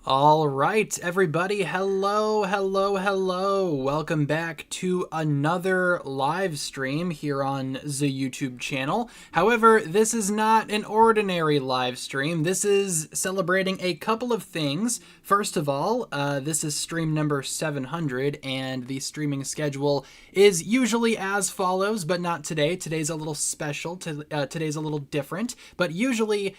All right, everybody. Hello. Welcome back to another live stream here on the YouTube channel. However, this is not an ordinary live stream. This is celebrating a couple of things. First of all, this is stream number 700, and the streaming schedule is usually as follows, but not today. Today's a little special. Today's a little different, but usually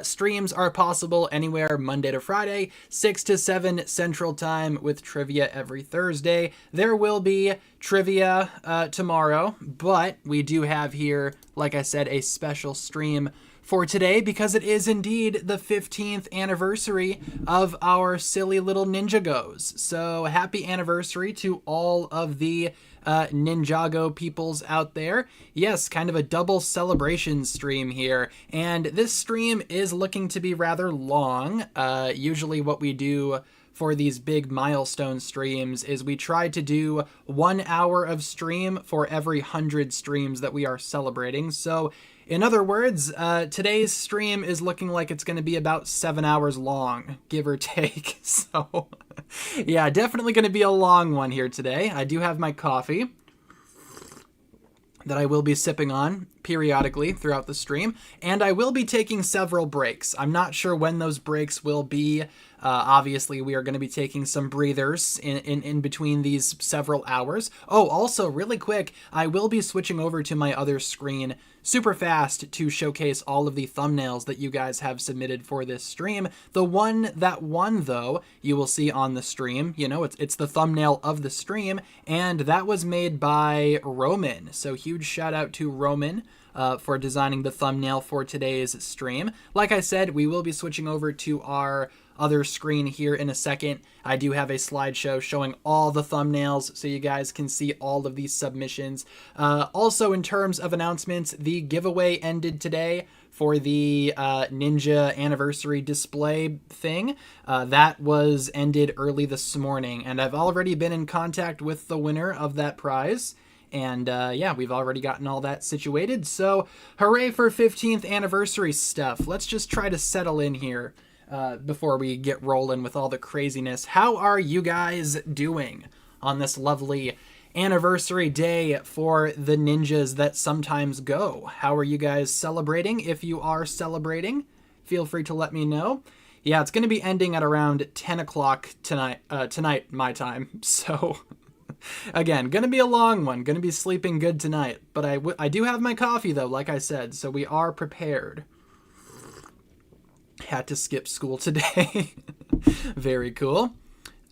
streams are possible anywhere Monday to Friday, 6 to 7 Central Time, with trivia every Thursday. There will be trivia tomorrow, but we do have here, like I said, a special stream for today because it is indeed the 15th anniversary of our silly little Ninjagos. So happy anniversary to all of the Ninjago peoples out there. Yes, kind of a double celebration stream here, and this stream is looking to be rather long. Usually what we do for these big milestone streams is we try to do 1 hour of stream for every 100 streams that we are celebrating. So in other words, today's stream is looking like it's going to be about 7 hours long, give or take. So yeah, definitely going to be a long one here today. I do have my coffee that I will be sipping on periodically throughout the stream, and I will be taking several breaks. I'm not sure when those breaks will be. Obviously, we are going to be taking some breathers in between these several hours. Oh, also, really quick, I will be switching over to my other screen super fast to showcase all of the thumbnails that you guys have submitted for this stream. The one that won, though, you will see on the stream. You know, it's the thumbnail of the stream, and that was made by Roman. So huge shout out to Roman for designing the thumbnail for today's stream. Like I said, we will be switching over to our other screen here in a second. I do have a slideshow showing all the thumbnails so you guys can see all of these submissions. Also, in terms of announcements, the giveaway ended today for the Ninja anniversary display thing. That was ended early this morning, and I've already been in contact with the winner of that prize. And yeah, we've already gotten all that situated. So hooray for 15th anniversary stuff. Let's just try to settle in here before we get rolling with all the craziness. How are you guys doing on this lovely anniversary day for the ninjas that sometimes go? How are you guys celebrating? If you are celebrating, feel free to let me know. Yeah, it's going to be ending at around 10 o'clock tonight, my time. So again, going to be a long one. Going to be sleeping good tonight. But I do have my coffee, though, like I said, so we are prepared. Had to skip school today. Very cool.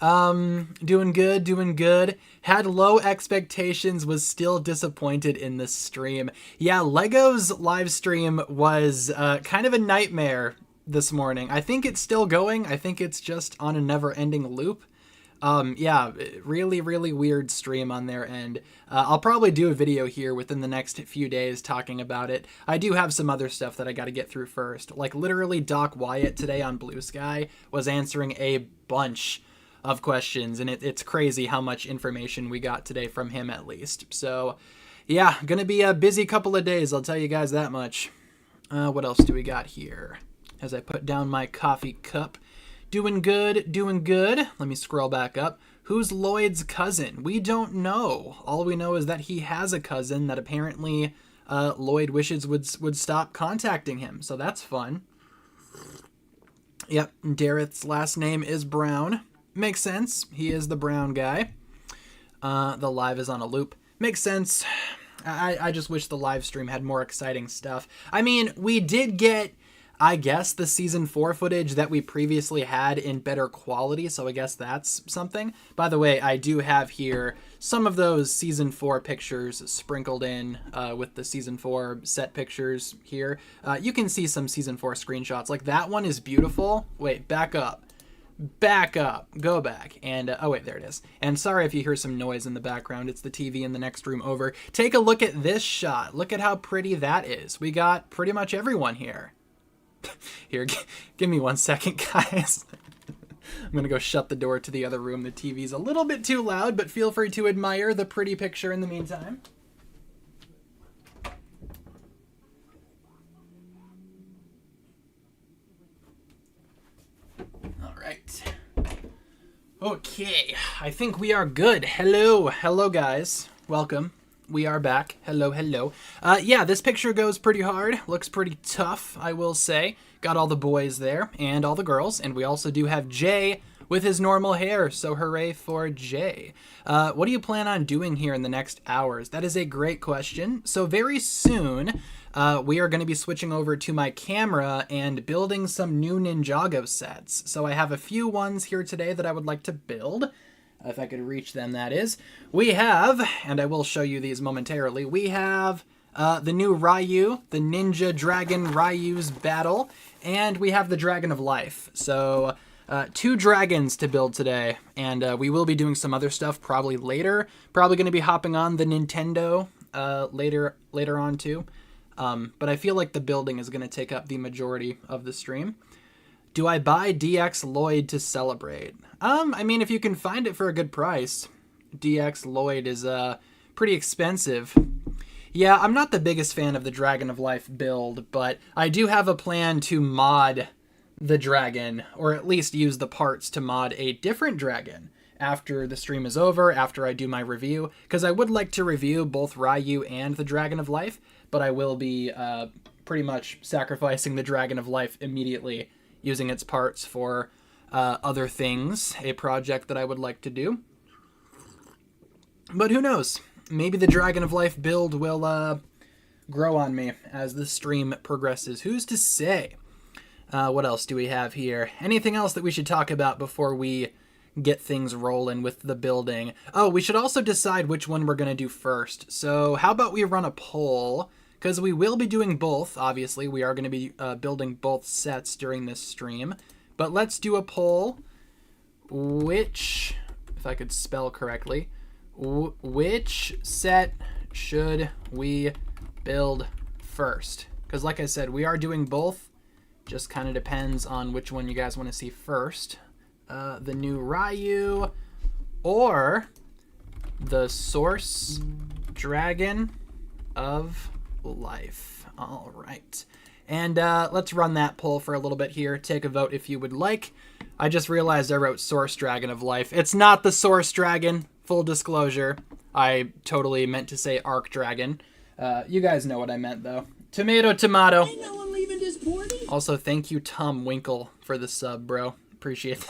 Doing good. Had low expectations, was still disappointed in this stream. Yeah, Lego's live stream was kind of a nightmare this morning. I think it's still going. I think it's just on a never-ending loop. Yeah, really, really weird stream on their end. I'll probably do a video here within the next few days talking about it. I do have some other stuff that I got to get through first. Like, literally, Doc Wyatt today on Blue Sky was answering a bunch of questions, and it's crazy how much information we got today from him, at least. So, yeah, gonna be a busy couple of days, I'll tell you guys that much. What else do we got here? As I put down my coffee cup. Doing good, doing good. Let me scroll back up. Who's Lloyd's cousin? We don't know. All we know is that he has a cousin that apparently Lloyd wishes would stop contacting him. So that's fun. Yep, Dareth's last name is Brown. Makes sense. He is the brown guy. The live is on a loop. Makes sense. I just wish the live stream had more exciting stuff. I mean, we did get, I guess, the Season 4 footage that we previously had in better quality, so I guess that's something. By the way, I do have here some of those Season 4 pictures sprinkled in with the Season 4 set pictures here. You can see some Season 4 screenshots. Like, that one is beautiful. Wait, back up. Back up. Go back. And, oh wait, there it is. And sorry if you hear some noise in the background. It's the TV in the next room over. Take a look at this shot. Look at how pretty that is. We got pretty much everyone here. Here, give me 1 second, guys. I'm gonna go shut the door to the other room. The TV's a little bit too loud, but feel free to admire the pretty picture in the meantime. All right. Okay, I think we are good. Hello, guys. Welcome. We are back. Hello. Yeah, this picture goes pretty hard. Looks pretty tough, I will say. Got all the boys there and all the girls. And we also do have Jay with his normal hair. So hooray for Jay. What do you plan on doing here in the next hours? That is a great question. So very soon, we are going to be switching over to my camera and building some new Ninjago sets. So I have a few ones here today that I would like to build. If I could reach them, that is. We have, and I will show you these momentarily, we have the new Rayu, the Ninja Dragon Rayu's battle, and we have the Dragon of Life. So, 2 dragons to build today, and we will be doing some other stuff probably later. Probably going to be hopping on the Nintendo later on too. But I feel like the building is going to take up the majority of the stream. Do I buy DX Lloyd to celebrate? I mean, if you can find it for a good price. DX Lloyd is pretty expensive. Yeah, I'm not the biggest fan of the Dragon of Life build, but I do have a plan to mod the dragon, or at least use the parts to mod a different dragon after the stream is over, after I do my review, because I would like to review both Rayu and the Dragon of Life, but I will be pretty much sacrificing the Dragon of Life immediately, using its parts for other things, a project that I would like to do. But who knows? Maybe the Dragon of Life build will grow on me as the stream progresses. Who's to say? What else do we have here? Anything else that we should talk about before we get things rolling with the building? Oh, we should also decide which one we're going to do first. So how about we run a poll? Because we will be doing both, obviously. We are going to be building both sets during this stream. But let's do a poll. Which, if I could spell correctly, which set should we build first? Because like I said, we are doing both. Just kind of depends on which one you guys want to see first. The new Rayu or the Source Dragon of Life. All right. And let's run that poll for a little bit here. Take a vote if you would like. I just realized I wrote Source Dragon of Life. It's not the Source Dragon, full disclosure. I totally meant to say Arc Dragon. You guys know what I meant, though. Tomato, tomato. Ain't no one leaving this party. Also, thank you, Tom Winkle, for the sub, bro. Appreciate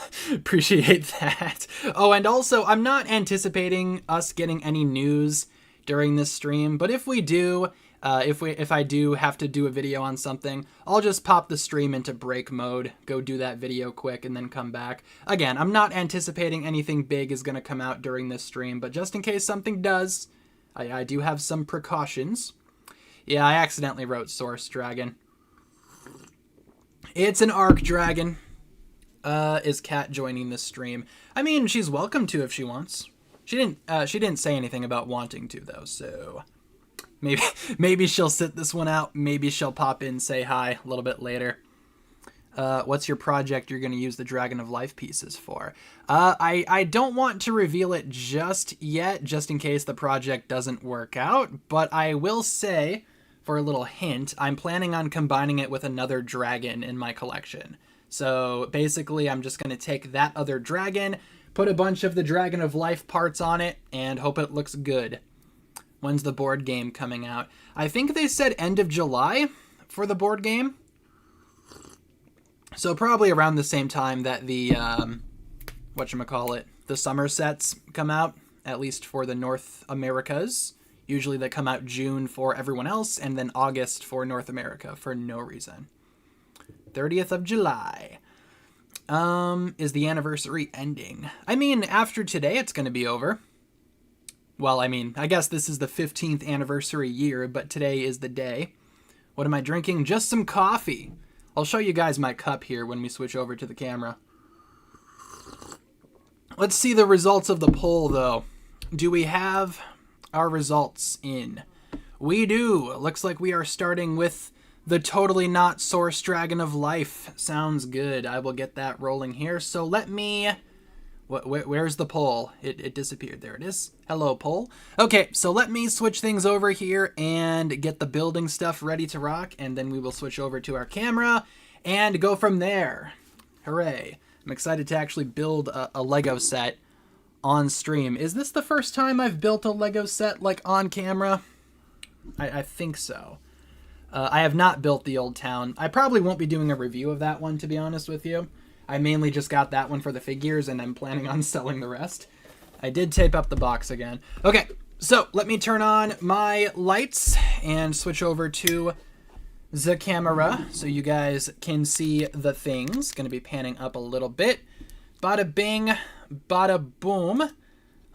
that. Oh, and also, I'm not anticipating us getting any news during this stream, but if we do, if I do have to do a video on something, I'll just pop the stream into break mode, go do that video quick, and then come back. Again, I'm not anticipating anything big is going to come out during this stream, but just in case something does, I do have some precautions. Yeah, I accidentally wrote Source Dragon. It's an Arc Dragon. Is Kat joining this stream? I mean, she's welcome to if she wants. She didn't say anything about wanting to though, so maybe she'll sit this one out. Maybe she'll pop in, say hi a little bit later. What's your project you're going to use the Dragon of Life pieces for? I don't want to reveal it just yet, just in case the project doesn't work out, but I will say, for a little hint, I'm planning on combining it with another dragon in my collection. So basically, I'm just going to take that other dragon, put a bunch of the Dragon of Life parts on it, and hope it looks good. When's the board game coming out? I think they said end of July for the board game. So probably around the same time that the, the summer sets come out, at least for the North Americas. Usually they come out June for everyone else, and then August for North America for no reason. 30th of July. Is the anniversary ending? I mean, after today, it's going to be over. Well, I mean, I guess this is the 15th anniversary year, but today is the day. What am I drinking? Just some coffee. I'll show you guys my cup here when we switch over to the camera. Let's see the results of the poll, though. Do we have our results in? We do. Looks like we are starting with the totally not Source Dragon of Life. Sounds good. I will get that rolling here. So let me... Where's the poll? It disappeared. There it is. Hello, poll. Okay, so let me switch things over here and get the building stuff ready to rock, and then we will switch over to our camera and go from there. Hooray. I'm excited to actually build a Lego set on stream. Is this the first time I've built a Lego set, like, on camera? I think so. I have not built the Old Town. I probably won't be doing a review of that one, to be honest with you. I mainly just got that one for the figures, and I'm planning on selling the rest. I did tape up the box again. Okay, so let me turn on my lights and switch over to the camera so you guys can see the things. Going to be panning up a little bit. Bada bing, bada boom.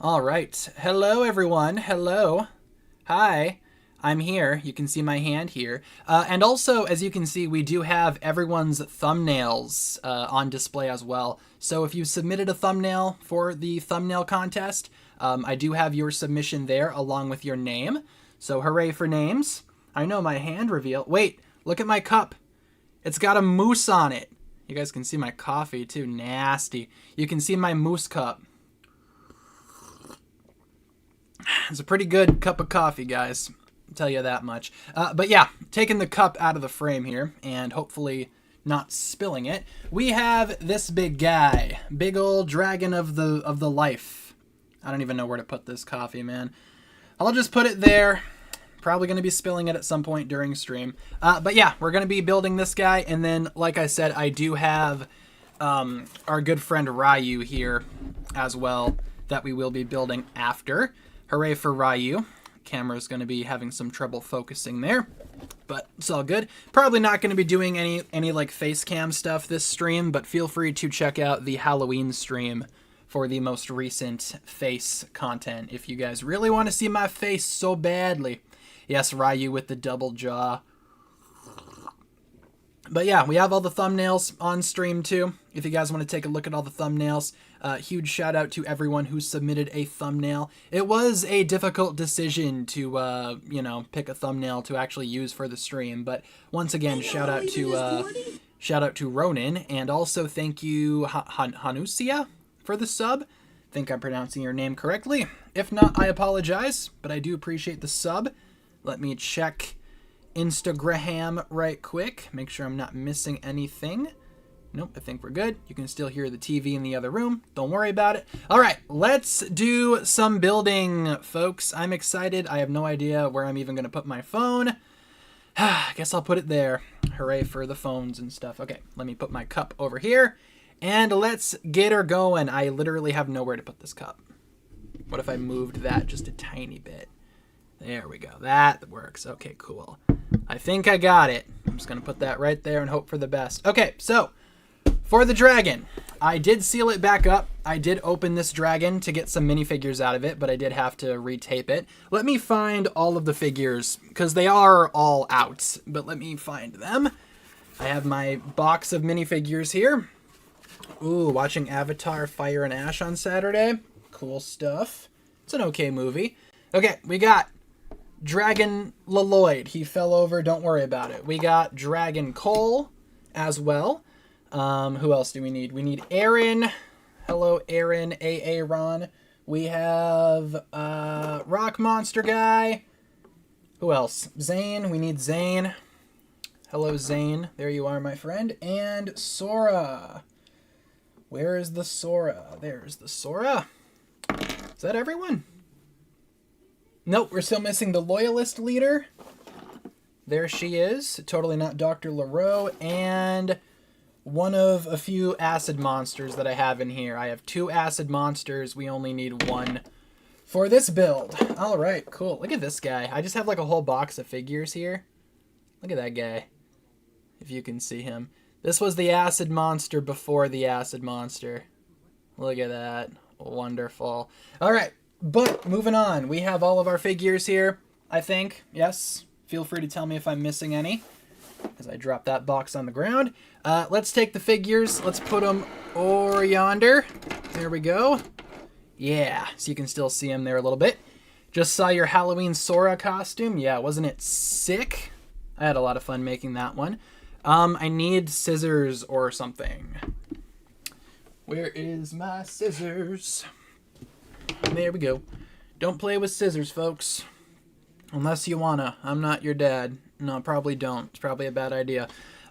All right. Hello, everyone. Hello. Hi. I'm here. You can see my hand here. And also, as you can see, we do have everyone's thumbnails on display as well. So if you submitted a thumbnail for the thumbnail contest, I do have your submission there along with your name. So hooray for names. I know my hand reveal. Wait, look at my cup. It's got a moose on it. You guys can see my coffee too. Nasty. You can see my moose cup. It's a pretty good cup of coffee, guys. Tell you that much. But yeah, taking the cup out of the frame here and hopefully not spilling it. We have this big guy, big old dragon of the life. I don't even know where to put this coffee, man. I'll just put it there. Probably going to be spilling it at some point during stream. But yeah, we're going to be building this guy. And then, like I said, I do have our good friend Rayu here as well that we will be building after. Hooray for Rayu. Camera's going to be having some trouble focusing there, but it's all good. Probably not going to be doing any like face cam stuff this stream, but feel free to check out the Halloween stream for the most recent face content if you guys really want to see my face so badly. Yes, Rayu with the double jaw. But yeah, we have all the thumbnails on stream too. If you guys want to take a look at all the thumbnails, huge shout out to everyone who submitted a thumbnail. It was a difficult decision to, pick a thumbnail to actually use for the stream. But once again, shout out to Ronan, and also thank you Hanusia for the sub. I think I'm pronouncing your name correctly. If not, I apologize, but I do appreciate the sub. Let me check Instagram right quick. Make sure I'm not missing anything. Nope, I think we're good. You can still hear the TV in the other room. Don't worry about it. All right, let's do some building, folks. I'm excited. I have no idea where I'm even going to put my phone. I guess I'll put it there. Hooray for the phones and stuff. Okay, let me put my cup over here, and let's get her going. I literally have nowhere to put this cup. What if I moved that just a tiny bit? There we go. That works. Okay, cool. I think I got it. I'm just going to put that right there and hope for the best. Okay, so for the dragon, I did seal it back up. I did open this dragon to get some minifigures out of it, but I did have to retape it. Let me find all of the figures, because they are all out, but let me find them. I have my box of minifigures here. Ooh, watching Avatar Fire and Ash on Saturday. Cool stuff. It's an okay movie. Okay, we got Dragon Lloyd. He fell over. Don't worry about it. We got Dragon Cole as well. Who else do we need? We need Aaron. Hello, Aaron. Ron. We have Rock Monster Guy. Who else? Zane. We need Zane. Hello, Zane. There you are, my friend. And Sora. Where is the Sora? There's the Sora. Is that everyone? Nope, we're still missing the Loyalist leader. There she is. Totally not Dr. LaRoe. And one of a few acid monsters that I have in here. I have 2 acid monsters. We only need 1 for this build. All right, cool. Look at this guy. I just have like a whole box of figures here. Look at that guy, if you can see him. This was the acid monster before the acid monster. Look at that. Wonderful. All right, but moving on. We have all of our figures here, I think. Yes. Feel free to tell me if I'm missing any, as I drop that box on the ground. Let's take the figures. Let's put them over yonder. There we go. Yeah, so you can still see him there a little bit. Just saw your Halloween Sora costume. Yeah, wasn't it sick? I had a lot of fun making that one. I need scissors or something. Where is my scissors? There we go. Don't play with scissors, folks. Unless you wanna. I'm not your dad. No, probably don't. It's probably a bad idea.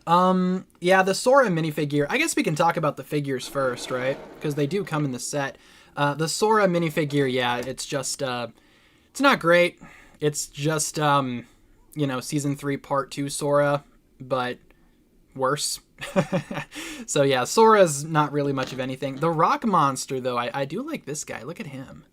Yeah, the Sora minifigure. I guess we can talk about the figures first, right? Because they do come in the set. The Sora minifigure, yeah, it's just, it's not great. It's just, you know, Season 3 Part 2 Sora, but worse. So yeah, Sora's not really much of anything. The Rock Monster, though, I do like this guy. Look at him.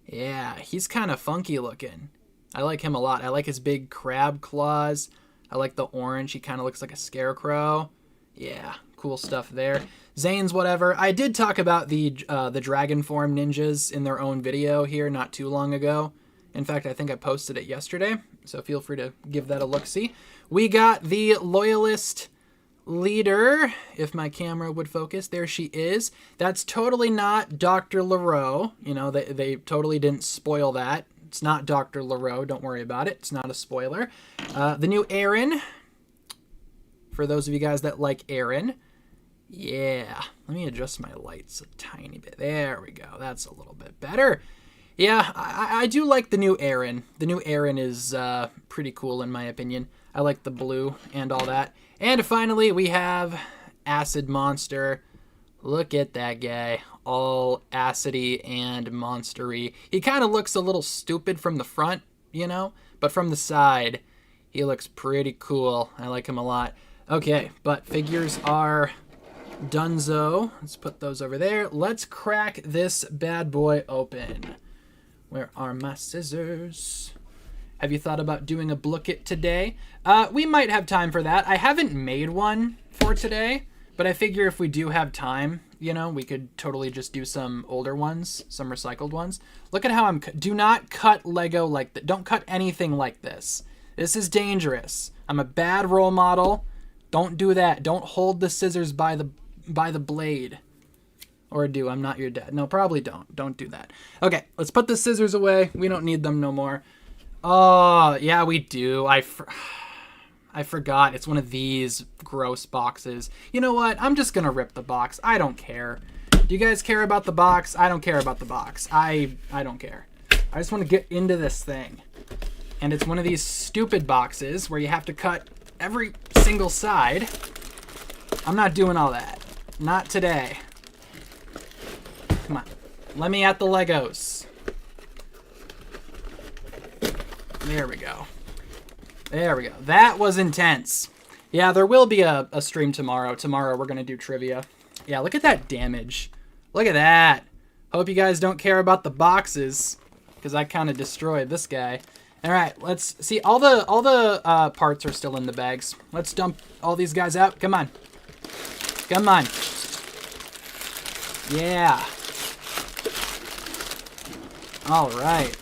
Yeah, he's kind of funky looking. I like him a lot. I like his big crab claws. I like the orange. He kind of looks like a scarecrow. Yeah, cool stuff there. Zane's whatever. I did talk about the dragon form ninjas in their own video here not too long ago. In fact, I think I posted it yesterday, so feel free to give that a look-see. We got the Loyalist leader, if my camera would focus. There she is. That's totally not Dr. LaRoe. You know, they totally didn't spoil that. It's not Dr. LaRoe. Don't worry about it. It's not a spoiler. The new Aaron, for those of you guys that like Aaron. Yeah, let me adjust my lights a tiny bit. There we go. That's a little bit better. Yeah, I do like the new Aaron. The new Aaron is pretty cool in my opinion. I like the blue and all that. And finally, we have Acid Monster. Look at that guy. All acidy and monstery. He kind of looks a little stupid from the front, you know? But from the side, he looks pretty cool. I like him a lot. Okay, but figures are donezo. Let's put those over there. Let's crack this bad boy open. Where are my scissors? Have you thought about doing a Blook-It today? We might have time for that. I haven't made one for today, but I figure if we do have time, you know, we could totally just do some older ones, some recycled ones. Look at how I'm... Do not cut Lego like that. Don't cut anything like this. This is dangerous. I'm a bad role model. Don't do that. Don't hold the scissors by the blade. Or do. I'm not your dad. No, probably don't. Don't do that. Okay, let's put the scissors away. We don't need them no more. Oh, yeah, we do. I forgot. It's one of these gross boxes. You know what? I'm just going to rip the box. I don't care. Do you guys care about the box? I don't care about the box. I don't care. I just want to get into this thing. And it's one of these stupid boxes where you have to cut every single side. I'm not doing all that. Not today. Come on. Let me at the Legos. There we go. There we go. That was intense. Yeah, there will be a stream tomorrow. Tomorrow we're going to do trivia. Yeah, look at that damage. Look at that. Hope you guys don't care about the boxes, because I kind of destroyed this guy. All right, let's see. All the parts are still in the bags. Let's dump all these guys out. Come on. Come on. Yeah. All right.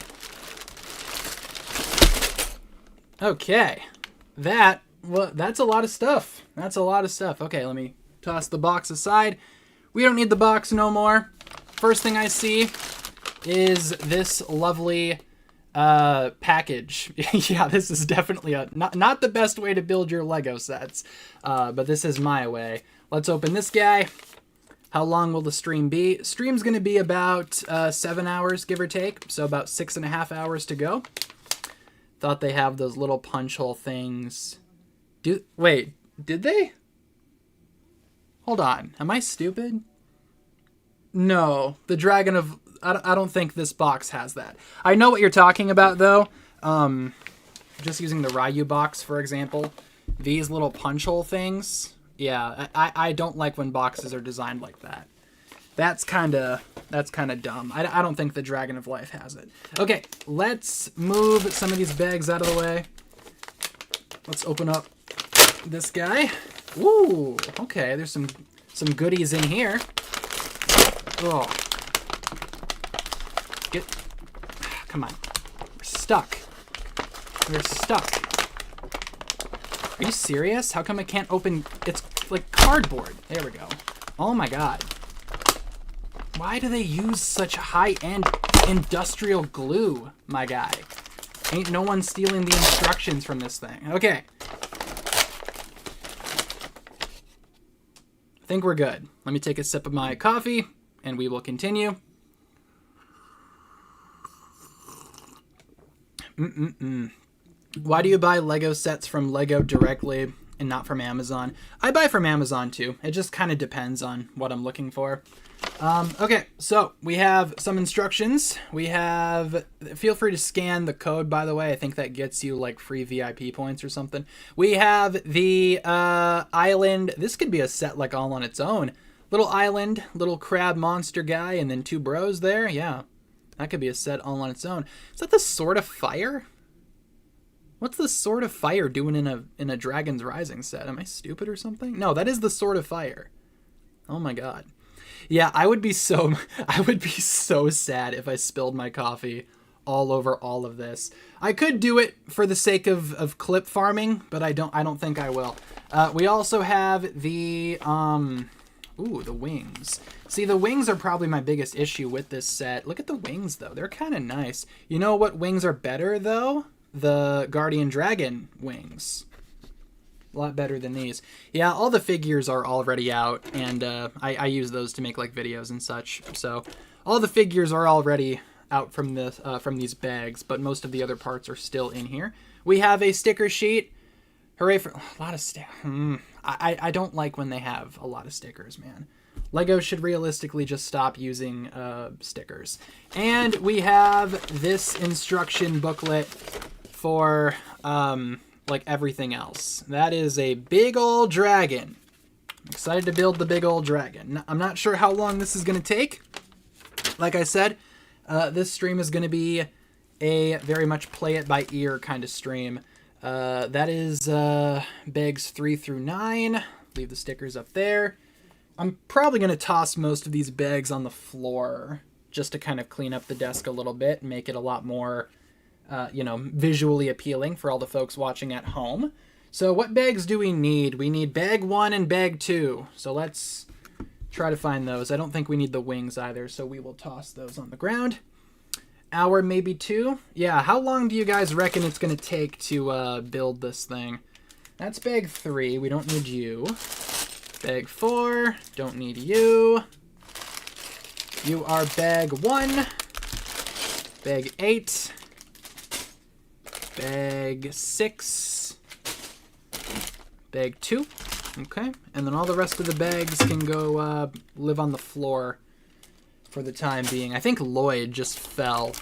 Okay. That's a lot of stuff. That's a lot of stuff. Okay, let me toss the box aside. We don't need the box no more. First thing I see is this lovely package. Yeah, this is definitely not the best way to build your Lego sets, but this is my way. Let's open this guy. How long will the stream be? Stream's going to be about 7 hours, give or take, so about 6.5 hours to go. Thought they have those little punch hole things. Wait, did they? Hold on, am I stupid? No, the Dragon of... I don't think this box has that. I know what you're talking about, though. Just using the Rayu box, for example. These little punch hole things. Yeah, I don't like when boxes are designed like that. That's kind of dumb. I don't think the Dragon of Life has it. Okay, let's move some of these bags out of the way. Let's open up this guy. Ooh, okay, there's some goodies in here. Oh. Come on. We're stuck. We're stuck. Are you serious? How come I can't open... It's like cardboard. There we go. Oh my god. Why do they use such high-end industrial glue, my guy? Ain't no one stealing the instructions from this thing. Okay. I think we're good. Let me take a sip of my coffee, and we will continue. Why do you buy Lego sets from Lego directly and not from Amazon? I buy from Amazon too. It just kind of depends on what I'm looking for. Okay, so we have some instructions. We have, feel free to scan the code, by the way. I think that gets you like free VIP points or something. We have the island. This could be a set like all on its own. Little island, little crab monster guy, and then 2 bros there. Yeah, that could be a set all on its own. Is that the Sword of Fire? What's the Sword of Fire doing in a Dragon's Rising set? Am I stupid or something? No, that is the Sword of Fire. Oh my god. Yeah, I would be so sad if I spilled my coffee all over all of this. I could do it for the sake of clip farming, but I don't think I will. We also have the the wings. See, the wings are probably my biggest issue with this set. Look at the wings though. They're kind of nice. You know what wings are better though? The Guardian Dragon wings. A lot better than these. Yeah, all the figures are already out, and I use those to make like videos and such. So all the figures are already out from these bags, but most of the other parts are still in here. We have a sticker sheet. Hooray for a lot of stickers. I don't like when they have a lot of stickers, man. Lego should realistically just stop using stickers. And we have this instruction booklet for like everything else. That is a big old dragon. I'm excited to build the big old dragon. I'm not sure how long this is going to take. Like I said, this stream is going to be a very much play it by ear kind of stream. That is bags 3 through 9. Leave the stickers up there. I'm probably going to toss most of these bags on the floor just to kind of clean up the desk a little bit and make it a lot more visually appealing for all the folks watching at home. So what bags do we need? We need bag 1 and bag 2. So let's try to find those. I don't think we need the wings either, so we will toss those on the ground. Hour, maybe 2. Yeah, how long do you guys reckon it's going to take to build this thing? That's bag 3. We don't need you. Bag 4. Don't need you. You are bag 1. Bag 8. Bag 6. Bag 2. Okay. And then all the rest of the bags can go live on the floor for the time being. I think Lloyd just fell.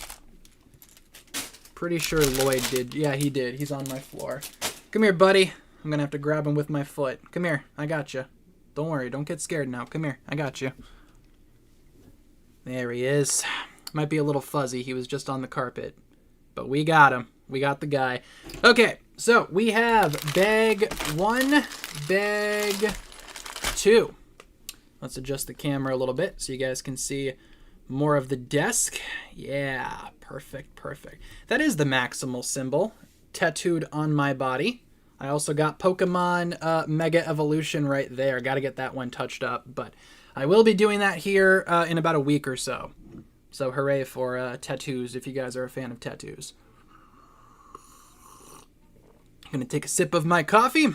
Pretty sure Lloyd did. Yeah, he did. He's on my floor. Come here, buddy. I'm going to have to grab him with my foot. Come here. I got you. Don't worry. Don't get scared now. Come here. I got you. There he is. Might be a little fuzzy. He was just on the carpet. But we got him. We got the guy. Okay, so we have bag 1, bag 2. Let's adjust the camera a little bit so you guys can see more of the desk. Yeah, perfect, perfect. That is the maximal symbol tattooed on my body. I also got Pokemon Mega Evolution right there. Got to get that one touched up, but I will be doing that here in about a week or so. So hooray for tattoos if you guys are a fan of tattoos. I'm going to take a sip of my coffee.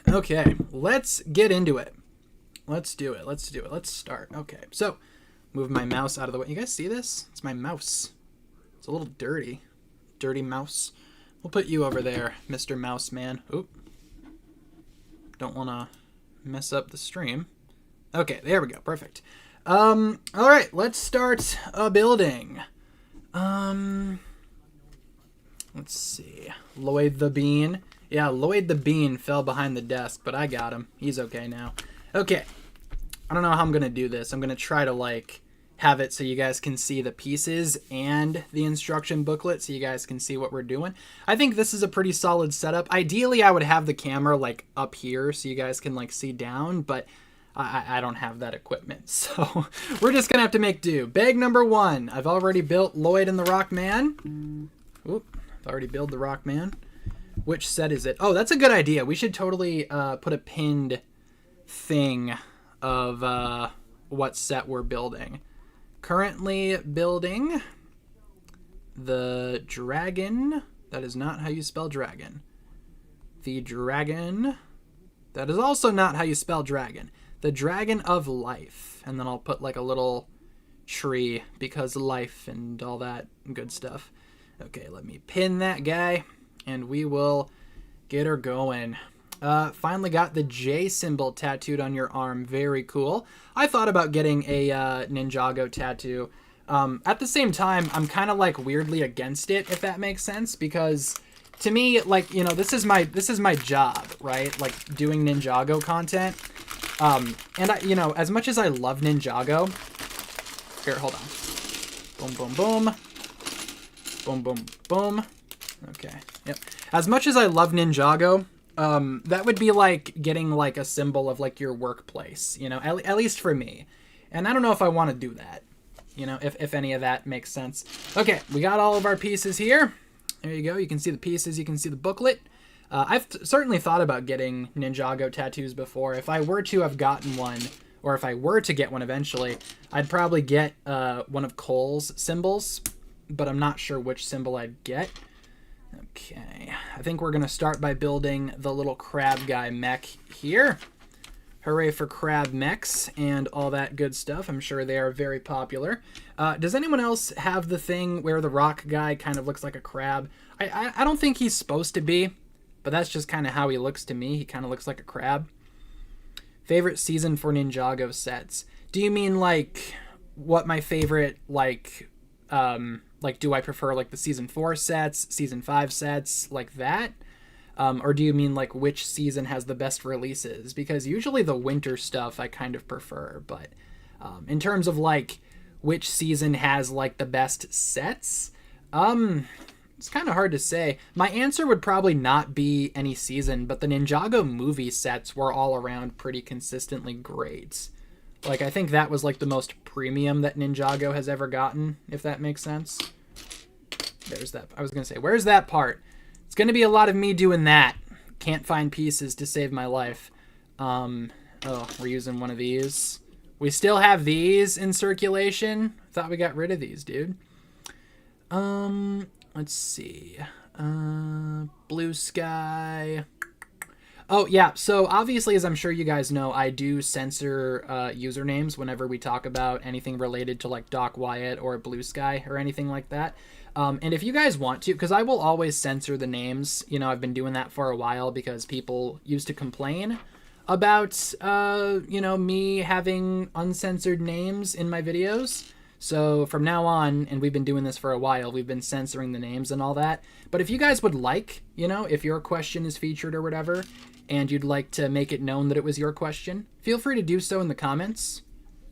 Okay, let's get into it. Let's do it. Let's start. Okay, so move my mouse out of the way. You guys see this? It's my mouse. It's a little dirty. Dirty mouse. We'll put you over there, Mr. Mouse Man. Oop. Don't want to mess up the stream. Okay, there we go. Perfect. All right, let's start building. Let's see. Lloyd the Bean. Yeah, Lloyd the Bean fell behind the desk, but I got him. He's okay now. Okay. I don't know how I'm going to do this. I'm going to try to, like, have it so you guys can see the pieces and the instruction booklet so you guys can see what we're doing. I think this is a pretty solid setup. Ideally, I would have the camera, like, up here so you guys can, like, see down, but I don't have that equipment. So we're just going to have to make do. Bag number 1. I've already built Lloyd and the Rock Man. Oop. I've already built the Rock Man. Which set is it? Oh, that's a good idea. We should totally put a pinned thing of what set we're building. Currently building the dragon. That is not how you spell dragon. The dragon. That is also not how you spell dragon. The Dragon of Life. And then I'll put like a little tree because life and all that good stuff. Okay, let me pin that guy. And we will get her going. Finally got the J symbol tattooed on your arm. Very cool. I thought about getting a Ninjago tattoo. At the same time, I'm kind of like weirdly against it, if that makes sense, because to me, like, you know, this is my job, right? Like doing Ninjago content. And I, you know, as much as I love Ninjago, here, hold on. Boom, boom, boom. Boom, boom, boom. Okay. Yep. As much as I love Ninjago, that would be like getting like a symbol of like your workplace, you know, at least for me. And I don't know if I want to do that, you know, if any of that makes sense. Okay, we got all of our pieces here. There you go. You can see the pieces. You can see the booklet. I've certainly thought about getting Ninjago tattoos before. If I were to have gotten one, or if I were to get one eventually, I'd probably get one of Cole's symbols, but I'm not sure which symbol I'd get. Okay, I think we're going to start by building the little crab guy mech here. Hooray for crab mechs and all that good stuff. I'm sure they are very popular. Does anyone else have the thing where the rock guy kind of looks like a crab? I don't think he's supposed to be, but that's just kind of how he looks to me. He kind of looks like a crab. Favorite season for Ninjago sets? Do you mean like what my favorite like do I prefer like the season 4 sets, season 5 sets, like that? Or do you mean like which season has the best releases? Because usually the winter stuff I kind of prefer, but in terms of like which season has like the best sets, it's kind of hard to say. My answer would probably not be any season, but the Ninjago movie sets were all around pretty consistently great. Like, I think that was like the most premium that Ninjago has ever gotten, if that makes sense. There's that. I was going to say, where's that part? It's going to be a lot of me doing that. Can't find pieces to save my life. Oh, we're using one of these. We still have these in circulation. Thought we got rid of these, dude. Let's see. Blue sky. Oh, yeah. So obviously, as I'm sure you guys know, I do censor usernames whenever we talk about anything related to like Doc Wyatt or Blue Sky or anything like that. And if you guys want to, because I will always censor the names, you know, I've been doing that for a while because people used to complain about, you know, me having uncensored names in my videos. So from now on, and we've been doing this for a while, we've been censoring the names and all that. But if you guys would like, you know, if your question is featured or whatever, and you'd like to make it known that it was your question, feel free to do so in the comments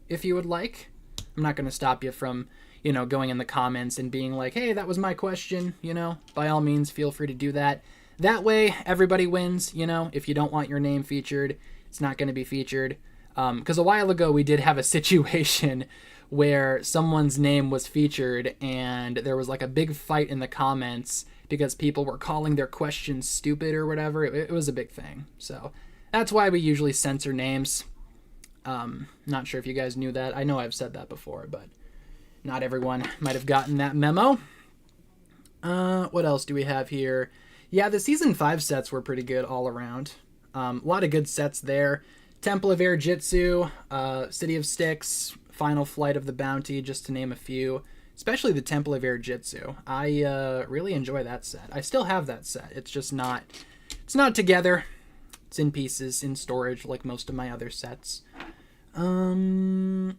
if you would like. I'm not going to stop you from, you know, going in the comments and being like, hey, that was my question, you know. By all means, feel free to do that. That way, everybody wins, you know. If you don't want your name featured, it's not going to be featured. Because a while ago, we did have a situation where someone's name was featured and there was like a big fight in the comments because people were calling their questions stupid or whatever. It was a big thing. So that's why we usually censor names. Not sure if you guys knew that. I know I've said that before, but not everyone might have gotten that memo. What else do we have here? Yeah, the Season 5 sets were pretty good all around. A lot of good sets there. Temple of Air Jitsu, City of Styx, Final Flight of the Bounty, just to name a few. Especially the Temple of Air Jitsu. I really enjoy that set. I still have that set. It's just not... It's not together. It's in pieces, in storage, like most of my other sets. Okay,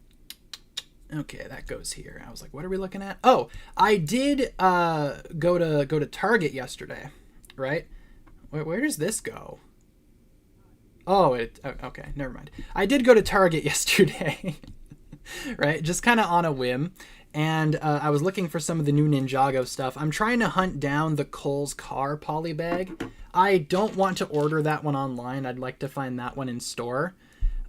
that goes here. I was like, what are we looking at? Oh, I did go to Target yesterday, right? Where does this go? Oh, okay, never mind. I did go to Target yesterday, right? Just kind of on a whim. And I was looking for some of the new Ninjago stuff. I'm trying to hunt down the Cole's Car polybag. I don't want to order that one online. I'd like to find that one in store.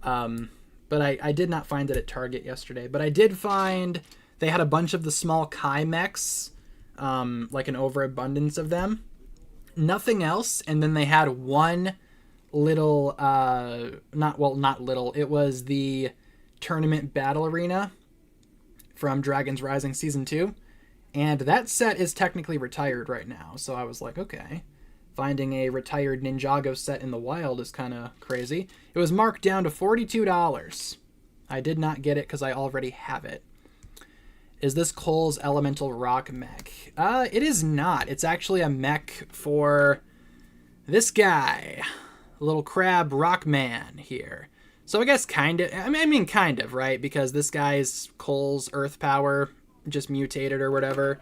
But I did not find it at Target yesterday. But I did find they had a bunch of the small Kai mechs, like an overabundance of them. Nothing else. And then they had one little, not little. It was the Tournament Battle Arena from Dragon's Rising Season 2. And that set is technically retired right now. So I was like, okay. Finding a retired Ninjago set in the wild is kind of crazy. It was marked down to $42. I did not get it because I already have it. Is this Cole's Elemental Rock mech? It is not. It's actually a mech for this guy. Little crab rock man here. So I guess kind of, I mean kind of, right? Because this guy's Cole's earth power just mutated or whatever.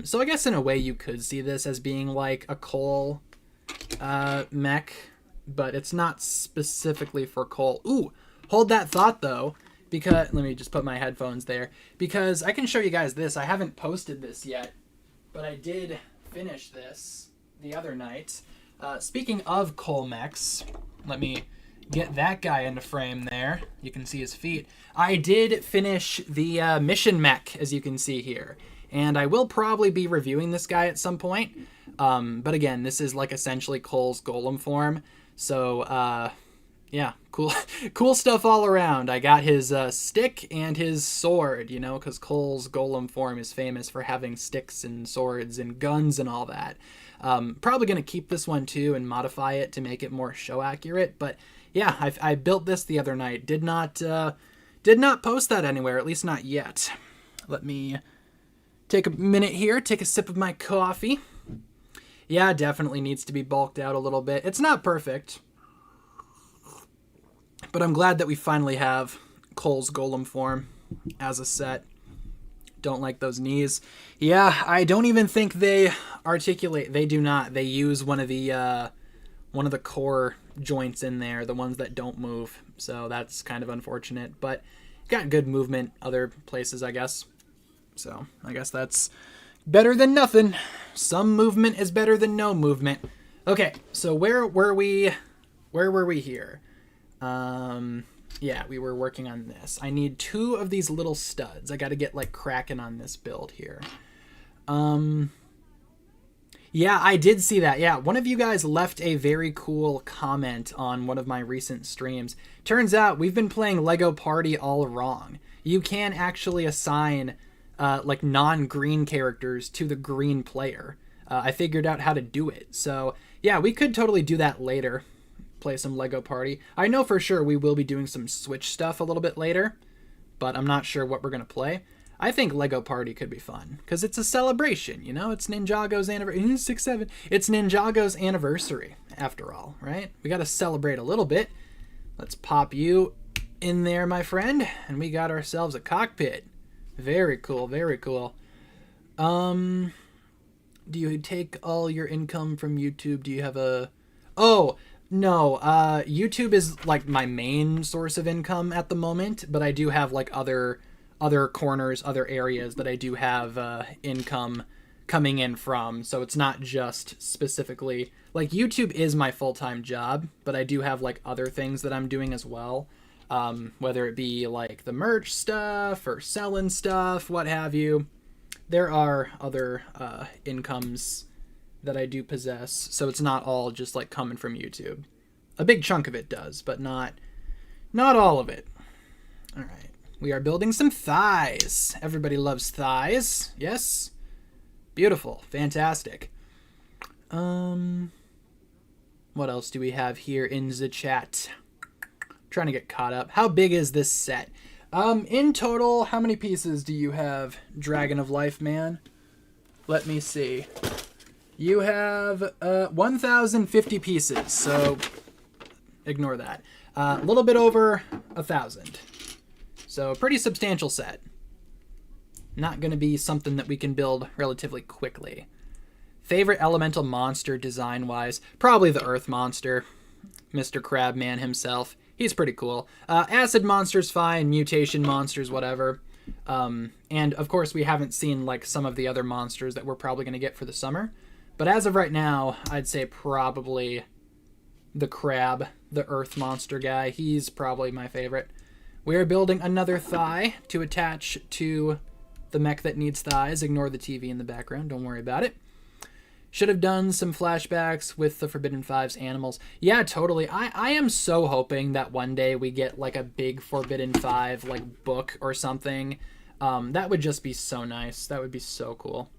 So I guess in a way you could see this as being like a Cole mech, but it's not specifically for Cole. Ooh, hold that thought though, because let me just put my headphones there, because I can show you guys this. I haven't posted this yet, but I did finish this the other night. Speaking of Cole mechs, let me get that guy into frame there. You can see his feet. I did finish the mission mech, as you can see here. And I will probably be reviewing this guy at some point. But again, this is like essentially Cole's golem form. So, yeah, cool stuff all around. I got his stick and his sword, you know, because Cole's golem form is famous for having sticks and swords and guns and all that. Probably going to keep this one too and modify it to make it more show accurate. But yeah, I built this the other night. Did not post that anywhere, at least not yet. Let me take a minute here, take a sip of my coffee. Yeah, definitely needs to be bulked out a little bit. It's not perfect, but I'm glad that we finally have Cole's golem form as a set. Don't like those knees. Yeah, I don't even think they articulate. They do not. They use one of the core joints in there, the ones that don't move. So that's kind of unfortunate, but got good movement other places, I guess. So I guess that's better than nothing. Some movement is better than no movement. Okay, so where were we here? Yeah, we were working on this. I need 2 of these little studs. I got to get like cracking on this build here. Yeah, I did see that. Yeah, one of you guys left a very cool comment on one of my recent streams. Turns out we've been playing Lego Party all wrong. You can actually assign like non-green characters to the green player. I figured out how to do it. So yeah, we could totally do that later. Play some Lego Party. I know for sure we will be doing some Switch stuff a little bit later, but I'm not sure what we're going to play. I think Lego Party could be fun because it's a celebration, you know? It's Ninjago's anniversary. 6-7. It's Ninjago's anniversary, after all, right? We got to celebrate a little bit. Let's pop you in there, my friend, and we got ourselves a cockpit. Very cool, very cool. Do you take all your income from YouTube? Do you have a... Oh, no. YouTube is like my main source of income at the moment, but I do have like other corners, other areas that I do have income coming in from. So it's not just specifically... Like YouTube is my full-time job, but I do have like other things that I'm doing as well. Whether it be like the merch stuff or selling stuff, what have you. There are other incomes that I do possess, so it's not all just like coming from YouTube. A big chunk of it does, but not all of it. All right, we are building some thighs. Everybody loves thighs, yes? Beautiful, fantastic. What else do we have here in the chat? Trying to get caught up. How big is this set? In total, how many pieces do you have, Dragon of Life Man? Let me see. You have 1,050 pieces, so ignore that. A little bit over 1,000. So pretty substantial set. Not going to be something that we can build relatively quickly. Favorite elemental monster design-wise? Probably the Earth Monster. Mr. Crabman himself. He's pretty cool. Acid Monster's fine. Mutation Monsters, whatever. And, of course, we haven't seen like some of the other monsters that we're probably going to get for the summer. But as of right now, I'd say probably the Crab, the Earth Monster guy. He's probably my favorite. We are building another thigh to attach to the mech that needs thighs. Ignore the TV in the background. Don't worry about it. Should have done some flashbacks with the Forbidden Five's animals. Yeah, totally. I am so hoping that one day we get like a big Forbidden Five like book or something. That would just be so nice. That would be so cool.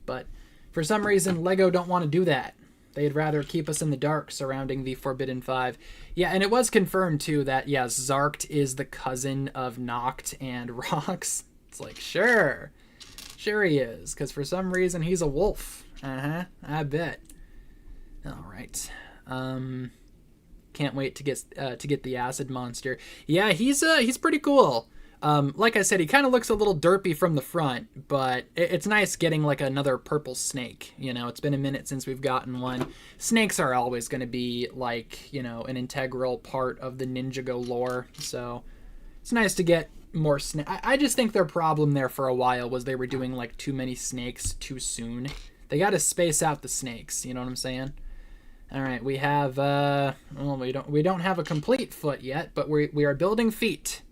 But for some reason, LEGO don't want to do that. They'd rather keep us in the dark surrounding the Forbidden Five. Yeah, and it was confirmed too that, yeah, Zarkt is the cousin of Noct and Rox. It's like, sure he is, because for some reason he's a wolf. I bet. All right. Can't wait to get the Acid Monster. Yeah, he's pretty cool. Like I said, he kind of looks a little derpy from the front, but it's nice getting like another purple snake. You know, it's been a minute since we've gotten one. Snakes are always going to be like, you know, an integral part of the Ninjago lore, so it's nice to get more snake. I just think their problem there for a while was they were doing like too many snakes too soon. They got to space out the snakes, you know what I'm saying? All right, we have well, we don't have a complete foot yet, but we are building feet.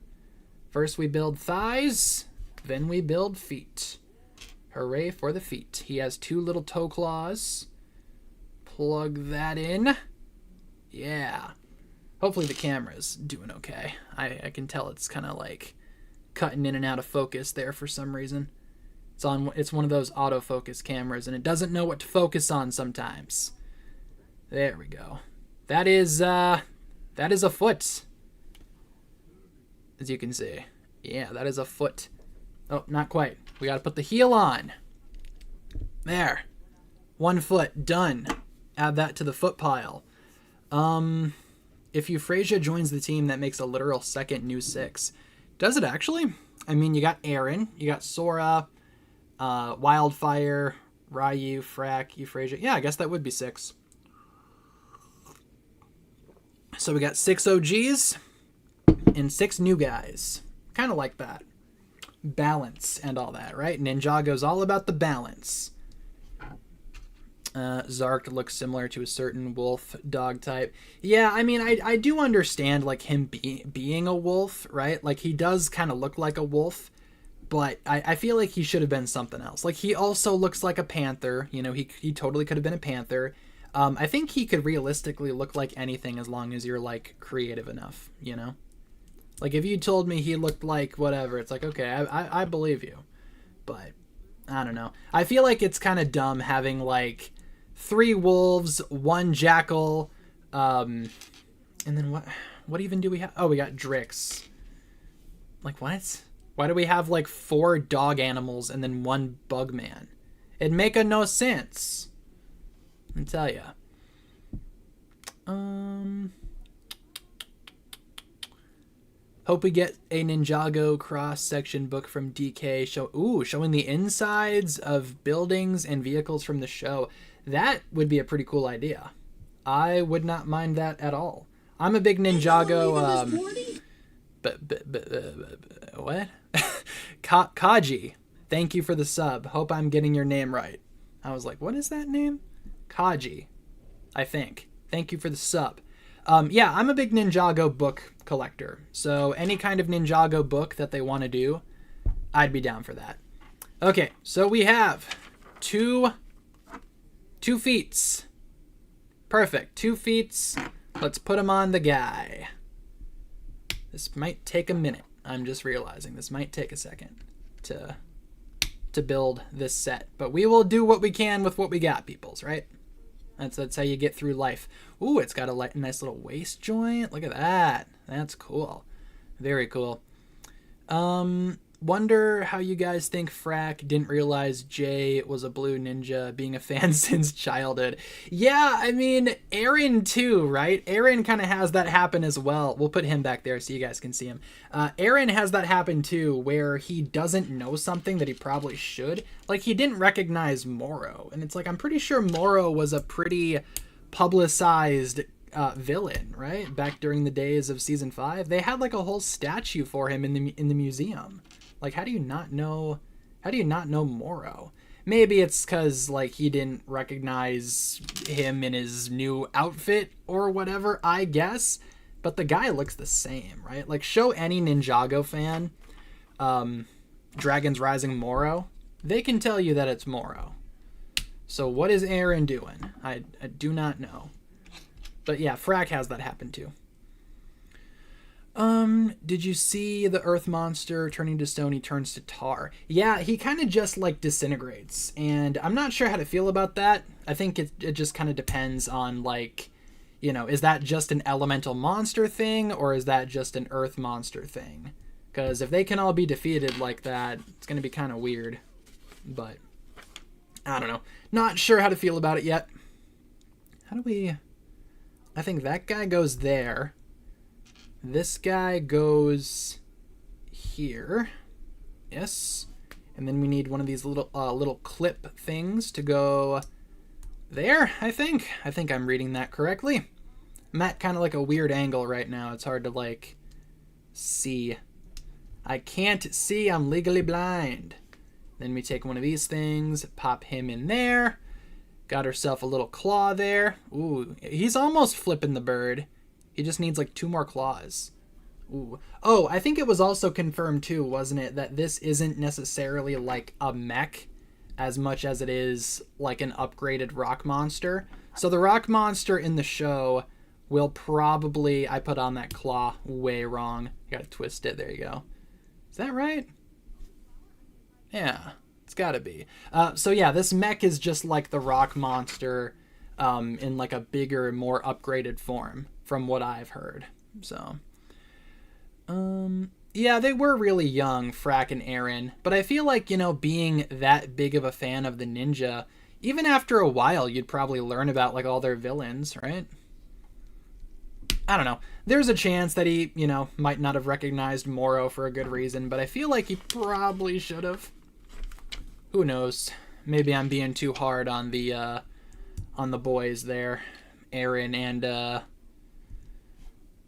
First we build thighs, then we build feet. Hooray for the feet. He has 2 little toe claws. Plug that in. Yeah. Hopefully the camera's doing okay. I can tell it's kind of like cutting in and out of focus there for some reason. It's one of those autofocus cameras, and it doesn't know what to focus on sometimes. There we go. That is a foot, as you can see. Yeah, that is a foot. Oh, not quite. We got to put the heel on. There. 1 foot. Done. Add that to the foot pile. If Euphrasia joins the team, that makes a literal second new 6. Does it actually? I mean, you got Aaron, you got Sora, Wildfire, Rayu, Frack, Euphrasia. Yeah, I guess that would be 6. So we got 6 OGs and 6 new guys. Kind of like that. Balance and all that, right? Ninjago's all about the balance. Zark looks similar to a certain wolf dog type. Yeah, I mean, I do understand like him being a wolf, right? Like he does kind of look like a wolf, but I feel like he should have been something else. Like he also looks like a panther. You know, he totally could have been a panther. I think he could realistically look like anything as long as you're like creative enough, you know? Like if you told me he looked like whatever, it's like, okay, I believe you. But I don't know. I feel like it's kind of dumb having like 3 wolves, 1 jackal, and then what even do we have? Oh, we got Drix. Like what? Why do we have like 4 dog animals and then 1 bug man? It'd make no sense. I tell ya. Hope we get a Ninjago cross-section book from DK showing the insides of buildings and vehicles from the show. That would be a pretty cool idea. I would not mind that at all. I'm a big Ninjago. What? Kaji. Thank you for the sub. Hope I'm getting your name right. I was like, what is that name? Kaji, I think. Thank you for the sub. Yeah, I'm a big Ninjago book collector. So any kind of Ninjago book that they want to do, I'd be down for that. Okay, so we have two 2 feet. Perfect. 2 feet. Let's put him on the guy. This might take a minute. I'm just realizing this might take a second to build this set. But we will do what we can with what we got, peoples, right? That's how you get through life. Ooh, it's got a nice little waist joint. Look at that. That's cool. Very cool. Wonder how you guys think Frack didn't realize Jay was a blue ninja, being a fan since childhood. Yeah, I mean, Aaron too, right? Aaron kind of has that happen as well. We'll put him back there so you guys can see him. Aaron has that happen too, where he doesn't know something that he probably should. Like, he didn't recognize Moro. And it's like, I'm pretty sure Moro was a pretty publicized villain, right? Back during the days of season 5. They had like a whole statue for him in the museum. Like, how do you not know Moro? Maybe it's because, like, he didn't recognize him in his new outfit or whatever, I guess. But the guy looks the same, right? Like, show any Ninjago fan Dragon's Rising Moro, they can tell you that it's Moro. So what is Aaron doing? I do not know. But yeah, Frack has that happen too. Did you see the earth monster turning to stone? He turns to tar. Yeah, he kind of just like disintegrates, and I'm not sure how to feel about that. I think it just kind of depends on, like, you know, is that just an elemental monster thing, or is that just an earth monster thing? Because if they can all be defeated like that, it's going to be kind of weird. But I don't know. Not sure how to feel about it yet. How do we... I think that guy goes there. This guy goes here. Yes. And then we need one of these little clip things to go there, I think. I think I'm reading that correctly. I'm at kind of like a weird angle right now. It's hard to, like, see. I can't see. I'm legally blind. Then we take one of these things, pop him in there. Got herself a little claw there. Ooh, he's almost flipping the bird. He just needs like 2 more claws. Ooh. Oh, I think it was also confirmed too, wasn't it, that this isn't necessarily like a mech as much as it is like an upgraded rock monster. So the rock monster in the show will probably... I put on that claw way wrong. You gotta twist it. There you go. Is that right? Yeah, it's gotta be. So yeah, this mech is just like the rock monster in like a bigger, more upgraded form, from what I've heard. So, yeah, they were really young, Frack and Aaron, but I feel like, you know, being that big of a fan of the ninja, even after a while, you'd probably learn about like all their villains, right? I don't know. There's a chance that he, you know, might not have recognized Moro for a good reason, but I feel like he probably should have. Who knows? Maybe I'm being too hard on the boys there, Aaron and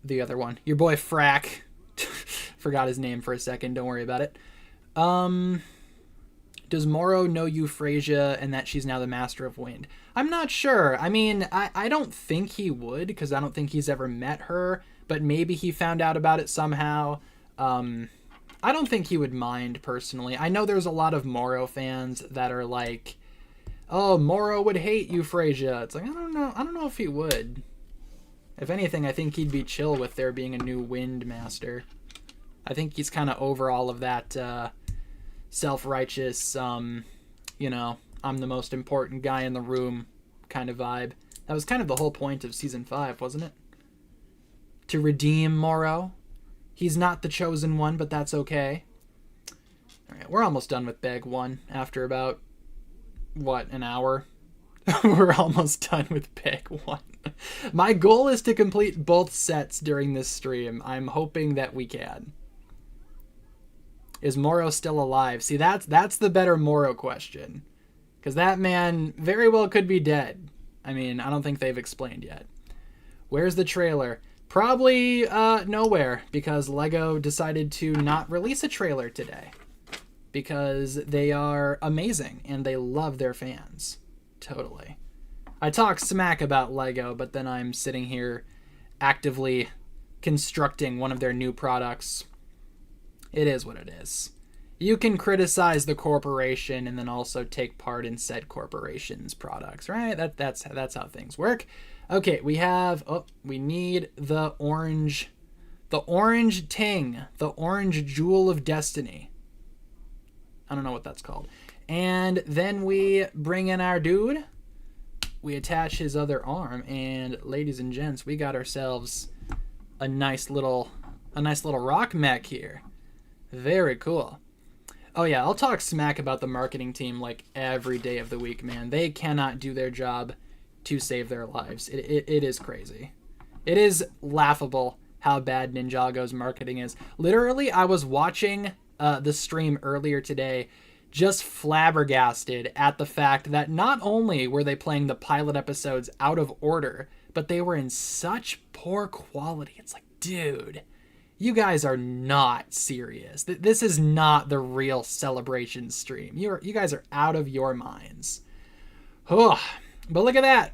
the other one, your boy Frack. Forgot his name for a second. Don't worry about it. Does Moro know Euphrasia and that she's now the Master of Wind? I'm not sure. I mean, I don't think he would, because I don't think he's ever met her, but maybe he found out about it somehow. I don't think he would mind, personally. I know there's a lot of Moro fans that are like, oh, Moro would hate Euphrasia. It's like, I don't know if he would. If anything, I think he'd be chill with there being a new Wind Master. I think he's kind of over all of that self-righteous, you know, I'm the most important guy in the room kind of vibe. That was kind of the whole point of Season 5, wasn't it? To redeem Moro. He's not the chosen one, but that's okay. Alright, we're almost done with Bag 1 after about, what, an hour? We're almost done with Bag 1. My goal is to complete both sets during this stream. I'm hoping that we can. Is Moro still alive? See, that's the better Moro question. Because that man very well could be dead. I mean, I don't think they've explained yet. Where's the trailer? Probably nowhere, because LEGO decided to not release a trailer today. Because they are amazing, and they love their fans. Totally. I talk smack about LEGO, but then I'm sitting here actively constructing one of their new products. It is what it is. you can criticize the corporation and then also take part in said corporation's products, right? That's how things work. Okay, we need the orange ting, the orange jewel of destiny. I don't know what that's called. And then we bring in our dude. We attach his other arm, and ladies and gents, we got ourselves a nice little rock mech here. Very cool. Oh yeah, I'll talk smack about the marketing team like every day of the week, man. They cannot do their job to save their lives. It is crazy. It is laughable how bad Ninjago's marketing is. Literally, I was watching the stream earlier today, just flabbergasted at the fact that not only were they playing the pilot episodes out of order, but they were in such poor quality. It's like, dude, you guys are not serious. This is not the real celebration stream. You guys are out of your minds. Oh, but look at that.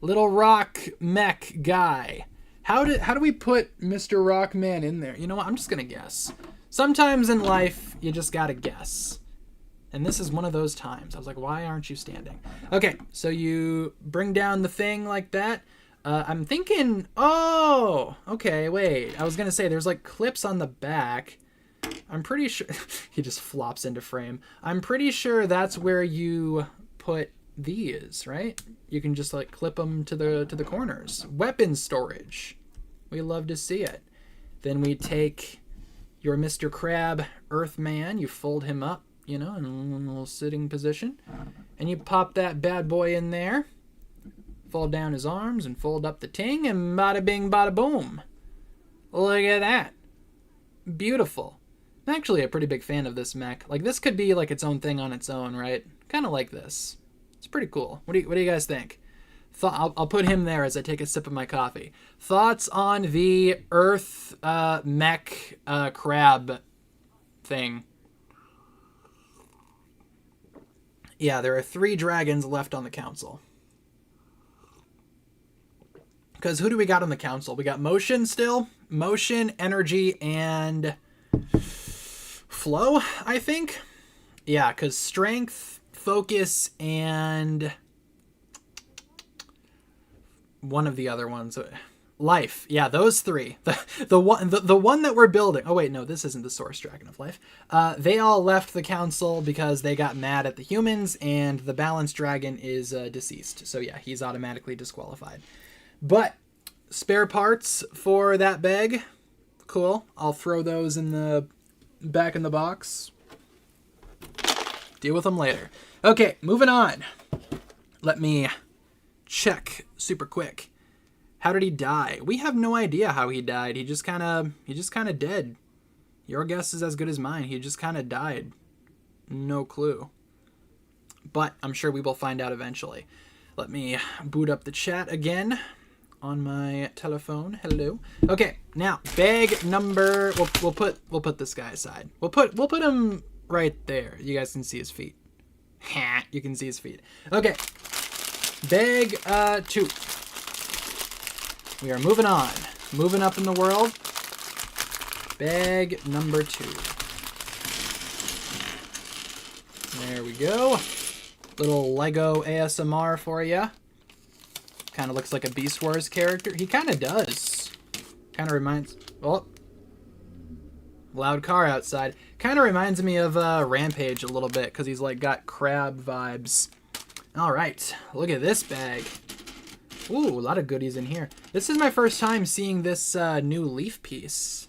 Little rock mech guy. How do we put Mr. Rockman in there? You know what? I'm just going to guess. Sometimes in life, you just got to guess. And this is one of those times. I was like, why aren't you standing? Okay, so you bring down the thing like that. I'm thinking, oh, okay, wait. I was going to say there's like clips on the back. I'm pretty sure he just flops into frame. I'm pretty sure that's where you put these, right? You can just like clip them to the corners. Weapon storage. We love to see it. Then we take your Mr. Crab Earthman. You fold him up, you know, in a little sitting position. And you pop that bad boy in there. Fold down his arms and fold up the ting, and bada bing, bada boom. Look at that. Beautiful. I'm actually a pretty big fan of this mech. Like, this could be like its own thing on its own, right? Kind of like this. It's pretty cool. What do you guys think? I'll put him there as I take a sip of my coffee. Thoughts on the Earth mech crab thing? Yeah, there are 3 dragons left on the council. Because who do we got on the council? We got motion still. Motion, energy, and flow, I think. Yeah, because strength, focus, and one of the other ones. Life. Yeah, those 3. The one that we're building. Oh, wait, no, this isn't the source dragon of life. They all left the council because they got mad at the humans, and the balanced dragon is deceased. So, yeah, he's automatically disqualified. But spare parts for that bag, cool. I'll throw those in the back in the box. Deal with them later. Okay, moving on. Let me check super quick. How did he die? We have no idea how he died. He just kind of dead. Your guess is as good as mine. He just kind of died. No clue. But I'm sure we will find out eventually. Let me boot up the chat again on my telephone. Hello. Okay, now bag number. We'll put this guy aside. We'll put him right there. You guys can see his feet. You can see his feet. Okay. Bag 2. We are moving on. Moving up in the world. Bag number 2. There we go. Little Lego ASMR for you. Kind of looks like a Beast Wars character. He kind of does. Kind of reminds... Oh. Loud car outside. Kind of reminds me of Rampage a little bit, because he's like got crab vibes. Alright. Look at this bag. Ooh, a lot of goodies in here. This is my first time seeing this new leaf piece.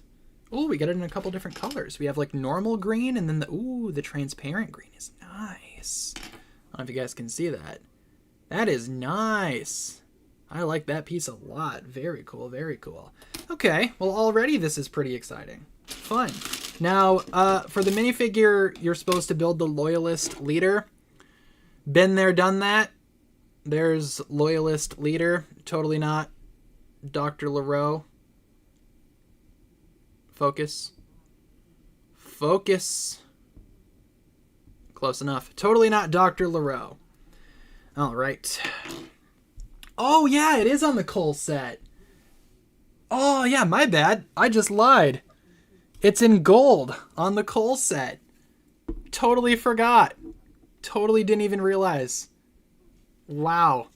Ooh, we got it in a couple different colors. We have like normal green, and then the transparent green is nice. I don't know if you guys can see that. That is nice. I like that piece a lot. Very cool, very cool. Okay, well already this is pretty exciting. Fun. Now, for the minifigure, you're supposed to build the Loyalist Leader. Been there, done that. There's Loyalist Leader. Totally not Dr. LaRoe. Focus. Focus. Close enough. Totally not Dr. LaRoe. All right. Oh, yeah, it is on the Cole set. Oh, yeah, my bad. I just lied. It's in gold on the Cole set. Totally forgot. Totally didn't even realize. Wow.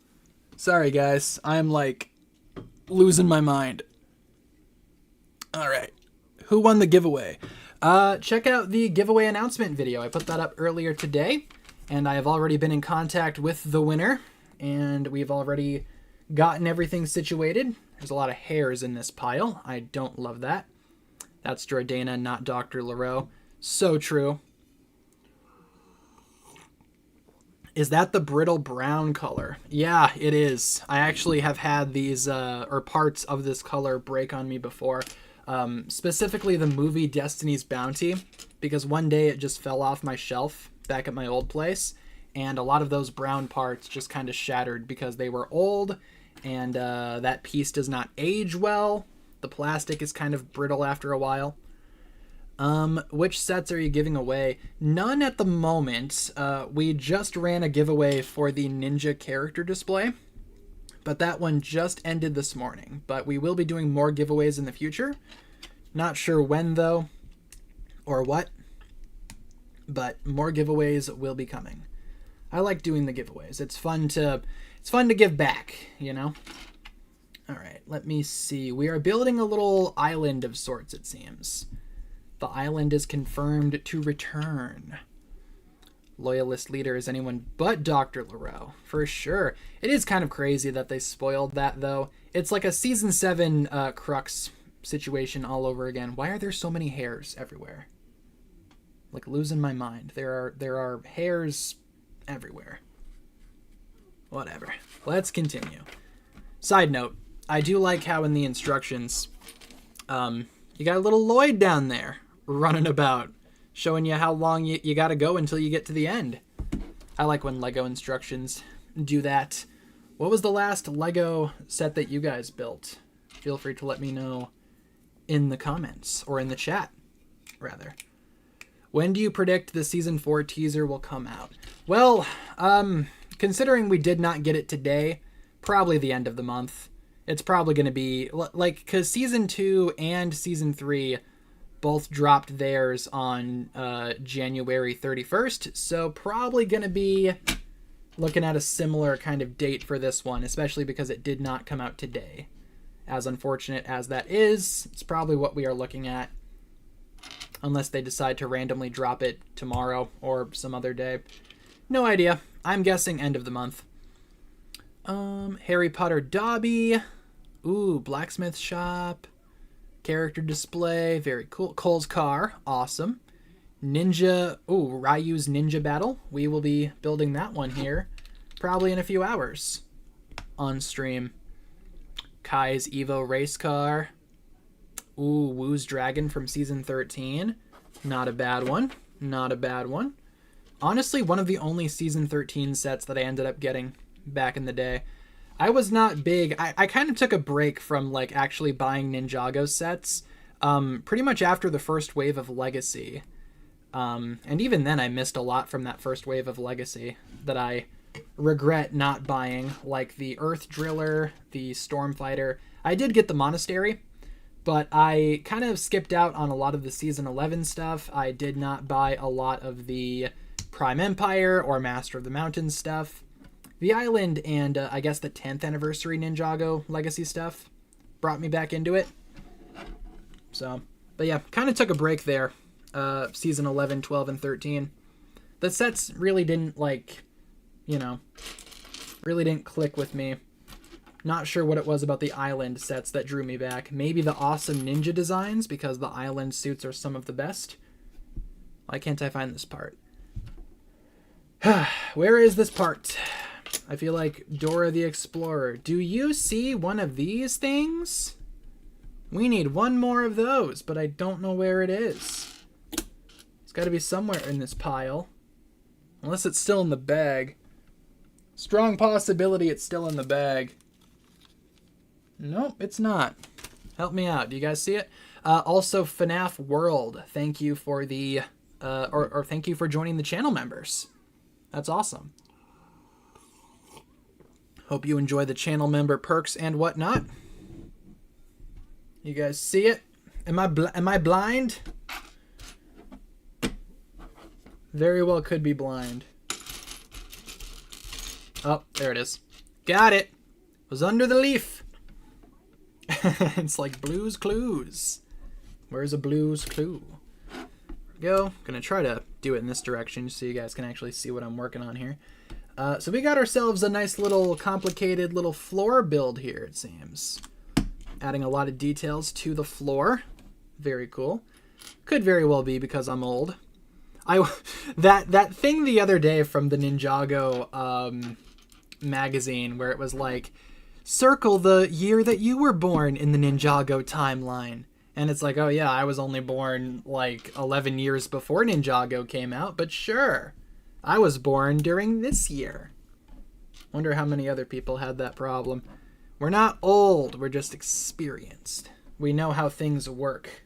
Sorry, guys. I'm like losing my mind. All right. Who won the giveaway? Check out the giveaway announcement video. I put that up earlier today, and I have already been in contact with the winner, and we've already gotten everything situated. There's a lot of hairs in this pile. I don't love that. That's Jordana, not Dr. LaRoe. So true. Is that the brittle brown color? Yeah, it is. I actually have had these, or parts of this color break on me before. Specifically the movie Destiny's Bounty, because one day it just fell off my shelf back at my old place, and a lot of those brown parts just kind of shattered because they were old, and that piece does not age well. The plastic is kind of brittle after a while. Which sets are you giving away? None at the moment. We just ran a giveaway for the Ninja character display, but that one just ended this morning. But we will be doing more giveaways in the future. Not sure when, though, or what, but more giveaways will be coming. I like doing the giveaways. It's fun to give back, you know? All right, let me see. We are building a little island of sorts, it seems. The island is confirmed to return. Loyalist leader is anyone but Dr. LaRoe, for sure. It is kind of crazy that they spoiled that, though. It's like a Season 7 Crux situation all over again. Why are there so many hairs everywhere? Like, losing my mind. There are hairs everywhere. Whatever. Let's continue. Side note, I do like how in the instructions, you got a little Lloyd down there running about, showing you how long you got to go until you get to the end. I like when Lego instructions do that. What was the last Lego set that you guys built? Feel free to let me know in the comments, or in the chat, rather. When do you predict the Season 4 teaser will come out? Well, considering we did not get it today, probably the end of the month. It's probably going to be, like, because Season 2 and Season 3 both dropped theirs on January 31st, so probably going to be looking at a similar kind of date for this one, especially because it did not come out today. As unfortunate as that is, it's probably what we are looking at, unless they decide to randomly drop it tomorrow or some other day. No idea. I'm guessing end of the month. Harry Potter Dobby. Ooh, blacksmith shop. Character display. Very cool. Cole's car. Awesome. Ninja. Ooh, Rayu's Ninja Battle. We will be building that one here probably in a few hours on stream. Kai's Evo race car. Ooh, Woo's Dragon from Season 13. Not a bad one. Not a bad one. Honestly, one of the only Season 13 sets that I ended up getting back in the day. I was not big. I kind of took a break from, like, actually buying Ninjago sets pretty much after the first wave of Legacy. And even then, I missed a lot from that first wave of Legacy that I regret not buying, like the Earth Driller, the Stormfighter. I did get the Monastery, but I kind of skipped out on a lot of the Season 11 stuff. I did not buy a lot of the Prime Empire or Master of the Mountains stuff. The Island and I guess the 10th Anniversary Ninjago Legacy stuff brought me back into it. So, but yeah, kind of took a break there. Season 11, 12, and 13. The sets really didn't, like, you know, really didn't click with me. Not sure what it was about the Island sets that drew me back. Maybe the awesome ninja designs, because the Island suits are some of the best. Why can't I find this part? Where is this part? I feel like Dora the Explorer. Do you see one of these things? We need one more of those, but I don't know where it is. It's got to be somewhere in this pile. Unless it's still in the bag. Strong possibility it's still in the bag. Nope, it's not. Help me out. Do you guys see it? Also, FNAF World. Thank you for the, or thank you for joining the channel members. That's awesome. Hope you enjoy the channel member perks and whatnot. You guys see it? Am I blind? Very well could be blind. Oh, there it is. Got it. Was under the leaf. It's like Blue's Clues. Where's a Blue's Clue? There we go. Gonna try to do it in this direction so you guys can actually see what I'm working on here. So we got ourselves a nice little complicated little floor build here, it seems. Adding a lot of details to the floor. Very cool. Could very well be because I'm old. That thing the other day from the Ninjago magazine where it was like, circle the year that you were born in the Ninjago timeline. And it's like, oh yeah, I was only born like 11 years before Ninjago came out, but sure. I was born during this year. Wonder how many other people had that problem. We're not old, we're just experienced. We know how things work.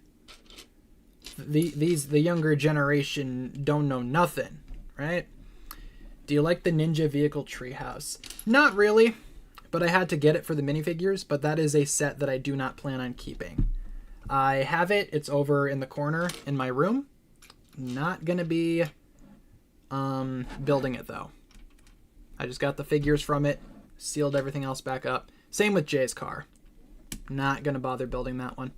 The younger generation don't know nothing, right? Do you like the Ninja Vehicle Treehouse? Not really, but I had to get it for the minifigures, but that is a set that I do not plan on keeping. I have it, it's over in the corner in my room. Not gonna be building it though. I just got the figures from it, sealed everything else back up. Same with Jay's car. Not gonna bother building that one.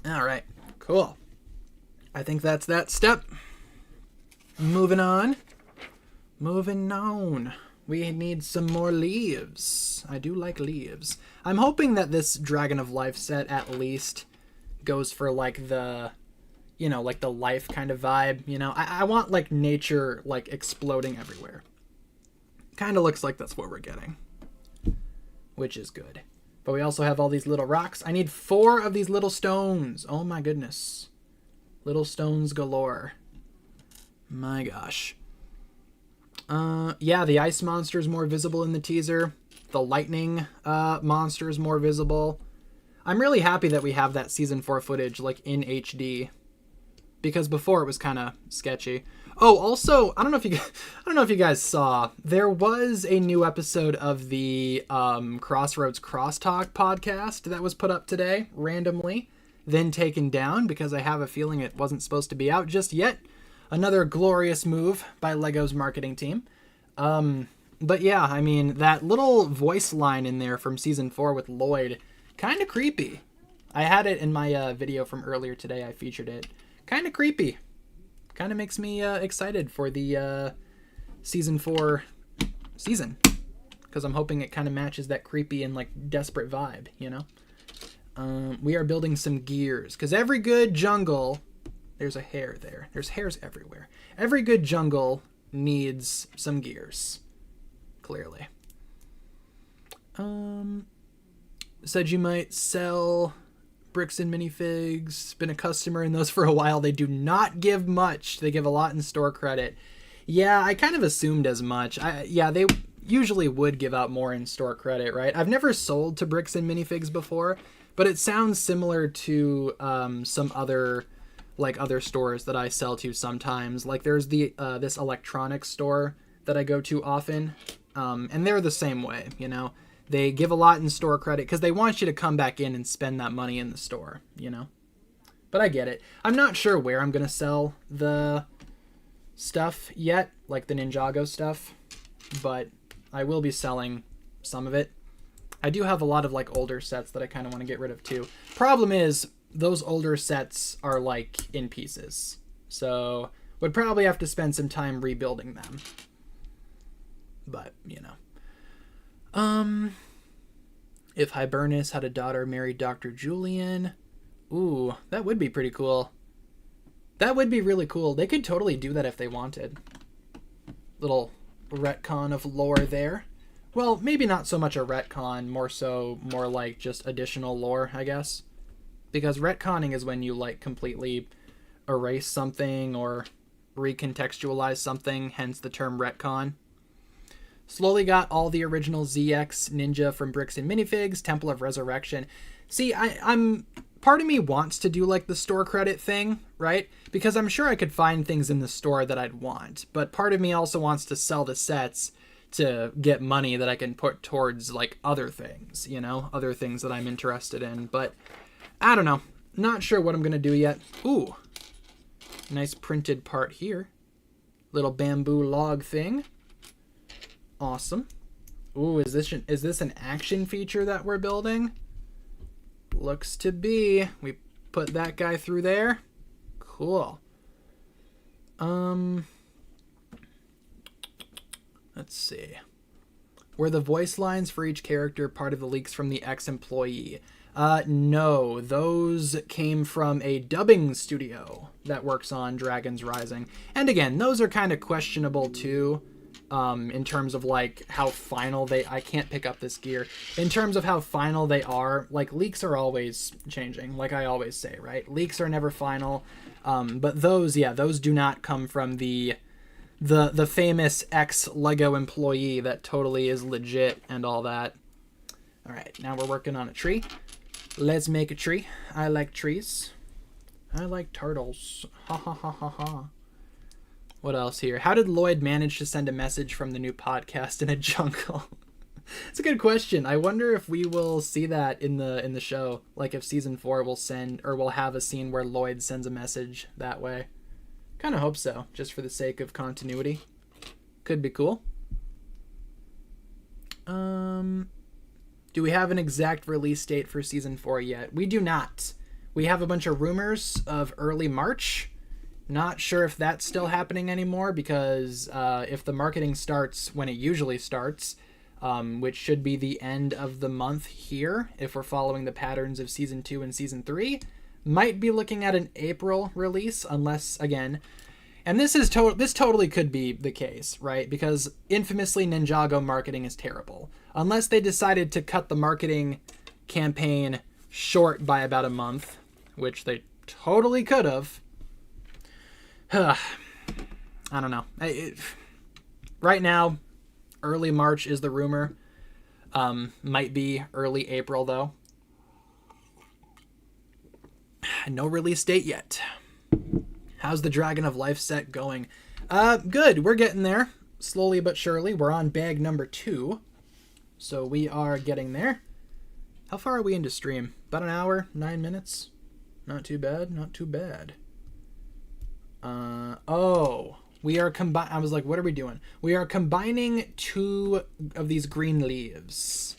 Alright, cool. I think that's that step. Moving on. Moving on. We need some more leaves. I do like leaves. I'm hoping that this Dragon of Life set at least goes for like the, you know, like the life kind of vibe, you know. I want like nature like exploding everywhere. Kind of looks like that's what we're getting, which is good. But we also have all these little rocks. I need 4 of these little stones. Oh my goodness. Little stones galore. My gosh. Yeah, the ice monster is more visible in the teaser. The lightning monster is more visible. I'm really happy that we have that season 4 footage like in HD, because before it was kind of sketchy. Oh, also, I don't know if you guys saw, there was a new episode of the Crossroads Crosstalk podcast that was put up today randomly, then taken down because I have a feeling it wasn't supposed to be out just yet. Another glorious move by LEGO's marketing team. But yeah, I mean, that little voice line in there from season 4 with Lloyd, kind of creepy. I had it in my video from earlier today. I featured it. Kind of creepy. Kind of makes me excited for the season 4 season, because I'm hoping it kind of matches that creepy and like desperate vibe, you know. We are building some gears, because every good jungle, there's a hair there. There's hairs everywhere. Every good jungle needs some gears, clearly. Said you might sell bricks and minifigs. Been a customer in those for a while. They do not give much. They give a lot in store credit. Yeah, I kind of assumed as much. Yeah, they usually would give out more in store credit, right? I've never sold to bricks and minifigs before, but it sounds similar to some other stores that I sell to sometimes. Like there's the this electronics store that I go to often, and they're the same way, you know. They give a lot in store credit because they want you to come back in and spend that money in the store, you know. But I get it. I'm not sure where I'm going to sell the stuff yet, like the Ninjago stuff, but I will be selling some of it. I do have a lot of like older sets that I kind of want to get rid of too. Problem is, those older sets are like in pieces, so would probably have to spend some time rebuilding them. But, you know. If Hibernus had a daughter married Dr. Julian. Ooh, that would be pretty cool. That would be really cool. They could totally do that if they wanted. Little retcon of lore there. Well, maybe not so much a retcon, more like just additional lore, I guess. Because retconning is when you like completely erase something or recontextualize something, hence the term retcon. Slowly got all the original ZX Ninja from Bricks and Minifigs, Temple of Resurrection. See, I'm part of me wants to do like the store credit thing, right? Because I'm sure I could find things in the store that I'd want. But part of me also wants to sell the sets to get money that I can put towards like other things, you know, other things that I'm interested in. But I don't know. Not sure what I'm going to do yet. Ooh, nice printed part here. Little bamboo log thing. Awesome. Ooh, is this an action feature that we're building? Looks to be. We put that guy through there. Cool. Let's see. Were the voice lines for each character part of the leaks from the ex-employee? No, those came from a dubbing studio that works on Dragon's Rising. And again, those are kind of questionable too, in terms of like how final I can't pick up this gear. In terms of how final they are, like leaks are always changing, like I always say, right? Leaks are never final. But those do not come from the famous ex-Lego employee that totally is legit and all that. All right, now we're working on a tree. Let's make a tree. I like trees. I like turtles. Ha ha ha ha ha. What else here? How did Lloyd manage to send a message from the new podcast in a jungle? It's a good question. I wonder if we will see that in the show. Like if season 4 will send or will have a scene where Lloyd sends a message that way. Kind of hope so, just for the sake of continuity. Could be cool. Do we have an exact release date for season 4 yet? We do not. We have a bunch of rumors of early March. Not sure if that's still happening anymore because if the marketing starts when it usually starts, which should be the end of the month here, if we're following the patterns of season 2 and season 3, might be looking at an April release unless, again, and this totally could be the case, right? Because infamously Ninjago marketing is terrible. Unless they decided to cut the marketing campaign short by about a month, which they totally could have. I don't know. Right now, early March is the rumor. Might be early April, though. No release date yet. How's the Dragon of Life set going? Good. We're getting there. Slowly but surely. We're on bag number 2. So we are getting there. How far are we into stream? About an hour, 9 minutes. Not too bad. Not too bad. We are I was like, what are we doing? We are combining 2 of these green leaves.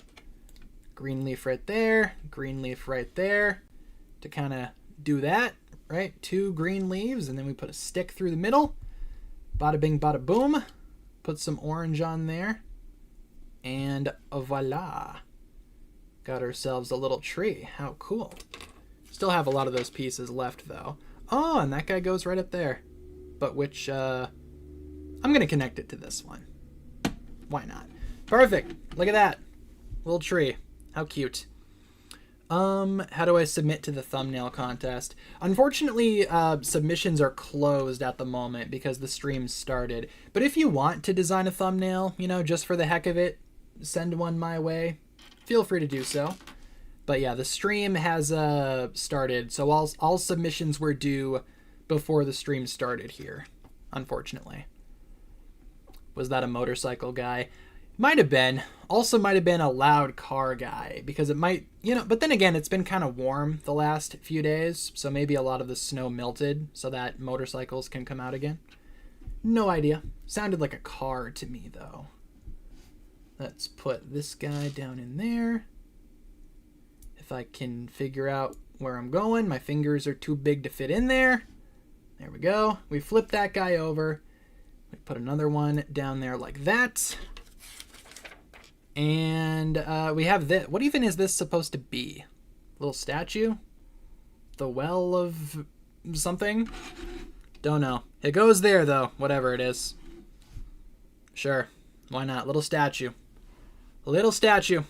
Green leaf right there. Green leaf right there. To kind of do that, right? 2 green leaves, and then we put a stick through the middle. Bada bing, bada boom. Put some orange on there. And voila. Got ourselves a little tree. How cool. Still have a lot of those pieces left, though. Oh, and that guy goes right up there. But which, I'm going to connect it to this one. Why not? Perfect. Look at that. Little tree. How cute. How do I submit to the thumbnail contest? Unfortunately, submissions are closed at the moment because the stream started. But if you want to design a thumbnail, just for the heck of it, send one my way. Feel free to do so. But yeah, the stream has started, so all submissions were due before the stream started here, unfortunately. Was that a motorcycle guy? Might have been. Also might have been a loud car guy, because it might, but then again, it's been kind of warm the last few days, so maybe a lot of the snow melted so that motorcycles can come out again. No idea. Sounded like a car to me, though. Let's put this guy down in there. If I can figure out where I'm going, my fingers are too big to fit in there. There we go. We flip that guy over. We put another one down there like that. And we have this. What even is this supposed to be? Little statue? The well of something? Don't know. It goes there, though, whatever it is. Sure. Why not? Little statue. Little statue.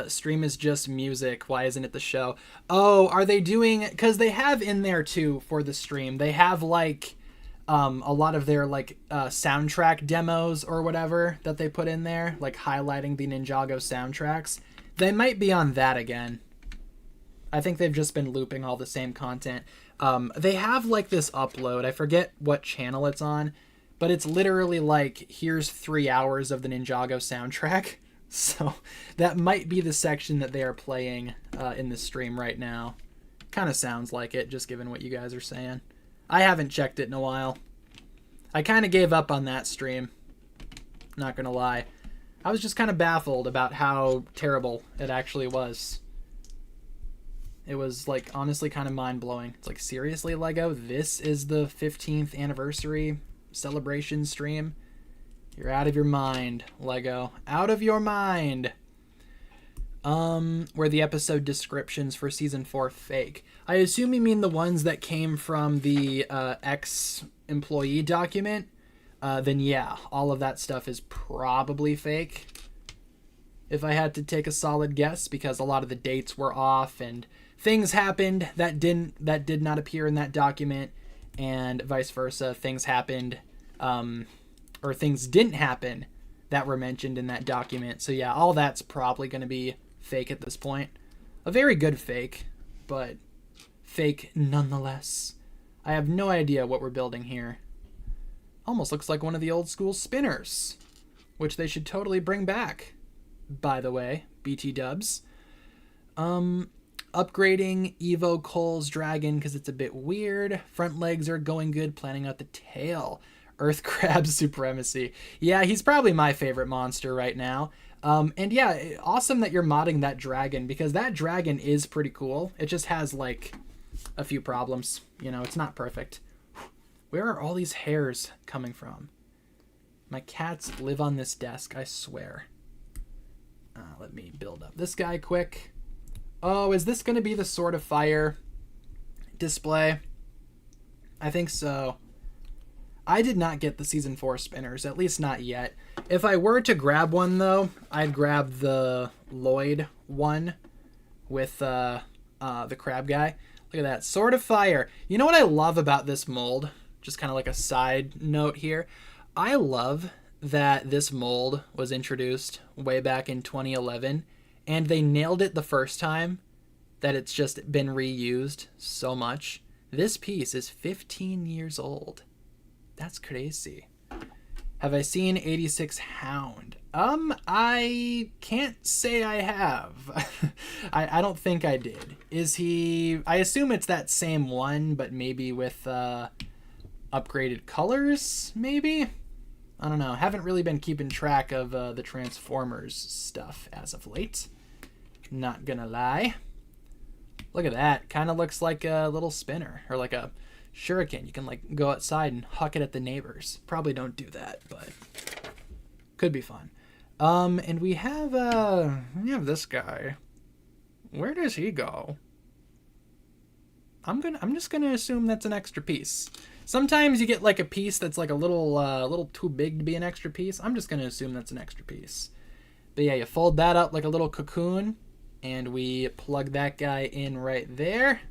Stream is just music. Why isn't it the show? Oh, are they doing... Because they have in there, too, for the stream. They have, like, a lot of their, like, soundtrack demos or whatever that they put in there. Like, highlighting the Ninjago soundtracks. They might be on that again. I think they've just been looping all the same content. They have, like, this upload. I forget what channel it's on. But it's literally, like, here's 3 hours of the Ninjago soundtrack. So that might be the section that they are playing in the stream right now. Kind of sounds like it, just given what you guys are saying. I haven't checked it in a while. I kind of gave up on that stream. Not gonna lie. I was just kind of baffled about how terrible it actually was. It was, like, honestly kind of mind-blowing. It's like, seriously, LEGO? This is the 15th anniversary celebration stream? You're out of your mind, LEGO. Out of your mind! Were the episode descriptions for Season 4 fake? I assume you mean the ones that came from the ex-employee document? Then yeah, all of that stuff is probably fake. If I had to take a solid guess, because a lot of the dates were off and things happened that did not appear in that document, and vice versa. Things happened, or things didn't happen that were mentioned in that document. So yeah, all that's probably going to be fake at this point. A very good fake, but fake nonetheless. I have no idea what we're building here. Almost looks like one of the old school spinners, which they should totally bring back, by the way, BT dubs. Upgrading Evo Cole's dragon because it's a bit weird. Front legs are going good, planning out the tail. Earth crab supremacy. Yeah, he's probably my favorite monster right now. And yeah, awesome that you're modding that dragon, because that dragon is pretty cool. It just has, like, a few problems. You know, it's not perfect. Where are all these hairs coming from? My cats live on this desk, I swear. Let me build up this guy quick. Oh, is this going to be the Sword of Fire display? I think so. I did not get the Season 4 spinners, at least not yet. If I were to grab one, though, I'd grab the Lloyd one with the crab guy. Look at that. Sword of Fire. You know what I love about this mold? Just kind of like a side note here. I love that this mold was introduced way back in 2011, and they nailed it the first time, that it's just been reused so much. This piece is 15 years old. That's crazy. Have I seen 86 Hound? I can't say I have. I don't think I did. Is he... I assume it's that same one, but maybe with upgraded colors, maybe? I don't know. Haven't really been keeping track of the Transformers stuff as of late. Not gonna lie. Look at that. Kind of looks like a little spinner, or like a shuriken. You can, like, go outside and huck it at the neighbors. Probably don't do that, but could be fun. And we have this guy. Where does he go? I'm just gonna assume that's an extra piece. Sometimes you get, like, a piece that's, like, a little too big to be an extra piece. I'm just gonna assume that's an extra piece. But yeah, you fold that up like a little cocoon, and we plug that guy in right there.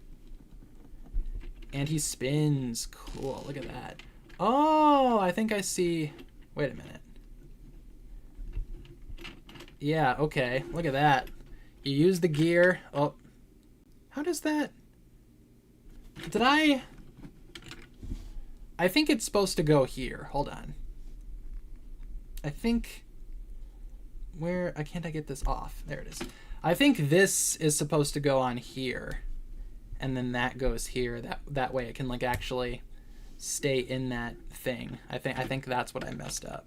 And he spins. Cool, look at that. Oh, I think I see... Wait a minute. Yeah, okay, look at that. You use the gear. Oh, how does that... Did I think it's supposed to go here. Hold on. I think... Where... Can't I get this off? There it is. I think this is supposed to go on here. And then that goes here. That way it can, like, actually stay in that thing. I think that's what I messed up.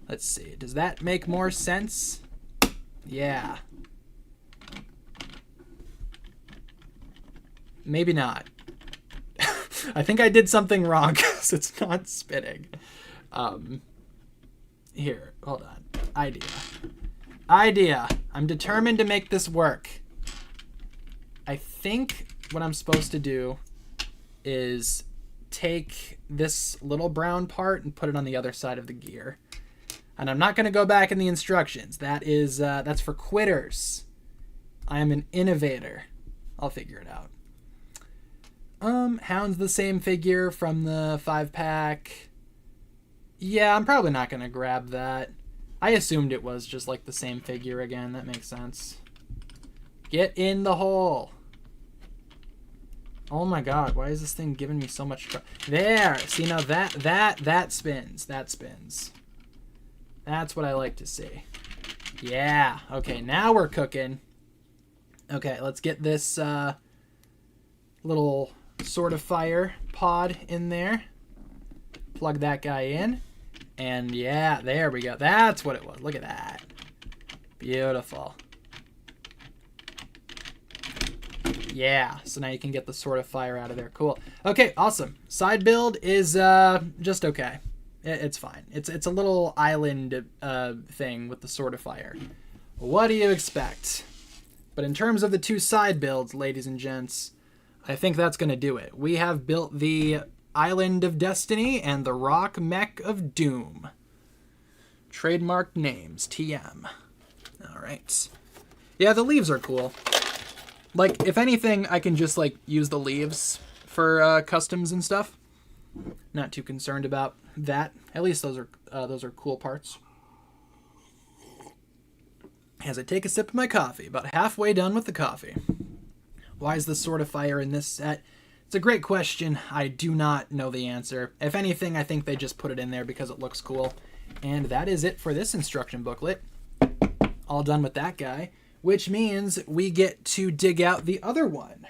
Let's see. Does that make more sense? Yeah. Maybe not. I think I did something wrong because it's not spinning. Here, hold on. Idea. I'm determined to make this work. I think what I'm supposed to do is take this little brown part and put it on the other side of the gear. And I'm not going to go back in the instructions. That's for quitters. I am an innovator. I'll figure it out. Hound's the same figure from the 5-pack. Yeah, I'm probably not going to grab that. I assumed it was just like the same figure again. That makes sense. Get in the hole. Oh my god, why is this thing giving me so much trouble? There! See, now that spins. That spins. That's what I like to see. Yeah. Okay, now we're cooking. Okay, let's get this little Sword of Fire pod in there. Plug that guy in. And yeah, there we go. That's what it was. Look at that. Beautiful. Yeah, so now you can get the Sword of Fire out of there. Cool. Okay, awesome. Side build is just okay. It's fine. It's a little island thing with the Sword of Fire. What do you expect? But in terms of the two side builds, ladies and gents, I think that's going to do it. We have built the Island of Destiny and the Rock Mech of Doom. Trademarked names, TM. All right. Yeah, the leaves are cool. Like, if anything, I can just, like, use the leaves for customs and stuff. Not too concerned about that. At least those are cool parts. As I take a sip of my coffee, about halfway done with the coffee. Why is the Sword of Fire in this set? It's a great question. I do not know the answer. If anything, I think they just put it in there because it looks cool. And that is it for this instruction booklet. All done with that guy. Which means we get to dig out the other one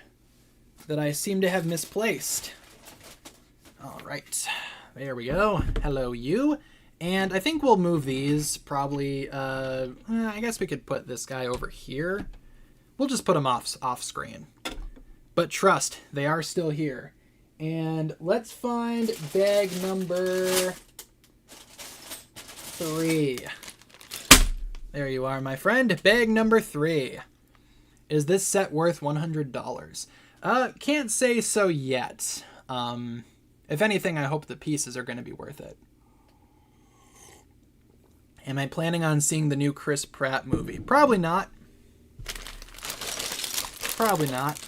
that I seem to have misplaced. All right, there we go. Hello, you. And I think we'll move these probably, I guess we could put this guy over here. We'll just put them off screen. But trust, they are still here. And let's find bag number 3. There you are, my friend. Bag number 3. Is this set worth $100? Can't say so yet. If anything, I hope the pieces are going to be worth it. Am I planning on seeing the new Chris Pratt movie? Probably not. Probably not.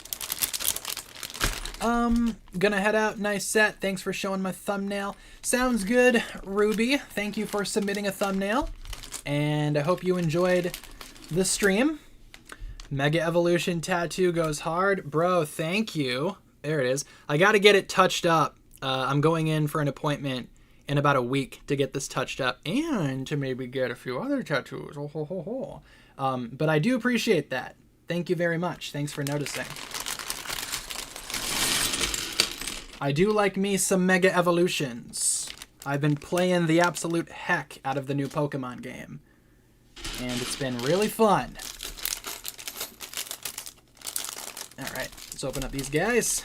Gonna head out. Nice set. Thanks for showing my thumbnail. Sounds good, Ruby. Thank you for submitting a thumbnail. And I hope you enjoyed the stream. Mega Evolution tattoo goes hard. Bro, thank you. There it is. I got to get it touched up. I'm going in for an appointment in about a week to get this touched up and to maybe get a few other tattoos. Oh, ho, ho, ho. But I do appreciate that. Thank you very much. Thanks for noticing. I do like me some Mega Evolutions. I've been playing the absolute heck out of the new Pokemon game. And it's been really fun. Alright, let's open up these guys.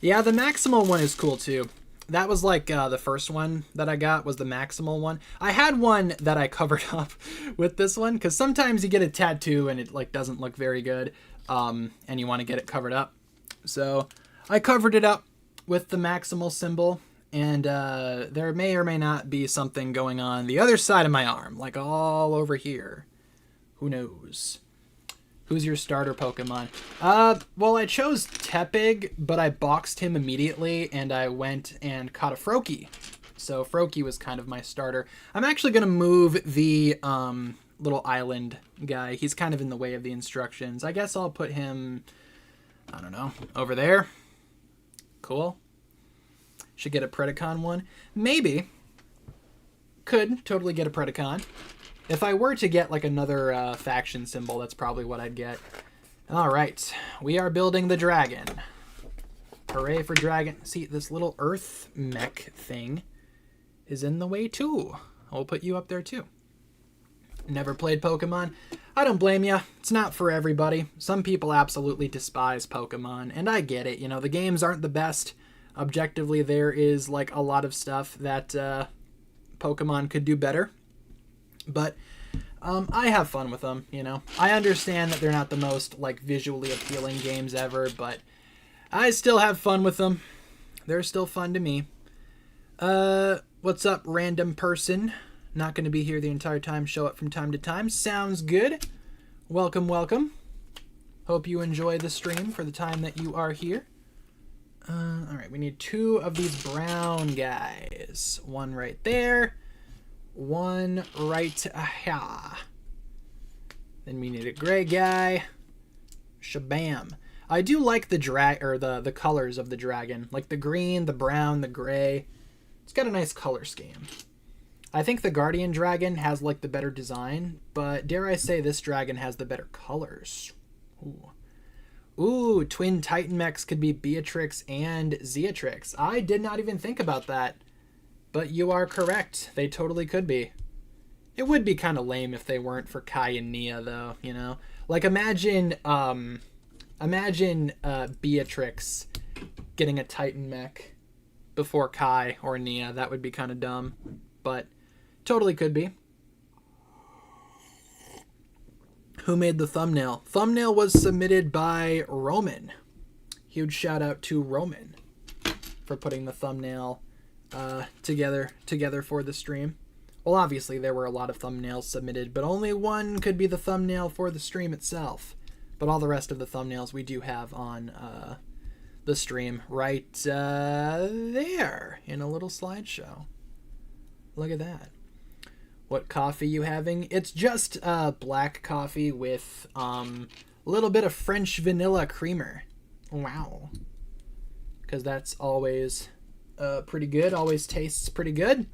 Yeah, the Maximal one is cool too. That was like the first one that I got was the Maximal one. I had one that I covered up with this one because sometimes you get a tattoo and it like doesn't look very good and you want to get it covered up. So I covered it up with the Maximal symbol. And there may or may not be something going on the other side of my arm, like all over here. Who knows? Who's your starter Pokemon? Well, I chose Tepig, but I boxed him immediately, and I went and caught a Froakie. So Froakie was kind of my starter. I'm actually going to move the little island guy. He's kind of in the way of the instructions. I guess I'll put him, I don't know, over there. Cool. Should get a Predacon one. Maybe. Could totally get a Predacon. If I were to get like another faction symbol, that's probably what I'd get. All right. We are building the dragon. Hooray for dragon. See, this little earth mech thing is in the way too. I'll put you up there too. Never played Pokemon? I don't blame you. It's not for everybody. Some people absolutely despise Pokemon, and I get it. You know, the games aren't the best. Objectively, there is like a lot of stuff that Pokemon could do better. But I have fun with them, you know. I understand that they're not the most like visually appealing games ever, but I still have fun with them. They're still fun to me. What's up, random person? Not going to be here the entire time. Show up from time to time. Sounds good. Welcome, welcome. Hope you enjoy the stream for the time that you are here. All right, we need 2 of these brown guys. One right there. One right here. Then we need a gray guy. Shabam. I do like the the colors of the dragon, like the green, the brown, the gray. It's got a nice color scheme. I think the Guardian Dragon has like the better design, but dare I say this dragon has the better colors. Ooh, twin Titan mechs could be Beatrix and Zeatrix. I did not even think about that. But you are correct. They totally could be. It would be kind of lame if they weren't for Kai and Nia, though, you know? Like, imagine Beatrix getting a Titan mech before Kai or Nia. That would be kind of dumb. But totally could be. Who made the thumbnail? Thumbnail was submitted by Roman. Huge shout out to Roman for putting the thumbnail together for the stream. Well, obviously there were a lot of thumbnails submitted, but only one could be the thumbnail for the stream itself. But all the rest of the thumbnails we do have on the stream right there in a little slideshow. Look at that. What coffee you having? It's just black coffee with a little bit of French vanilla creamer. Wow. Because that's always pretty good. Always tastes pretty good.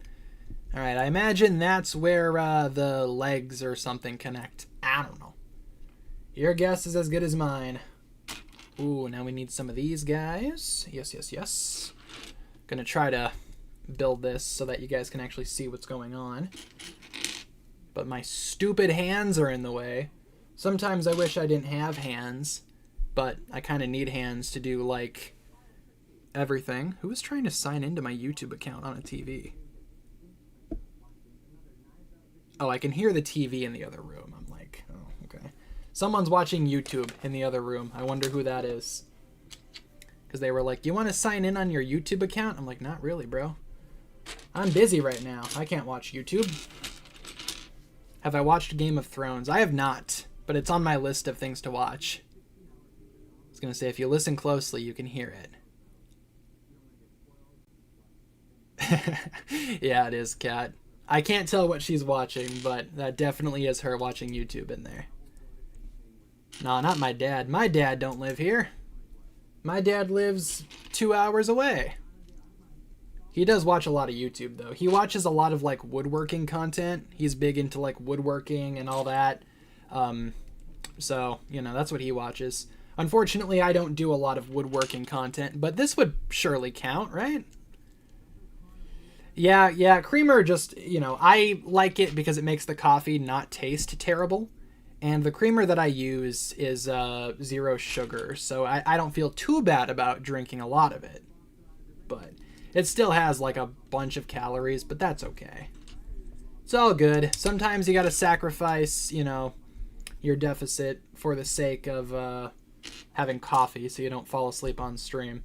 All right, I imagine that's where the legs or something connect. I don't know. Your guess is as good as mine. Ooh, now we need some of these guys. Yes, yes, yes. Gonna try to build this so that you guys can actually see what's going on. But my stupid hands are in the way. Sometimes I wish I didn't have hands, but I kind of need hands to do, like, everything. Who is trying to sign into my YouTube account on a TV? Oh, I can hear the TV in the other room. I'm like, oh, okay. Someone's watching YouTube in the other room. I wonder who that is. Because they were like, you want to sign in on your YouTube account? I'm like, not really, bro. I'm busy right now. I can't watch YouTube. Have I watched Game of Thrones? I have not, but it's on my list of things to watch. I was going to say, if you listen closely, you can hear it. Yeah, it is, Kat. I can't tell what she's watching, but that definitely is her watching YouTube in there. No, not my dad. My dad don't live here. My dad lives 2 hours away. He does watch a lot of YouTube, though. He watches a lot of, like, woodworking content. He's big into, like, woodworking and all that. So, you know, that's what he watches. Unfortunately, I don't do a lot of woodworking content, but this would surely count, right? Yeah, creamer just, you know, I like it because it makes the coffee not taste terrible. And the creamer that I use is 0 sugar, so I don't feel too bad about drinking a lot of it. But it still has like a bunch of calories, but that's okay. It's all good. Sometimes you gotta sacrifice, you know, your deficit for the sake of having coffee so you don't fall asleep on stream.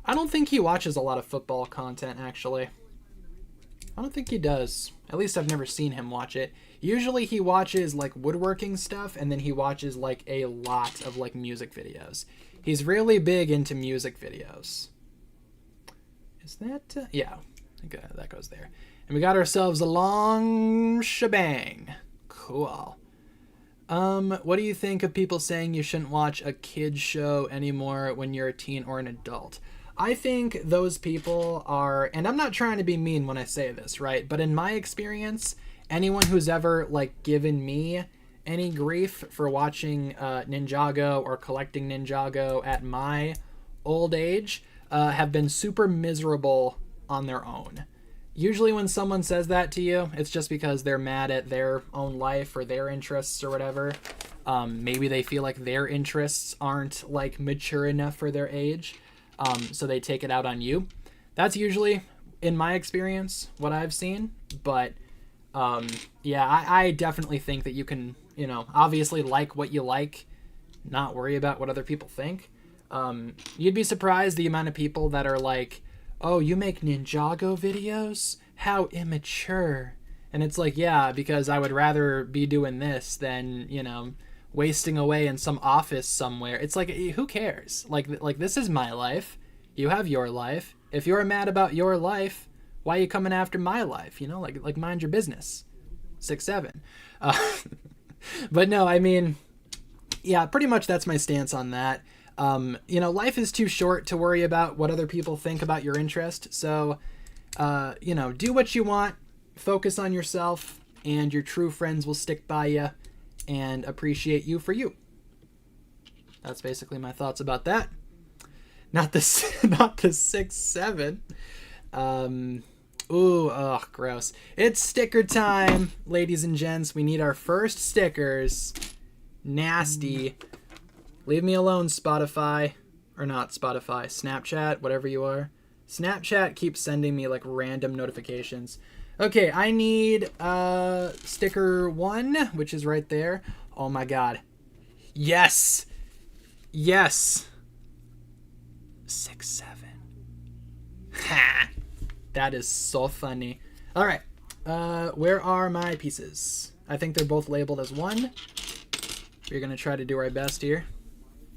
I don't think he watches a lot of football content, actually. I don't think he does. At least I've never seen him watch it. Usually he watches like woodworking stuff, and then he watches like a lot of like music videos. He's really big into music videos. Is that... yeah, okay, that goes there. And we got ourselves a long shebang. Cool. What do you think of people saying you shouldn't watch a kid's show anymore when you're a teen or an adult? I think those people are, and I'm not trying to be mean when I say this, right? But in my experience, anyone who's ever like given me any grief for watching Ninjago or collecting Ninjago at my old age have been super miserable on their own. Usually when someone says that to you, it's just because they're mad at their own life or their interests or whatever. Maybe they feel like their interests aren't like mature enough for their age. So they take it out on you. That's usually, in my experience, what I've seen. But, yeah, I definitely think that you can, you know, obviously like what you like, not worry about what other people think. You'd be surprised the amount of people that are like, oh, you make Ninjago videos? How immature. And it's like, yeah, because I would rather be doing this than, you know, wasting away in some office somewhere. It's like, who cares? Like this is my life. You have your life. If you're mad about your life, why are you coming after my life? You know, like mind your business. 6'7". But no, I mean, yeah, pretty much that's my stance on that. You know, life is too short to worry about what other people think about your interest. So, you know, do what you want, focus on yourself, and your true friends will stick by you and appreciate you for you. That's basically my thoughts about that. Not the 6'7". Ooh, ugh, gross. It's sticker time, ladies and gents. We need our first stickers. Nasty. Leave me alone, Spotify. Or not Spotify, Snapchat, whatever you are. Snapchat keeps sending me like random notifications. Okay, I need sticker 1, which is right there. Oh my god. Yes! Yes! 6, 7. Ha! That is so funny. Alright, where are my pieces? I think they're both labeled as 1. We're going to try to do our best here.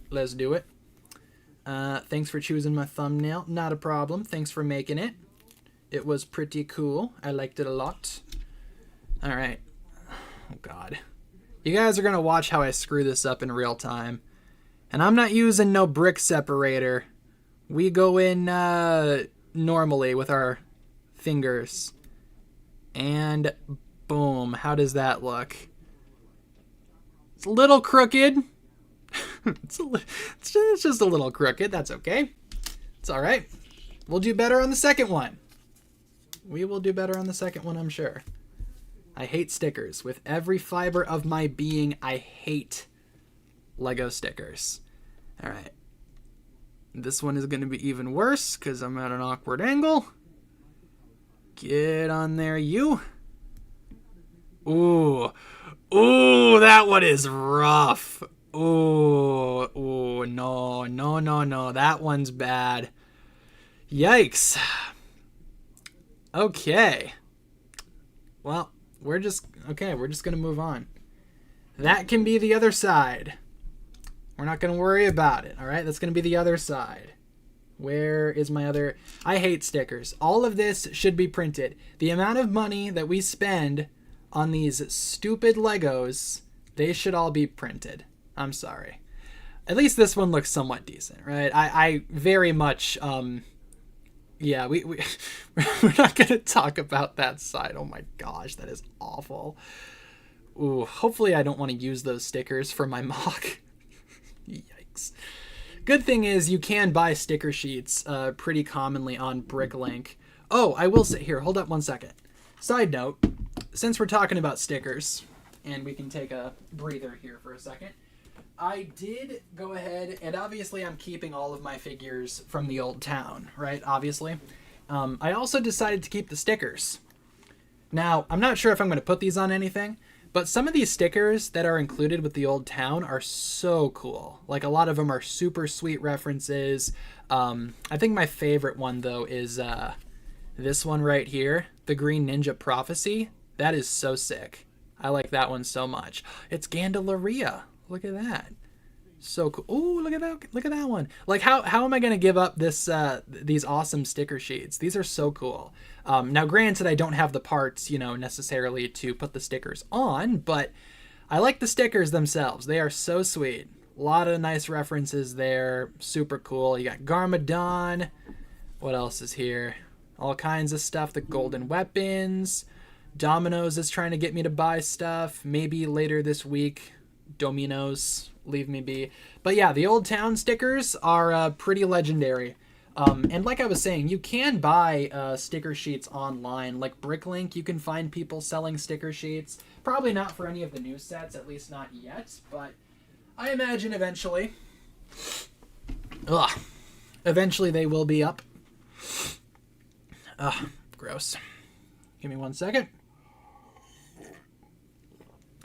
Let's do it. Thanks for choosing my thumbnail. Not a problem. Thanks for making it. It was pretty cool. I liked it a lot. All right. Oh, God. You guys are going to watch how I screw this up in real time. And I'm not using no brick separator. We go in normally with our fingers. And boom. How does that look? It's a little crooked. It's just a little crooked. That's okay. It's all right. We'll do better on the second one. We will do better on the second one, I'm sure. I hate stickers. With every fiber of my being, I hate Lego stickers. All right. This one is going to be even worse because I'm at an awkward angle. Get on there, you. Ooh. Ooh, that one is rough. Ooh, no. That one's bad. Yikes. Okay. Well, we're just going to move on. That can be the other side. We're not going to worry about it, all right? That's going to be the other side. Where is my other... I hate stickers. All of this should be printed. The amount of money that we spend on these stupid Legos, they should all be printed. I'm sorry. At least this one looks somewhat decent, right? I very much, yeah, we're not going to talk about that side. Oh my gosh, that is awful. Ooh, hopefully I don't want to use those stickers for my mock. Yikes. Good thing is you can buy sticker sheets pretty commonly on Bricklink. Oh, I will say, here, hold up one second. Side note, since we're talking about stickers, and we can take a breather here for a second, I did go ahead, and obviously I'm keeping all of my figures from the old town, right? Obviously. I also decided to keep the stickers. Now, I'm not sure if I'm going to put these on anything, but some of these stickers that are included with the old town are so cool. Like, a lot of them are super sweet references. I think my favorite one, though, is this one right here, the Green Ninja Prophecy. That is so sick. I like that one so much. It's Gandalaria. Look at that. So cool. Ooh, look at that. Look at that one. Like, how am I going to give up this these awesome sticker sheets? These are so cool. Now, granted, I don't have the parts, necessarily to put the stickers on, but I like the stickers themselves. They are so sweet. A lot of nice references there. Super cool. You got Garmadon. What else is here? All kinds of stuff. The golden weapons. Domino's is trying to get me to buy stuff. Maybe later this week. Domino's, leave me be. But yeah, the old town stickers are pretty legendary. And like I was saying, you can buy sticker sheets online. Like Bricklink, you can find people selling sticker sheets. Probably not for any of the new sets, at least not yet. But I imagine eventually. Eventually they will be up. Gross. Give me 1 second.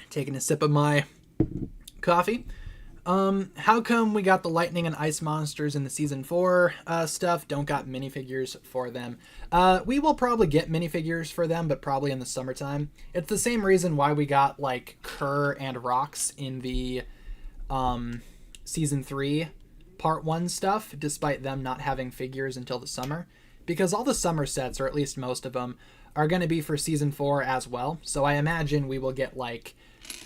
Taking a sip of my coffee. How come we got the lightning and ice monsters in the season 4 stuff? Don't got minifigures for them. We will probably get minifigures for them, but probably in the summertime. It's the same reason why we got like Kerr and Rocks in the season 3 part 1 stuff, despite them not having figures until the summer, because all the summer sets, or at least most of them, are going to be for season 4 as well. So I imagine we will get like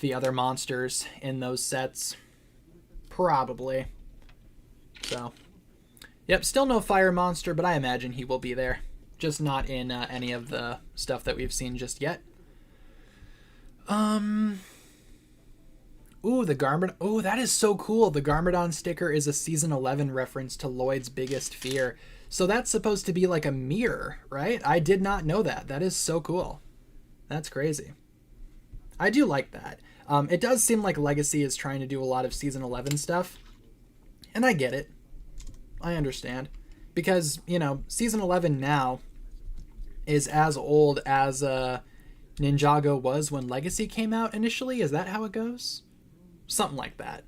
the other monsters in those sets. Probably. So, yep, still no fire monster, but I imagine he will be there. Just not in any of the stuff that we've seen just yet. Ooh, the Garmadon. Oh, that is so cool. The Garmadon sticker is a season 11 reference to Lloyd's biggest fear. So that's supposed to be like a mirror, right? I did not know that. That is so cool. That's crazy. I do like that. It does seem like Legacy is trying to do a lot of Season 11 stuff. And I get it. I understand. Because, you know, Season 11 now is as old as Ninjago was when Legacy came out initially. Is that how it goes? Something like that.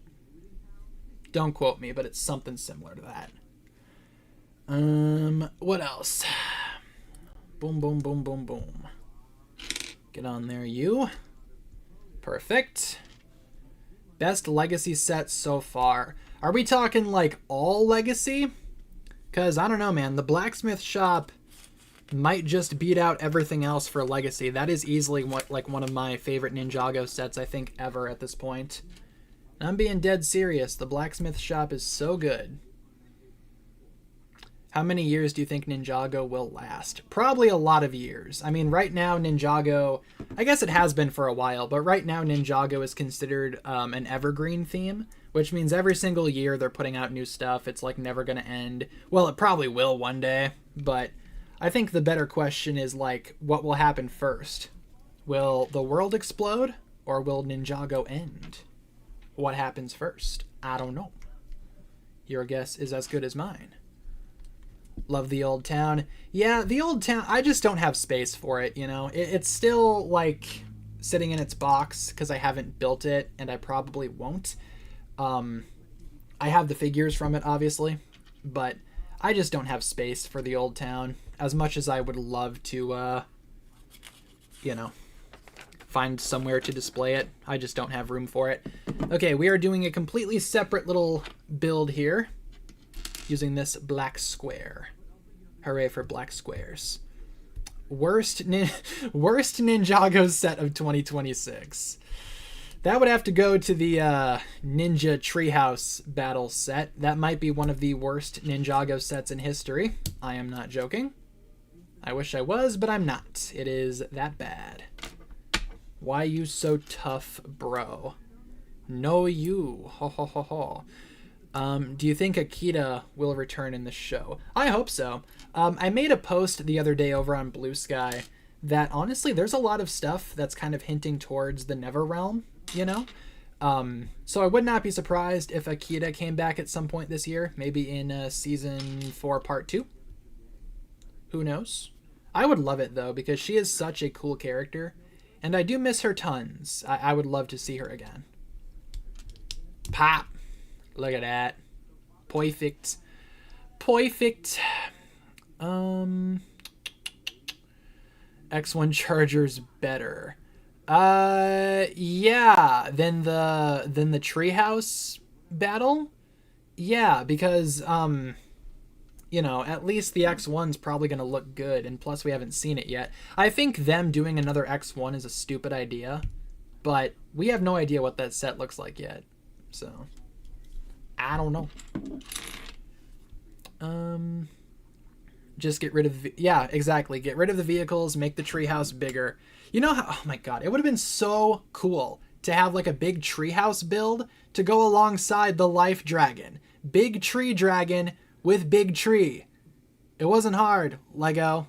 Don't quote me, but it's something similar to that. What else? Boom, boom, boom, boom, boom. Get on there, you. Perfect. Best Legacy set so far. Are we talking like all Legacy? Because I don't know, man. The blacksmith shop might just beat out everything else for Legacy. That is easily one of my favorite Ninjago sets, I think, ever at this point. And I'm being dead serious. The blacksmith shop is so good. How many years do you think Ninjago will last? Probably a lot of years. I mean, right now, Ninjago, I guess it has been for a while, but right now Ninjago is considered an evergreen theme, which means every single year they're putting out new stuff. It's like never going to end. Well, it probably will one day, but I think the better question is like, what will happen first? Will the world explode or will Ninjago end? What happens first? I don't know. Your guess is as good as mine. Love the old town. Yeah, the old town, I just don't have space for it, you know? It's still, like, sitting in its box because I haven't built it, and I probably won't. I have the figures from it, obviously, but I just don't have space for the old town as much as I would love to, you know, find somewhere to display it. I just don't have room for it. Okay, we are doing a completely separate little build here using this black square. Hooray for black squares. Worst Ninjago set of 2026. That would have to go to the Ninja Treehouse battle set. That might be one of the worst Ninjago sets in history. I am not joking. I wish I was, but I'm not. It is that bad. Why you so tough, bro? No you. Ho ho ho ho. Do you think Akita will return in the show? I hope so. I made a post the other day over on Blue Sky that honestly there's a lot of stuff that's kind of hinting towards the Never Realm, you know? So I would not be surprised if Akita came back at some point this year, maybe in season 4 part 2. Who knows? I would love it though because she is such a cool character and I do miss her tons. I would love to see her again. Pop. Look at that. Perfect. Perfect. X1 Charger's better. Yeah, than the Treehouse battle. Yeah, because you know, at least the X1's probably gonna look good, and plus we haven't seen it yet. I think them doing another X1 is a stupid idea, but we have no idea what that set looks like yet. So I don't know. Just get rid of... Yeah, exactly. Get rid of the vehicles, make the treehouse bigger. You know how... Oh my god, it would have been so cool to have like a big treehouse build to go alongside the Life Dragon. Big tree dragon with big tree. It wasn't hard, Lego.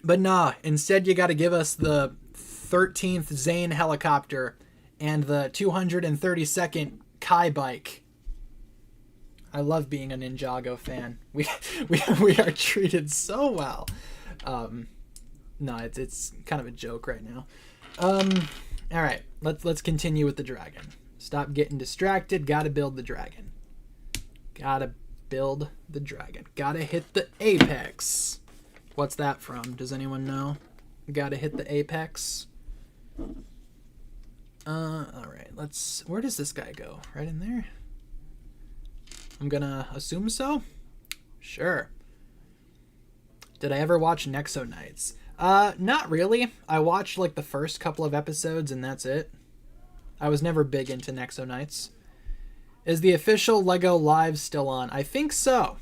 But nah, instead you gotta give us the 13th Zane helicopter and the 232nd Kai bike. I love being a Ninjago fan. We are treated so well. No, it's kind of a joke right now. All right, let's continue with the dragon. Stop getting distracted. Gotta build the dragon. Gotta build the dragon. Gotta hit the apex. What's that from? Does anyone know? Gotta hit the apex. All right, where does this guy go? Right in there? I'm gonna assume so. Sure. Did I ever watch Nexo Knights? Not really. I watched like the first couple of episodes and that's it. I was never big into Nexo Knights. Is the official Lego Live still on? I think so.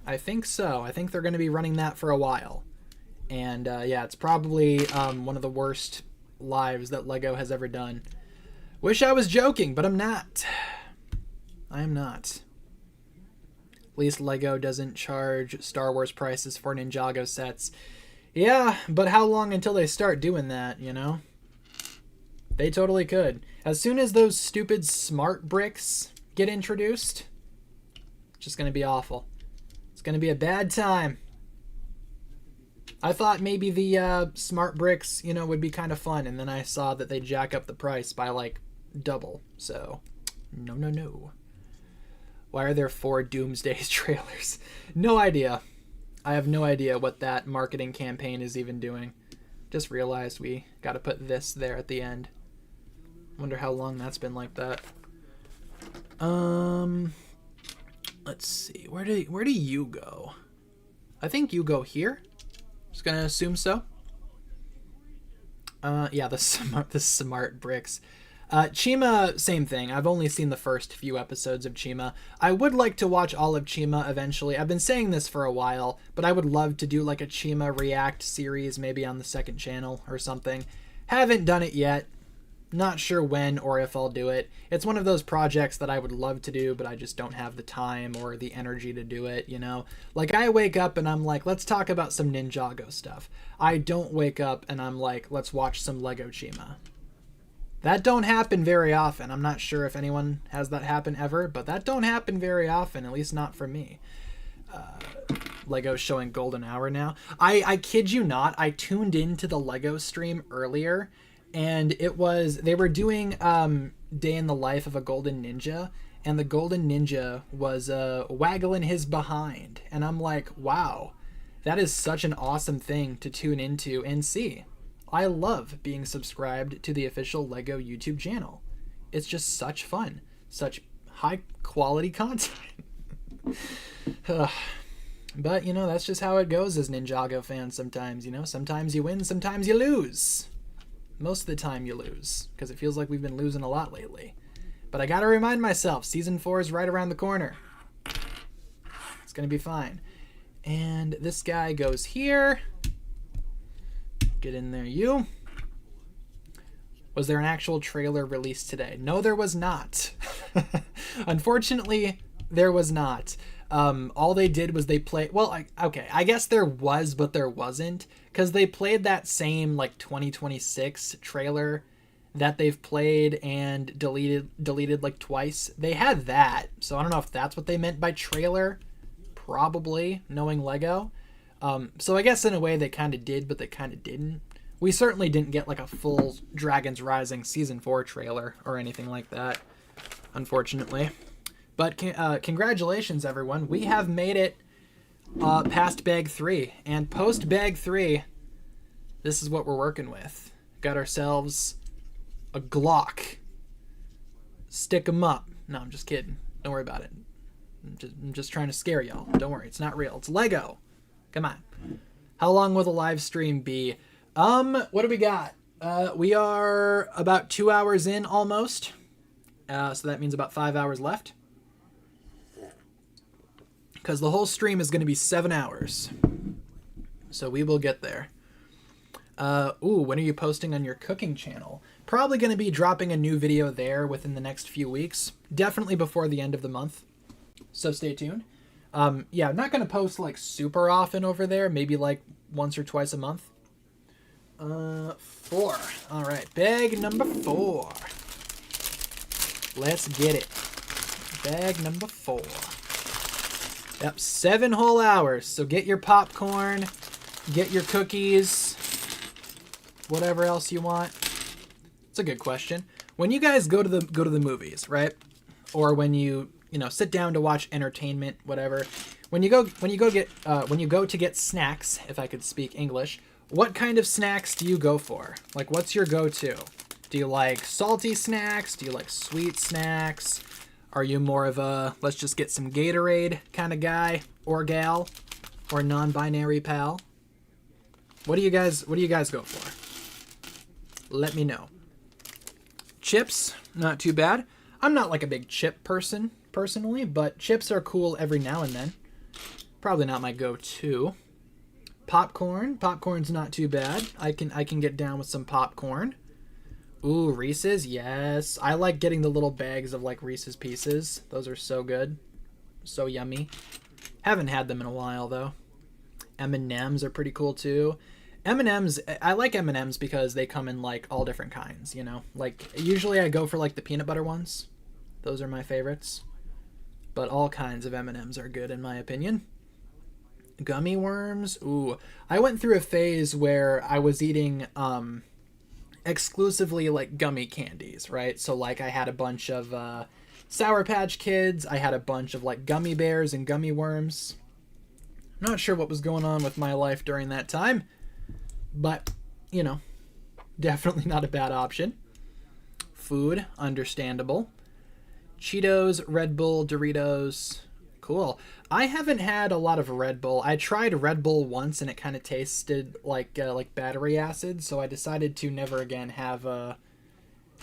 I think they're going to be running that for a while. And yeah, it's probably one of the worst lives that Lego has ever done. Wish I was joking, but I'm not. I am not. least Lego doesn't charge Star Wars prices for Ninjago sets. Yeah, but how long until they start doing that, you know? They totally could. As soon as those stupid smart bricks get introduced, it's just going to be awful. It's going to be a bad time. I thought maybe the smart bricks, you know, would be kind of fun, and then I saw that they jack up the price by like double. So, no. Why are there 4 Doomsday trailers? No idea. I have no idea what that marketing campaign is even doing. Just realized we got to put this there at the end. Wonder how long that's been like that. Let's see. Where do you go? I think you go here. Just gonna assume so. Yeah, the smart bricks. Chima, same thing. I've only seen the first few episodes of Chima. I would like to watch all of Chima eventually. I've been saying this for a while, but I would love to do like a Chima React series, maybe on the second channel or something. Haven't done it yet. Not sure when or if I'll do it. It's one of those projects that I would love to do, but I just don't have the time or the energy to do it, you know? Like, I wake up and I'm like, let's talk about some Ninjago stuff. I don't wake up and I'm like, let's watch some Lego Chima. That don't happen very often. I'm not sure if anyone has that happen ever, but that don't happen very often, at least not for me. Lego's showing golden hour now. I kid you not, I tuned into the Lego stream earlier, and they were doing day in the life of a golden ninja, and the golden ninja was waggling his behind, and I'm like, wow, that is such an awesome thing to tune into and see. I love being subscribed to the official Lego YouTube channel. It's just such fun, such high quality content. But, you know, that's just how it goes as Ninjago fans sometimes, you know? Sometimes you win, sometimes you lose. Most of the time you lose, because it feels like we've been losing a lot lately. But I gotta remind myself, Season 4 is right around the corner. It's gonna be fine. And this guy goes here. Get in there, you. Was there an actual trailer released today? No, there was not. Unfortunately, there was not. All they did was they played... Well, okay, I guess there was, but there wasn't. Because they played that same, like, 2026 trailer that they've played and deleted like, twice. They had that, so I don't know if that's what they meant by trailer. Probably, knowing Lego. So I guess in a way they kind of did, but they kind of didn't. We certainly didn't get, like, a full Dragons Rising Season 4 trailer or anything like that, unfortunately. But congratulations, everyone. We have made it past Bag 3. And post Bag 3, this is what we're working with. Got ourselves a Glock. Stick 'em up. No, I'm just kidding. Don't worry about it. I'm just trying to scare y'all. Don't worry, it's not real. It's Lego. Come on. How long will the live stream be? What do we got? We are about 2 hours in almost. So that means about 5 hours left. Because the whole stream is going to be 7 hours. So we will get there. When are you posting on your cooking channel? Probably going to be dropping a new video there within the next few weeks. Definitely before the end of the month. So stay tuned. Yeah, I'm not going to post like super often over there. Maybe like once or twice a month. 4. All right, bag number 4. Let's get it. Bag number 4. Yep, 7 whole hours. So get your popcorn, get your cookies, whatever else you want. It's a good question. When you guys go to the movies, right? Or when you sit down to watch entertainment, whatever. When you go to get snacks, if I could speak English, what kind of snacks do you go for? Like, what's your go-to? Do you like salty snacks? Do you like sweet snacks? Are you more of a let's just get some Gatorade kind of guy or gal or non-binary pal? What do you guys go for? Let me know. Chips, not too bad. I'm not like a big chip person personally, but chips are cool every now and then. Probably not my go-to. Popcorn's not too bad. I can get down with some popcorn. Ooh, Reese's, yes. I like getting the little bags of like Reese's Pieces. Those are so good. So yummy. Haven't had them in a while, though. M&Ms are pretty cool, too. M&Ms, I like M&Ms because they come in, like, all different kinds, you know? Like, usually I go for, like, the peanut butter ones. Those are my favorites. But all kinds of M&Ms are good, in my opinion. Gummy worms? Ooh. I went through a phase where I was eating, exclusively, like, gummy candies, right? So, like, I had a bunch of, Sour Patch Kids. I had a bunch of, like, gummy bears and gummy worms. Not sure what was going on with my life during that time. But, you know, definitely not a bad option. Food, understandable. Cheetos, Red Bull, Doritos. Cool. I haven't had a lot of Red Bull. I tried Red Bull once and it kind of tasted like battery acid, so I decided to never again have a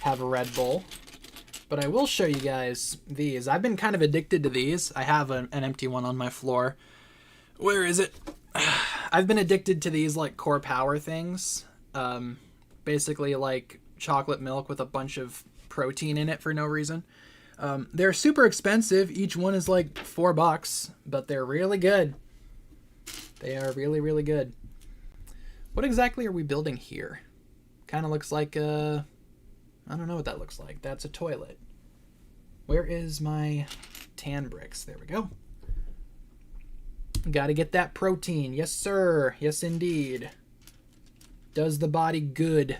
Red Bull. But I will show you guys these. I've been kind of addicted to these. I have an empty one on my floor. Where is it? I've been addicted to these like core power things. Basically like chocolate milk with a bunch of protein in it for no reason. They're super expensive. Each one is like $4, but they're really good. They are really, really good. What exactly are we building here? Kind of looks like I don't know what that looks like. That's a toilet. Where is my tan bricks? There we go. Gotta get that protein. Yes, sir. Yes, indeed. Does the body good.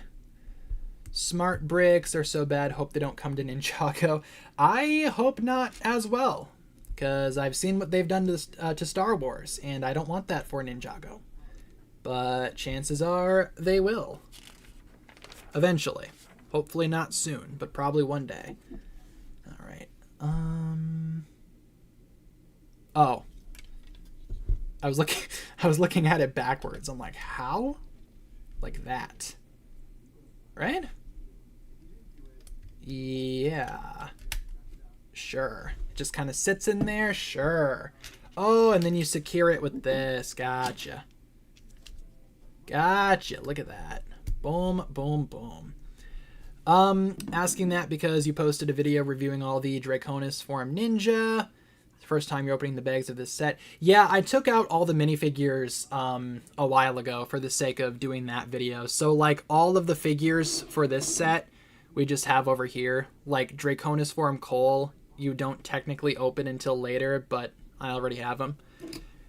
Smart bricks are so bad. Hope they don't come to Ninjago. I hope not as well. Because I've seen what they've done to Star Wars. And I don't want that for Ninjago. But chances are they will. Eventually. Hopefully not soon. But probably one day. Alright. Oh. I was looking at it backwards. I'm like, how? Like that. Right? Yeah. Sure. It just kind of sits in there. Sure. Oh, and then you secure it with this. Gotcha. Gotcha. Look at that. Boom, boom, boom. Asking that because you posted a video reviewing all the Draconis Form Ninja. First time you're opening the bags of this set. Yeah, I took out all the minifigures a while ago for the sake of doing that video. So like all of the figures for this set we just have over here. Like Draconis Form Cole, you don't technically open until later, but I already have them.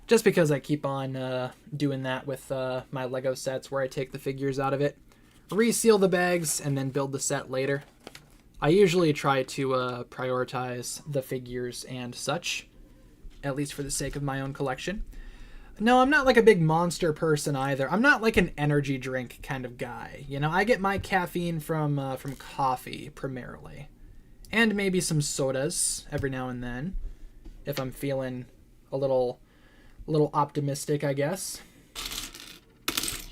Just because I keep on doing that with my Lego sets where I take the figures out of it, reseal the bags, and then build the set later. I usually try to prioritize the figures and such, at least for the sake of my own collection. No, I'm not like a big monster person either. I'm not like an energy drink kind of guy. You know, I get my caffeine from coffee primarily, and maybe some sodas every now and then, if I'm feeling a little optimistic, I guess.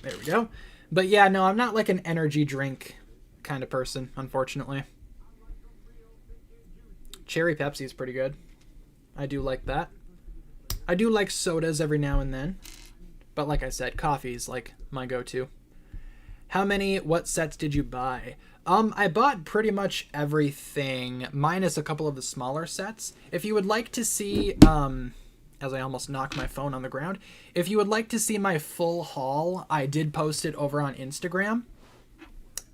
There we go. But yeah, no, I'm not like an energy drink kind of person, unfortunately. Cherry Pepsi is pretty good. I do like that. I do like sodas every now and then. But like I said, coffee is like my go-to. What sets did you buy? I bought pretty much everything, minus a couple of the smaller sets. If you would like to see, as I almost knocked my phone on the ground, if you would like to see my full haul, I did post it over on Instagram.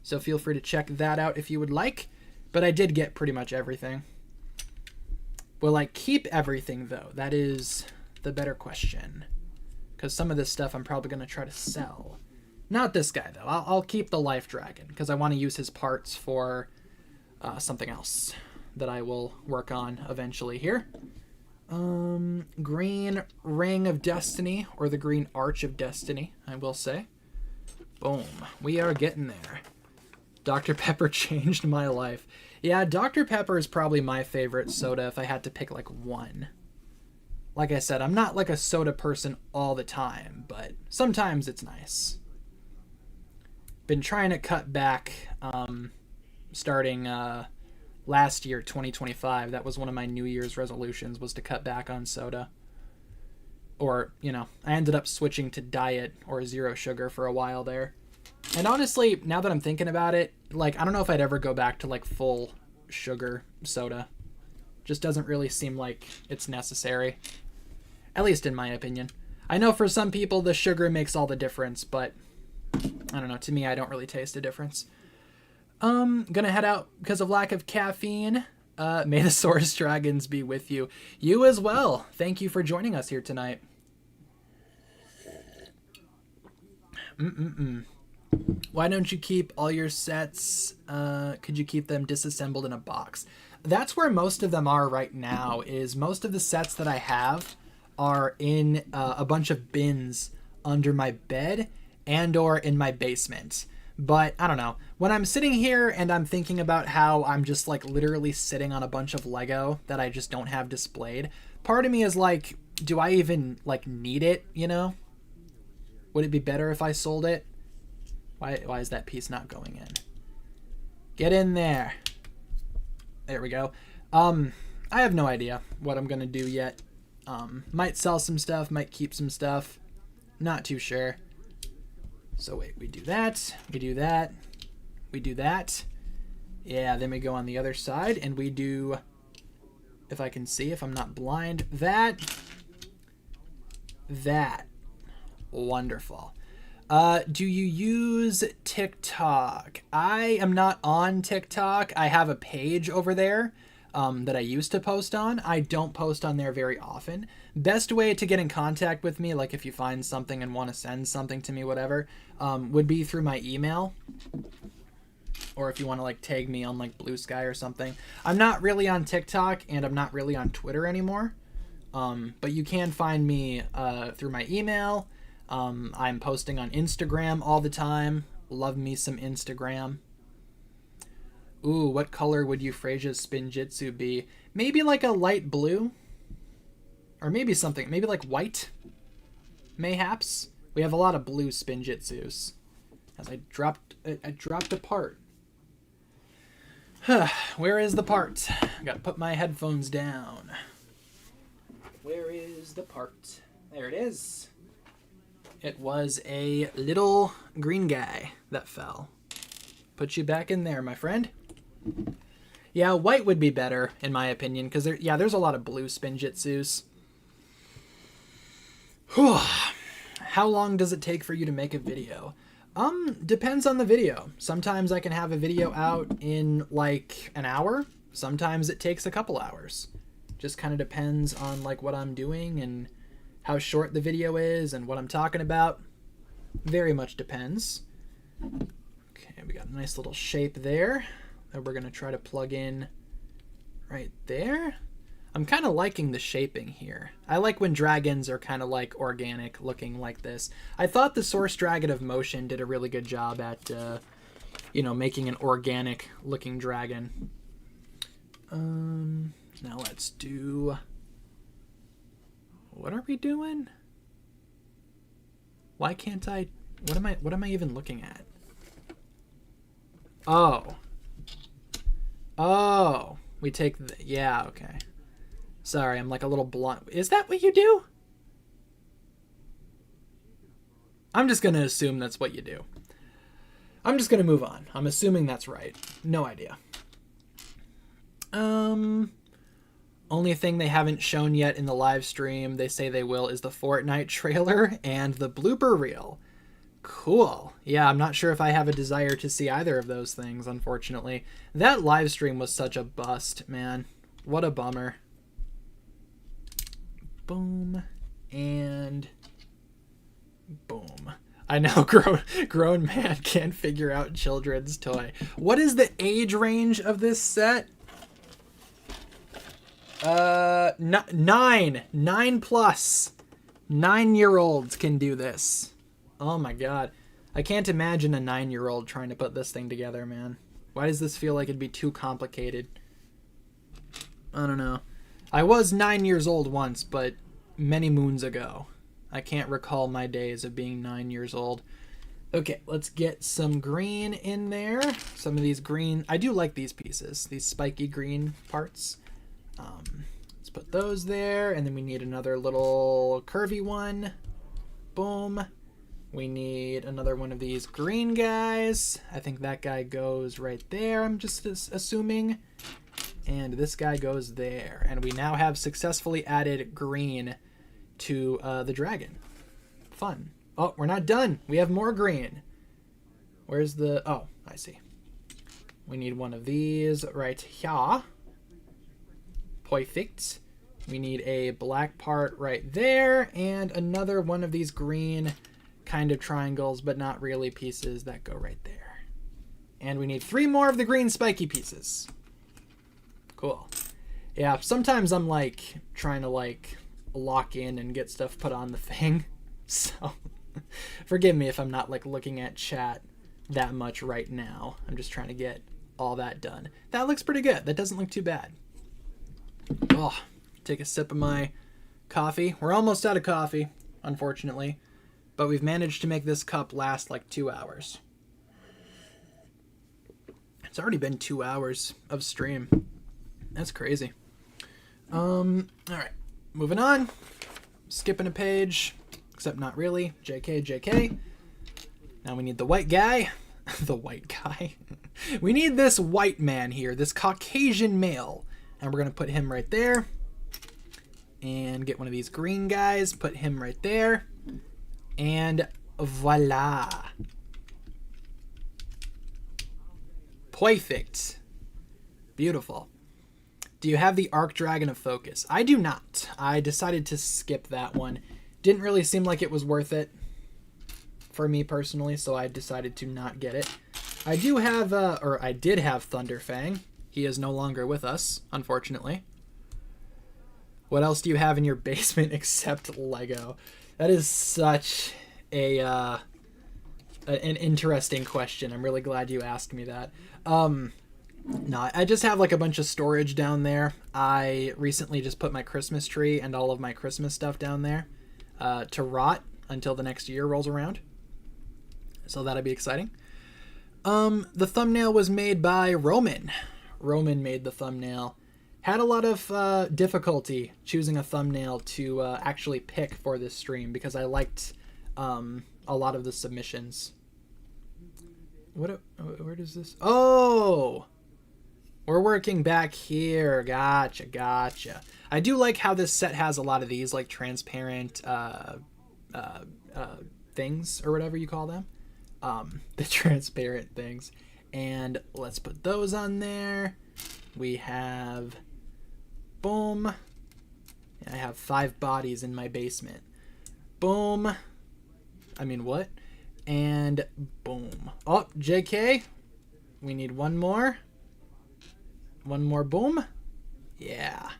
So feel free to check that out if you would like. But I did get pretty much everything. Will I keep everything, though? That is the better question. Because some of this stuff I'm probably going to try to sell. Not this guy, though. I'll keep the Life Dragon, because I want to use his parts for something else that I will work on eventually here. Green Ring of Destiny, or the Green Arch of Destiny, I will say. Boom. We are getting there. Dr. Pepper changed my life. Yeah, Dr. Pepper is probably my favorite soda if I had to pick like one. Like I said, I'm not like a soda person all the time, but sometimes it's nice. Been trying to cut back starting last year, 2025. That was one of my New Year's resolutions, was to cut back on soda. Or, you know, I ended up switching to diet or zero sugar for a while there. And honestly, now that I'm thinking about it, like, I don't know if I'd ever go back to, like, full sugar soda. Just doesn't really seem like it's necessary. At least in my opinion. I know for some people the sugar makes all the difference, but I don't know. To me, I don't really taste a difference. Gonna head out because of lack of caffeine. May the Source Dragons be with you. You as well. Thank you for joining us here tonight. Why don't you keep all your sets? Could you keep them disassembled in a box? That's where most of them are right now, is most of the sets that I have are in a bunch of bins under my bed and or in my basement. But I don't know. When I'm sitting here and I'm thinking about how I'm just like literally sitting on a bunch of Lego that I just don't have displayed, part of me is like, do I even like need it, you know? Would it be better if I sold it? Why is that piece not going in? Get in there. There we go. I have no idea what I'm gonna do yet. Might sell some stuff, might keep some stuff. Not too sure. So wait, we do that, we do that, we do that. Yeah, then we go on the other side and we do, if I can see, if I'm not blind, that. Wonderful. Do you use TikTok? I am not on TikTok. I have a page over there that I used to post on. I don't post on there very often. Best way to get in contact with me, like if you find something and want to send something to me, whatever, would be through my email. Or if you want to like tag me on like Blue Sky or something. I'm not really on TikTok and I'm not really on Twitter anymore. But you can find me through my email. I'm posting on Instagram all the time. Love me some Instagram. Ooh, what color would Euphrasia's Spinjitzu be? Maybe like a light blue? Or maybe something, maybe like white? Mayhaps? We have a lot of blue Spinjitzus. As I dropped a part. Where is the part? I gotta put my headphones down. Where is the part? There it is. It was a little green guy that fell. Put you back in there, my friend. Yeah, white would be better, in my opinion, because there's a lot of blue Spinjitzus. How long does it take for you to make a video? Depends on the video. Sometimes I can have a video out in like an hour. Sometimes it takes a couple hours. Just kind of depends on like what I'm doing and how short the video is and what I'm talking about. Very much depends. Okay, we got a nice little shape there that we're going to try to plug in right there. I'm kind of liking the shaping here. I like when dragons are kind of like organic looking like this. I thought the Source Dragon of Motion did a really good job at, making an organic looking dragon. Now let's do... What are we doing? Why can't I... What am I even looking at? Oh. Oh. We take the... Yeah, okay. Sorry, I'm like a little blunt. Is that what you do? I'm just going to assume that's what you do. I'm just going to move on. I'm assuming that's right. No idea. Only thing they haven't shown yet in the live stream, they say they will, is the Fortnite trailer and the blooper reel. Cool. Yeah, I'm not sure if I have a desire to see either of those things, unfortunately. That live stream was such a bust, man. What a bummer. Boom. And boom. I know, grown man can't figure out children's toy. What is the age range of this set? 9 plus. 9-year-olds can do this. Oh my god. I can't imagine a 9-year-old trying to put this thing together, man. Why does this feel like it'd be too complicated? I don't know. I was 9 years old once, but many moons ago. I can't recall my days of being 9 years old. Okay, let's get some green in there. Some of these green... I do like these pieces. These spiky green parts. Let's put those there, and then we need another little curvy one. Boom. We need another one of these green guys. I think that guy goes right there, I'm just assuming. And this guy goes there. And we now have successfully added green to the dragon. Fun. Oh, we're not done. We have more green. Where's the... Oh, I see. We need one of these right here. Perfect. We need a black part right there, and another one of these green kind of triangles, but not really, pieces that go right there. And we need 3 more of the green spiky pieces. Cool. Yeah, sometimes I'm like trying to like lock in and get stuff put on the thing. So forgive me if I'm not like looking at chat that much right now. I'm just trying to get all that done. That looks pretty good. That doesn't look too bad. Oh, take a sip of my coffee. We're almost out of coffee, unfortunately, but we've managed to make this cup last like 2 hours. It's already been 2 hours of stream. That's crazy. All right, moving on. Skipping a page, except not really. JK. Now we need the white guy. The white guy. We need this white man here, this Caucasian male. And we're going to put him right there. And get one of these green guys, put him right there. And voila. Perfect. Beautiful. Do you have the Arc Dragon of Focus? I do not. I decided to skip that one. Didn't really seem like it was worth it for me personally, so I decided to not get it. I do have, or I did have Thunderfang. He is no longer with us, unfortunately. What else do you have in your basement except Lego? That is such an interesting question. I'm really glad you asked me that. No, I just have like a bunch of storage down there. I recently just put my Christmas tree and all of my Christmas stuff down there to rot until the next year rolls around. So that'll be exciting. The thumbnail was made by Roman. Roman made the thumbnail. Had a lot of difficulty choosing a thumbnail to actually pick for this stream because I liked a lot of the submissions. Where does this... Oh! We're working back here. Gotcha. I do like how this set has a lot of these, like, transparent things, or whatever you call them. The transparent things. And let's put those on there. We have... Boom. I have 5 bodies in my basement. Boom. I mean, what? And boom. Oh, JK. We need one more. One more boom. Yeah.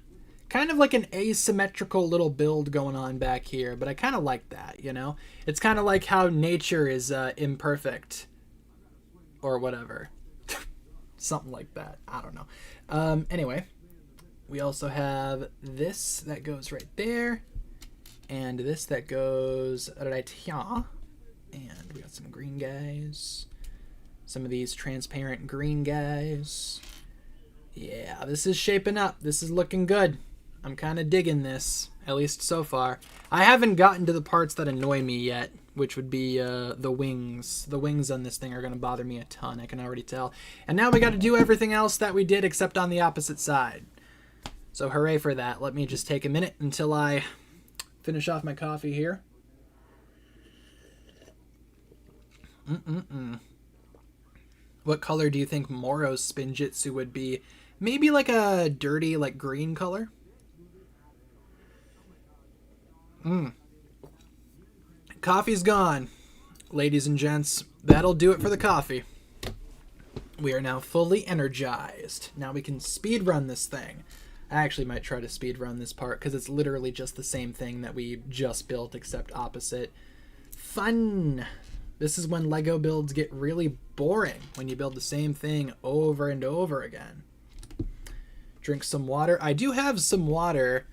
Kind of like an asymmetrical little build going on back here, but I kind of like that, you know? It's kind of like how nature is imperfect. Or whatever. Something like that. I don't know. Anyway. We also have this that goes right there. And this that goes right here. And we got some green guys. Some of these transparent green guys. Yeah, this is shaping up. This is looking good. I'm kind of digging this, at least so far. I haven't gotten to the parts that annoy me yet, which would be the wings. The wings on this thing are going to bother me a ton, I can already tell. And now we got to do everything else that we did except on the opposite side. So hooray for that. Let me just take a minute until I finish off my coffee here. What color do you think Moro's Spinjitzu would be? Maybe like a dirty, like green color? Coffee's gone. Ladies and gents, that'll do it for the coffee. We are now fully energized. Now we can speed run this thing. I actually might try to speed run this part because it's literally just the same thing that we just built except opposite. Fun! This is when Lego builds get really boring, when you build the same thing over and over again. Drink some water. I do have some water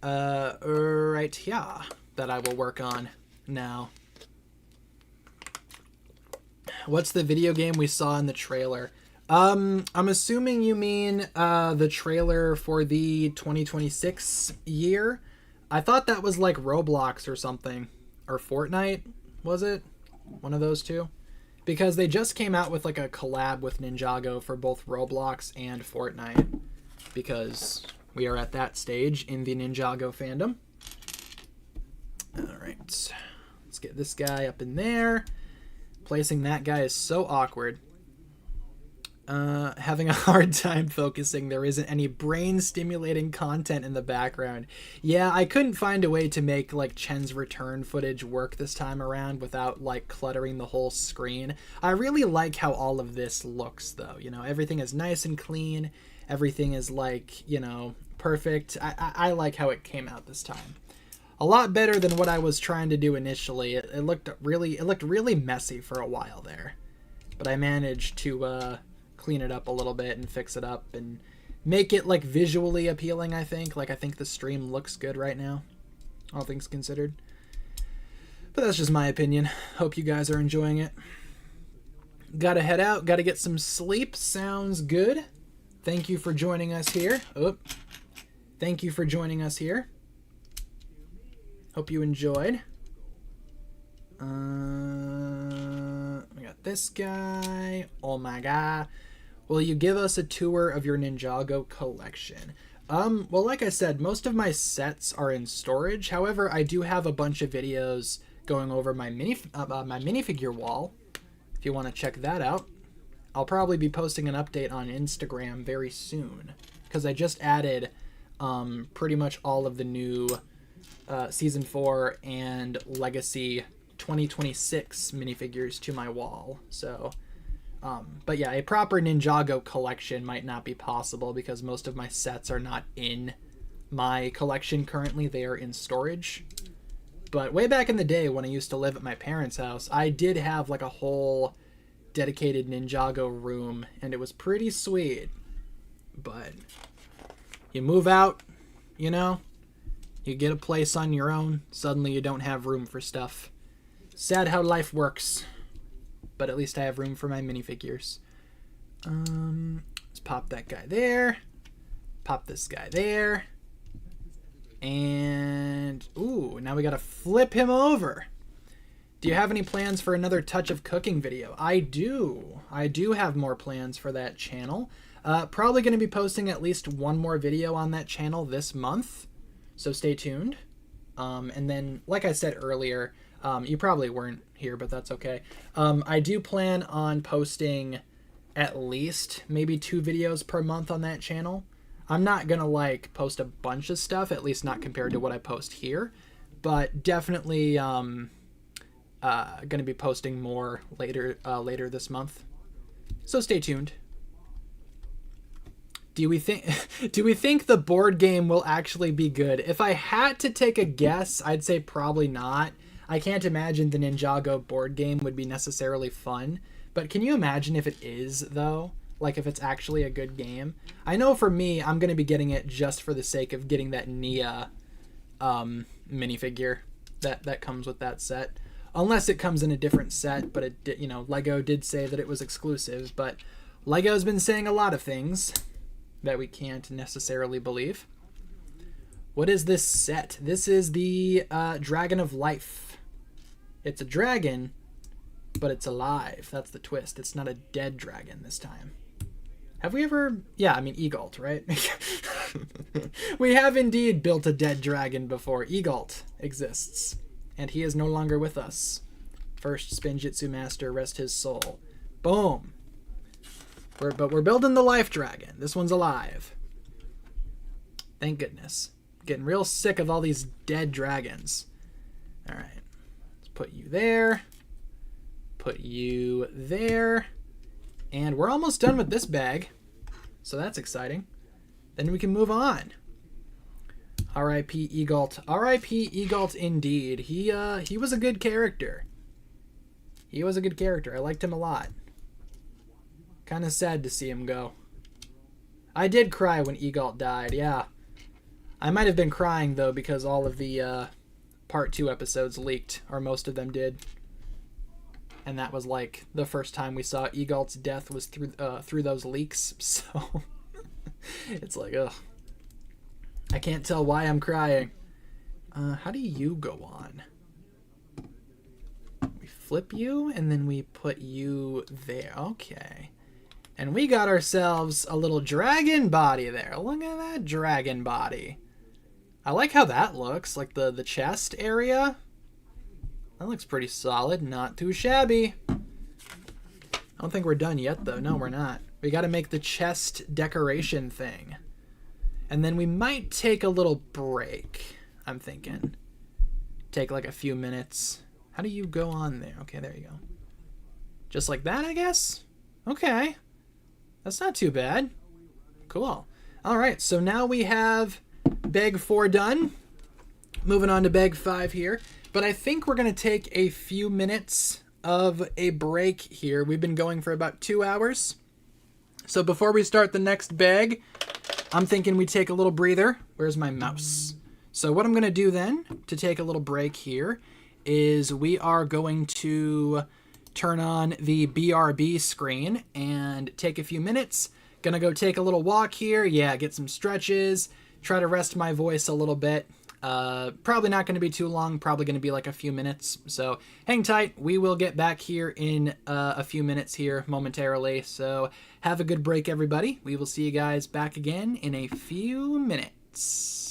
right here that I will work on now. What's the video game we saw in the trailer? I'm assuming you mean the trailer for the 2026 year. I thought that was like Roblox or something. Or Fortnite, was it? One of those two? Because they just came out with like a collab with Ninjago for both Roblox and Fortnite. Because we are at that stage in the Ninjago fandom. out. Let's get this guy up in there. Placing that guy is so awkward. Having a hard time focusing. There isn't any brain-stimulating content in the background. Yeah, I couldn't find a way to make, like, Chen's return footage work this time around without, like, cluttering the whole screen. I really like how all of this looks, though. You know, everything is nice and clean. Everything is, like, you know, perfect. I like how it came out this time. A lot better than what I was trying to do initially. It looked really messy for a while there. But I managed to, clean it up a little bit and fix it up and make it like visually appealing. I think the stream looks good right now, all things considered, but that's just my opinion. Hope you guys are enjoying it. Gotta head out, gotta get some sleep. Sounds good. Thank you for joining us here. Thank you for joining us here. Hope you enjoyed. We got this guy. Oh my god. Will you give us a tour of your Ninjago collection? Well, like I said, most of my sets are in storage. However, I do have a bunch of videos going over my minifigure wall. If you want to check that out, I'll probably be posting an update on Instagram very soon because I just added pretty much all of the new Season 4 and Legacy 2026 minifigures to my wall. So, but yeah, a proper Ninjago collection might not be possible because most of my sets are not in my collection currently. They are in storage. But way back in the day when I used to live at my parents' house, I did have like a whole dedicated Ninjago room, and it was pretty sweet. But you move out, you know, you get a place on your own, suddenly you don't have room for stuff. Sad how life works. But at least I have room for my minifigures. Let's pop that guy there. Pop this guy there. And, ooh, now we gotta flip him over. Do you have any plans for another Touch of Cooking video? I do. I do have more plans for that channel. Probably going to be posting at least one more video on that channel this month. So stay tuned. And then, like I said earlier, you probably weren't here, but that's okay. I do plan on posting at least maybe 2 videos per month on that channel. I'm not going to like post a bunch of stuff, at least not compared to what I post here, but definitely going to be posting more later this month. So stay tuned. Do we think the board game will actually be good? If I had to take a guess, I'd say probably not. I can't imagine the Ninjago board game would be necessarily fun, but can you imagine if it is, though? Like, if it's actually a good game? I know for me, I'm going to be getting it just for the sake of getting that Nia minifigure that comes with that set. Unless it comes in a different set, but it did, you know, Lego did say that it was exclusive, but Lego's been saying a lot of things that we can't necessarily believe. What is this set? This is the Dragon of Life. It's a dragon, but it's alive. That's the twist. It's not a dead dragon this time. Have we ever... Yeah, I mean, Egalt, right? We have indeed built a dead dragon before. Egalt exists, and he is no longer with us. First Spinjitzu Master, rest his soul. Boom. But we're building the life dragon. This one's alive. Thank goodness. Getting real sick of all these dead dragons. All right. Let's put you there. Put you there. And we're almost done with this bag. So that's exciting. Then we can move on. R.I.P. Egalt. R.I.P. Egalt indeed. He was a good character. He was a good character. I liked him a lot. Kind of sad to see him go. I did cry when Egalt died, yeah. I might have been crying, though, because all of the Part 2 episodes leaked, or most of them did. And that was, like, the first time we saw Egalt's death was through those leaks, so... It's like, ugh. I can't tell why I'm crying. How do you go on? We flip you, and then we put you there. Okay. And we got ourselves a little dragon body there. Look at that dragon body. I like how that looks, like the chest area. That looks pretty solid. Not too shabby. I don't think we're done yet, though. No, we're not. We got to make the chest decoration thing. And then we might take a little break, I'm thinking. Take like a few minutes. How do you go on there? Okay, there you go. Just like that, I guess? Okay. That's not too bad. Cool. All right, so now we have bag 4 done. Moving on to bag 5 here. But I think we're going to take a few minutes of a break here. We've been going for about 2 hours. So before we start the next bag, I'm thinking we take a little breather. Where's my mouse? So what I'm going to do then to take a little break here is we are going to turn on the BRB screen and take a few minutes. Gonna go take a little walk here. Yeah, get some stretches. Try to rest my voice a little bit. Probably not going to be too long. Probably going to be like a few minutes. So hang tight. We will get back here in a few minutes here momentarily. So have a good break, everybody. We will see you guys back again in a few minutes.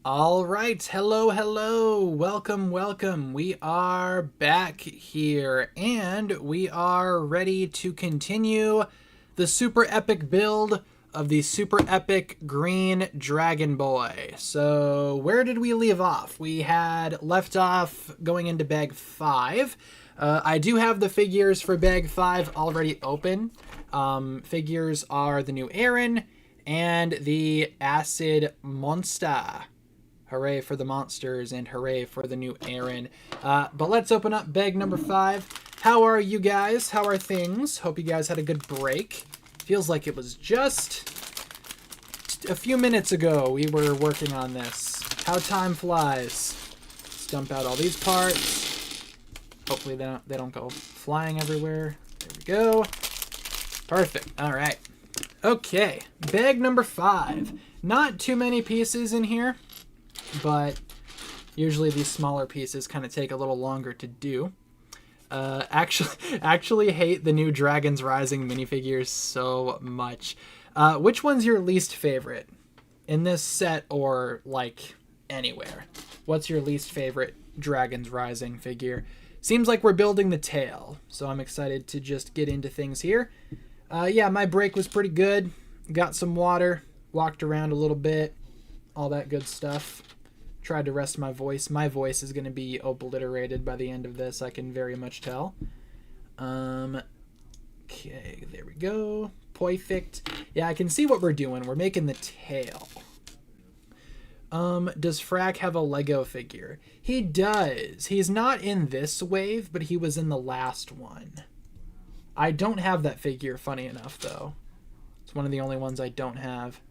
All right, hello, hello, welcome, welcome. We are back here, and we are ready to continue the super epic build of the super epic green dragon boy. So where did we leave off? We had left off going into bag 5. I do have the figures for bag 5 already open. Figures are the new Aaron and the acid monster. Hooray for the monsters and hooray for the new Aaron. But let's open up bag number 5. How are you guys? How are things? Hope you guys had a good break. Feels like it was just a few minutes ago we were working on this. How time flies. Let's dump out all these parts. Hopefully they don't go flying everywhere. There we go. Perfect. All right. Okay. Bag number 5. Not too many pieces in here, but usually these smaller pieces kind of take a little longer to do. Actually hate the new Dragons Rising minifigures so much. Which one's your least favorite in this set or like anywhere? What's your least favorite Dragons Rising figure? Seems like we're building the tail, so I'm excited to just get into things here. Yeah, my break was pretty good. Got some water, walked around a little bit, all that good stuff. Tried to rest my voice. My voice is going to be obliterated by the end of this, I can very much tell. Okay, there we go. Perfect. Yeah, I can see what we're doing. We're making the tail. Does Frack have a Lego figure? He does. He's not in this wave, but he was in the last one. I don't have that figure, funny enough, though. It's one of the only ones I don't have.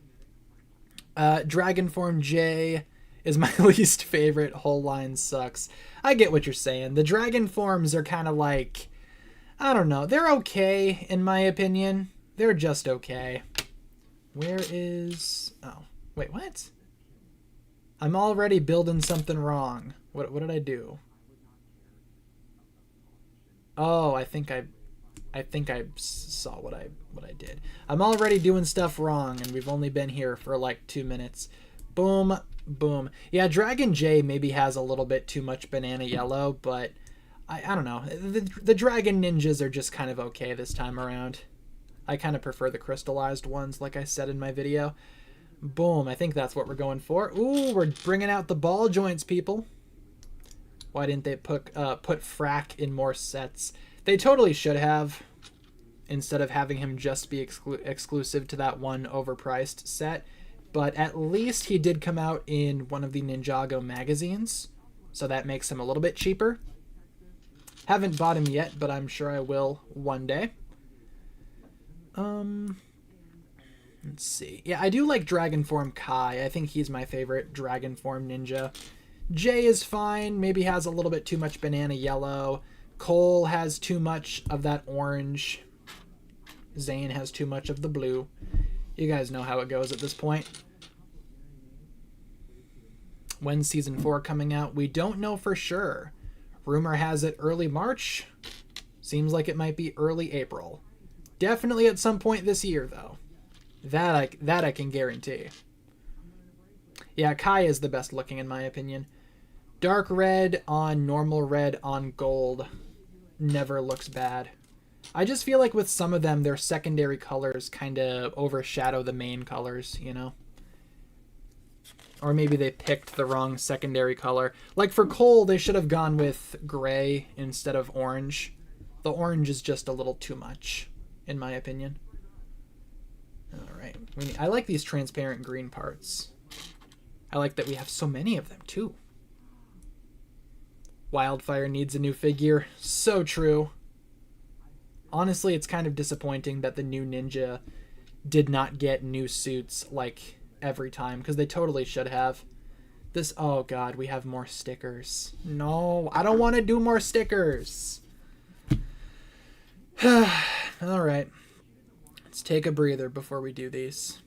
Dragon Form J is my least favorite. Whole line sucks. I get what you're saying. The Dragon Forms are kind of like, I don't know. They're okay, in my opinion. They're just okay. Where is... Oh, wait, what? I'm already building something wrong. What did I do? Oh, I think I saw what I did. I'm already doing stuff wrong, and we've only been here for like 2 minutes. Boom, boom. Yeah, Dragon J maybe has a little bit too much banana yellow, but I don't know. The Dragon Ninjas are just kind of okay this time around. I kind of prefer the crystallized ones, like I said in my video. Boom, I think that's what we're going for. Ooh, we're bringing out the ball joints, people. Why didn't they put Frack in more sets? They totally should have, instead of having him just be exclusive to that one overpriced set. But at least he did come out in one of the Ninjago magazines, so that makes him a little bit cheaper. Haven't bought him yet, but I'm sure I will one day. Let's see. Yeah, I do like Dragon Form Kai. I think he's my favorite Dragon Form ninja. Jay is fine. Maybe has a little bit too much banana yellow. Cole has too much of that orange. Zane has too much of the blue. You guys know how it goes at this point. When's Season 4 coming out? We don't know for sure. Rumor has it early March. Seems like it might be early April. Definitely at some point this year, though. That I can guarantee. Yeah, Kai is the best looking in my opinion. Dark red on normal red on gold never looks bad. I just feel like with some of them, their secondary colors kind of overshadow the main colors, you know? Or maybe they picked the wrong secondary color. Like for Cole, they should have gone with gray instead of orange. The orange is just a little too much, in my opinion. Alright. I like these transparent green parts. I like that we have so many of them, too. Wildfire needs a new figure. So true. Honestly, it's kind of disappointing that the new Ninja did not get new suits, like, every time, because they totally should have. This... Oh, God, we have more stickers. No, I don't want to do more stickers. Alright. Let's take a breather before we do these.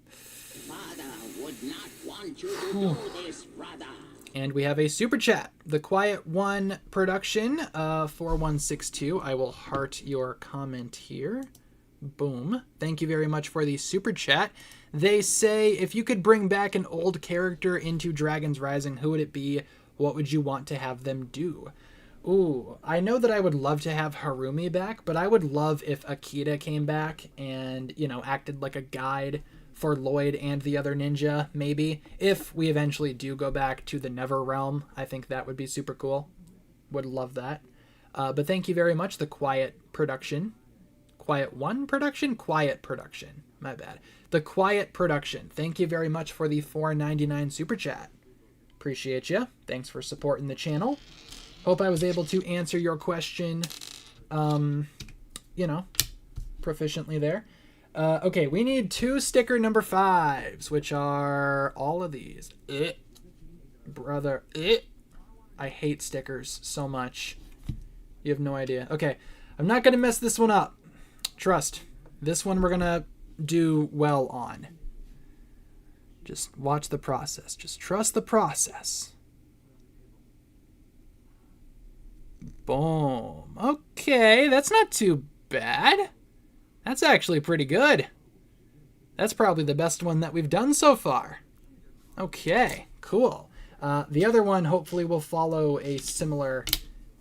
Father would not want you to do this, brother. And we have a super chat. The Quiet One production, 4162. I will heart your comment here. Boom. Thank you very much for the super chat. They say, if you could bring back an old character into Dragon's Rising, who would it be? What would you want to have them do? Ooh, I know that I would love to have Harumi back, but I would love if Akita came back and, you know, acted like a guide for Lloyd and the other ninja, maybe. If we eventually do go back to the Never Realm, I think that would be super cool. Would love that. But thank you very much, the Quiet Production. Quiet One Production? Quiet Production. My bad. The Quiet Production. Thank you very much for the $4.99 super chat. Appreciate you. Thanks for supporting the channel. Hope I was able to answer your question, you know, proficiently there. Okay, we need 2 sticker number 5s, which are all of these. Brother. I hate stickers so much. You have no idea. Okay, I'm not going to mess this one up. Trust. This one we're going to do well on. Just watch the process. Just trust the process. Boom. Okay, that's not too bad. That's actually pretty good. That's probably the best one that we've done so far. Okay, cool. The other one hopefully will follow a similar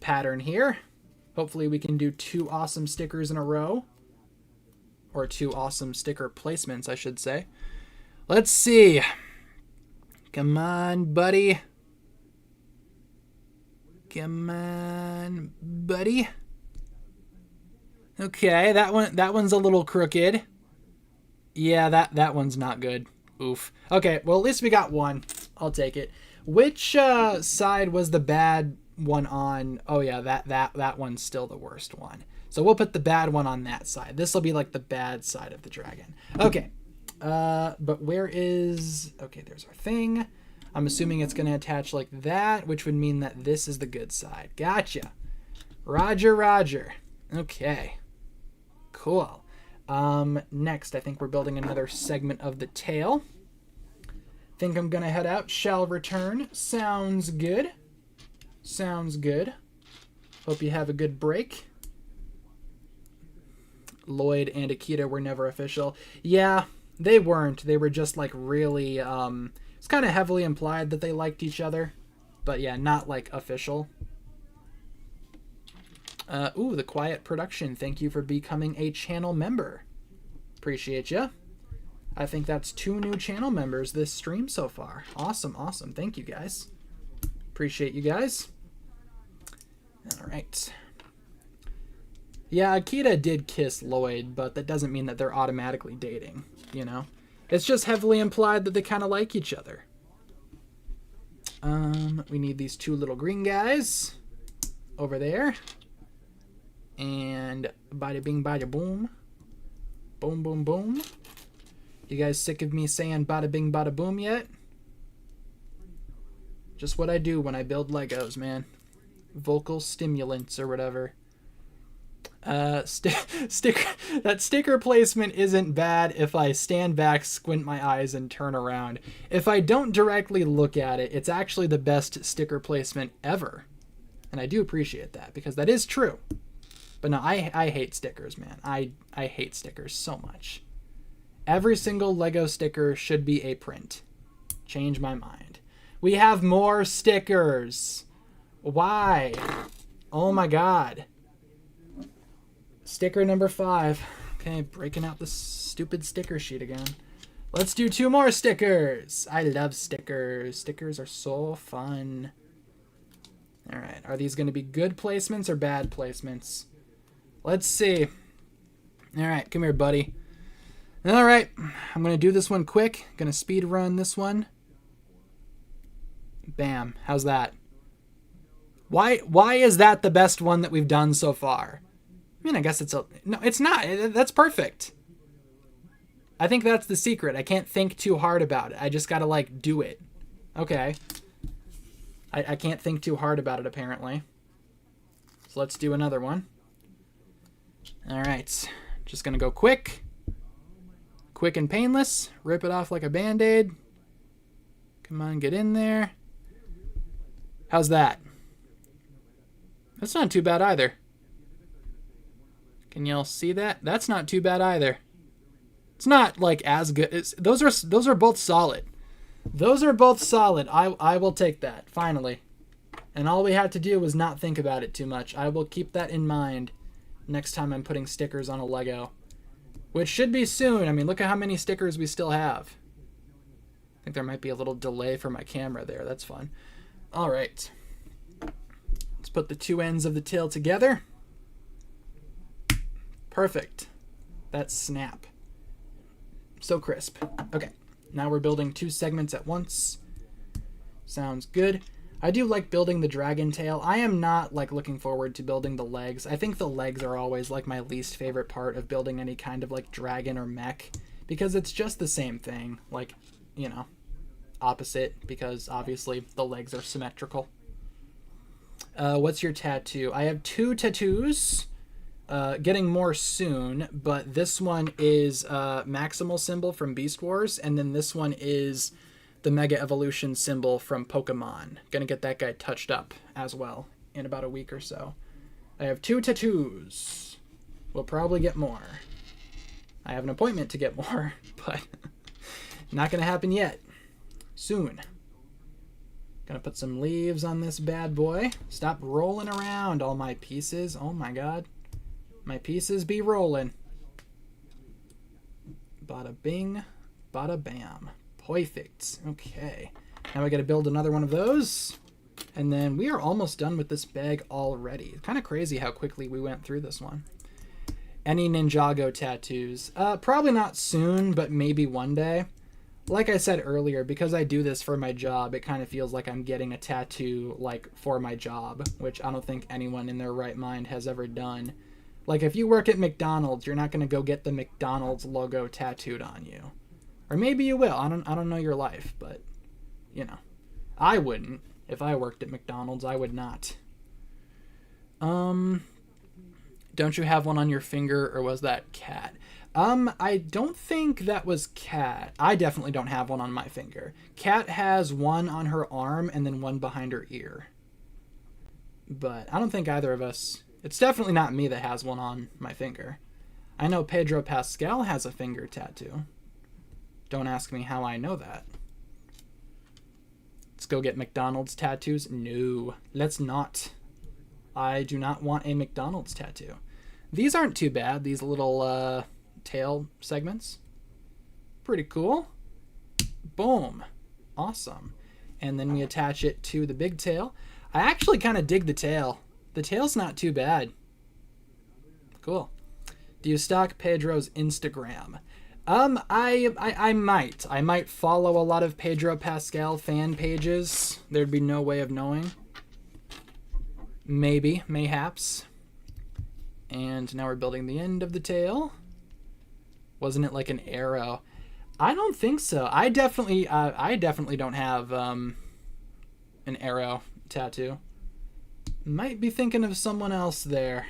pattern here. Hopefully we can do 2 awesome stickers in a row. Or 2 awesome sticker placements, I should say. Let's see. Come on, buddy. Come on, buddy. Okay, that one's a little crooked. Yeah, that one's not good. Oof. Okay, well, at least we got one. I'll take it. Which side was the bad one on? Oh yeah, that one's still the worst one. So we'll put the bad one on that side. This will be like the bad side of the dragon. Okay. But where is... Okay, there's our thing. I'm assuming it's going to attach like that, which would mean that this is the good side. Gotcha. Roger, roger. Okay. Cool. Next, I think we're building another segment of the tail. Think I'm going to head out. Shall return. Sounds good. Sounds good. Hope you have a good break. Lloyd and Akita were never official. Yeah, they weren't. They were just like really... It's kind of heavily implied that they liked each other. But yeah, not like official. Ooh, the Quiet Production. Thank you for becoming a channel member. Appreciate you. I think that's 2 new channel members this stream so far. Awesome, awesome. Thank you, guys. Appreciate you guys. All right. Yeah, Akita did kiss Lloyd, but that doesn't mean that they're automatically dating, you know? It's just heavily implied that they kind of like each other. We need these 2 little green guys over there. And bada bing, bada boom. Boom, boom, boom. You guys sick of me saying bada bing, bada boom yet? Just what I do when I build Legos, man. Vocal stimulants or whatever. Sticker placement isn't bad if I stand back, squint my eyes, and turn around. If I don't directly look at it, it's actually the best sticker placement ever. And I do appreciate that, because that is true. But no, I hate stickers, man. I hate stickers so much. Every single Lego sticker should be a print. Change my mind. We have more stickers. Why? Oh my god. Sticker number 5. Okay, breaking out the stupid sticker sheet again. Let's do 2 more stickers. I love stickers. Stickers are so fun. All right, are these going to be good placements or bad placements? Let's see. All right, come here, buddy. All right, I'm going to do this one quick. Going to speed run this one. Bam. How's that? Why is that the best one that we've done so far? I mean, I guess it's a... No, it's not. That's perfect. I think that's the secret. I can't think too hard about it. I just gotta, like, do it. Okay. I can't think too hard about it, apparently. So let's do another one. Alright. Just gonna go quick. Quick and painless. Rip it off like a Band-Aid. Come on, get in there. How's that? That's not too bad either. Can y'all see that? That's not too bad either. It's not like as good. Those are both solid. Those are both solid. I will take that, finally. And all we had to do was not think about it too much. I will keep that in mind next time I'm putting stickers on a Lego. Which should be soon. I mean, look at how many stickers we still have. I think there might be a little delay for my camera there. That's fun. All right. Let's put the two ends of the tail together. Perfect. That's snap. So crisp. Okay. Now we're building two segments at once. Sounds good. I do like building the dragon tail. I am not like looking forward to building the legs. I think the legs are always like my least favorite part of building any kind of like dragon or mech, because it's just the same thing. Like, you know, opposite, because obviously the legs are symmetrical. What's your tattoo? I have two tattoos. Getting more soon, but this one is Maximal symbol from Beast Wars, and then this one is the Mega Evolution symbol from Pokemon. Gonna get that guy touched up as well in about a week or so. I have two tattoos. We'll probably get more. I have an appointment to get more, but not gonna happen yet. Soon. Gonna put some leaves on this bad boy. Stop rolling around all my pieces. Oh my god. My pieces be rolling. Bada bing, bada bam. Perfect. Okay. Now we got to build another one of those. And then we are almost done with this bag already. Kind of crazy how quickly we went through this one. Any Ninjago tattoos? Probably not soon, but maybe one day. Like I said earlier, because I do this for my job, it kind of feels like I'm getting a tattoo like for my job, which I don't think anyone in their right mind has ever done. Like, if you work at McDonald's, you're not going to go get the McDonald's logo tattooed on you. Or maybe you will. I don't know your life, but, you know. I wouldn't. If I worked at McDonald's, I would not. Don't you have one on your finger, or was that cat? I don't think that was cat. I definitely don't have one on my finger. Cat has one on her arm and then one behind her ear. But I don't think either of us... It's definitely not me that has one on my finger. I know Pedro Pascal has a finger tattoo. Don't ask me how I know that. Let's go get McDonald's tattoos. No, let's not. I do not want a McDonald's tattoo. These aren't too bad, these little tail segments. Pretty cool. Boom. Awesome. And then we attach it to the big tail. I actually kind of dig the tail. The tail's not too bad. Cool. Do you stalk Pedro's Instagram? I might. I might follow a lot of Pedro Pascal fan pages. There'd be no way of knowing. Maybe, mayhaps. And now we're building the end of the tail. Wasn't it like an arrow? I don't think so. I definitely don't have an arrow tattoo. Might be thinking of someone else there.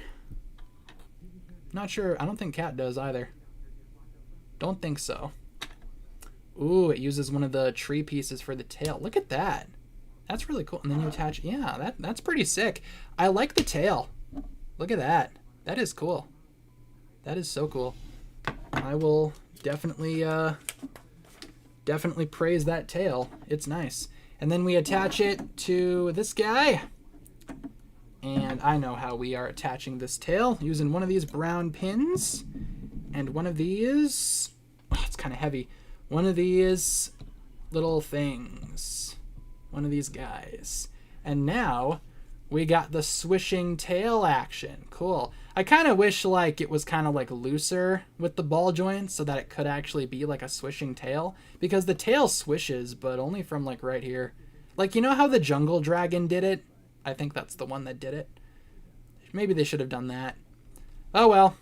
Not sure. I don't think Cat does either. Don't think so. Ooh, it uses one of the tree pieces for the tail. Look at that. That's really cool. And then you attach... Yeah, that's pretty sick. I like the tail. Look at that. That is cool. That is so cool. I will definitely praise that tail. It's nice. And then we attach it to this guy. And I know how we are attaching this tail, using one of these brown pins and one of these, oh, it's kind of heavy, one of these little things, one of these guys. And now we got the swishing tail action. Cool. I kind of wish like it was kind of like looser with the ball joints so that it could actually be like a swishing tail, because the tail swishes, but only from like right here. Like, you know how the jungle dragon did it? I think that's the one that did it. Maybe they should have done that. Oh well.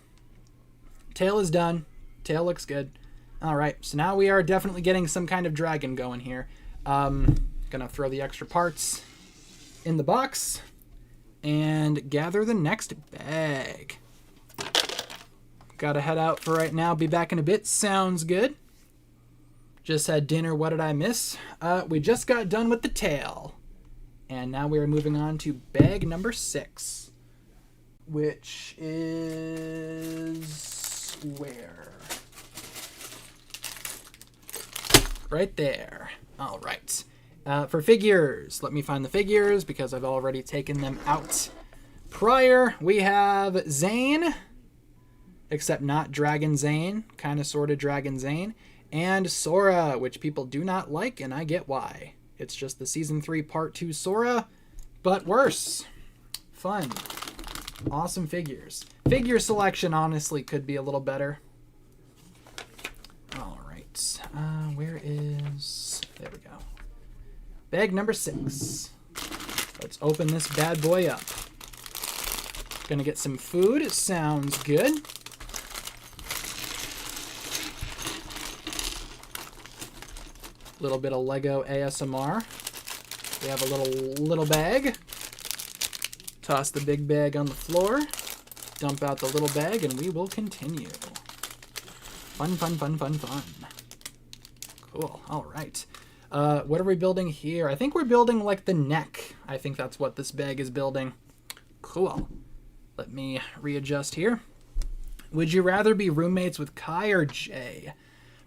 Tail is done. Tail looks good. Alright, so now we are definitely getting some kind of dragon going here. Gonna throw the extra parts in the box and gather the next bag. Gotta head out for right now. Be back in a bit. Sounds good. Just had dinner. What did I miss? We just got done with the tail. And now we are moving on to bag number 6. which is where? Right there. All right. For figures, let me find the figures because I've already taken them out prior. We have Zane, except not Dragon Zane, kind of sort of Dragon Zane, and Sora, which people do not like, and I get why. It's just the Season 3 Part 2 Sora, but worse. Fun. Awesome figures. Figure selection, honestly, could be a little better. All right. Where is... There we go. Bag number 6. Let's open this bad boy up. Gonna get some food. Sounds good. Little bit of Lego ASMR. We have a little bag. Toss the big bag on the floor. Dump out the little bag, and we will continue. Fun, fun, fun, fun, fun. Cool. All right. What are we building here? I think we're building like the neck. I think that's what this bag is building. Cool. Let me readjust here. Would you rather be roommates with Kai or Jay?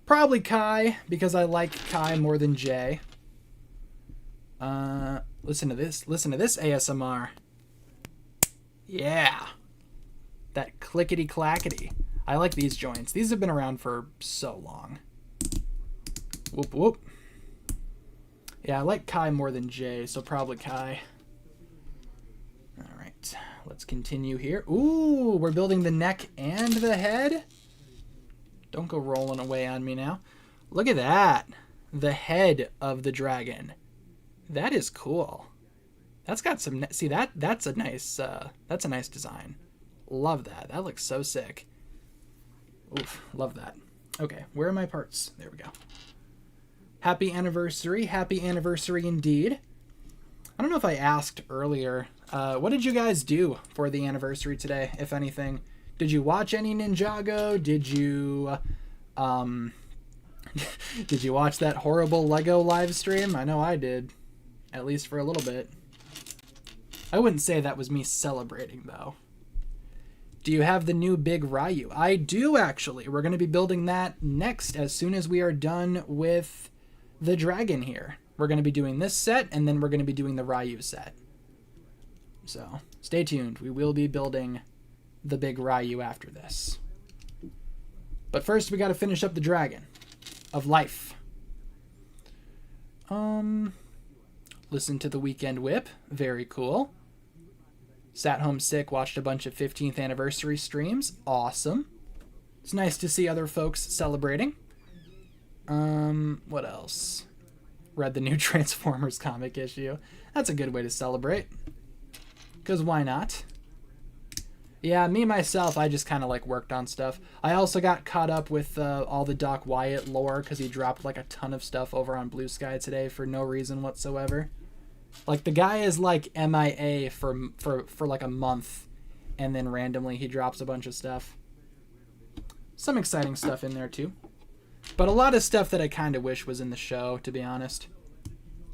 Probably Kai, because I like Kai more than Jay. Listen to this. Listen to this ASMR. Yeah. That clickety-clackety. I like these joints. These have been around for so long. Whoop, whoop. Yeah, I like Kai more than Jay, so probably Kai. All right, let's continue here. Ooh, we're building the neck and the head. Don't go rolling away on me now. Look at that. The head of the dragon. That is cool. That's got some... See, that's a nice design. Love that. That looks so sick. Oof, love that. Okay, where are my parts? There we go. Happy anniversary. Happy anniversary indeed. I don't know if I asked earlier. What did you guys do for the anniversary today, if anything? Did you watch any Ninjago? Did you did you watch that horrible Lego live stream? I know I did. At least for a little bit. I wouldn't say that was me celebrating, though. Do you have the new big Rayu? I do, actually. We're going to be building that next as soon as we are done with the dragon here. We're going to be doing this set, and then we're going to be doing the Rayu set. So, stay tuned. We will be building the big Rayu after this. But first, we got to finish up the dragon of life. Listen to the Weekend Whip. Very cool. Sat home sick, watched a bunch of 15th anniversary streams. Awesome. It's nice to see other folks celebrating. What else? Read the new Transformers comic issue. That's a good way to celebrate. Because why not? Yeah, me, myself, I just kind of like worked on stuff. I also got caught up with all the Doc Wyatt lore because he dropped like a ton of stuff over on Blue Sky today for no reason whatsoever. Like, the guy is like MIA for like a month, and then randomly he drops a bunch of stuff. Some exciting stuff in there too. But a lot of stuff that I kind of wish was in the show, to be honest.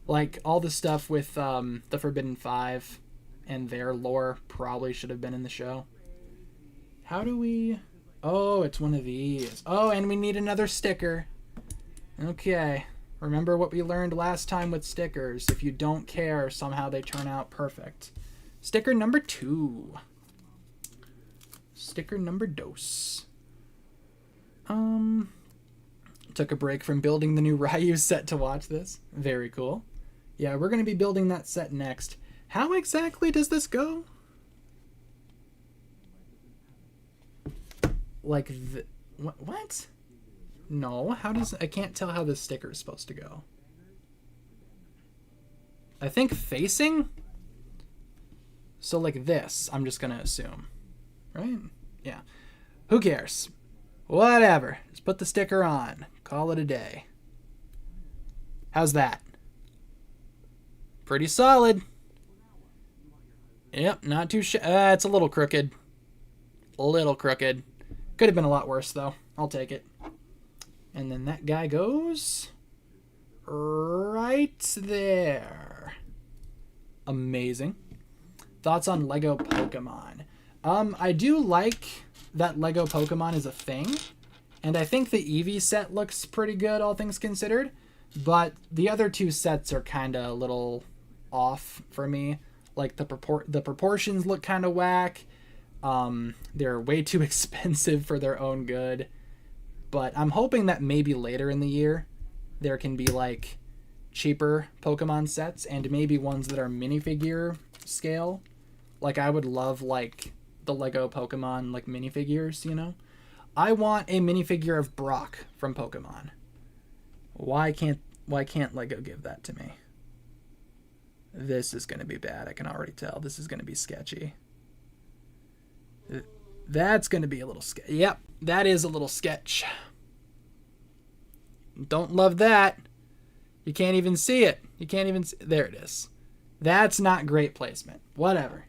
Like, all the stuff with the Forbidden Five and their lore probably should have been in the show. How do we... Oh, it's one of these. Oh, and we need another sticker. Okay. Remember what we learned last time with stickers. If you don't care, somehow they turn out perfect. Sticker number 2. Sticker number dos. Took a break from building the new Rayu set to watch this. Very cool. Yeah, we're going to be building that set next. How exactly does this go? Like, what? No, how does... I can't tell how this sticker is supposed to go. I think facing? So like this, I'm just going to assume. Right? Yeah. Who cares? Whatever. Just put the sticker on. Call it a day. How's that? Pretty solid. Yep, not too it's a little crooked. A little crooked. Could have been a lot worse, though. I'll take it. And then that guy goes right there. Amazing. Thoughts on Lego Pokemon? I do like that Lego Pokemon is a thing, and I think the Eevee set looks pretty good, all things considered, but the other two sets are kind of a little off for me. Like, the proportions look kind of whack. They're way too expensive for their own good, but I'm hoping that maybe later in the year there can be, like, cheaper Pokemon sets, and maybe ones that are minifigure scale. Like, I would love, like, the Lego Pokemon, like, minifigures, you know? I want a minifigure of Brock from Pokemon. Why can't Lego give that to me? This is going to be bad, I can already tell. This is going to be sketchy. That's going to be a little sketch. Yep, that is a little sketch. Don't love that. You can't even see it. You can't even see. There it is. That's not great placement. Whatever.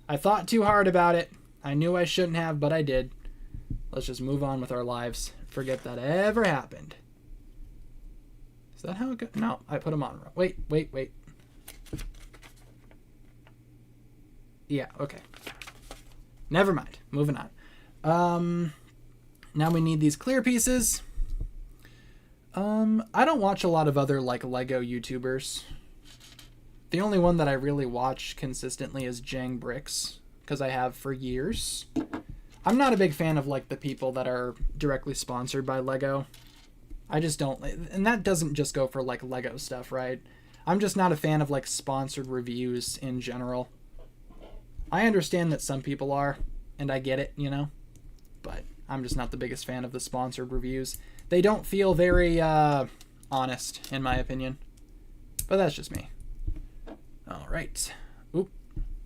I thought too hard about it. I knew I shouldn't have, but I did. Let's just move on with our lives. Forget that ever happened. Is that how it goes? No, I put them on. Wait. Yeah, okay. Never mind. Moving on. Now we need these clear pieces. I don't watch a lot of other, like, Lego YouTubers. The only one that I really watch consistently is Jang Bricks, because I have for years. I'm not a big fan of, like, the people that are directly sponsored by Lego. I just don't, and that doesn't just go for, like, Lego stuff, right? I'm just not a fan of, like, sponsored reviews in general. I understand that some people are, and I get it, you know? But I'm just not the biggest fan of the sponsored reviews. They don't feel very honest, in my opinion. But that's just me. All right. Oop.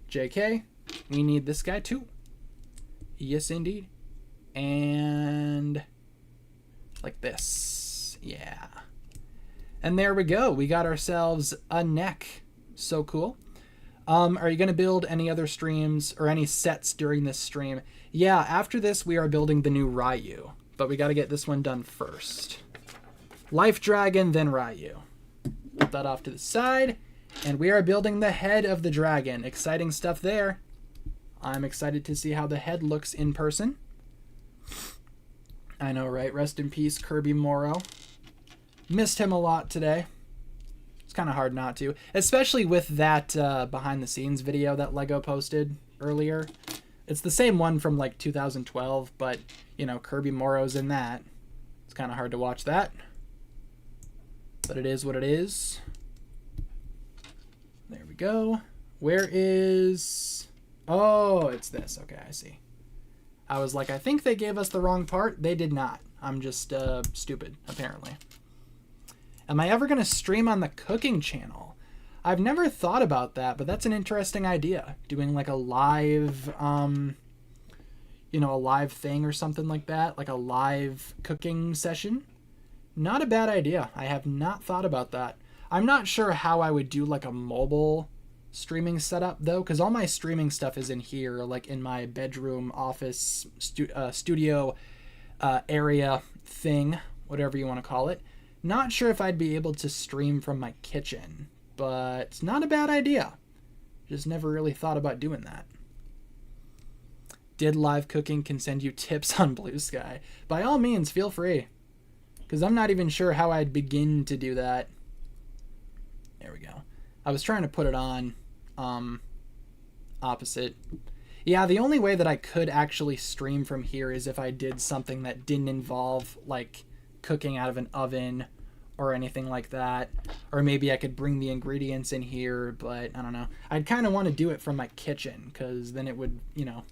JK. We need this guy too. Yes, indeed. And like this. Yeah. And there we go. We got ourselves a neck. So cool. Are you going to build any other streams or any sets during this stream? Yeah, after this we are building the new Rayu. But we got to get this one done first. Life Dragon, then Rayu. Put that off to the side. And we are building the head of the dragon. Exciting stuff there. I'm excited to see how the head looks in person. I know, right? Rest in peace, Kirby Morrow. Missed him a lot today. It's kind of hard not to. Especially with that behind the scenes video that Lego posted earlier. It's the same one from like 2012, but, you know, Kirby Morrow's in that. It's kind of hard to watch that. But it is what it is. There we go. Where is... Oh, it's this. Okay, I see. I was like, I think they gave us the wrong part. They did not. I'm just stupid, apparently. Am I ever going to stream on the cooking channel? I've never thought about that, but that's an interesting idea. Doing like a live, you know, a live thing or something like that. Like a live cooking session. Not a bad idea. I have not thought about that. I'm not sure how I would do like a mobile streaming setup though, because all my streaming stuff is in here, like in my bedroom, office, studio area thing, whatever you want to call it. Not sure if I'd be able to stream from my kitchen, but not a bad idea. Just never really thought about doing that. Did live cooking can send you tips on Blue Sky? By all means, feel free. Because I'm not even sure how I'd begin to do that. There we go. I was trying to put it on opposite. Yeah, the only way that I could actually stream from here is if I did something that didn't involve like cooking out of an oven or anything like that. Or maybe I could bring the ingredients in here, but I don't know. I'd kind of want to do it from my kitchen because then it would, you know,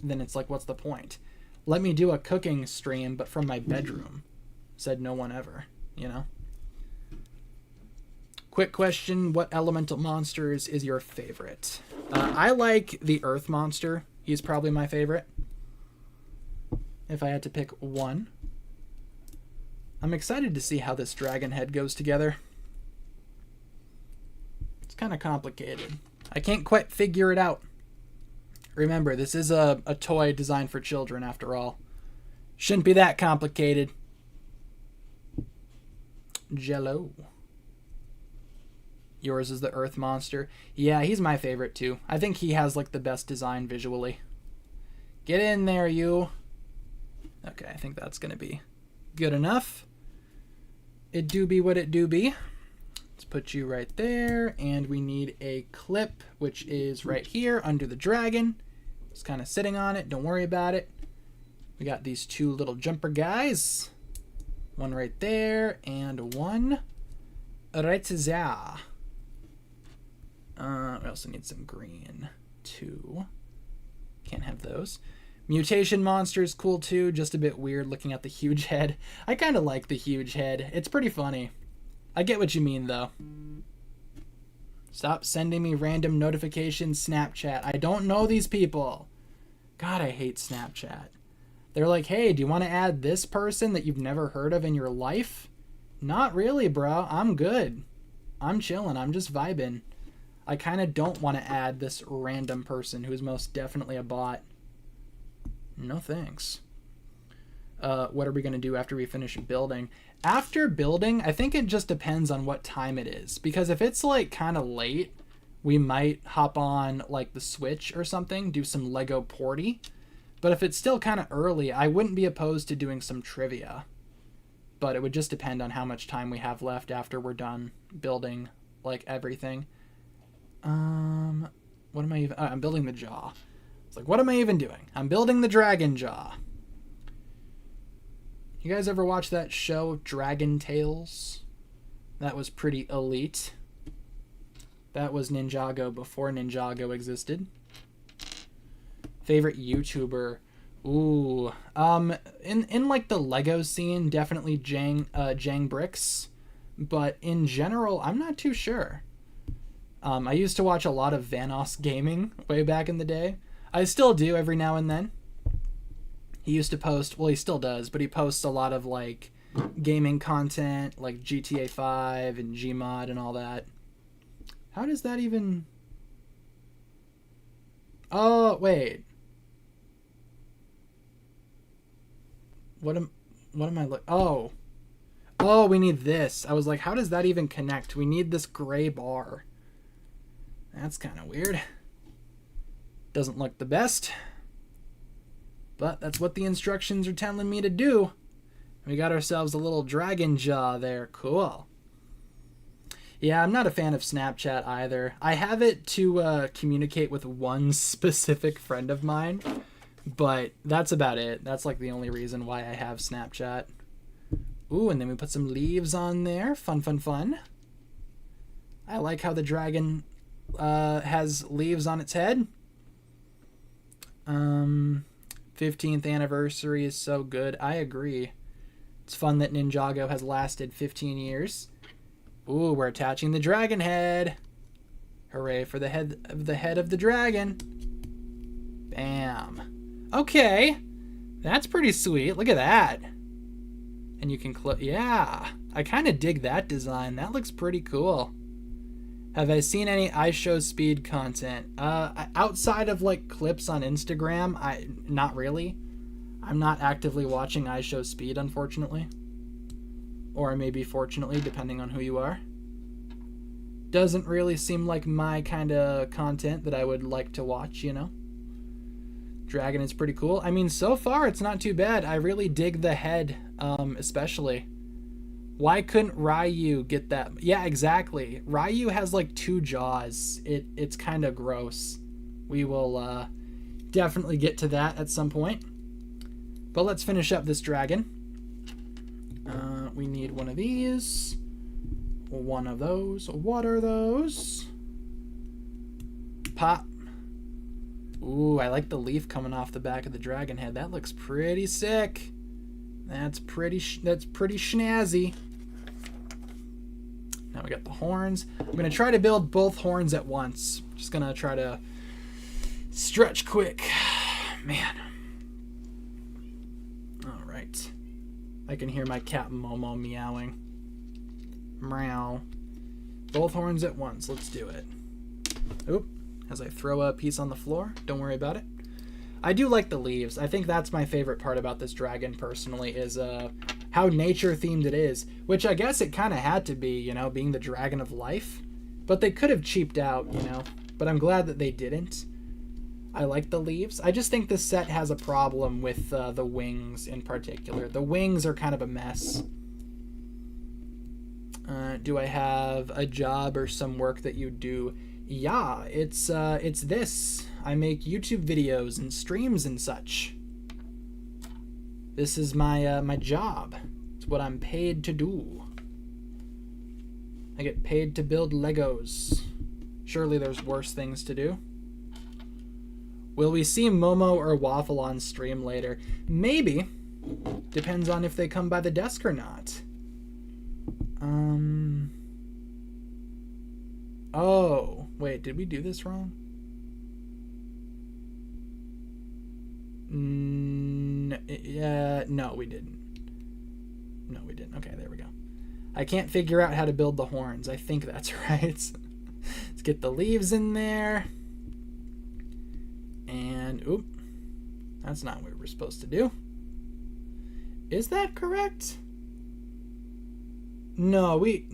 then it's like, what's the point? Let me do a cooking stream, but from my bedroom. Said no one ever, you know? Quick question, what elemental monsters is your favorite? I like the Earth monster. He's probably my favorite. If I had to pick one. I'm excited to see how this dragon head goes together. It's kind of complicated. I can't quite figure it out. Remember, this is a toy designed for children after all. Shouldn't be that complicated. Jello. Yours is the Earth monster. Yeah, he's my favorite too. I think he has like the best design visually. Get in there, you. Okay, I think that's going to be good enough. It do be what it do be. Let's put you right there, and we need a clip, which is right here under the dragon. It's kind of sitting on it. Don't worry about it. We got these two little jumper guys. One right there, and one right there. We also need some green, too. Can't have those. Mutation monster is cool, too. Just a bit weird looking at the huge head. I kind of like the huge head. It's pretty funny. I get what you mean, though. Stop sending me random notifications, Snapchat. I don't know these people. God, I hate Snapchat. They're like, hey, do you want to add this person that you've never heard of in your life? Not really, bro. I'm good. I'm chilling. I'm just vibing. I kind of don't want to add this random person who's most definitely a bot. No thanks. What are we going to do after we finish building? After building, I think it just depends on what time it is. Because if it's like kind of late, we might hop on like the Switch or something, do some Lego Porty. But if it's still kind of early, I wouldn't be opposed to doing some trivia. But it would just depend on how much time we have left after we're done building like everything. What am I even... I'm building the jaw. It's like, what am I even doing? I'm building the dragon jaw. You guys ever watch that show, Dragon Tales? That was pretty elite. That was Ninjago before Ninjago existed. Favorite YouTuber? Ooh. In like the Lego scene, definitely Jang Bricks. But in general, I'm not too sure. I used to watch a lot of Vanoss Gaming way back in the day. I still do every now and then. He used to post, well, he still does, but he posts a lot of like gaming content, like GTA 5 and Gmod and all that. How does that even... Oh, wait. What am I look? Oh, we need this. I was like, how does that even connect? We need this gray bar. That's kind of weird. Doesn't look the best, but that's what the instructions are telling me to do. We got ourselves a little dragon jaw there. Cool. Yeah, I'm not a fan of Snapchat either. I have it to communicate with one specific friend of mine, but that's about it. That's like the only reason why I have Snapchat. Ooh, and then we put some leaves on there. Fun, fun, fun. I like how the dragon has leaves on its head. 15th anniversary is so good. I agree. It's fun that Ninjago has lasted 15 years. Ooh, we're attaching the dragon head. Hooray for the head of the dragon. Bam. Okay. That's pretty sweet. Look at that. And you can yeah. I kind of dig that design. That looks pretty cool. Have I seen any iShowSpeed content? Outside of like clips on Instagram, not really. I'm not actively watching iShowSpeed, unfortunately. Or maybe fortunately, depending on who you are. Doesn't really seem like my kind of content that I would like to watch, you know? Dragon is pretty cool. I mean, so far it's not too bad. I really dig the head, especially. Why couldn't Rayu get that? Yeah, exactly. Rayu has like 2 jaws. It's kind of gross. We will definitely get to that at some point. But let's finish up this dragon. We need one of these. One of those. What are those? Pop. Ooh, I like the leaf coming off the back of the dragon head. That looks pretty sick. That's pretty snazzy. Now we got the horns. I'm going to try to build both horns at once. Just going to try to stretch quick. Man. All right. I can hear my cat Momo meowing. Meow. Both horns at once. Let's do it. Oop. As I throw a piece on the floor. Don't worry about it. I do like the leaves. I think that's my favorite part about this dragon personally is how nature themed it is, which I guess it kind of had to be, you know, being the dragon of life, but they could have cheaped out, you know, but I'm glad that they didn't. I like the leaves. I just think this set has a problem with the wings in particular. The wings are kind of a mess. Do I have a job or some work that you do? Yeah, it's this. I make YouTube videos and streams and such. This is my job. It's what I'm paid to do. I get paid to build Legos. Surely there's worse things to do. Will we see Momo or Waffle on stream later? Maybe. Depends on if they come by the desk or not. Oh, wait, did we do this wrong? No, we didn't. No, we didn't. Okay, there we go. I can't figure out how to build the horns. I think that's right. Let's get the leaves in there. And, oop. That's not what we're supposed to do. Is that correct? No, wait.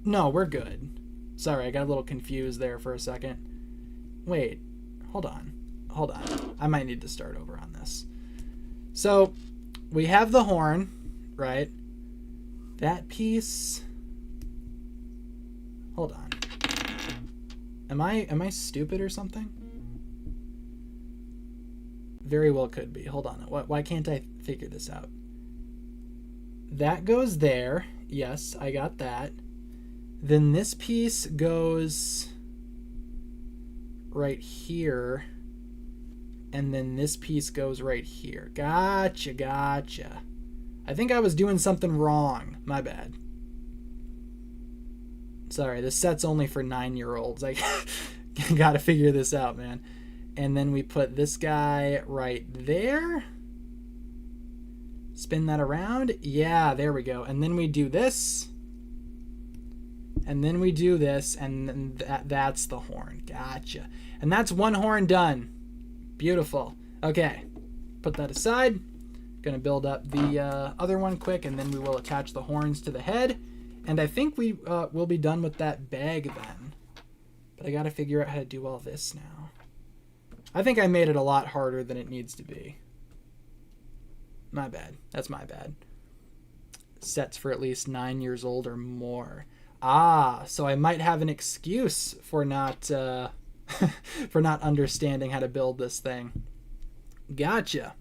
No, we're good. Sorry, I got a little confused there for a second. Wait, hold on. I might need to start over on this. So, we have the horn, right? That piece... Hold on. Am I stupid or something? Very well could be. Hold on. Why can't I figure this out? That goes there. Yes, I got that. Then this piece goes right here. And then this piece goes right here. Gotcha. I think I was doing something wrong. My bad. Sorry, this set's only for 9-year-olds. I gotta figure this out, man. And then we put this guy right there. Spin that around. Yeah, there we go. And then we do this. And then we do this. And then that's the horn. Gotcha. And that's one horn done. Beautiful. Okay. Put that aside. Gonna build up the other one quick. And then we will attach the horns to the head. And I think we will be done with that bag then. But I gotta figure out how to do all this now. I think I made it a lot harder than it needs to be. My bad. That's my bad. Sets for at least 9 years old or more. Ah, so I might have an excuse for not for not understanding how to build this thing. Gotcha.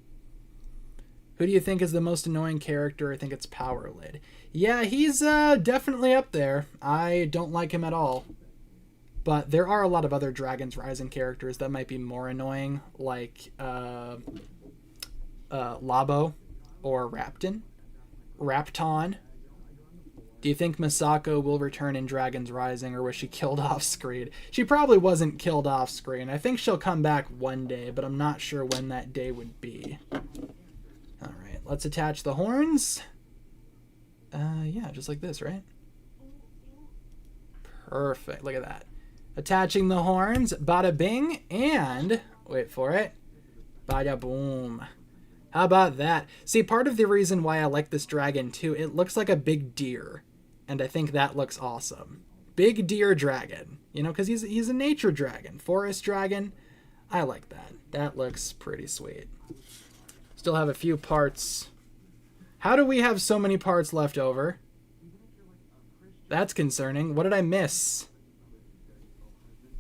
Who do you think is the most annoying character? I think it's Power Lid. Yeah, he's definitely up there. I don't like him at all. But there are a lot of other Dragon's Rising characters that might be more annoying, like Labo or Rapton. Do you think Misako will return in Dragon's Rising, or was she killed off screen? She probably wasn't killed off screen. I think she'll come back one day, but I'm not sure when that day would be. All right, let's attach the horns. Yeah, just like this, right? Perfect. Look at that. Attaching the horns, bada bing, and wait for it, bada boom. How about that? See, part of the reason why I like this dragon too, it looks like a big deer, and I think that looks awesome. Big deer dragon, you know, because he's a nature dragon, forest dragon. I like that. That looks pretty sweet. Still have a few parts. How do we have so many parts left over? That's concerning. What did I miss?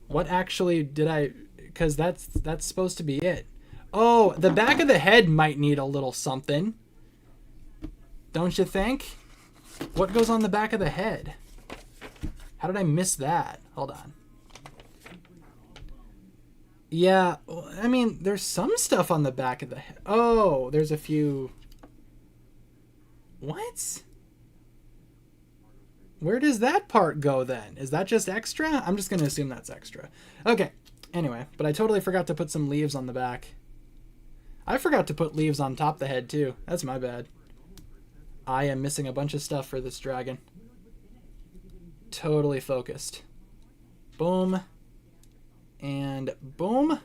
What actually did I... Because that's supposed to be it. Oh, the back of the head might need a little something. Don't you think? What goes on the back of the head? How did I miss that? Hold on. Yeah, I mean, there's some stuff on the back of the head. Oh, there's a few... What? Where does that part go then? Is that just extra? I'm just going to assume that's extra. Okay. Anyway, but I totally forgot to put some leaves on the back. I forgot to put leaves on top of the head too. That's my bad. I am missing a bunch of stuff for this dragon. Totally focused. Boom. And boom.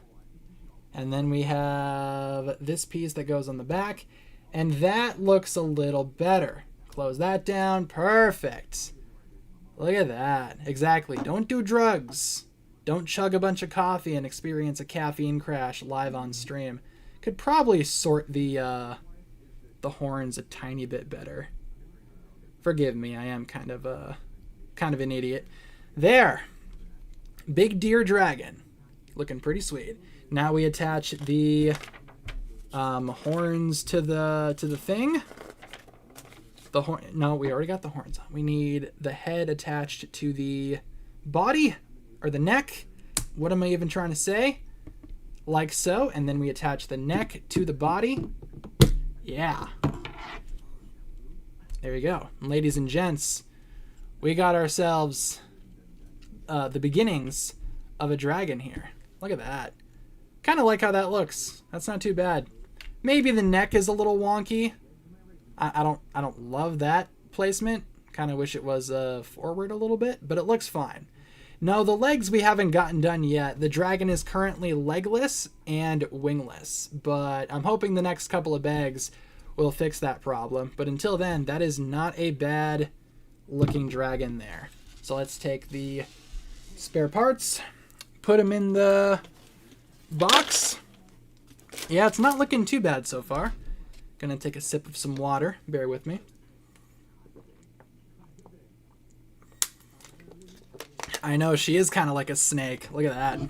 And then we have this piece that goes on the back. And that looks a little better. Close that down. Perfect. Look at that. Exactly. Don't do drugs. Don't chug a bunch of coffee and experience a caffeine crash live on stream. Could probably sort the horns a tiny bit better. Forgive me, I am kind of an idiot. There. Big deer dragon. Looking pretty sweet. Now we attach the horns to the thing. The horn. No, we already got the horns on. We need the head attached to the body or the neck. What am I even trying to say? Like so, and then we attach the neck to the body. Yeah. There we go. And ladies and gents, we got ourselves the beginnings of a dragon here. Look at that. Kind of like how that looks. That's not too bad. Maybe the neck is a little wonky. I don't love that placement. Kind of wish it was forward a little bit, but it looks fine. No, the legs we haven't gotten done yet. The dragon is currently legless and wingless, but I'm hoping the next couple of bags will fix that problem. But until then, that is not a bad looking dragon there. So let's take the spare parts, put them in the box. Yeah, it's not looking too bad so far. Gonna take a sip of some water. Bear with me. I know, she is kind of like a snake. Look at that.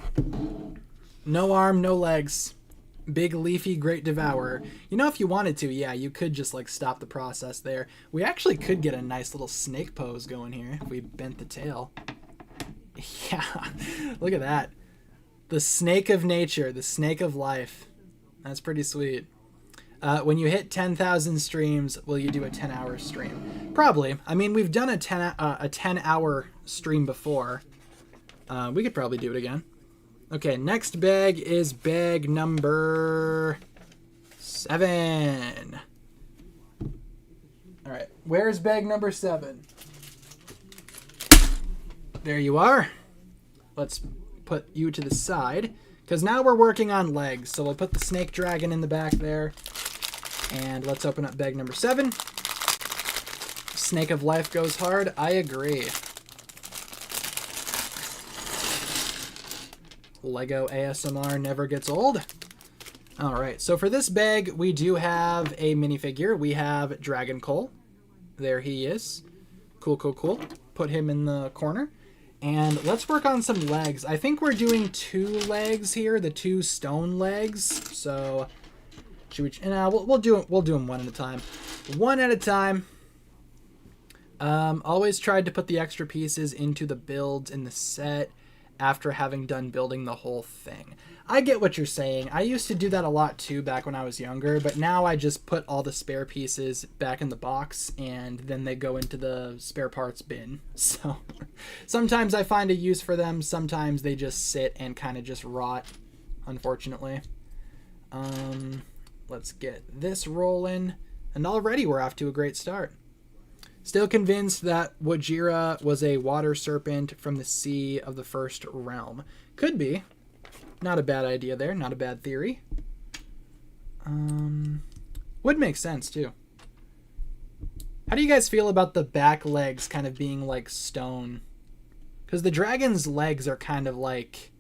No arm, no legs. Big, leafy, great devourer. You know, if you wanted to, yeah, you could just, like, stop the process there. We actually could get a nice little snake pose going here if we bent the tail. Yeah, look at that. The snake of nature, the snake of life. That's pretty sweet. When you hit 10,000 streams, will you do a 10-hour stream? Probably. I mean, we've done a 10-hour stream before. We could probably do it again. Okay, next bag is bag number 7. All right, where's bag number 7? There you are. Let's put you to the side, because now we're working on legs. So we'll put the snake dragon in the back there. And let's open up bag number 7. Snake of life goes hard. I agree. Lego ASMR never gets old. All right, so for this bag, we do have a minifigure. We have Dragon Cole. There he is. Cool, cool, cool. Put him in the corner. And let's work on some legs. I think we're doing 2 legs here, the 2 stone legs. So should we? We'll do them one at a time. One at a time. Always tried to put the extra pieces into the builds in the set after having done building the whole thing. I get what you're saying. I used to do that a lot too back when I was younger, but now I just put all the spare pieces back in the box and then they go into the spare parts bin. So sometimes I find a use for them, sometimes they just sit and kind of just rot, unfortunately. Let's get this rolling, and already we're off to a great start. Still convinced that Wajira was a water serpent from the sea of the first realm. Could be. Not a bad idea there. Not a bad theory. Would make sense, too. How do you guys feel about the back legs kind of being like stone? Because the dragon's legs are kind of like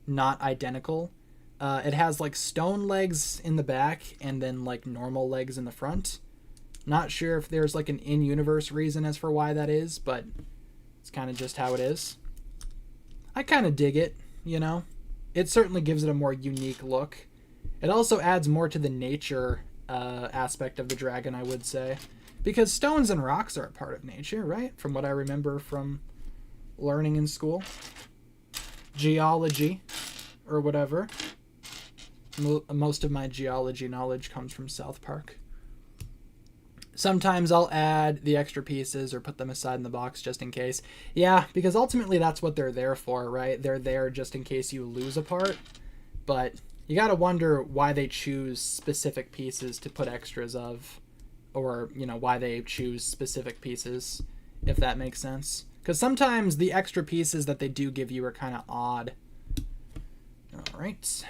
not identical. It has like stone legs in the back and then like normal legs in the front. Not sure if there's like an in-universe reason as for why that is, but it's kind of just how it is. I kind of dig it, you know? It certainly gives it a more unique look. It also adds more to the nature aspect of the dragon, I would say. Because stones and rocks are a part of nature, right? From what I remember from learning in school. Geology, or whatever. Most of my geology knowledge comes from South Park. Sometimes I'll add the extra pieces or put them aside in the box just in case. Yeah, because ultimately that's what they're there for, right? They're there just in case you lose a part. But you gotta wonder why they choose specific pieces to put extras of. Or, you know, why they choose specific pieces, if that makes sense. Because sometimes the extra pieces that they do give you are kind of odd. Alright.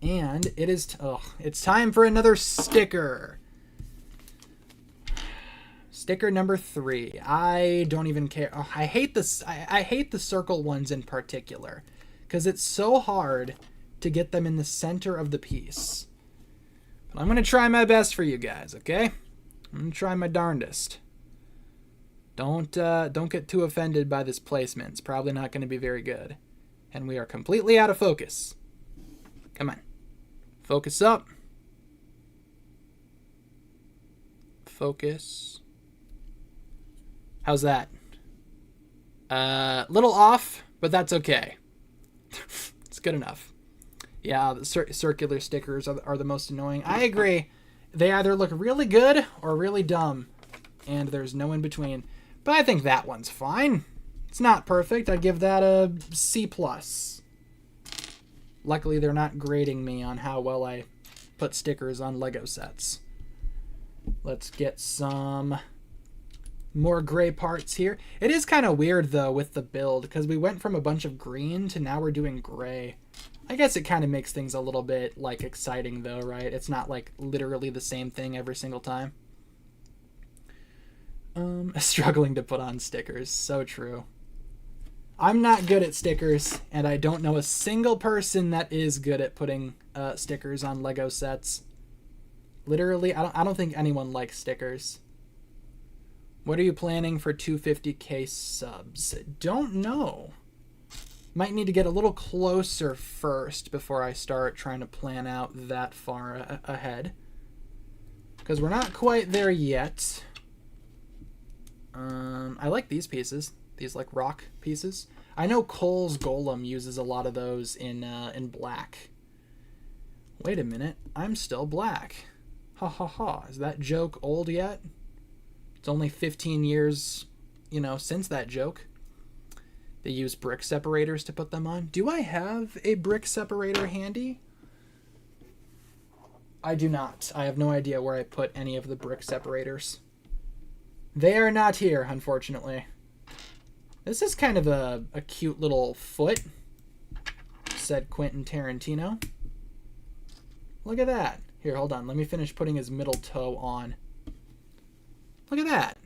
And it is... it's time for another sticker. Sticker number 3. I don't even care. Oh, I hate this. I hate the circle ones in particular because it's so hard to get them in the center of the piece. But I'm going to try my best for you guys, okay? I'm going to try my darndest. Don't get too offended by this placement. It's probably not going to be very good. And we are completely out of focus. Come on. Focus up. Focus. How's that? Little off, but that's okay. It's good enough. Yeah, the circular stickers are the most annoying. I agree. They either look really good or really dumb, and there's no in between. But I think that one's fine. It's not perfect. I'd give that a C+. Luckily, they're not grading me on how well I put stickers on Lego sets. Let's get some more gray parts here. It is kind of weird, though, with the build, because we went from a bunch of green to now we're doing gray. I guess it kind of makes things a little bit, like, exciting, though, right? It's not, like, literally the same thing every single time. Struggling to put on stickers. So true. I'm not good at stickers, and I don't know a single person that is good at putting stickers on Lego sets. Literally, I don't think anyone likes stickers. What are you planning for 250k subs? Don't know. Might need to get a little closer first before I start trying to plan out that far ahead. Because we're not quite there yet. I like these pieces. These like rock pieces. I know Cole's Golem uses a lot of those in black. Wait a minute. I'm still black. Ha ha ha. Is that joke old yet? It's only 15 years, since that joke. They use brick separators to put them on. Do I have a brick separator handy? I do not. I have no idea where I put any of the brick separators. They are not here, unfortunately. This is kind of a cute little foot, said Quentin Tarantino. Look at that. Here, hold on. Let me finish putting his middle toe on. Look at that.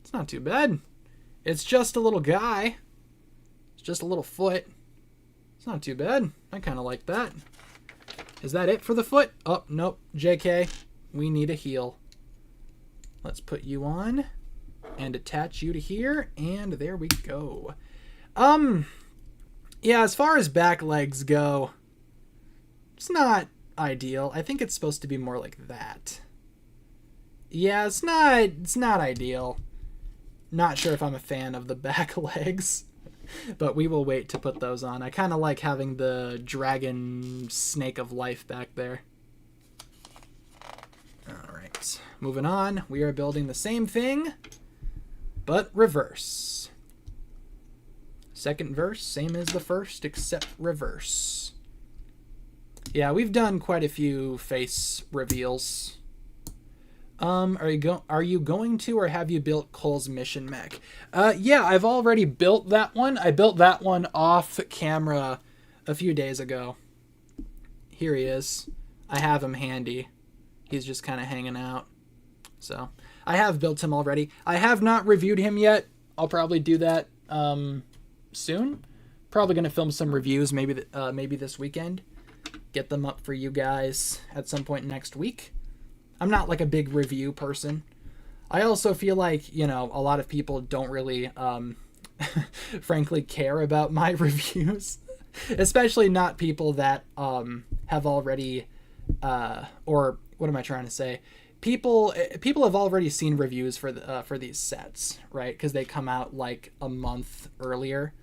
It's not too bad. It's just a little guy. It's just a little foot. It's not too bad. I kind of like that. Is that it for the foot? Oh, nope. JK, we need a heel. Let's put you on and attach you to here, and there we go. Yeah, as far as back legs go, it's not ideal. I think it's supposed to be more like that. Yeah, it's not ideal. Not sure if I'm a fan of the back legs, but we will wait to put those on. I kind of like having the dragon snake of life back there. All right, moving on. We are building the same thing, but reverse. Second verse, same as the first, except reverse. Yeah, we've done quite a few face reveals. Are you going to, or have you built Cole's mission mech? Yeah, I've already built that one. I built that one off camera a few days ago. Here he is. I have him handy. He's just kind of hanging out. So, I have built him already. I have not reviewed him yet. I'll probably do that soon. Probably going to film some reviews maybe this weekend. Get them up for you guys at some point next week. I'm not like a big review person. I also feel like, a lot of people don't really, frankly, care about my reviews. Especially not people that have already, or what am I trying to say? People have already seen reviews for these sets, right? Because they come out like a month earlier.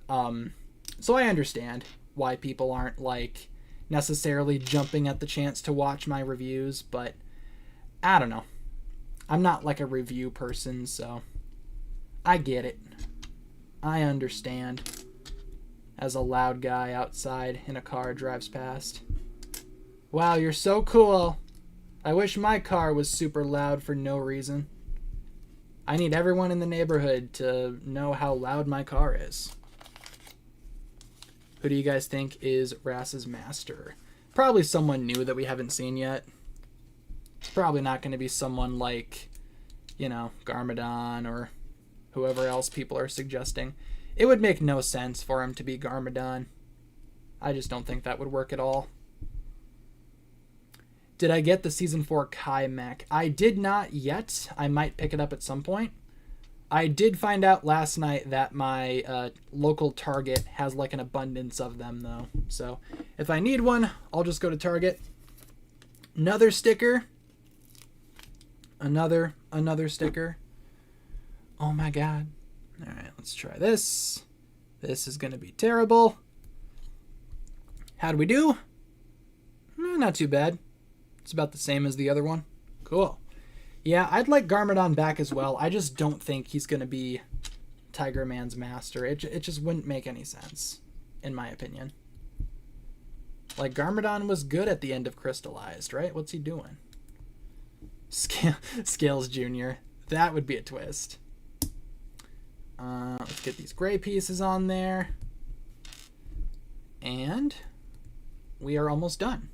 So I understand why people aren't like necessarily jumping at the chance to watch my reviews, but I don't know. I'm not like a review person, so I get it. I understand. As a loud guy outside in a car drives past. Wow, you're so cool. I wish my car was super loud for no reason. I need everyone in the neighborhood to know how loud my car is. Who do you guys think is Rass's master? Probably someone new that we haven't seen yet. It's probably not going to be someone like, you know, Garmadon or whoever else people are suggesting. It would make no sense for him to be Garmadon. I just don't think that would work at all. Did I get the Season 4 Kai mech? I did not yet. I might pick it up at some point. I did find out last night that my local Target has like an abundance of them though. So if I need one, I'll just go to Target. Another sticker. Another sticker. Oh my god. All right, let's try this. This is going to be terrible. How'd we do? Not too bad. It's about the same as the other one. Cool. Yeah, I'd like Garmadon back as well. I just don't think he's going to be Tiger Man's master. It just wouldn't make any sense, in my opinion. Like, Garmadon was good at the end of Crystallized, right? What's he doing? Scales Jr. That would be a twist. Let's get these gray pieces on there. And we are almost done.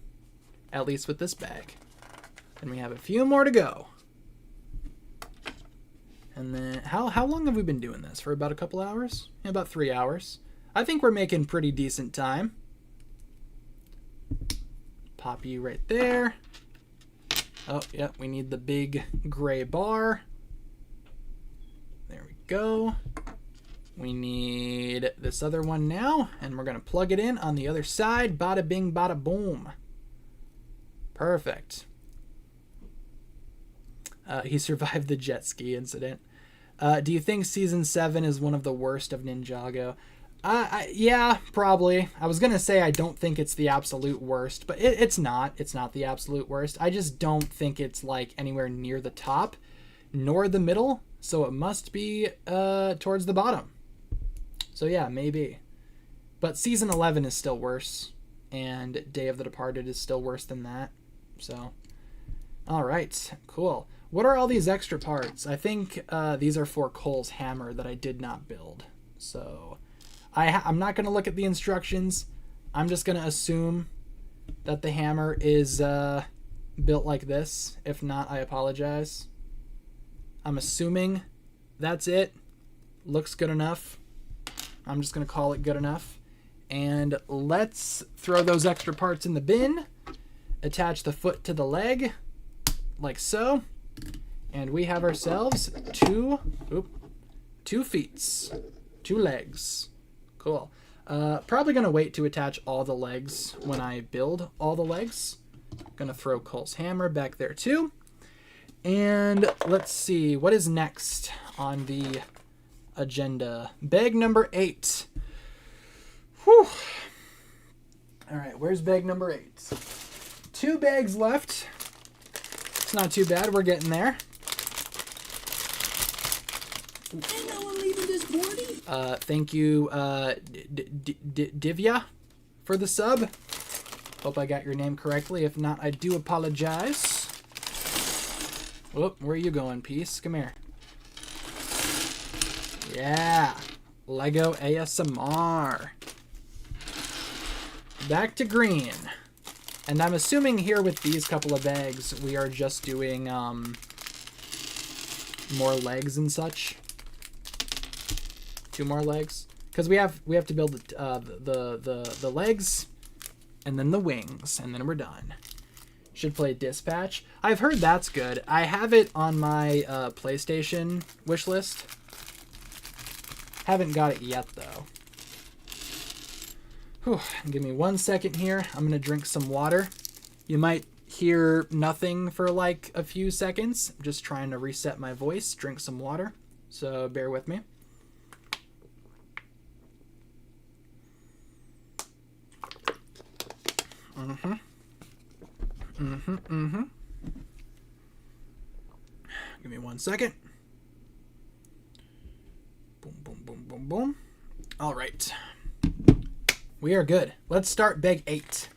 At least with this bag. And we have a few more to go. And then, how long have we been doing this? For about a couple hours? Yeah, about 3 hours. I think we're making pretty decent time. Pop you right there. Oh, yeah, we need the big gray bar. There we go. We need this other one now, and we're going to plug it in on the other side. Bada bing, bada boom. Perfect. He survived the jet ski incident. Do you think Season 7 is one of the worst of Ninjago? Yeah, probably. I was going to say I don't think it's the absolute worst, but it's not. It's not the absolute worst. I just don't think it's like anywhere near the top, nor the middle, so it must be towards the bottom. So yeah, maybe. But Season 11 is still worse, and Day of the Departed is still worse than that. So, all right, cool. What are all these extra parts? I think these are for Cole's hammer that I did not build. So I'm not going to look at the instructions. I'm just going to assume that the hammer is built like this. If not, I apologize. I'm assuming that's it. Looks good enough. I'm just going to call it good enough. And let's throw those extra parts in the bin. Attach the foot to the leg, like so. And we have ourselves two feet, 2 legs. Cool. Probably going to wait to attach all the legs when I build all the legs. Going to throw Cole's hammer back there too. And let's see, what is next on the agenda? Bag number 8. Whew. All right, where's bag number 8? 2 bags left. It's not too bad. We're getting there. And now I'm leaving this party. Thank you, Divya, for the sub. Hope I got your name correctly. If not, I do apologize. Whoop, where are you going, piece? Come here. Yeah. Lego ASMR. Back to green. And I'm assuming here with these couple of bags, we are just doing more legs and such. 2 more legs, because we have to build the legs, and then the wings, and then we're done. Should play Dispatch. I've heard that's good. I have it on my PlayStation wish list. Haven't got it yet though. Whew. Give me 1 second here. I'm gonna drink some water. You might hear nothing for like a few seconds. I'm just trying to reset my voice, drink some water. So bear with me. Give me 1 second. Boom, boom, boom, boom, boom. All right. We are good. Let's start bag 8.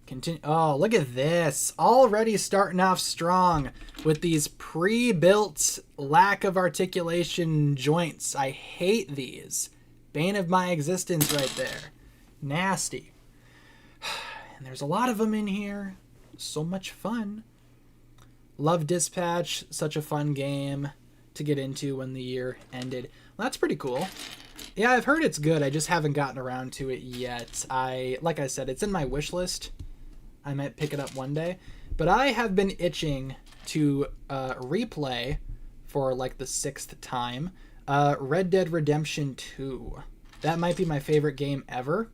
Continue. Oh, look at this. Already starting off strong with these pre-built lack of articulation joints. I hate these. Bane of my existence right there. Nasty. And there's a lot of them in here. So much fun. Love Dispatch, such a fun game to get into when the year ended. Well, that's pretty cool. Yeah, I've heard it's good. I just haven't gotten around to it yet. Like I said, it's in my wish list. I might pick it up one day. But I have been itching to replay for like the 6th time Red Dead Redemption 2. That might be my favorite game ever.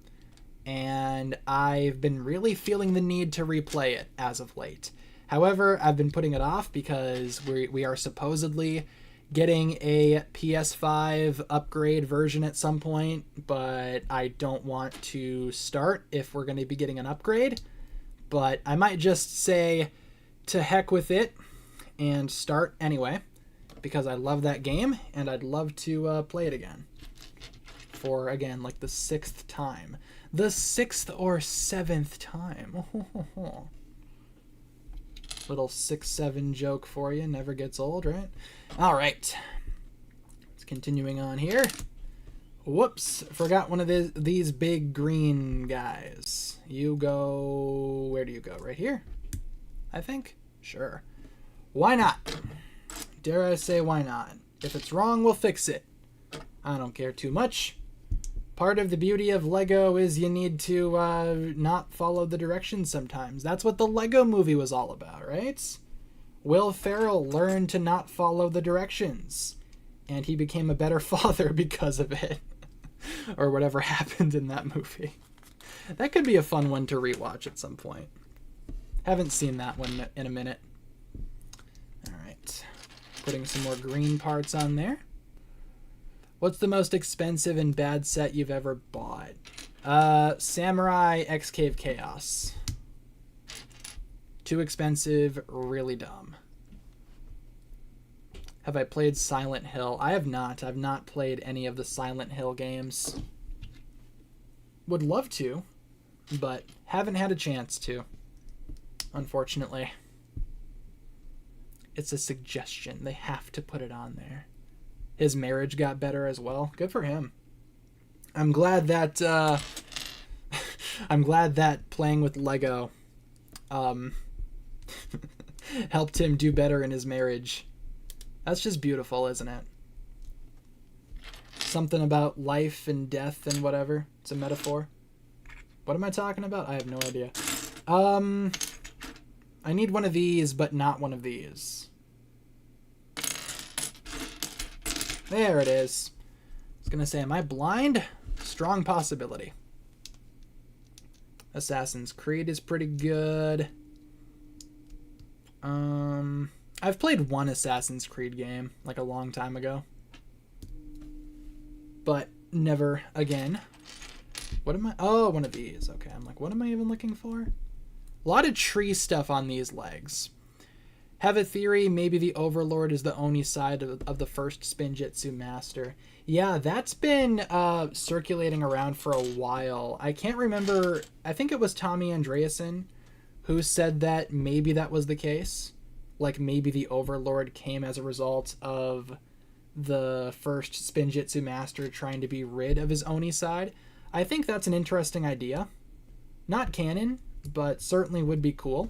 And I've been really feeling the need to replay it as of late. However, I've been putting it off because we are supposedly getting a PS5 upgrade version at some point, but I don't want to start if we're going to be getting an upgrade. But I might just say to heck with it and start anyway, because I love that game and I'd love to play it again for, again, like the 6th time. The 6th or 7th time. Little 6-7 joke for you. Never gets old, right? All right. Let's continuing on here. Whoops. Forgot one of these big green guys. You go... Where do you go? Right here? I think? Sure. Why not? Dare I say why not? If it's wrong, we'll fix it. I don't care too much. Part of the beauty of Lego is you need to not follow the directions sometimes. That's what the Lego movie was all about, right? Will Ferrell learned to not follow the directions, and he became a better father because of it. Or whatever happened in that movie. That could be a fun one to rewatch at some point. Haven't seen that one in a minute. Alright. Putting some more green parts on there. What's the most expensive and bad set you've ever bought? Samurai X Cave Chaos. Too expensive, really dumb. Have I played Silent Hill? I have not. I've not played any of the Silent Hill games. Would love to, but haven't had a chance to, unfortunately. It's a suggestion. They have to put it on there. His marriage got better as well. Good for him. I'm glad that I'm glad that playing with Lego helped him do better in his marriage. That's just beautiful, isn't it? Something about life and death and whatever. It's a metaphor. What am I talking about? I have no idea. I need one of these, but not one of these. There it is. I was going to say, am I blind? Strong possibility. Assassin's Creed is pretty good. I've played one Assassin's Creed game, like a long time ago. But never again. What am I? Oh, one of these. Okay, I'm like, what am I even looking for? A lot of tree stuff on these legs. Have a theory, maybe the Overlord is the Oni side of the first Spinjitzu Master. Yeah, that's been circulating around for a while. I can't remember. I think it was Tommy Andreasen who said that maybe that was the case. Like maybe the Overlord came as a result of the first Spinjitzu Master trying to be rid of his Oni side. I think that's an interesting idea. Not canon, but certainly would be cool.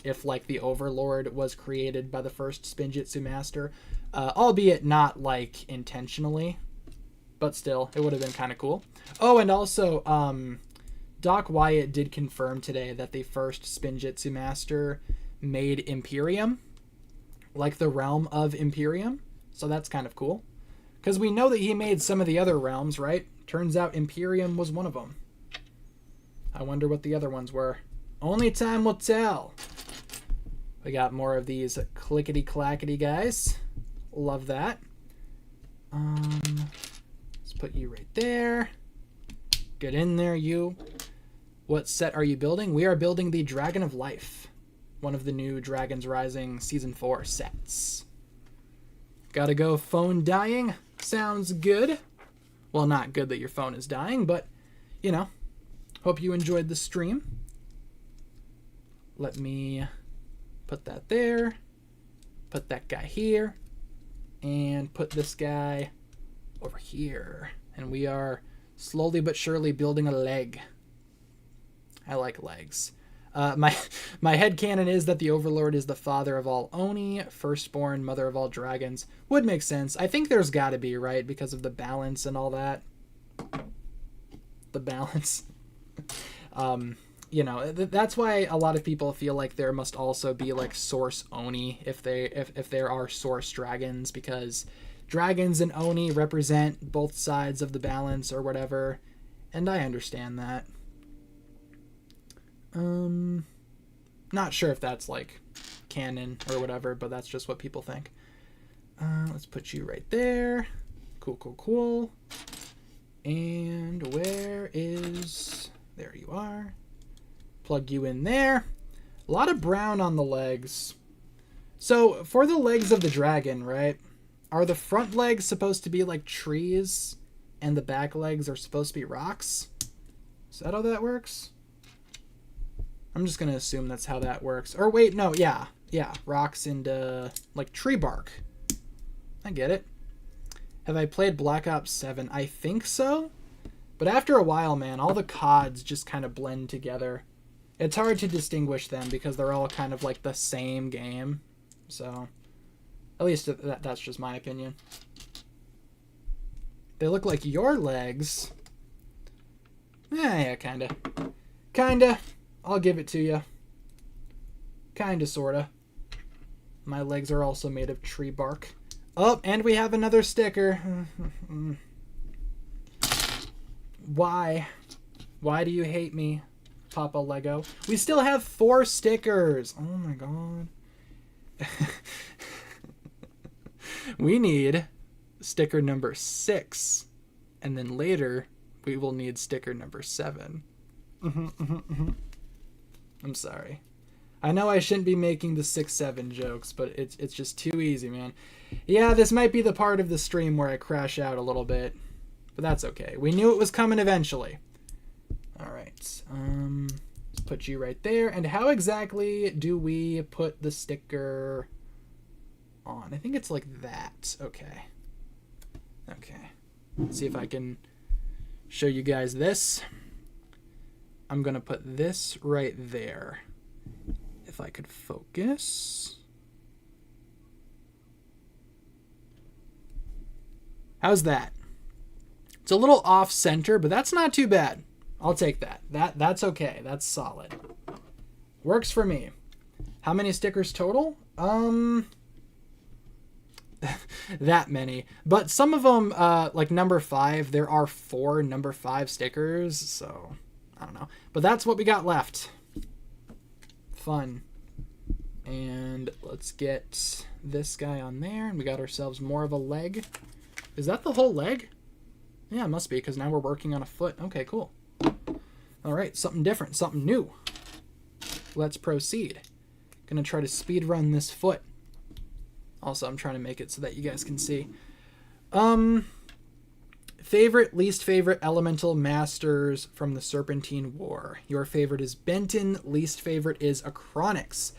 If, like, the Overlord was created by the first Spinjitzu Master. Albeit not, like, intentionally. But still, it would have been kind of cool. Oh, and also, Doc Wyatt did confirm today that the first Spinjitzu Master made Imperium. Like, the realm of Imperium. So that's kind of cool. Because we know that he made some of the other realms, right? Turns out Imperium was one of them. I wonder what the other ones were. Only time will tell. We got more of these clickety-clackety guys. Love that. Let's put you right there. Get in there, you. What set are you building? We are building the Dragon of Life. One of the new Dragons Rising Season 4 sets. Gotta go, phone dying. Sounds good. Well, not good that your phone is dying, but, you know. Hope you enjoyed the stream. Let me put that there, put that guy here, and put this guy over here. And we are slowly but surely building a leg. I like legs. My headcanon is that the Overlord is the father of all Oni, firstborn, mother of all dragons. Would make sense. I think there's got to be, right? Because of the balance and all that. The balance. You know, that's why a lot of people feel like there must also be like source Oni if there are source dragons, because dragons and Oni represent both sides of the balance or whatever. And I understand that. Not sure if that's like canon or whatever, but that's just what people think. Let's put you right there. Cool. And where is... There you are. Plug you in there. A lot of brown on the legs. So, for the legs of the dragon, right? Are the front legs supposed to be like trees and the back legs are supposed to be rocks? Is that how that works? I'm just going to assume that's how that works. Or wait, no, yeah. Rocks and, like, tree bark. I get it. Have I played Black Ops 7? I think so. But after a while, man, all the CODs just kind of blend together. It's hard to distinguish them because they're all kind of like the same game. So, at least that's just my opinion. They look like your legs. Yeah, kinda. I'll give it to you. Kinda, sorta. My legs are also made of tree bark. Oh, and we have another sticker. Why? Why do you hate me, Papa Lego? We still have 4 stickers. Oh my god. We need sticker number 6. And then later, we will need sticker number 7. I'm sorry. I know I shouldn't be making the 6-7 jokes, but it's just too easy, man. Yeah, this might be the part of the stream where I crash out a little bit, but that's okay. We knew it was coming eventually. All right. Let's put you right there. And how exactly do we put the sticker on? I think it's like that. Okay. Let's see if I can show you guys this. I'm going to put this right there. If I could focus. How's that? It's a little off center, but that's not too bad. I'll take that. That's okay. That's solid. Works for me. How many stickers total? That many. But some of them, like number 5, there are 4 number 5 stickers, so I don't know. But that's what we got left. Fun. And let's get this guy on there, and we got ourselves more of a leg. Is that the whole leg? Yeah, it must be, because now we're working on a foot. Okay, cool. All right, something different, something new. Let's proceed. Gonna try to speed run this foot. Also, I'm trying to make it so that you guys can see. Favorite, least favorite elemental masters from the Serpentine War. Your favorite is Benton. Least favorite is Acronix.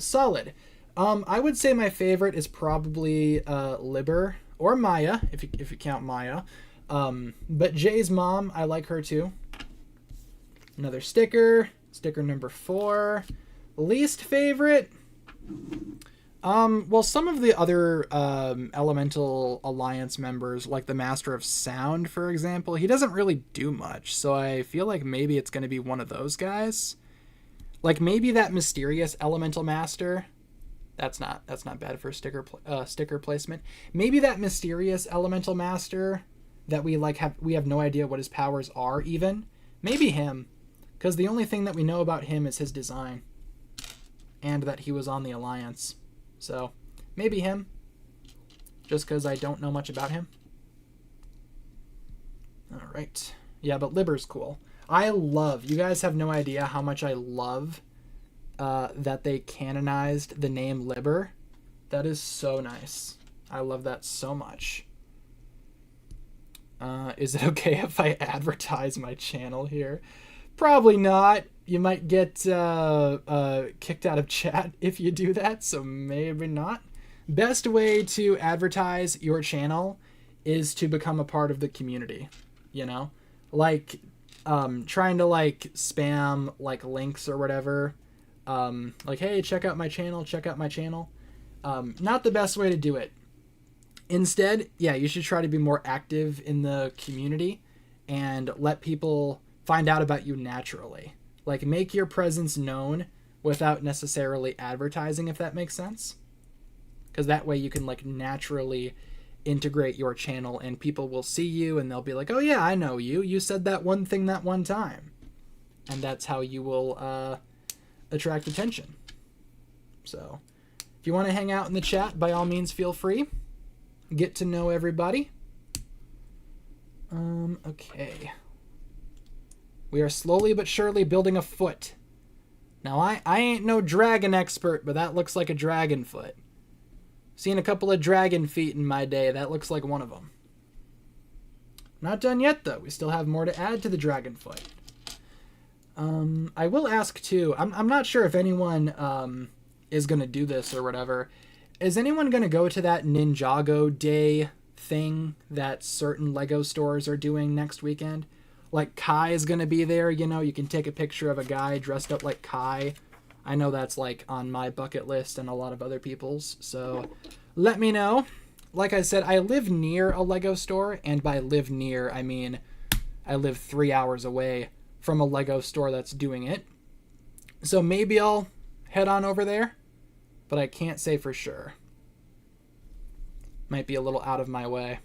Solid. I would say my favorite is probably Liber or Maya, if you count Maya. But Jay's mom, I like her too. Another sticker. Sticker number 4. Least favorite. Well, some of the other Elemental Alliance members, like the Master of Sound, for example, he doesn't really do much. So I feel like maybe it's going to be one of those guys. Like maybe that mysterious Elemental Master. That's not bad for sticker placement. Maybe that mysterious Elemental Master that we have no idea what his powers are even. Maybe him, because the only thing that we know about him is his design, and that he was on the Alliance. So maybe him, just because I don't know much about him. All right. Yeah, but Liber's cool. You guys have no idea how much I love that they canonized the name Liber. That is so nice. I love that so much. Is it okay if I advertise my channel here? Probably not. You might get kicked out of chat if you do that, so maybe not. Best way to advertise your channel is to become a part of the community, you know? Like, trying to like spam like links or whatever. Like, hey, check out my channel, check out my channel. Not the best way to do it. Instead, yeah, you should try to be more active in the community and let people find out about you naturally. Like, make your presence known without necessarily advertising, if that makes sense. Because that way you can like naturally integrate your channel and people will see you and they'll be like, oh yeah, I know you. You said that one thing that one time. And that's how you will attract attention. So if you want to hang out in the chat, by all means, feel free. Get to know everybody. Okay. We are slowly but surely building a foot. Now, I ain't no dragon expert, but that looks like a dragon foot. Seen a couple of dragon feet in my day. That looks like one of them. Not done yet, though. We still have more to add to the dragon foot. I will ask, too. I'm not sure if anyone is going to do this or whatever. Is anyone going to go to that Ninjago Day thing that certain Lego stores are doing next weekend? Like, Kai is going to be there, you know? You can take a picture of a guy dressed up like Kai. I know that's, like, on my bucket list and a lot of other people's, so let me know. Like I said, I live near a Lego store, and by live near, I mean I live 3 hours away from a Lego store that's doing it. So maybe I'll head on over there, but I can't say for sure. Might be a little out of my way.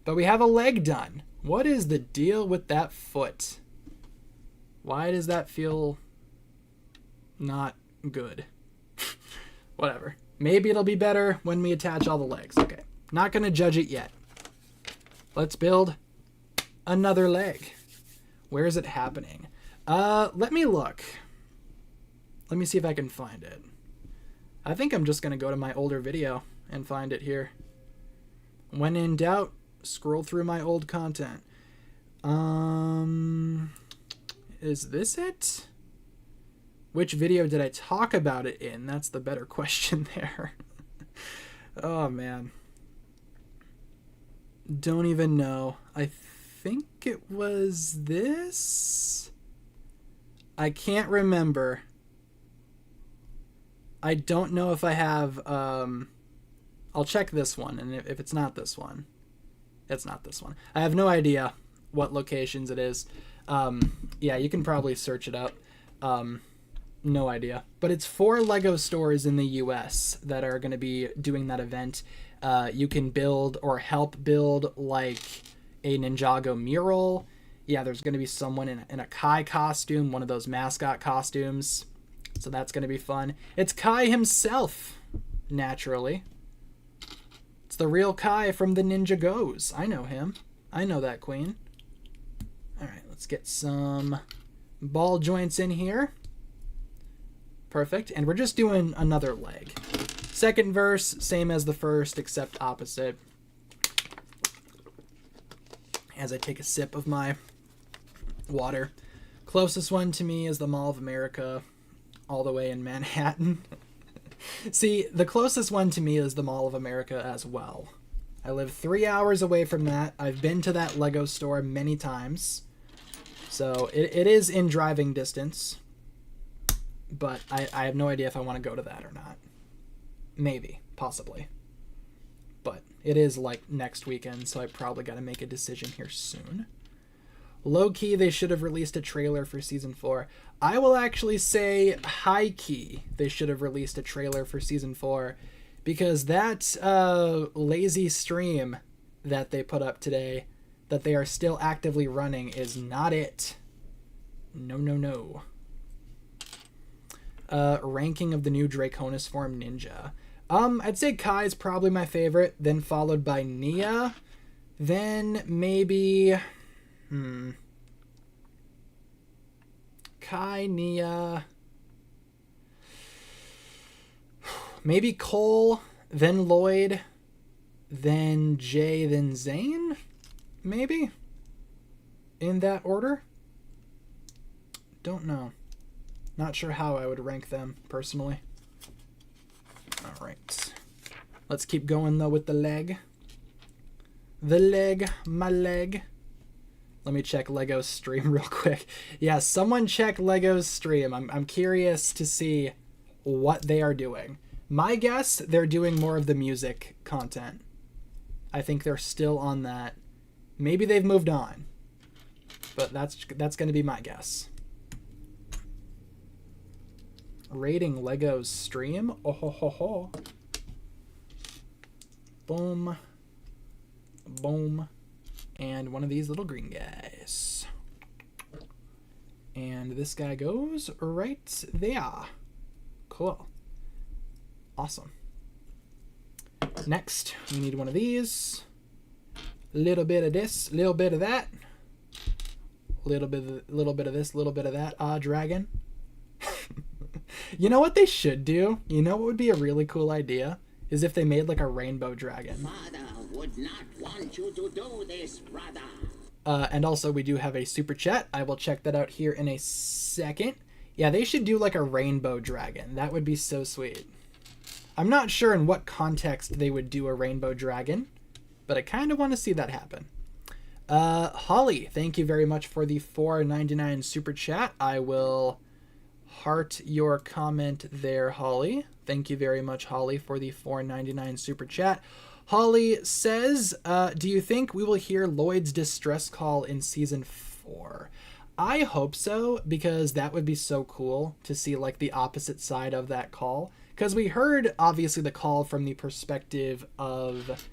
But we have a leg done. What is the deal with that foot? Why does that feel not good? Whatever. Maybe it'll be better when we attach all the legs. Okay. Not going to judge it yet. Let's build another leg. Where is it happening? Let me look. Let me see if I can find it. I think I'm just going to go to my older video and find it here. When in doubt, scroll through my old content. Is this it? Which video did I talk about it in? That's the better question there. Oh, man. Don't even know. I think it was this? I can't remember. I don't know if I have... I'll check this one, and if it's not this one, it's not this one. I have no idea what locations it is. Yeah, you can probably search it up. No idea. But it's 4 Lego stores in the US that are going to be doing that event. You can build or help build like a Ninjago mural. Yeah, there's going to be someone in a Kai costume, one of those mascot costumes. So that's going to be fun. It's Kai himself, naturally. It's the real Kai from the Ninjagos. I know him. I know that queen. All right, let's get some ball joints in here. Perfect. And we're just doing another leg. Second verse, same as the first, except opposite. As I take a sip of my water. Closest one to me is the Mall of America, all the way in Manhattan. See, the closest one to me is the Mall of America as well. I live 3 hours away from that. I've been to that Lego store many times. So it is in driving distance. But I have no idea if I want to go to that or not. Maybe, possibly. But it is like next weekend, so I probably got to make a decision here soon. Low-key, they should have released a trailer for Season 4. I will actually say high-key they should have released a trailer for Season 4, because that lazy stream that they put up today, that they are still actively running, is not it. No, no, no. Ranking of the new Draconis form ninja. I'd say Kai is probably my favorite, then followed by Nia, then maybe... Kai, Nia... Maybe Cole, then Lloyd, then Jay, then Zane? Maybe? In that order? Don't know. Not sure how I would rank them, personally. Alright. Let's keep going, though, with the leg. The leg, my leg. Let me check Lego's stream real quick. Yeah, someone check Lego's stream. I'm curious to see what they are doing. My guess, they're doing more of the music content. I think they're still on that. Maybe they've moved on. But that's going to be my guess. Rating Lego's stream. Oh ho ho ho. Boom. Boom. And one of these little green guys. And this guy goes right there. Cool. Awesome. Next, we need one of these. Little bit of this, little bit of that. Little bit of this, little bit of that. Dragon. You know what they should do? You know what would be a really cool idea? Is if they made like a rainbow dragon. Father would not want you to do this, brother. And also we do have a super chat. I will check that out here in a second. Yeah, they should do like a rainbow dragon. That would be so sweet. I'm not sure in what context they would do a rainbow dragon, but I kind of want to see that happen. Holly, thank you very much for the $4.99 super chat. I will heart your comment there, Holly. Thank you very much, Holly, for the $4.99 super chat. Holly says, do you think we will hear Lloyd's distress call in season 4? I hope so, because that would be so cool to see like the opposite side of that call. Because we heard, obviously, the call from the perspective of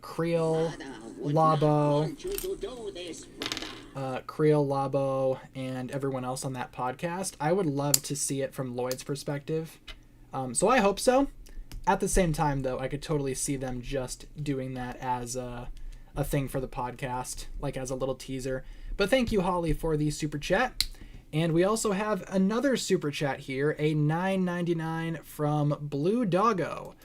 Creel, Labo, and everyone else on that podcast. I would love to see it from Lloyd's perspective. So I hope so. At the same time, though, I could totally see them just doing that as a thing for the podcast, like as a little teaser. But thank you, Holly, for the super chat. And we also have another super chat here, a $9.99 from Blue Doggo.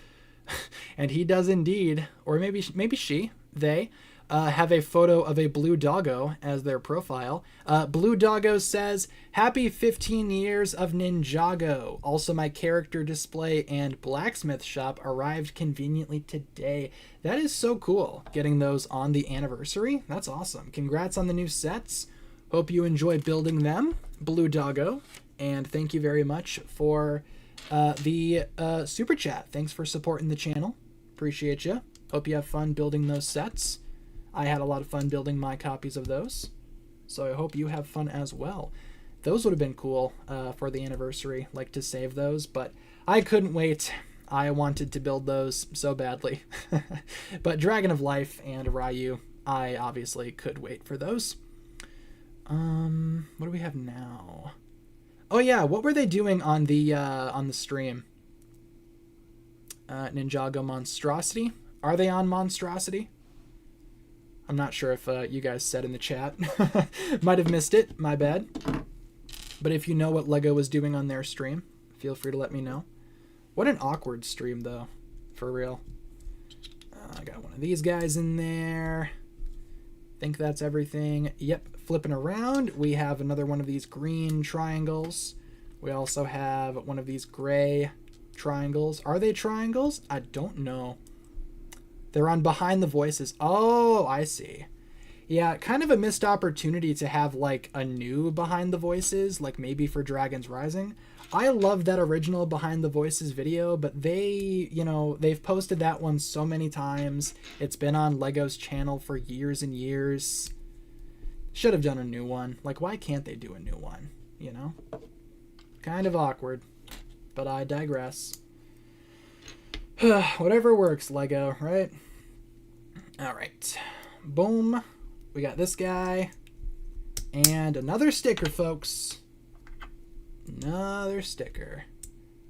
And he does indeed, or maybe she, they, have a photo of a blue doggo as their profile. Blue Doggo says, happy 15 years of Ninjago. Also, my character display and blacksmith shop arrived conveniently today. That is so cool, getting those on the anniversary. That's awesome. Congrats on the new sets. Hope you enjoy building them, Blue Doggo. And thank you very much for the super chat. Thanks for supporting the channel. Appreciate you. Hope you have fun building those sets. I had a lot of fun building my copies of those. So I hope you have fun as well. Those would have been cool for the anniversary, like to save those, but I couldn't wait. I wanted to build those so badly. But Dragon of Life and Rayu, I obviously could wait for those. What do we have now? Oh yeah, what were they doing on the stream? Ninjago Monstrosity? Are they on Monstrosity? I'm not sure if you guys said in the chat. Might have missed it, my bad. But if you know what Lego was doing on their stream, feel free to let me know. What an awkward stream though, for real. I got one of these guys in there. Think that's everything. Yep, flipping around, we have another one of these green triangles. We also have one of these gray triangles. Are they triangles? I don't know. They're on Behind the Voices. Oh, I see. Yeah, kind of a missed opportunity to have like a new Behind the Voices, like maybe for Dragons Rising. I love that original Behind the Voices video, but they've posted that one so many times. It's been on Lego's channel for years and years. Should have done a new one. Like, why can't they do a new one? You know? Kind of awkward. But I digress. Whatever works, Lego, right? Alright. Boom. We got this guy. And another sticker, folks. Another sticker.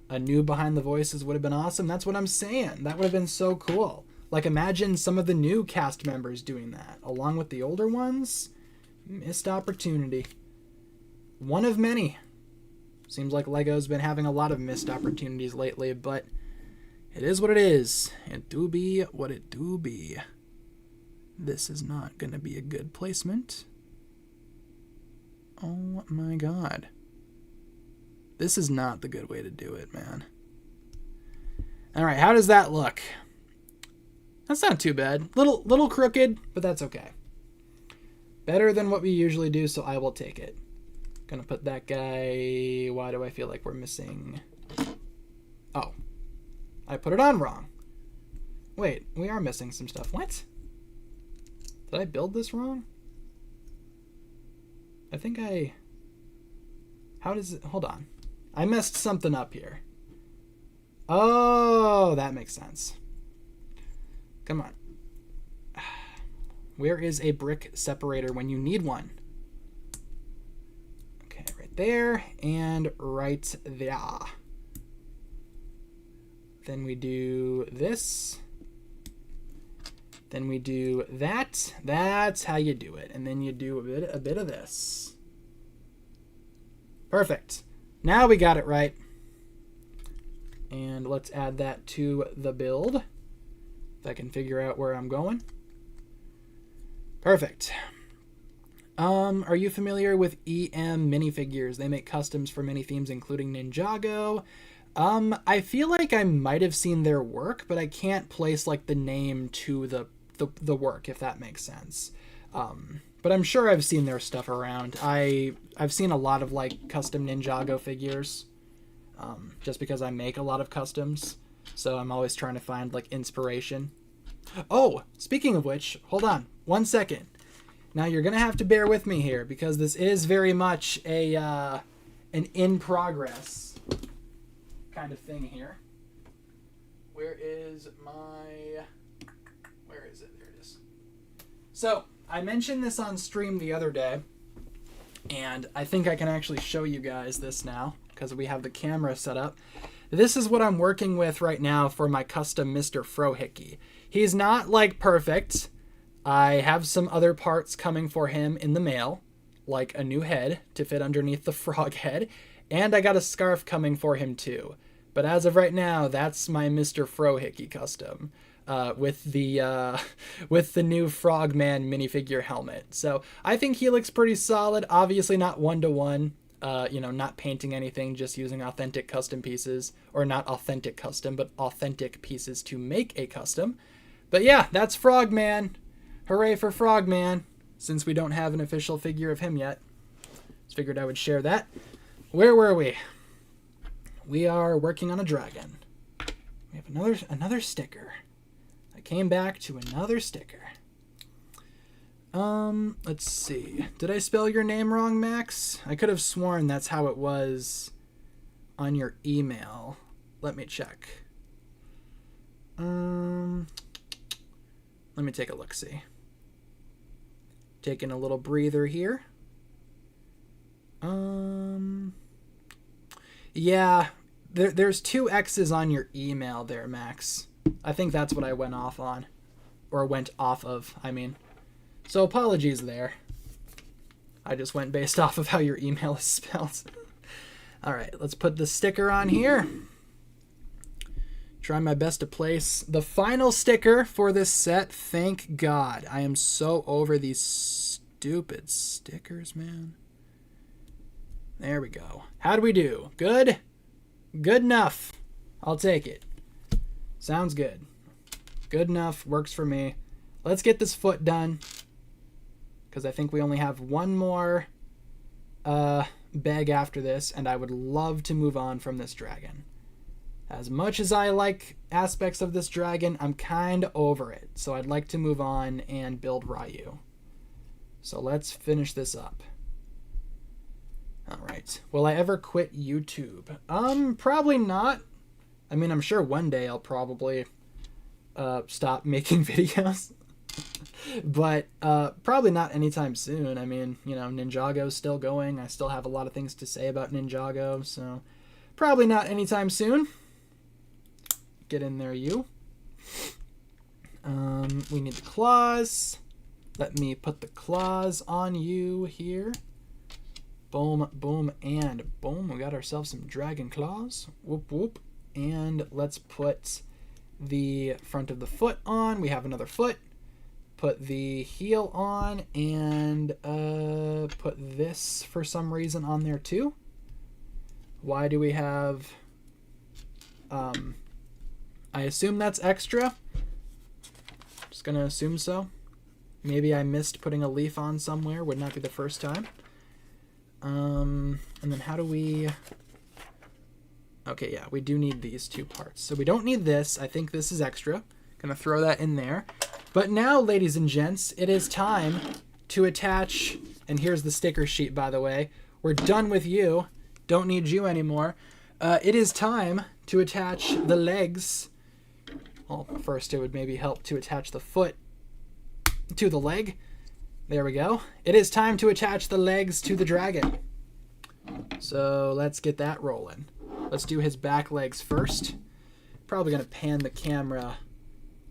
A new Behind the Voices would have been awesome. That's what I'm saying. That would have been so cool. Like, imagine some of the new cast members doing that, along with the older ones. Missed opportunity. One of many. Seems like Lego's been having a lot of missed opportunities lately, but it is what it is. It do be what it do be. This is not going to be a good placement. Oh my god. This is not the good way to do it, man. Alright, how does that look? That's not too bad. Little crooked, but that's okay. Better than what we usually do, so I will take it. Gonna put that guy... Why do I feel like we're missing... Oh. I put it on wrong. Wait, we are missing some stuff. What? Did I build this wrong? I think I... How does it... Hold on. I messed something up here. Oh, that makes sense. Come on. Where is a brick separator when you need one? Okay, right there and right there. Then we do this. Then we do that. That's how you do it. And then you do a bit of this. Perfect. Now we got it right. And let's add that to the build. If I can figure out where I'm going. Perfect. Are you familiar with EM minifigures? They make customs for many themes, including Ninjago. I feel like I might have seen their work, but I can't place like the name to the work, if that makes sense. But I'm sure I've seen their stuff around. I've seen a lot of like custom Ninjago figures, just because I make a lot of customs. So I'm always trying to find like inspiration. Oh, speaking of which, hold on 1 second. Now you're gonna have to bear with me here because this is very much a an in progress kind of thing here. Where is it? There it is. So I mentioned this on stream the other day, and I think I can actually show you guys this now because we have the camera set up. This is what I'm working with right now for my custom Mr. Frohickey. He's not like perfect. I have some other parts coming for him in the mail, like a new head to fit underneath the frog head, and I got a scarf coming for him too. But as of right now, that's my Mr. Frohickey custom with the new Frogman minifigure helmet. So I think he looks pretty solid. Obviously not one-to-one. Not painting anything, just using authentic custom pieces, or not authentic custom, but authentic pieces to make a custom. But yeah, that's Frogman. Hooray for Frogman, since we don't have an official figure of him yet. Just figured I would share that. Where were we? We are working on a dragon. We have another sticker. I came back to another sticker. Let's see. Did I spell your name wrong, Max? I could have sworn that's how it was on your email. Let me check. Let me take a look-see. Taking a little breather here. Yeah, there's 2 X's on your email there, Max. I think that's what I went off on. Or went off of, I mean. So apologies there. I just went based off of how your email is spelled. Alright, let's put the sticker on here. Try my best to place the final sticker for this set. Thank God. I am so over these stupid stickers, man. There we go. How do we do? Good? Good enough. I'll take it. Sounds good. Good enough. Works for me. Let's get this foot done, because I think we only have one more bag after this, and I would love to move on from this dragon. As much as I like aspects of this dragon, I'm kind of over it. So I'd like to move on and build Rayu. So let's finish this up. Alright. Will I ever quit YouTube? Probably not. I mean, I'm sure one day I'll probably stop making videos. But probably not anytime soon. I mean, Ninjago's still going. I still have a lot of things to say about Ninjago, so probably not anytime soon. Get in there, you. We need the claws. Let me put the claws on you here. Boom, boom, and boom. We got ourselves some dragon claws. Whoop, whoop. And let's put the front of the foot on. We have another foot. Put the heel on, and put this for some reason on there too. Why do we have... I assume that's extra. Just gonna assume so. Maybe I missed putting a leaf on somewhere. Would not be the first time. And then how do we... Okay, yeah, we do need these 2 parts. So we don't need this. I think this is extra. Gonna throw that in there. But now, ladies and gents, it is time to attach... And here's the sticker sheet, by the way. We're done with you. Don't need you anymore. It is time to attach the legs. Well, first it would maybe help to attach the foot to the leg. There we go. It is time to attach the legs to the dragon. So let's get that rolling. Let's do his back legs first. Probably going to pan the camera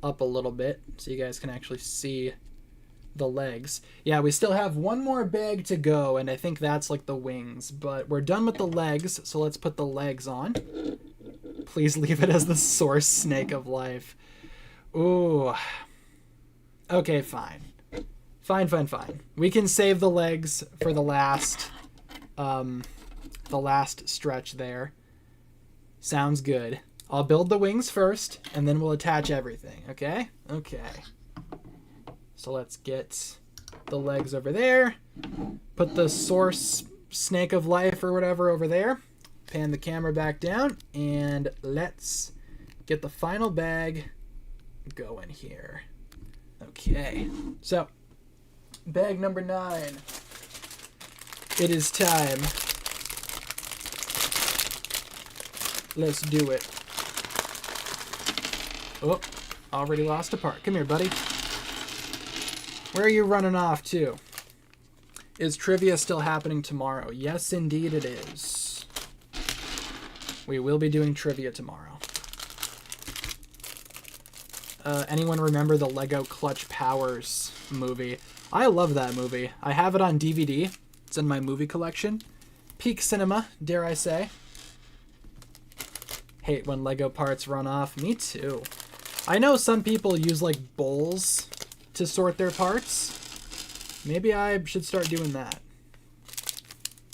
up a little bit so you guys can actually see the legs. Yeah, we still have one more bag to go, and I think that's like the wings, but we're done with the legs, so let's put the legs on. Please leave it as the source snake of life. Ooh. Okay, fine. Fine. We can save the legs for the last stretch there. Sounds good. I'll build the wings first, and then we'll attach everything, okay? Okay. So let's get the legs over there. Put the source snake of life or whatever over there. Pan the camera back down, and let's get the final bag going here. Okay, so bag number 9. It is time. Let's do it. Oh, already lost a part. Come here, buddy. Where are you running off to? Is trivia still happening tomorrow? Yes, indeed it is. We will be doing trivia tomorrow. Anyone remember the Lego Clutch Powers movie? I love that movie. I have it on DVD. It's in my movie collection. Peak cinema, dare I say. Hate when Lego parts run off. Me too. I know some people use like bowls to sort their parts. Maybe I should start doing that,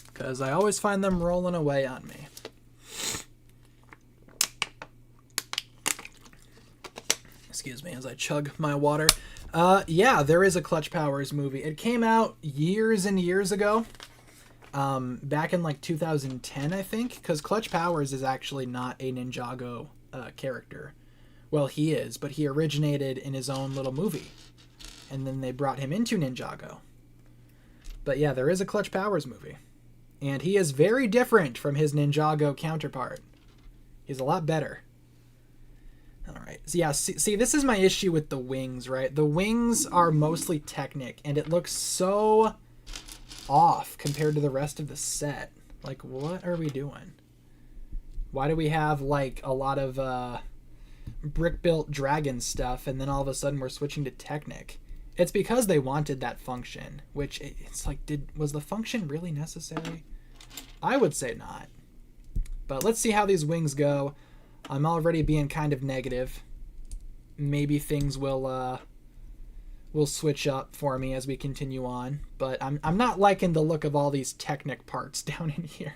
because I always find them rolling away on me. Excuse me as I chug my water. Yeah, there is a Clutch Powers movie. It came out years and years ago. Back in like 2010, I think, because Clutch Powers is actually not a Ninjago character. Well, he is, but he originated in his own little movie, and then they brought him into Ninjago. But yeah, there is a Clutch Powers movie, and he is very different from his Ninjago counterpart. He's a lot better. All right, so yeah, see, this is my issue with the wings, right? The wings are mostly Technic, and it looks so off compared to the rest of the set. Like, what are we doing? Why do we have like a lot of brick-built dragon stuff, and then all of a sudden we're switching to Technic? It's because they wanted that function, which it's like, was the function really necessary? I would say not. But let's see how these wings go. I'm already being kind of negative. Maybe things will switch up for me as we continue on, but I'm not liking the look of all these Technic parts down in here.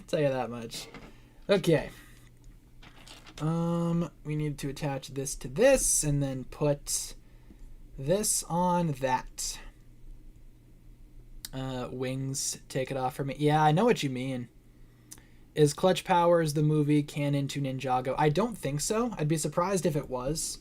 Tell you that much. Okay. We need to attach this to this, and then put this on that. Wings, take it off for me. Yeah, I know what you mean. Is Clutch Powers the movie canon to Ninjago? I don't think so. I'd be surprised if it was.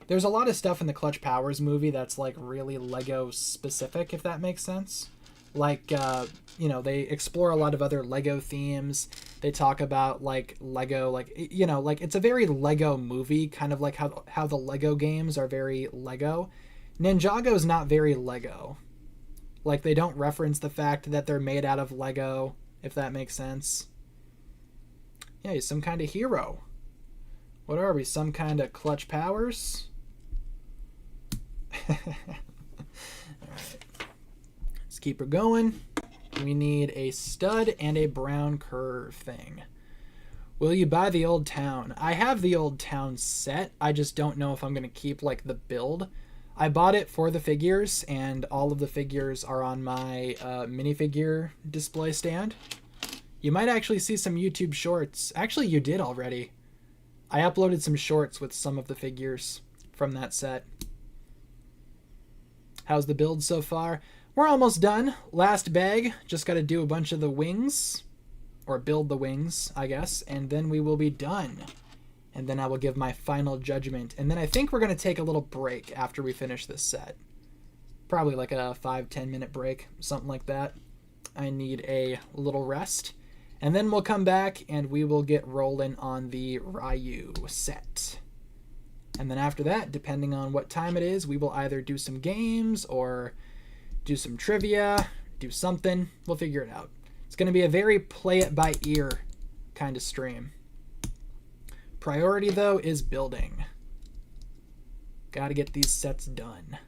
There's a lot of stuff in the Clutch Powers movie that's like really Lego specific, if that makes sense. Like, you know, they explore a lot of other Lego themes. They talk about like Lego, like, you know, like it's a very Lego movie, kind of like how the Lego games are very Lego. Ninjago is not very Lego. Like, they don't reference the fact that they're made out of Lego, if that makes sense. Yeah, he's some kind of hero. What are we? Some kind of Clutch Powers? Alright. Let's keep her going. We need a stud and a brown curve thing. Will you buy the Old Town? I have the Old Town set. I just don't know if I'm going to keep, like, the build. I bought it for the figures, and all of the figures are on my minifigure display stand. You might actually see some YouTube shorts. Actually, you did already. I uploaded some shorts with some of the figures from that set. How's the build so far? We're almost done. Last bag. Just got to do a bunch of the wings. Or build the wings, I guess. And then we will be done. And then I will give my final judgment. And then I think we're going to take a little break after we finish this set. Probably like a 5-10 minute break. Something like that. I need a little rest. And then we'll come back and we will get rolling on the Rayu set. And then after that, depending on what time it is, we will either do some games or do some trivia, do something. We'll figure it out. It's going to be a very play it by ear kind of stream. Priority, though, is building. Got to get these sets done.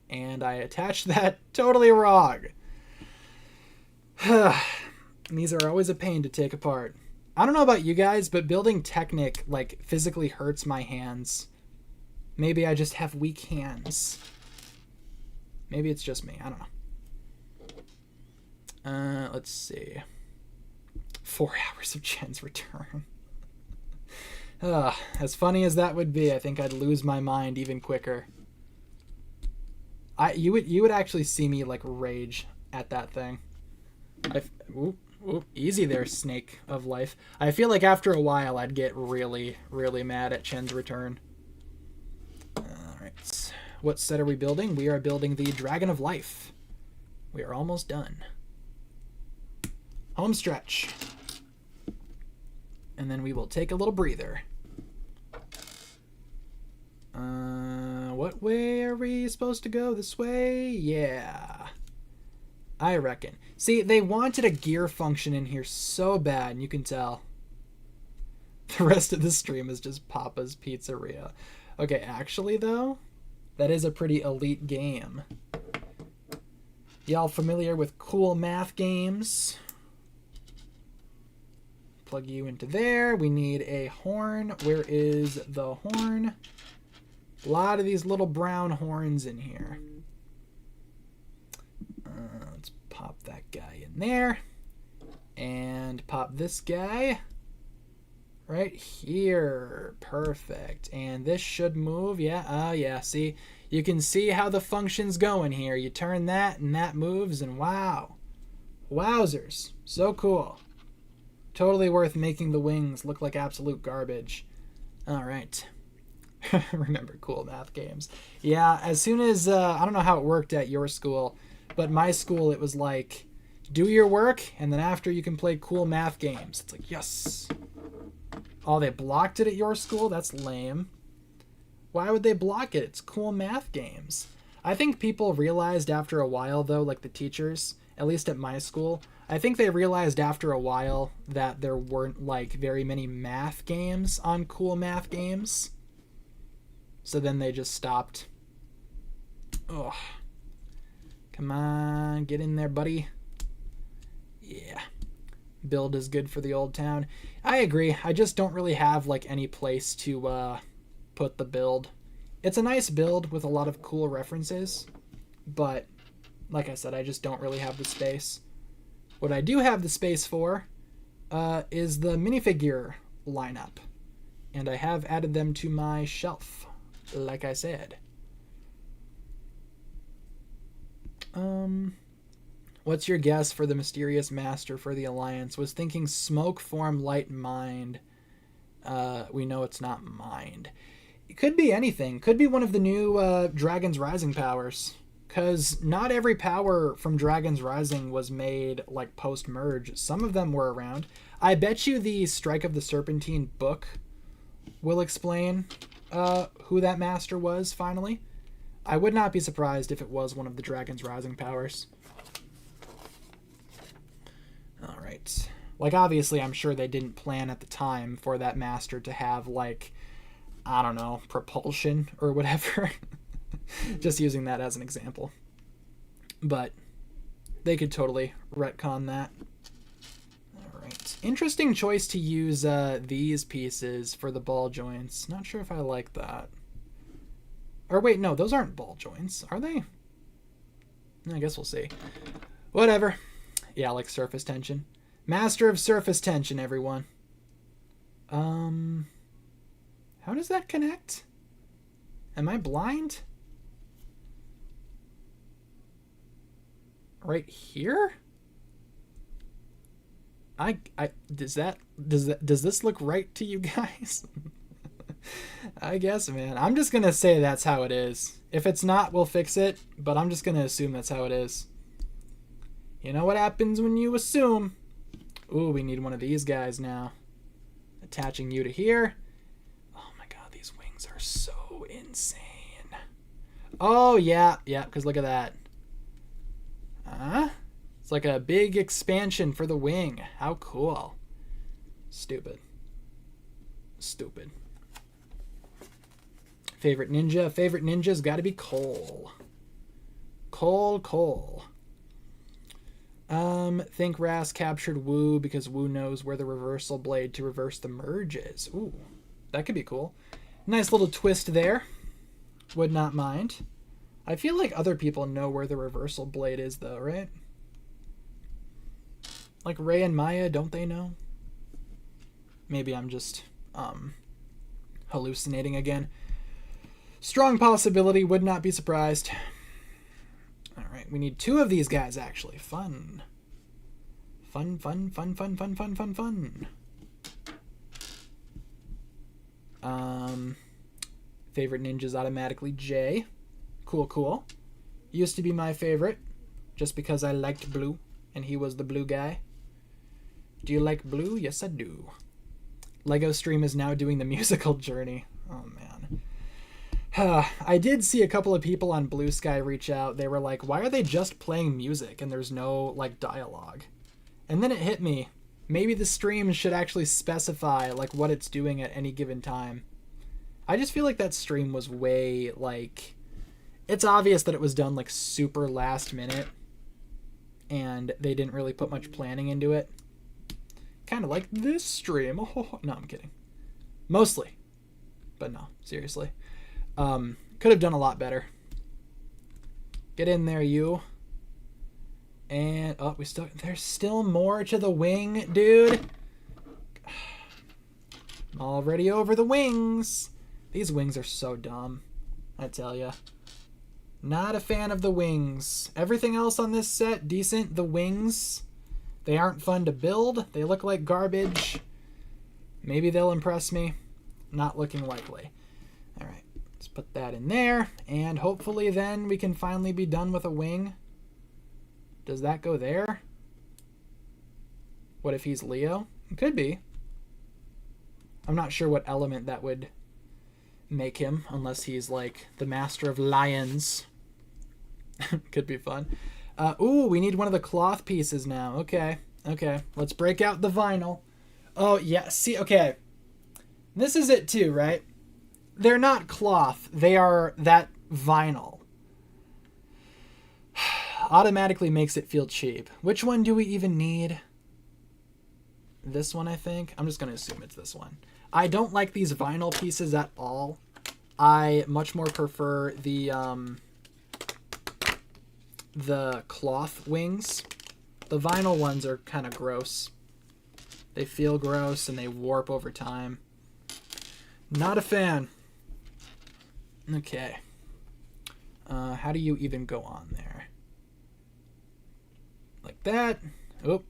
And I attached that totally wrong. These are always a pain to take apart. I don't know about you guys, but building Technic, like, physically hurts my hands. Maybe I just have weak hands. Maybe it's just me. I don't know. Let's see. 4 hours of Jen's return. As funny as that would be, I think I'd lose my mind even quicker. You would actually see me like rage at that thing. Easy there, snake of life. I feel like after a while I'd get really, really mad at Chen's return. Alright. What set are we building? We are building the Dragon of Life. We are almost done. Home stretch. And then we will take a little breather. What way are we supposed to go? This way? Yeah. I reckon. See, they wanted a gear function in here so bad, and you can tell. The rest of the stream is just Papa's Pizzeria. Okay, actually, though, that is a pretty elite game. Y'all familiar with cool math games? Plug you into there. We need a horn. Where is the horn? A lot of these little brown horns in here. Let's pop that guy in there. And pop this guy right here. Perfect. And this should move. Yeah. Yeah. See, you can see how the function's going here. You turn that and that moves, and wow. Wowzers. So cool. Totally worth making the wings look like absolute garbage. All right. Remember cool math games. Yeah, as soon as, I don't know how it worked at your school, but my school, it was like, do your work, and then after you can play cool math games. It's like, yes. Oh, they blocked it at your school? That's lame. Why would they block it? It's cool math games. I think people realized after a while, though, like the teachers, at least at my school, I think they realized after a while that there weren't, like, very many math games on cool math games. So then they just stopped. Ugh. Come on, get in there, buddy. Yeah. Build is good for the old town. I agree. I just don't really have, like, any place to put the build. It's a nice build with a lot of cool references, but like I said, I just don't really have the space. What I do have the space for is the minifigure lineup, and I have added them to my shelf, like I said. What's your guess for the mysterious master for the Alliance? Was thinking smoke, form, light, mind. We know it's not mind. It could be anything. Could be one of the new Dragon's Rising powers. Because not every power from Dragon's Rising was made, like, post-merge. Some of them were around. I bet you the Strike of the Serpentine book will explain who that master was, finally. I would not be surprised if it was one of the Dragon's Rising powers. Alright. Like, obviously, I'm sure they didn't plan at the time for that master to have, like, I don't know, propulsion or whatever. Just using that as an example. But they could totally retcon that. Alright. Interesting choice to use these pieces for the ball joints. Not sure if I like that. Or wait, no, those aren't ball joints, are they? I guess we'll see. Whatever. Yeah, like surface tension. Master of surface tension, everyone. How does that connect? Am I blind? right here? Does this look right to you guys? I guess, man. I'm just gonna say that's how it is. If it's not, we'll fix it, but I'm just gonna assume that's how it is. You know what happens when you assume. Ooh, we need one of these guys now. Attaching you to here. Oh my god, these wings are so insane. Oh, yeah, because look at that. It's like a big expansion for the wing. How cool. Stupid. Favorite ninja? Favorite ninja's got to be Cole. Cole. Think Ras captured Wu because Wu knows where the reversal blade to reverse the merge is. Ooh, that could be cool. Nice little twist there. Would not mind. I feel like other people know where the reversal blade is though, right? Like Ray and Maya, don't they know? Maybe I'm just hallucinating again. Strong possibility, would not be surprised. Alright, we need 2 of these guys actually. Fun. Favorite ninja's automatically Jay. Cool. Used to be my favorite, just because I liked blue, and he was the blue guy. Do you like blue? Yes, I do. Lego Stream is now doing the musical journey. Oh, man. I did see a couple of people on Blue Sky reach out. They were like, why are they just playing music and there's no, like, dialogue? And then it hit me. Maybe the stream should actually specify, like, what it's doing at any given time. I just feel like that stream was way, like... It's obvious that it was done, like, super last minute. And they didn't really put much planning into it. Kind of like this stream. Oh, no, I'm kidding. Mostly. But no, seriously. Could have done a lot better. Get in there, you. And, oh, there's still more to the wing, dude. I'm already over the wings. These wings are so dumb, I tell ya. Not a fan of the wings. Everything else on this set, decent. The wings, they aren't fun to build. They look like garbage. Maybe they'll impress me. Not looking likely. All right, let's put that in there. And hopefully then we can finally be done with a wing. Does that go there? What if he's Leo? It could be. I'm not sure what element that would make him, unless he's like the master of lions. Could be fun. Ooh, we need one of the cloth pieces now. Okay. Let's break out the vinyl. Oh, yeah. See, okay. This is it too, right? They're not cloth. They are that vinyl. Automatically makes it feel cheap. Which one do we even need? This one, I think. I'm just going to assume it's this one. I don't like these vinyl pieces at all. I much more prefer the cloth wings. The vinyl ones are kind of gross. They feel gross and they warp over time. Not a fan. Okay. How do you even go on there? Like that. Oop.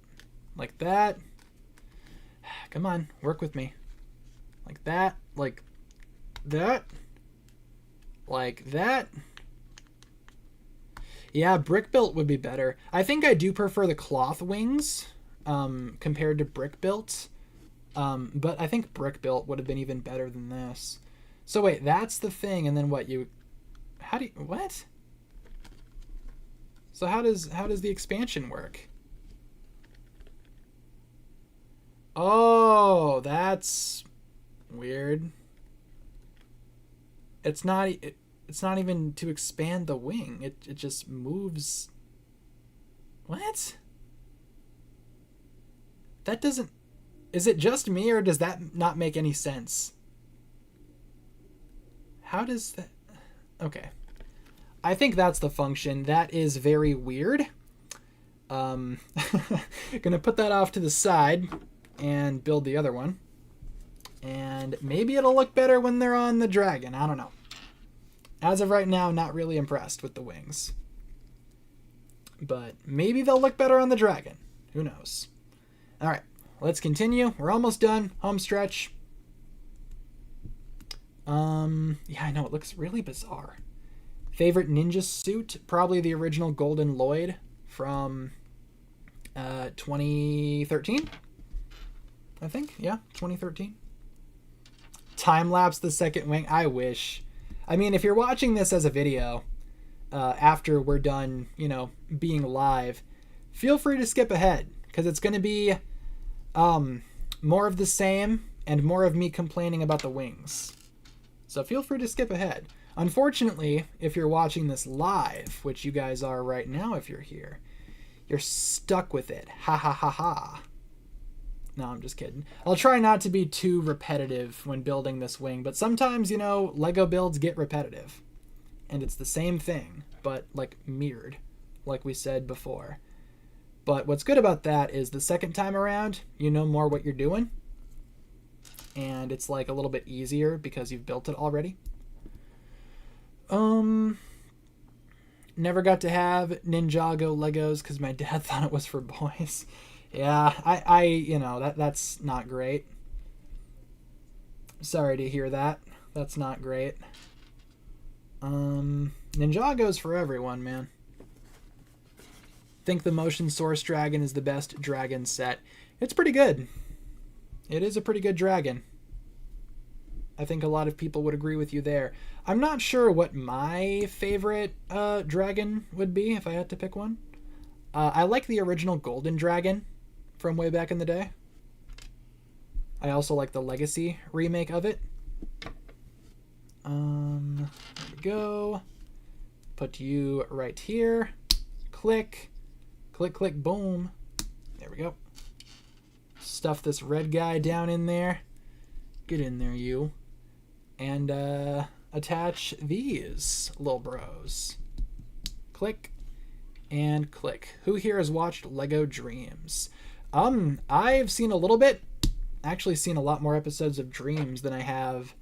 Like that. Come on, work with me. Like that. Like that. Like that. Yeah, brick built would be better. I think I do prefer the cloth wings compared to brick built. But I think brick built would have been even better than this. So wait, that's the thing, and then what what? So how does the expansion work? Oh, that's weird. It's not even to expand the wing. It just moves. What? That doesn't... Is it just me, or does that not make any sense? How does that... Okay. I think that's the function. That is very weird. Gonna put that off to the side and build the other one. And maybe it'll look better when they're on the dragon. I don't know. As of right now, not really impressed with the wings. But maybe they'll look better on the dragon. Who knows? All right, let's continue. We're almost done. Home stretch. Yeah, I know, it looks really bizarre. Favorite ninja suit? Probably the original Golden Lloyd from 2013. I think, yeah, 2013. Time-lapse the second wing. I wish. I mean, if you're watching this as a video, after we're done, being live, feel free to skip ahead, because it's going to be more of the same and more of me complaining about the wings. So feel free to skip ahead. Unfortunately, if you're watching this live, which you guys are right now if you're here, you're stuck with it. Ha ha ha ha. No, I'm just kidding. I'll try not to be too repetitive when building this wing, but sometimes, Lego builds get repetitive. And it's the same thing, but like mirrored, like we said before. But what's good about that is the second time around, you know more what you're doing. And it's like a little bit easier because you've built it already. Never got to have Ninjago Legos because my dad thought it was for boys. Yeah, that's not great. Sorry to hear that. That's not great. Ninjago's for everyone, man. Think the Motion Source Dragon is the best dragon set. It's pretty good. It is a pretty good dragon. I think a lot of people would agree with you there. I'm not sure what my favorite dragon would be if I had to pick one. I like the original Golden Dragon from way back in the day. I also like the Legacy remake of it. There we go. Put you right here. Click. Click, click, boom. There we go. Stuff this red guy down in there. Get in there, you. And attach these little bros. Click and click. Who here has watched Lego Dreams? I've seen a little bit. Actually seen a lot more episodes of Dreams than I have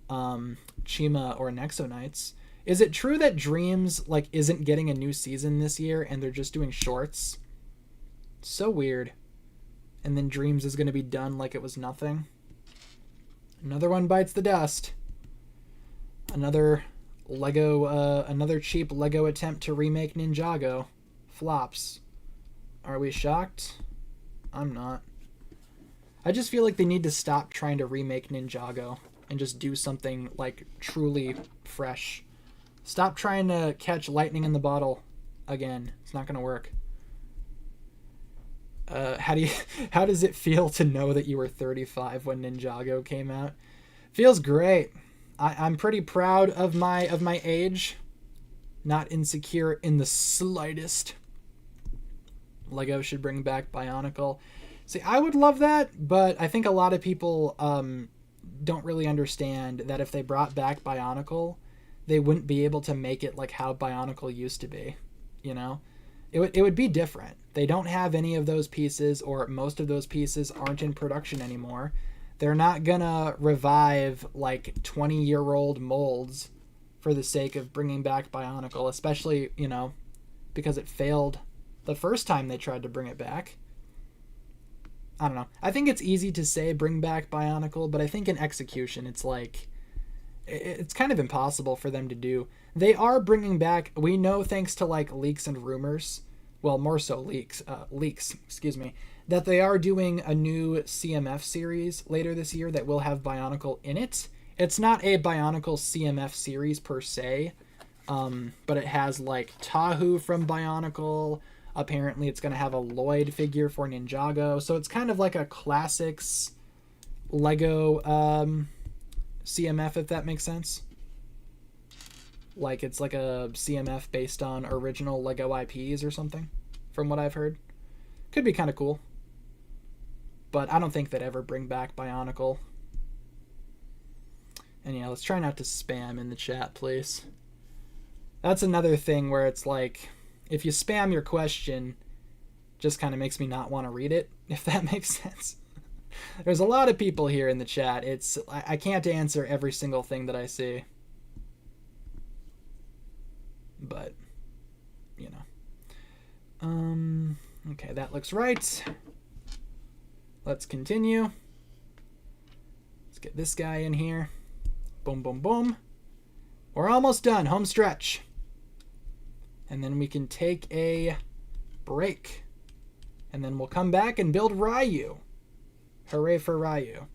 Chima or Nexo Knights. Is it true that Dreams isn't getting a new season this year and they're just doing shorts? So weird. And then Dreams is going to be done like it was nothing. Another one bites the dust. Another cheap Lego attempt to remake Ninjago. Flops. Are we shocked? I'm not. I just feel like they need to stop trying to remake Ninjago and just do something truly fresh. Stop trying to catch lightning in the bottle again. It's not going to work. How does it feel to know that you were 35 when Ninjago came out? Feels great. I'm pretty proud of my age. Not insecure in the slightest. Lego should bring back Bionicle. See, I would love that, but I think a lot of people don't really understand that if they brought back Bionicle, they wouldn't be able to make it like how Bionicle used to be. It would be different. They don't have any of those pieces, or most of those pieces aren't in production anymore. They're not gonna revive 20-year-old molds for the sake of bringing back Bionicle, especially, because it failed the first time they tried to bring it back. I don't know. I think it's easy to say bring back Bionicle, but I think in execution it's kind of impossible for them to do. They are bringing back, we know thanks to leaks and rumors, well, more so leaks, that they are doing a new CMF series later this year that will have Bionicle in it. It's not a Bionicle CMF series per se, but it has Tahu from Bionicle. Apparently it's going to have a Lloyd figure for Ninjago. So it's kind of like a classics Lego CMF, if that makes sense. It's like a CMF based on original Lego IPs or something, from what I've heard. Could be kind of cool. But I don't think they'd ever bring back Bionicle. And yeah, let's try not to spam in the chat, please. That's another thing where it's if you spam your question, just kind of makes me not want to read it, if that makes sense. There's a lot of people here in the chat. I can't answer every single thing that I see. But, Okay, that looks right. Let's continue. Let's get this guy in here. Boom, boom, boom. We're almost done. Home stretch. And then we can take a break. And then we'll come back and build Rayu. Hooray for Rayu.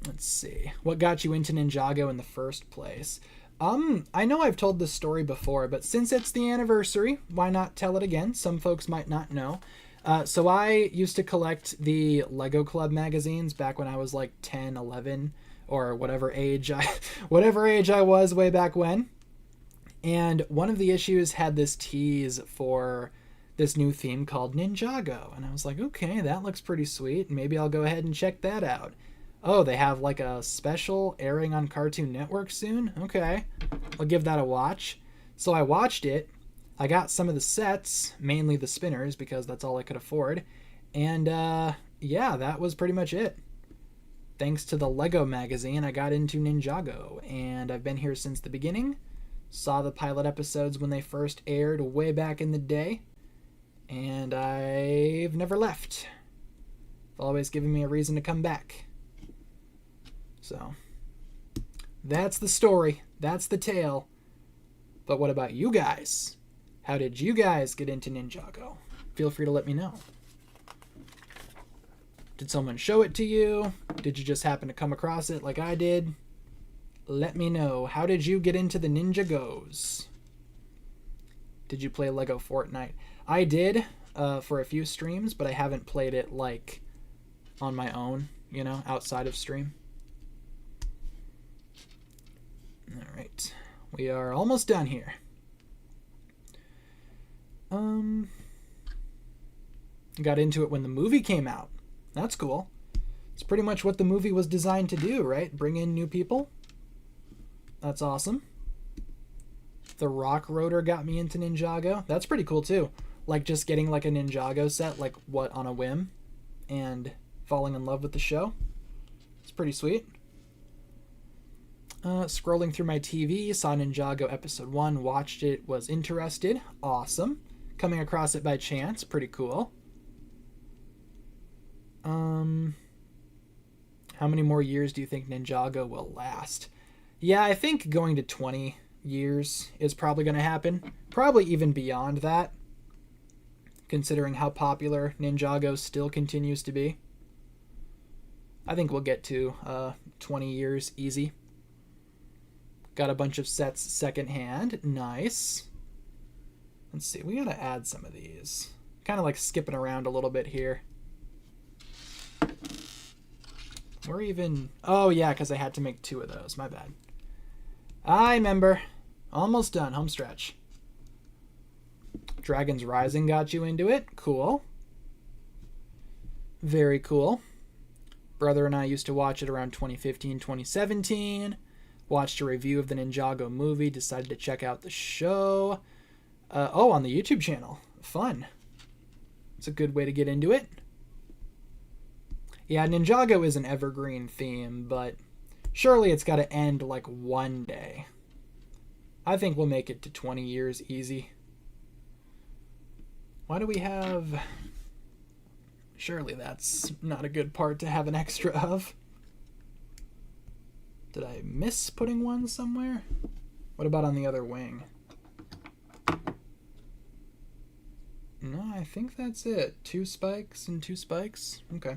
Let's see. What got you into Ninjago in the first place? I know I've told this story before, but since it's the anniversary, why not tell it again? Some folks might not know. So I used to collect the Lego Club magazines back when I was like 10, 11, or whatever age I was way back when. And one of the issues had this tease for this new theme called Ninjago. And I was like, okay, that looks pretty sweet. Maybe I'll go ahead and check that out. Oh, they have like a special airing on Cartoon Network soon? Okay, I'll give that a watch. So I watched it. I got some of the sets, mainly the spinners, because that's all I could afford. And yeah, that was pretty much it. Thanks to the Lego magazine, I got into Ninjago, and I've been here since the beginning. Saw the pilot episodes when they first aired way back in the day, and I've never left. It's always given me a reason to come back. So, that's the story. That's the tale. But what about you guys? How did you guys get into Ninjago? Feel free to let me know. Did someone show it to you? Did you just happen to come across it like I did? Let me know. How did you get into the Ninjagos? Did you play Lego Fortnite? I did for a few streams, but I haven't played it like on my own, you know, outside of stream. All right. We are almost done here. Got into it when the movie came out. That's cool. It's pretty much what the movie was designed to do, right? Bring in new people. That's awesome. The Rock Rotor got me into Ninjago. That's pretty cool too. Like just getting like a Ninjago set, like what, on a whim, and falling in love with the show. It's pretty sweet. Scrolling through my TV, saw Ninjago episode 1, watched it, was interested. Awesome. Coming across it by chance, pretty cool. How many more years do you think Ninjago will last? Yeah, I think going to 20 years is probably going to happen. Probably even beyond that, considering how popular Ninjago still continues to be. I think we'll get to 20 years easy. Got a bunch of sets secondhand. Nice. Let's see, we gotta add some of these. Kind of like skipping around a little bit here. We're even... Oh yeah, because I had to make 2 of those. My bad. I remember. Almost done. Home stretch. Dragon's Rising got you into it. Cool. Very cool. Brother and I used to watch it around 2015, 2017. Watched a review of the Ninjago movie. Decided to check out the show. On the YouTube channel. Fun. It's a good way to get into it. Yeah, Ninjago is an evergreen theme, but surely it's got to end like one day. I think we'll make it to 20 years easy. Why do we have... Surely that's not a good part to have an extra of. Did I miss putting one somewhere? What about on the other wing? No, I think that's it. 2 spikes and 2 spikes. Okay.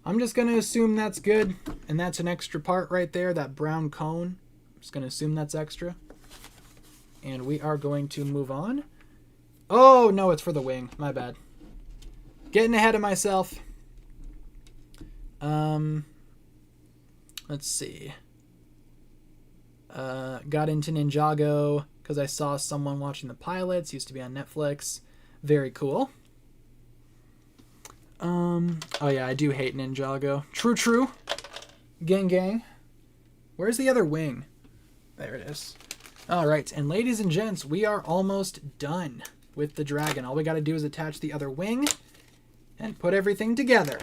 I'm just going to assume that's good. And that's an extra part right there, that brown cone. I'm just going to assume that's extra. And we are going to move on. Oh, no, it's for the wing. My bad. Getting ahead of myself. Let's see. Got into Ninjago because I saw someone watching the pilots. Used to be on Netflix. Very cool. Oh yeah, I do hate Ninjago. True. Gang gang. Where's the other wing? There it is. Alright, and ladies and gents, we are almost done with the dragon. All we gotta do is attach the other wing and put everything together.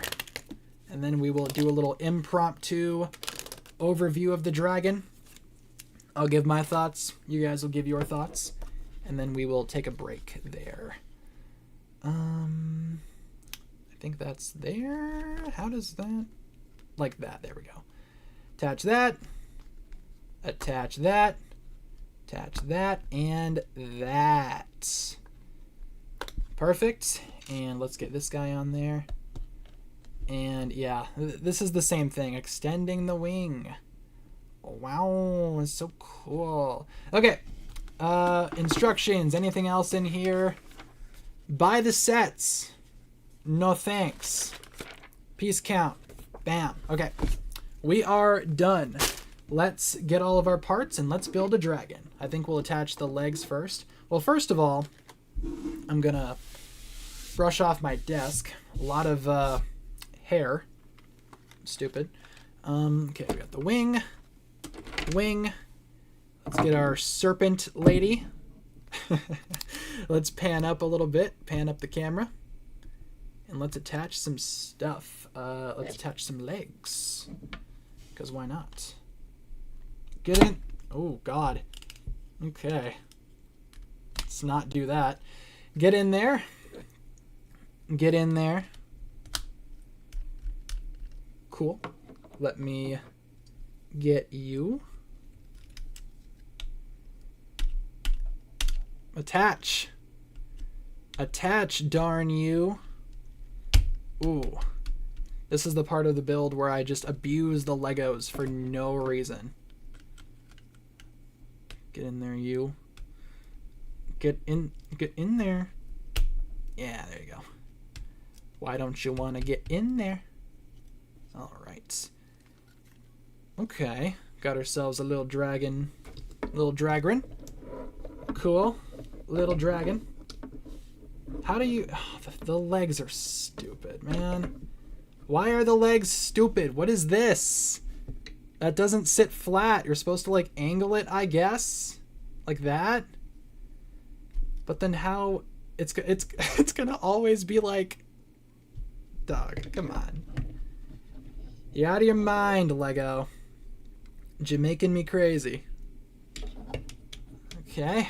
And then we will do a little impromptu overview of the dragon. I'll give my thoughts. You guys will give your thoughts. and then we will take a break there. I think that's there. How does that? Like that. There we go. Attach that. Attach that. Attach that. And that. Perfect. And let's get this guy on there. And yeah, this is the same thing. Extending the wing. Wow, it's so cool. Okay. Instructions. Anything else in here? Buy the sets. No thanks. Piece count. Bam. Okay. We are done. Let's get all of our parts and let's build a dragon. I think we'll attach the legs first. Well, first of all, I'm gonna brush off my desk. A lot of hair. Stupid. Okay, we got the wing. Wing. Let's get our serpent lady. Let's pan up a little bit. Pan up the camera. And let's attach some stuff. Let's attach some legs. Because why not? Get in. Oh, God. Okay. Let's not do that. Get in there. Get in there. Cool. Let me get you. Attach. Attach, darn you. Ooh. This is the part of the build where I just abuse the Legos for no reason. Get in there, you. Get in there. Yeah, there you go. Why don't you want to get in there? All right. Okay. Got ourselves a little dragon. Little dragon. Cool. Little dragon. How do you... Oh, the legs are stupid, man. Why are the legs stupid? What is this? That doesn't sit flat. You're supposed to, like, angle it, I guess? Like that? But then how... It's gonna always be like... Dog, come on. You're out of your mind, Lego. You're making me crazy. Okay.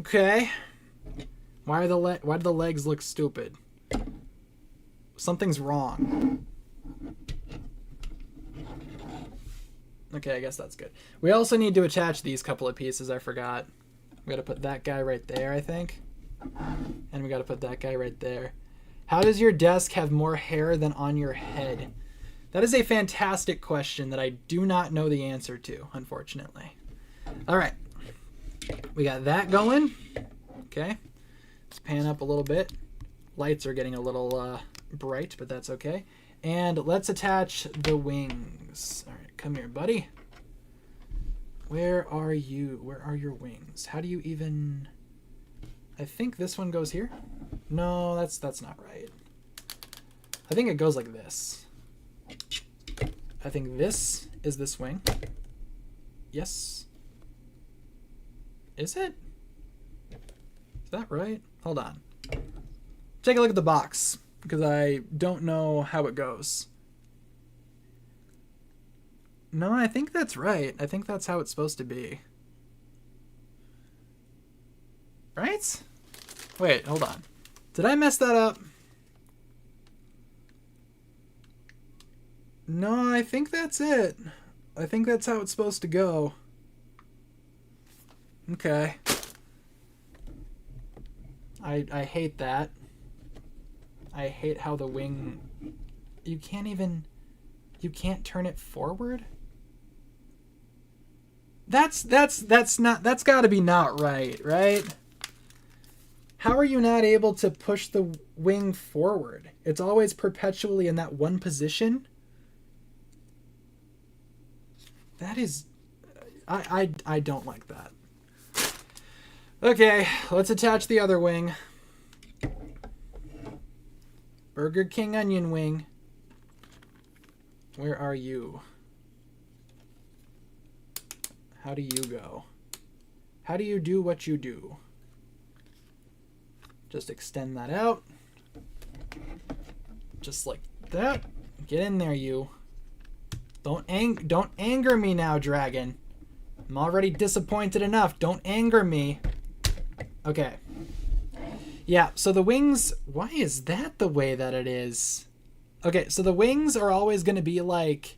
Okay. Why do the legs look stupid? Something's wrong. Okay, I guess that's good. We also need to attach these couple of pieces. I forgot. We gotta put that guy right there, I think. And we gotta put that guy right there. How does your desk have more hair than on your head? That is a fantastic question that I do not know the answer to, unfortunately. All right. We got that going. Okay. Let's pan up a little bit. Lights are getting a little bright, but that's okay. And let's attach the wings. All right, come here, buddy. Where are you? Where are your wings? How do you even... I think this one goes here. No, that's not right. I think it goes like this. I think this is this wing. Yes. Is it? Is that right? Hold on. Take a look at the box, because I don't know how it goes. No, I think that's right. I think that's how it's supposed to be. Right? Wait, hold on. Did I mess that up? No, I think that's it. I think that's how it's supposed to go. Okay. I hate that. I hate how the wing... You can't turn it forward? That's gotta be not right, right? How are you not able to push the wing forward? It's always perpetually in that one position. That is... I don't like that. Okay, let's attach the other wing. Burger King onion wing. Where are you? How do you go? How do you do what you do? Just extend that out. Just like that. Get in there, you. Don't anger me now, dragon. I'm already disappointed enough. Don't anger me. Okay. Yeah, so the wings, why is that the way that it is? Okay, so the wings are always going to be like,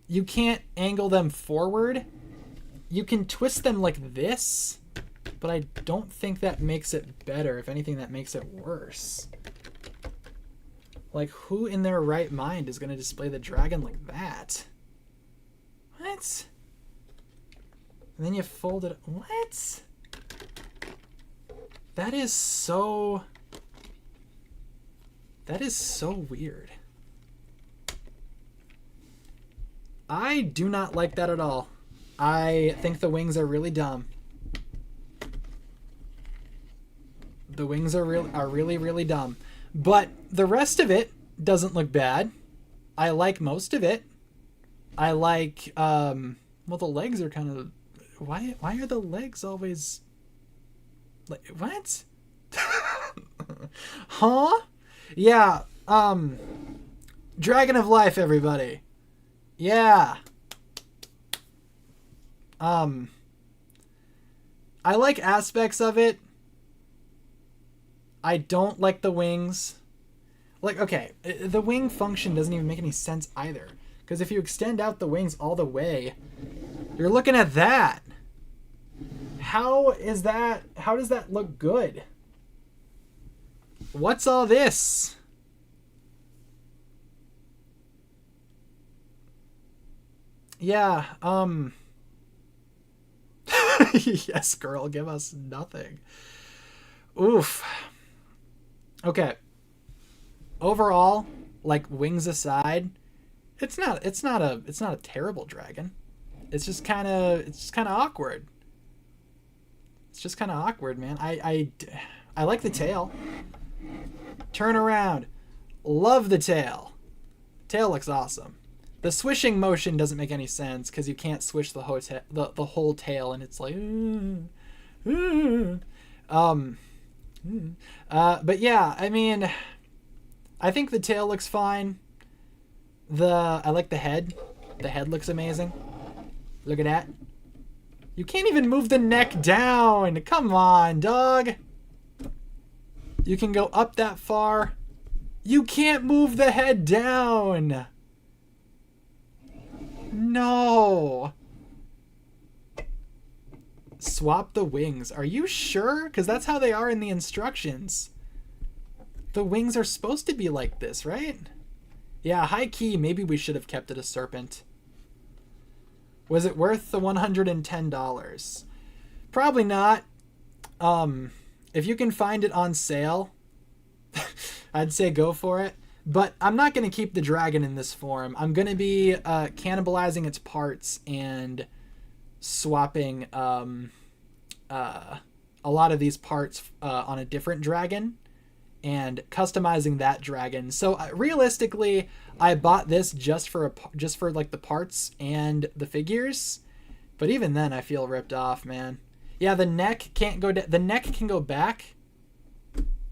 you can't angle them forward. You can twist them like this, but I don't think that makes it better. If anything, that makes it worse. Like, who in their right mind is going to display the dragon like that? What? And then you fold it. What? That is so weird. I do not like that at all. I think the wings are really dumb. The wings are really, really dumb. But the rest of it doesn't look bad. I like most of it. I like, well, the legs are kind of, why are the legs always, like, what? Huh? Yeah, Dragon of Life, everybody. Yeah. I like aspects of it. I don't like the wings. Like, okay, the wing function doesn't even make any sense either. Because if you extend out the wings all the way, you're looking at that. How does that look good? What's all this? Yeah, yes, girl, give us nothing. Oof. Okay. Overall, like, wings aside, it's not a terrible dragon. It's just kind of awkward. It's just kind of awkward, man. I like the tail. Turn around. Love the tail. Tail looks awesome. The swishing motion doesn't make any sense because you can't swish the whole tail, and it's like, but yeah, I mean, I think the tail looks fine. I like the head. The head looks amazing. Look at that. You can't even move the neck down. Come on, dog. You can go up that far. You can't move the head down. No. Swap the wings. Are you sure? Because that's how they are in the instructions. The wings are supposed to be like this, right? Yeah, high key, maybe we should have kept it a serpent. Was it worth the $110? Probably not. If you can find it on sale, I'd say go for it. But I'm not going to keep the dragon in this form. I'm going to be cannibalizing its parts and swapping a lot of these parts on a different dragon and customizing that dragon. So realistically, I bought this just for like the parts and the figures. But even then, I feel ripped off, man. Yeah, the neck can't go. The neck can go back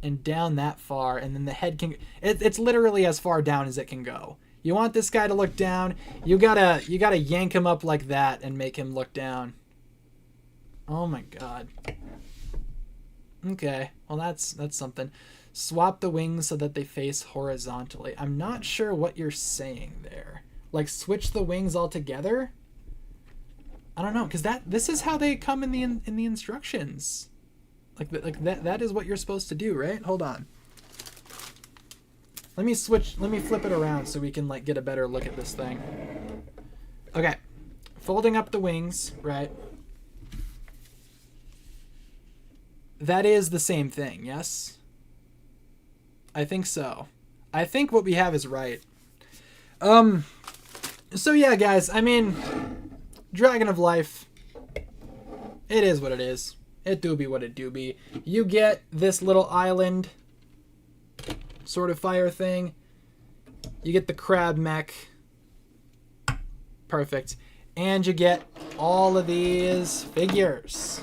and down that far, and then the head can. It's literally as far down as it can go. You want this guy to look down, you gotta yank him up like that and make him look down. Oh my god. Okay, well that's something. Swap the wings so that they face horizontally. I'm not sure what you're saying there. Like, switch the wings altogether? I don't know, because this is how they come in the instructions. Like that is what you're supposed to do, right? Hold on. Let me flip it around so we can like get a better look at this thing. Okay. Folding up the wings, right? That is the same thing, yes? I think so. I think what we have is right. So yeah, guys, I mean, Dragon of Life, it is what it is. It do be what it do be. You get this little island sort of fire thing. You get the crab mech. Perfect. And you get all of these figures.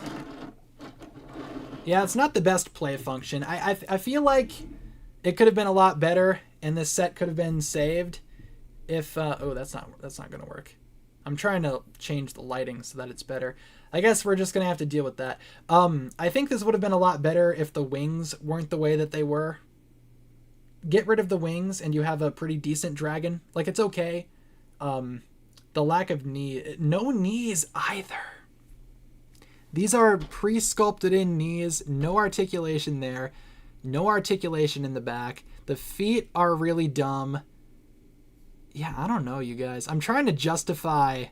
Yeah, it's not the best play function. I feel like it could have been a lot better, and this set could have been saved if oh, that's not gonna work. I'm trying to change the lighting so that it's better. I guess we're just going to have to deal with that. I think this would have been a lot better if the wings weren't the way that they were. Get rid of the wings and you have a pretty decent dragon. Like, it's okay. The lack of knee, no knees either. These are pre-sculpted in knees, no articulation there, no articulation in the back. The feet are really dumb. Yeah, I don't know, you guys. I'm trying to justify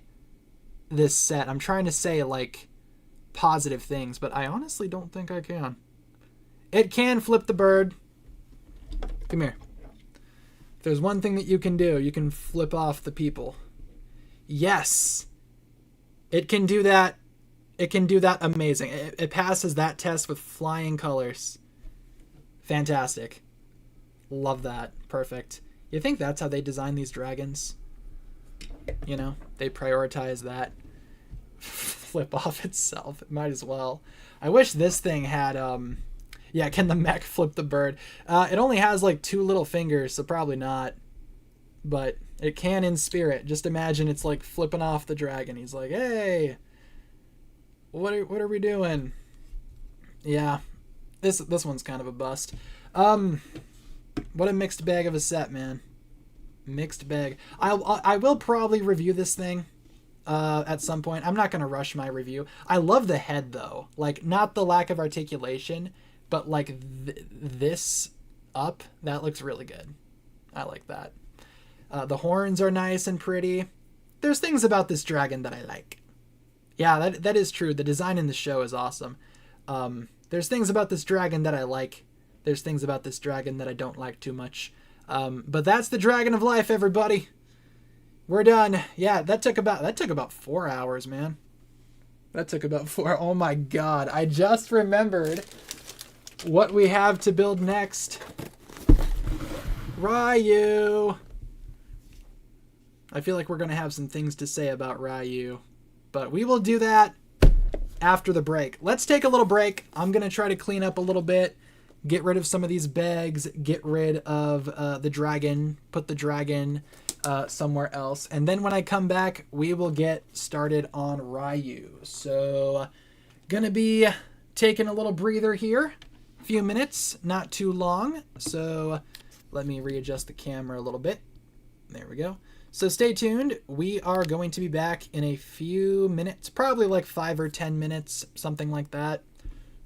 this set. I'm trying to say, like, positive things, but I honestly don't think I can. It can flip the bird. Come here. If there's one thing that you can do, you can flip off the people. Yes. It can do that. It can do that amazing. It passes that test with flying colors. Fantastic. Love that. Perfect. You think that's how they design these dragons? You know, they prioritize that. Flip off itself. It might as well. I wish this thing had, yeah, can the mech flip the bird? It only has like 2 little fingers, so probably not. But it can in spirit. Just imagine it's like flipping off the dragon. He's like, hey, what are we doing? Yeah, this one's kind of a bust. What a mixed bag of a set, man. Mixed bag. I will probably review this thing at some point. I'm not going to rush my review. I love the head, though. Like, not the lack of articulation, but, like, this up, that looks really good. I like that. The horns are nice and pretty. There's things about this dragon that I like. Yeah, that is true. The design in the show is awesome. There's things about this dragon that I like. There's things about this dragon that I don't like too much. But that's the Dragon of Life, everybody. We're done. Yeah, that took about 4 hours, man. That took about 4. Oh my god. I just remembered what we have to build next. Rayu. I feel like we're going to have some things to say about Rayu. But we will do that after the break. Let's take a little break. I'm going to try to clean up a little bit. Get rid of some of these bags. Get rid of the dragon. Put the dragon somewhere else. And then when I come back, we will get started on Rayu. So, going to be taking a little breather here. A few minutes. Not too long. So, let me readjust the camera a little bit. There we go. So stay tuned. We are going to be back in a few minutes, probably like 5 or 10 minutes, something like that.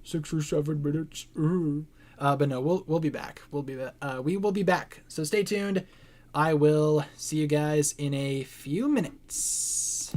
6 or 7 minutes. But no, we'll be back. We will be back. So stay tuned. I will see you guys in a few minutes.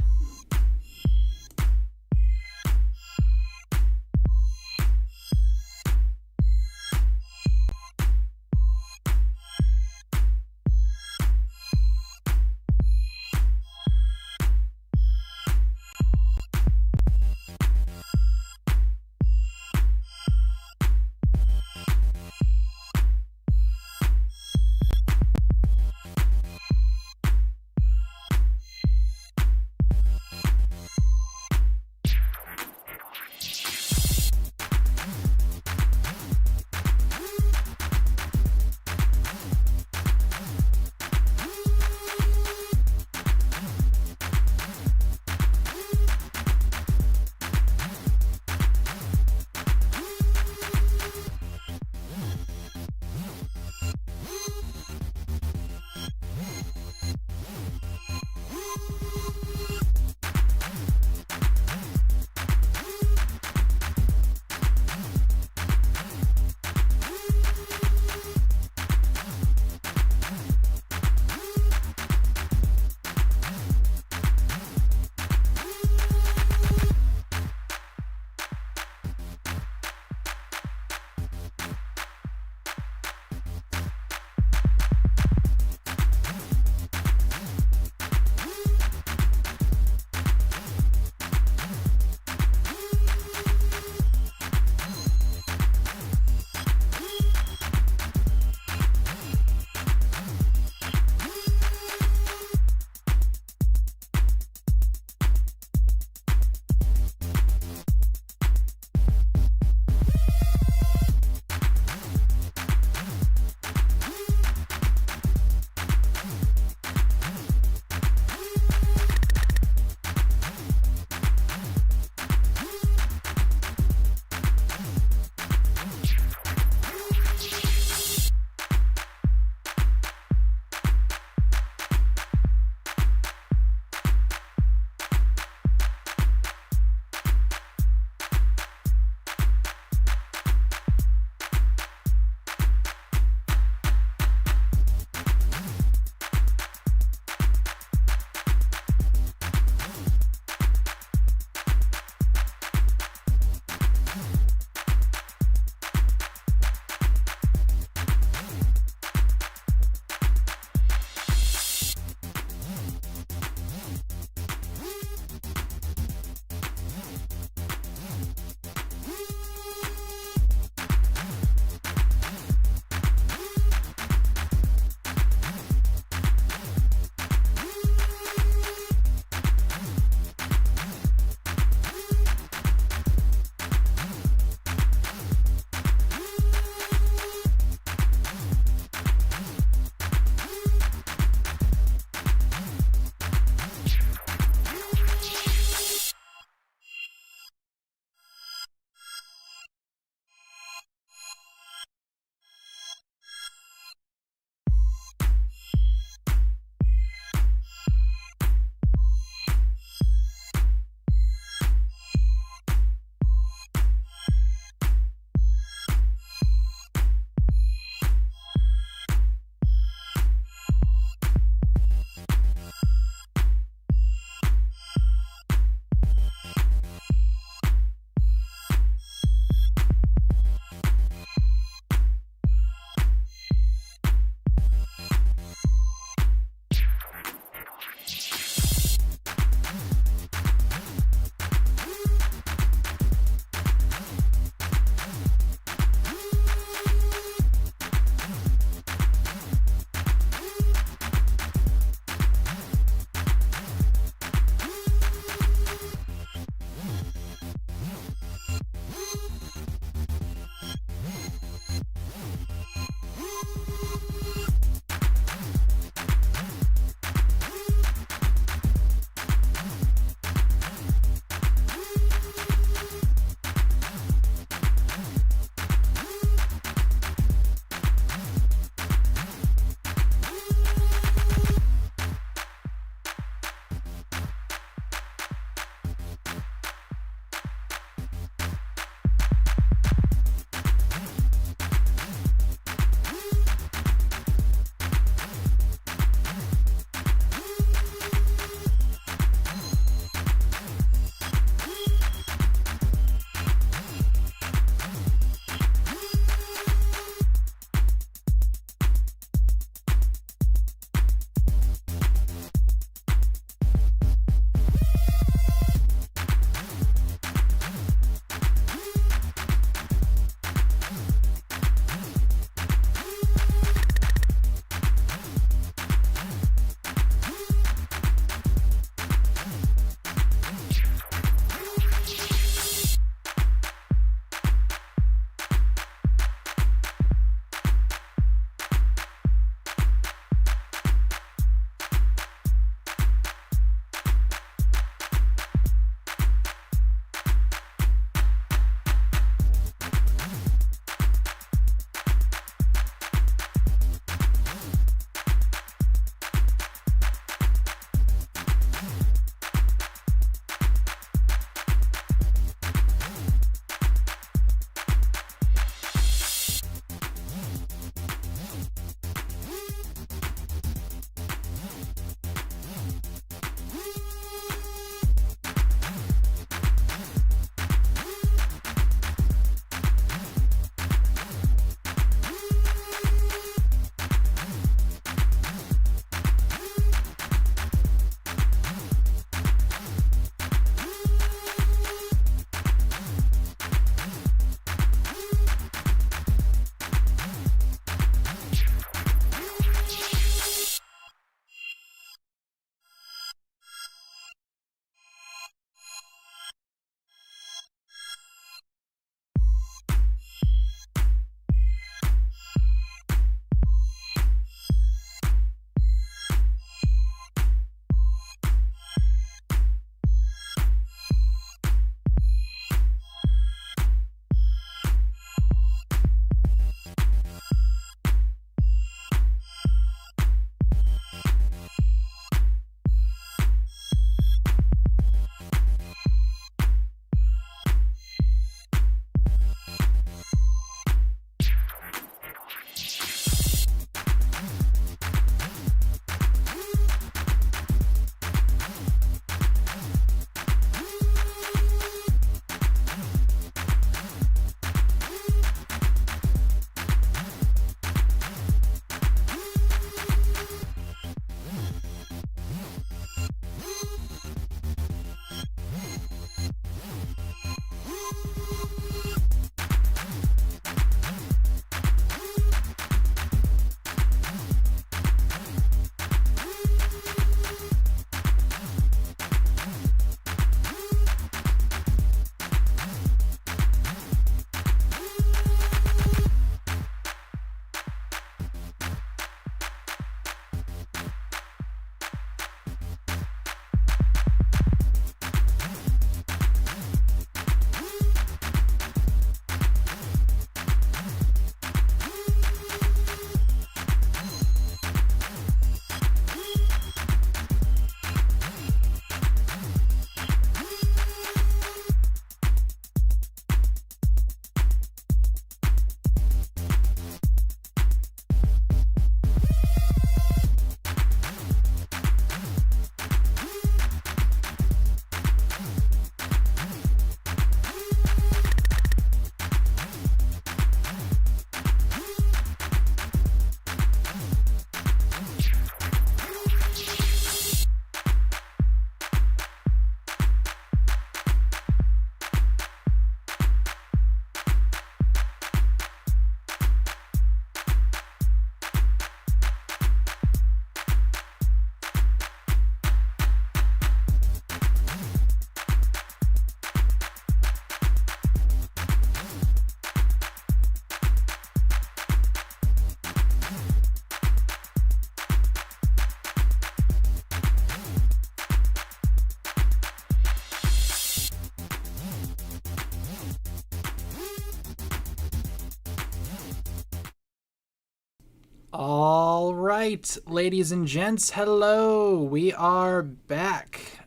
All right, ladies and gents, hello. We are back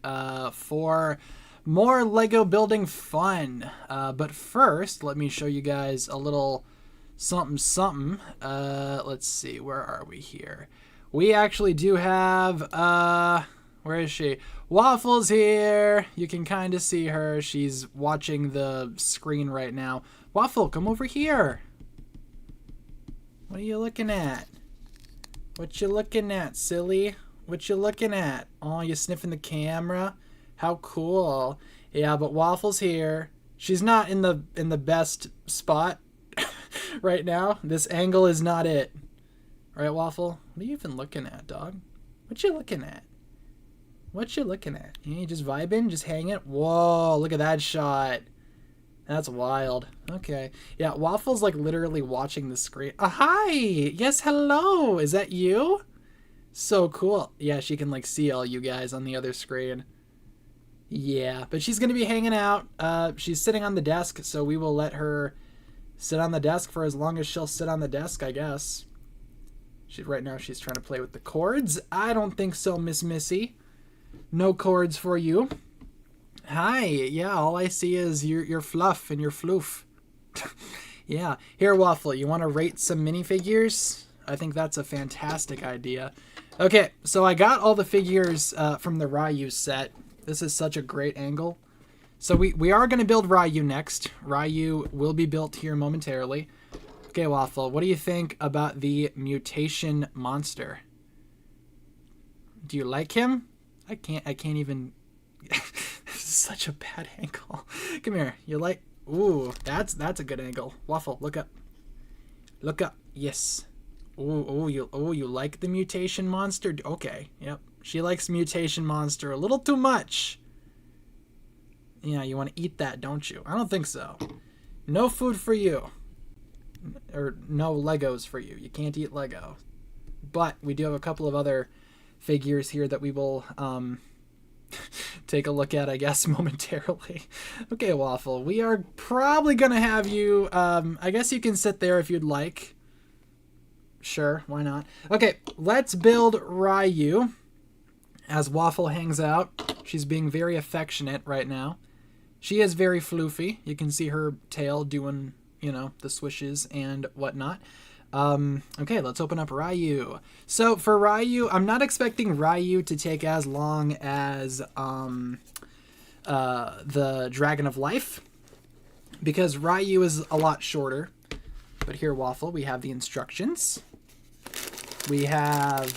for more Lego building fun. But first, let me show you guys a little something. Let's see, where are we here? We actually do have, where is she? Waffle's here. You can kind of see her. She's watching the screen right now. Waffle, come over here. What are you looking at? What you looking at, silly? What you looking at? Oh, you sniffing the camera? How cool. Yeah, but Waffle's here. She's not in the best spot right now. This angle is not it. Right, Waffle? What are you even looking at, dog? What you looking at? What you looking at? You just vibing? Just hanging? Whoa, look at that shot. That's wild. Okay. Yeah, Waffle's like literally watching the screen. Hi! Yes, hello! Is that you? So cool. Yeah, she can like see all you guys on the other screen. Yeah, but she's gonna be hanging out. She's sitting on the desk, so we will let her sit on the desk for as long as she'll sit on the desk, I guess. Right now she's trying to play with the cords. I don't think so, Miss Missy. No cords for you. Hi, yeah, all I see is your fluff and your floof. Yeah, here, Waffle, you want to rate some minifigures? I think that's a fantastic idea. Okay, so I got all the figures from the Rayu set. This is such a great angle. So we are going to build Rayu next. Rayu will be built here momentarily. Okay, Waffle, what do you think about the mutation monster? Do you like him? I can't even... This is such a bad angle. Come here. You like... Ooh, that's a good angle. Waffle, look up. Look up. Yes. Ooh, you like the mutation monster? Okay, yep. She likes mutation monster a little too much. Yeah, you want to eat that, don't you? I don't think so. No food for you. Or no Legos for you. You can't eat Lego. But we do have a couple of other figures here that we will... take a look at, I guess, momentarily. Okay, Waffle, we are probably gonna have you, I guess you can sit there if you'd like. Sure, why not? Okay, let's build Rayu. As Waffle hangs out, she's being very affectionate right now. She is very floofy. You can see her tail doing, you know, the swishes and whatnot. Okay, let's open up Rayu. So for Rayu, I'm not expecting Rayu to take as long as the Dragon of Life, because Rayu is a lot shorter. But here, Waffle, we have the instructions. We have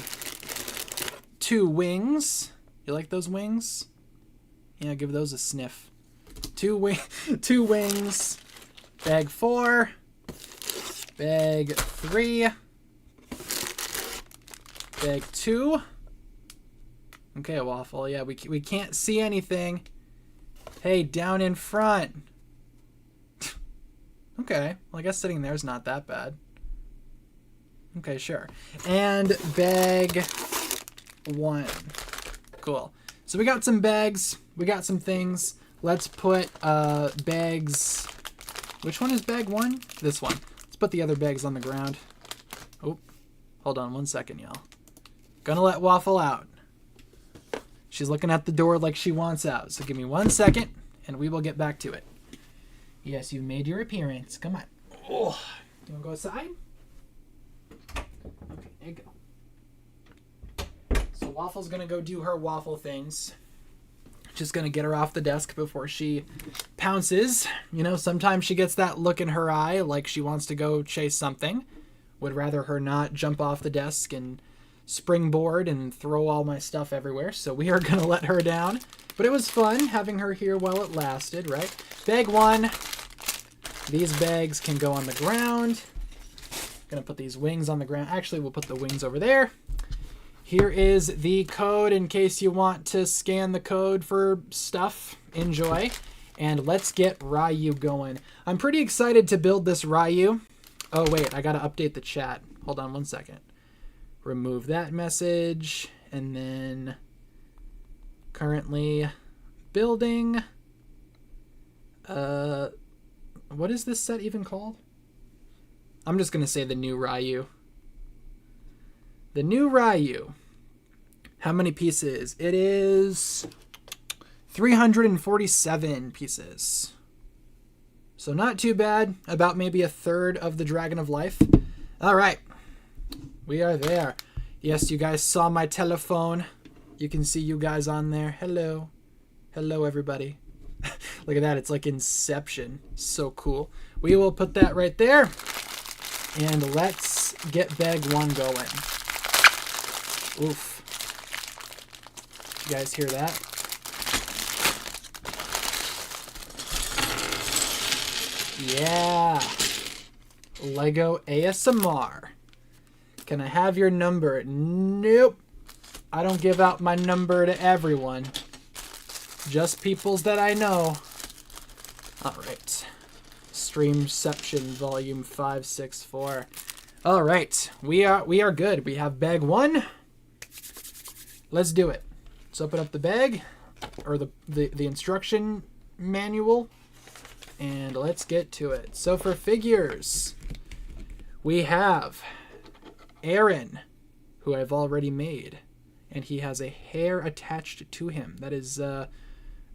2 wings. You like those wings? Yeah, give those a sniff. 2 wings. Bag 4. Bag 3. Bag 2. Okay, Waffle. Yeah, we can't see anything. Hey, down in front. Okay. Well, I guess sitting there is not that bad. Okay, sure. And bag 1. Cool. So we got some bags. We got some things. Let's put bags... Which one is bag 1? This one. Let's put the other bags on the ground. Oh, hold on 1 second, y'all. Gonna let Waffle out. She's looking at the door like she wants out. So give me 1 second, and we will get back to it. Yes, you've made your appearance. Come on. Oh, you wanna go outside? Okay, there you go. So Waffle's gonna go do her waffle things. Just gonna get her off the desk before she pounces. You know, sometimes she gets that look in her eye like she wants to go chase something. Would rather her not jump off the desk and springboard and throw all my stuff everywhere. So we are gonna let her down. But it was fun having her here while it lasted, right? Bag 1. These bags can go on the ground. Gonna put these wings on the ground. Actually, we'll put the wings over there. Here is the code in case you want to scan the code for stuff. Enjoy. And let's get Rayu going. I'm pretty excited to build this Rayu. Oh, wait. I got to update the chat. Hold on 1 second. Remove that message. And then currently building. What is this set even called? I'm just going to say the new Rayu. The new Rayu. How many pieces? It is 347 pieces. So not too bad. About maybe a third of the Dragon of Life. All right. We are there. Yes, you guys saw my telephone. You can see you guys on there. Hello. Hello, everybody. Look at that. It's like Inception. So cool. We will put that right there. And let's get bag 1 going. Oof. You guys hear that? Yeah. Lego ASMR. Can I have your number? Nope. I don't give out my number to everyone. Just peoples that I know. Alright. Streamception volume 564. Alright. We are good. We have bag 1. Let's do it. Let's open up the bag. Or the instruction manual. And let's get to it. So for figures, we have Aaron, who I've already made, and he has a hair attached to him. That is, or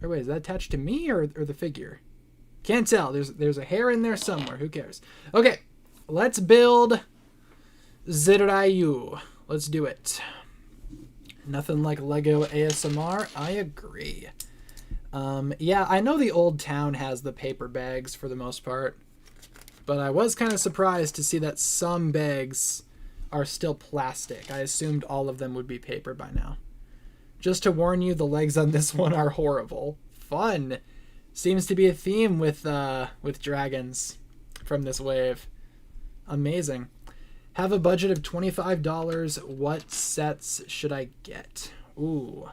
wait, is that attached to me or the figure? Can't tell. There's a hair in there somewhere. Who cares? Okay, let's build Rayu. Let's do it. Nothing like Lego ASMR. I agree. Yeah, I know the old town has the paper bags for the most part, but I was kind of surprised to see that some bags are still plastic. I assumed all of them would be paper by now. Just to warn you, the legs on this one are horrible. Fun. Seems to be a theme with dragons from this wave. Amazing. Have a budget of $25. What sets should I get? Ooh.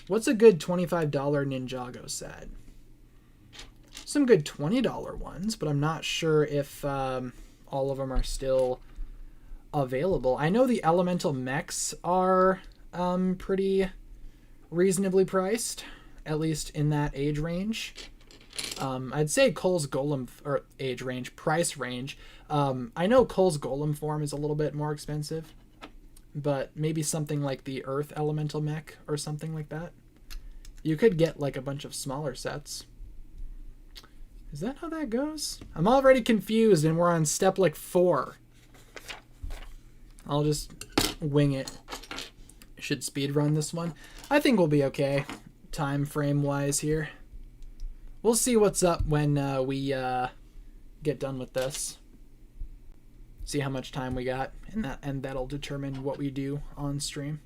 What's a good $25 Ninjago set? Some good $20 ones, but I'm not sure if all of them are still available. I know the elemental mechs are pretty reasonably priced, at least in that age range. I'd say Cole's Golem, or age range, price range. I know Cole's Golem form is a little bit more expensive, but maybe something like the Earth Elemental Mech or something like that. You could get like a bunch of smaller sets. Is that how that goes? I'm already confused and we're on step like 4. I'll just wing it. Should speed run this one. I think we'll be okay time frame wise here. We'll see what's up when we get done with this. See how much time we got, and that'll determine what we do on stream.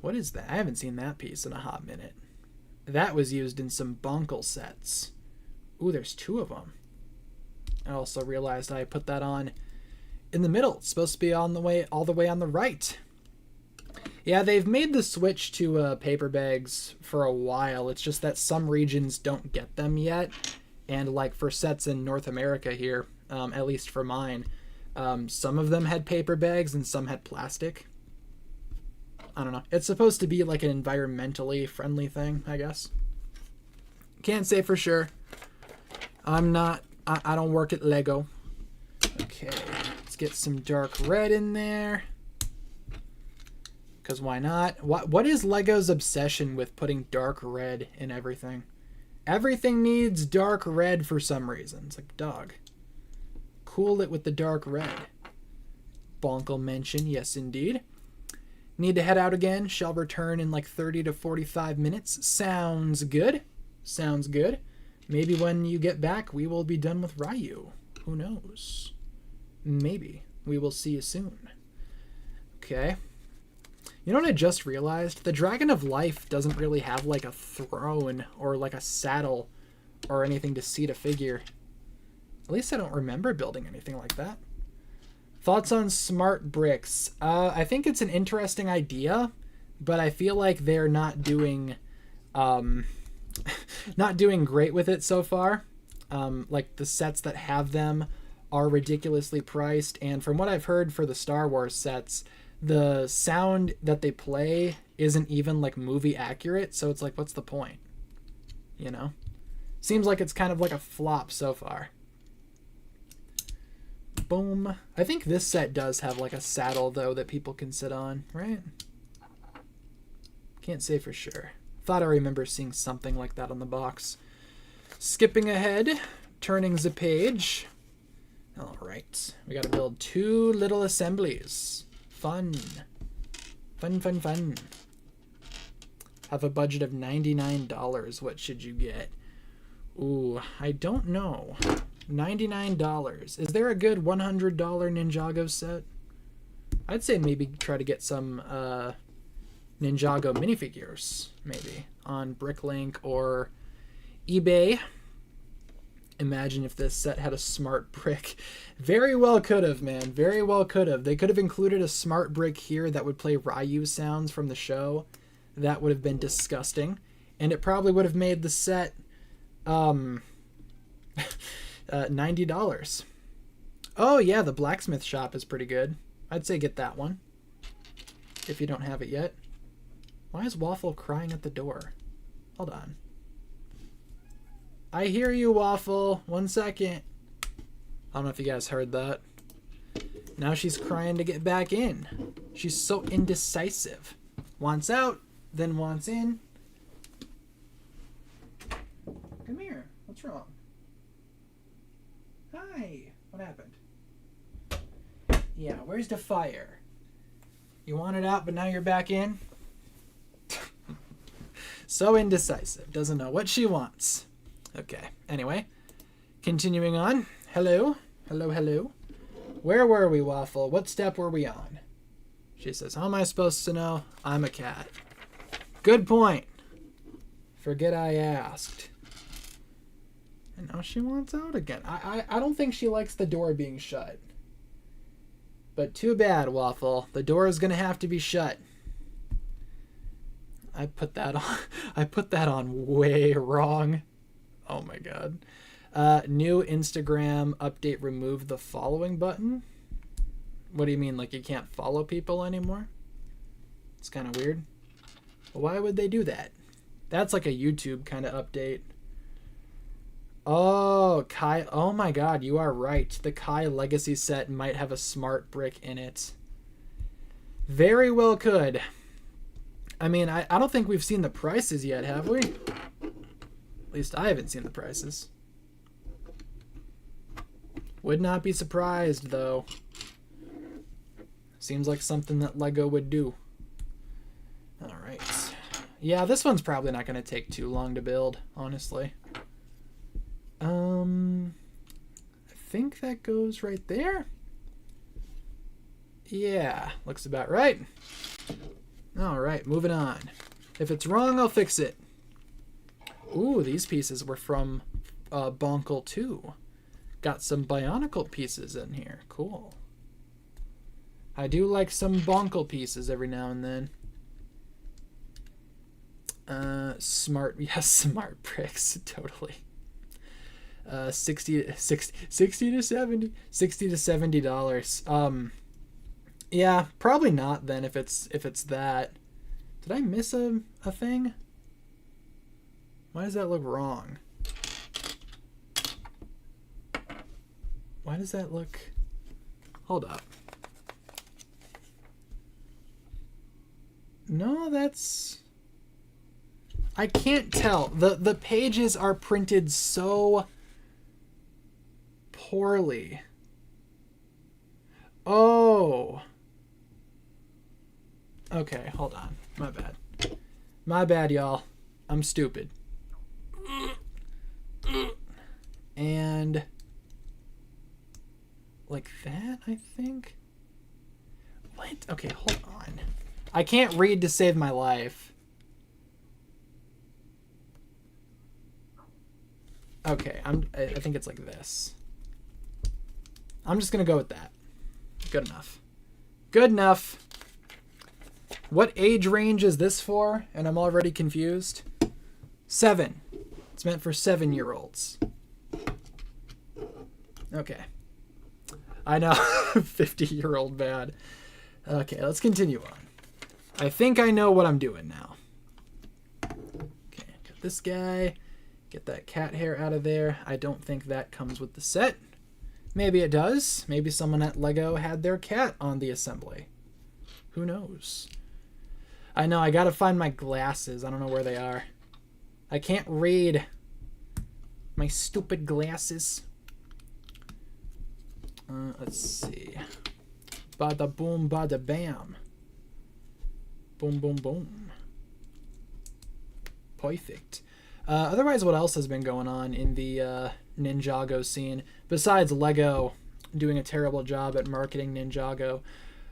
What is that? I haven't seen that piece in a hot minute. That was used in some Bonkle sets. Ooh, there's 2 of them. I also realized I put that on in the middle. It's supposed to be all the way on the right. Yeah, they've made the switch to paper bags for a while. It's just that some regions don't get them yet. And like for sets in North America here, at least for mine, some of them had paper bags and some had plastic. I don't know. It's supposed to be like an environmentally friendly thing, I guess. Can't say for sure. I don't work at Lego. Okay, let's get some dark red in there. Because why not? What is Lego's obsession with putting dark red in everything? Everything needs dark red for some reason. It's like, dog. Cool it with the dark red. Bonkle mention, yes indeed. Need to head out again. Shall return in like 30 to 45 minutes. Sounds good. Sounds good. Maybe when you get back, we will be done with Rayu. Who knows? Maybe. We will see you soon. Okay. You know what I just realized? The Dragon of Life doesn't really have like a throne or like a saddle or anything to seat a figure. At least I don't remember building anything like that. Thoughts on smart bricks? I think it's an interesting idea, but I feel like they're not doing not doing great with it so far. Like the sets that have them are ridiculously priced, and from what I've heard for the Star Wars sets, the sound that they play isn't even like movie accurate, so it's like, what's the point? You know? Seems like it's kind of like a flop so far. Boom. I think this set does have like a saddle though that people can sit on, right? Can't say for sure. Thought I remember seeing something like that on the box. Skipping ahead, turning the page. All right, we got to build 2 little assemblies. Fun. Fun, fun, fun. Have a budget of $99. What should you get? Ooh, I don't know. $99. Is there a good $100 Ninjago set? I'd say maybe try to get some Ninjago minifigures, maybe, on Bricklink or eBay. Imagine if this set had a smart brick. Very well could have, man. Very well could have. They could have included a smart brick here that would play Rayu sounds from the show. That would have been disgusting. And it probably would have made the set $90. Oh, yeah, the blacksmith shop is pretty good. I'd say get that one if you don't have it yet. Why is Waffle crying at the door? Hold on. I hear you, Waffle. 1 second. I don't know if you guys heard that. Now she's crying to get back in. She's so indecisive. Wants out, then wants in. Come here. What's wrong? Hi. What happened? Yeah, where's the fire? You wanted out, but now you're back in? So indecisive. Doesn't know what she wants. Okay, anyway, continuing on. Hello, hello, hello. Where were we, Waffle? What step were we on? She says, how am I supposed to know? I'm a cat. Good point. Forget I asked. And now she wants out again. I don't think she likes the door being shut. But too bad, Waffle. The door is going to have to be shut. I put that on way wrong. Oh my god. New Instagram update, remove the following button. What do you mean, like you can't follow people anymore? It's kind of weird. Why would they do that? That's like a YouTube kind of update. Oh, Kai. Oh my god, you are right. The Kai Legacy set might have a smart brick in it. Very well could. I mean, I don't think we've seen the prices yet, have we? At least I haven't seen the prices. Would not be surprised, though. Seems like something that Lego would do. Alright. Yeah, this one's probably not going to take too long to build, honestly. I think that goes right there. Yeah, looks about right. Alright, moving on. If it's wrong, I'll fix it. Ooh, these pieces were from Bonkle 2. Got some Bionicle pieces in here. Cool. I do like some Bonkle pieces every now and then. Smart, yes, smart bricks, totally. 60 to $70. Yeah, probably not then if it's that. Did I miss a thing? Why does that look wrong? Why does that look... Hold up. No, that's... I can't tell. The pages are printed so poorly. Oh. Okay, hold on. My bad. My bad, y'all. I'm stupid. And like that, I think. What? Okay, hold on. I can't read to save my life. Okay, I think it's like this. I'm just gonna go with that. Good enough. Good enough. What age range is this for? And I'm already confused. 7. It's meant for 7-year-olds. Okay. I know. 50-year-old bad. Okay, let's continue on. I think I know what I'm doing now. Okay, got this guy. Get that cat hair out of there. I don't think that comes with the set. Maybe it does. Maybe someone at Lego had their cat on the assembly. Who knows? I know, I gotta find my glasses. I don't know where they are. I can't read. My stupid glasses. Let's see. Bada boom, bada bam. Boom, boom, boom. Perfect. Otherwise, what else has been going on in the Ninjago scene? Besides Lego doing a terrible job at marketing Ninjago,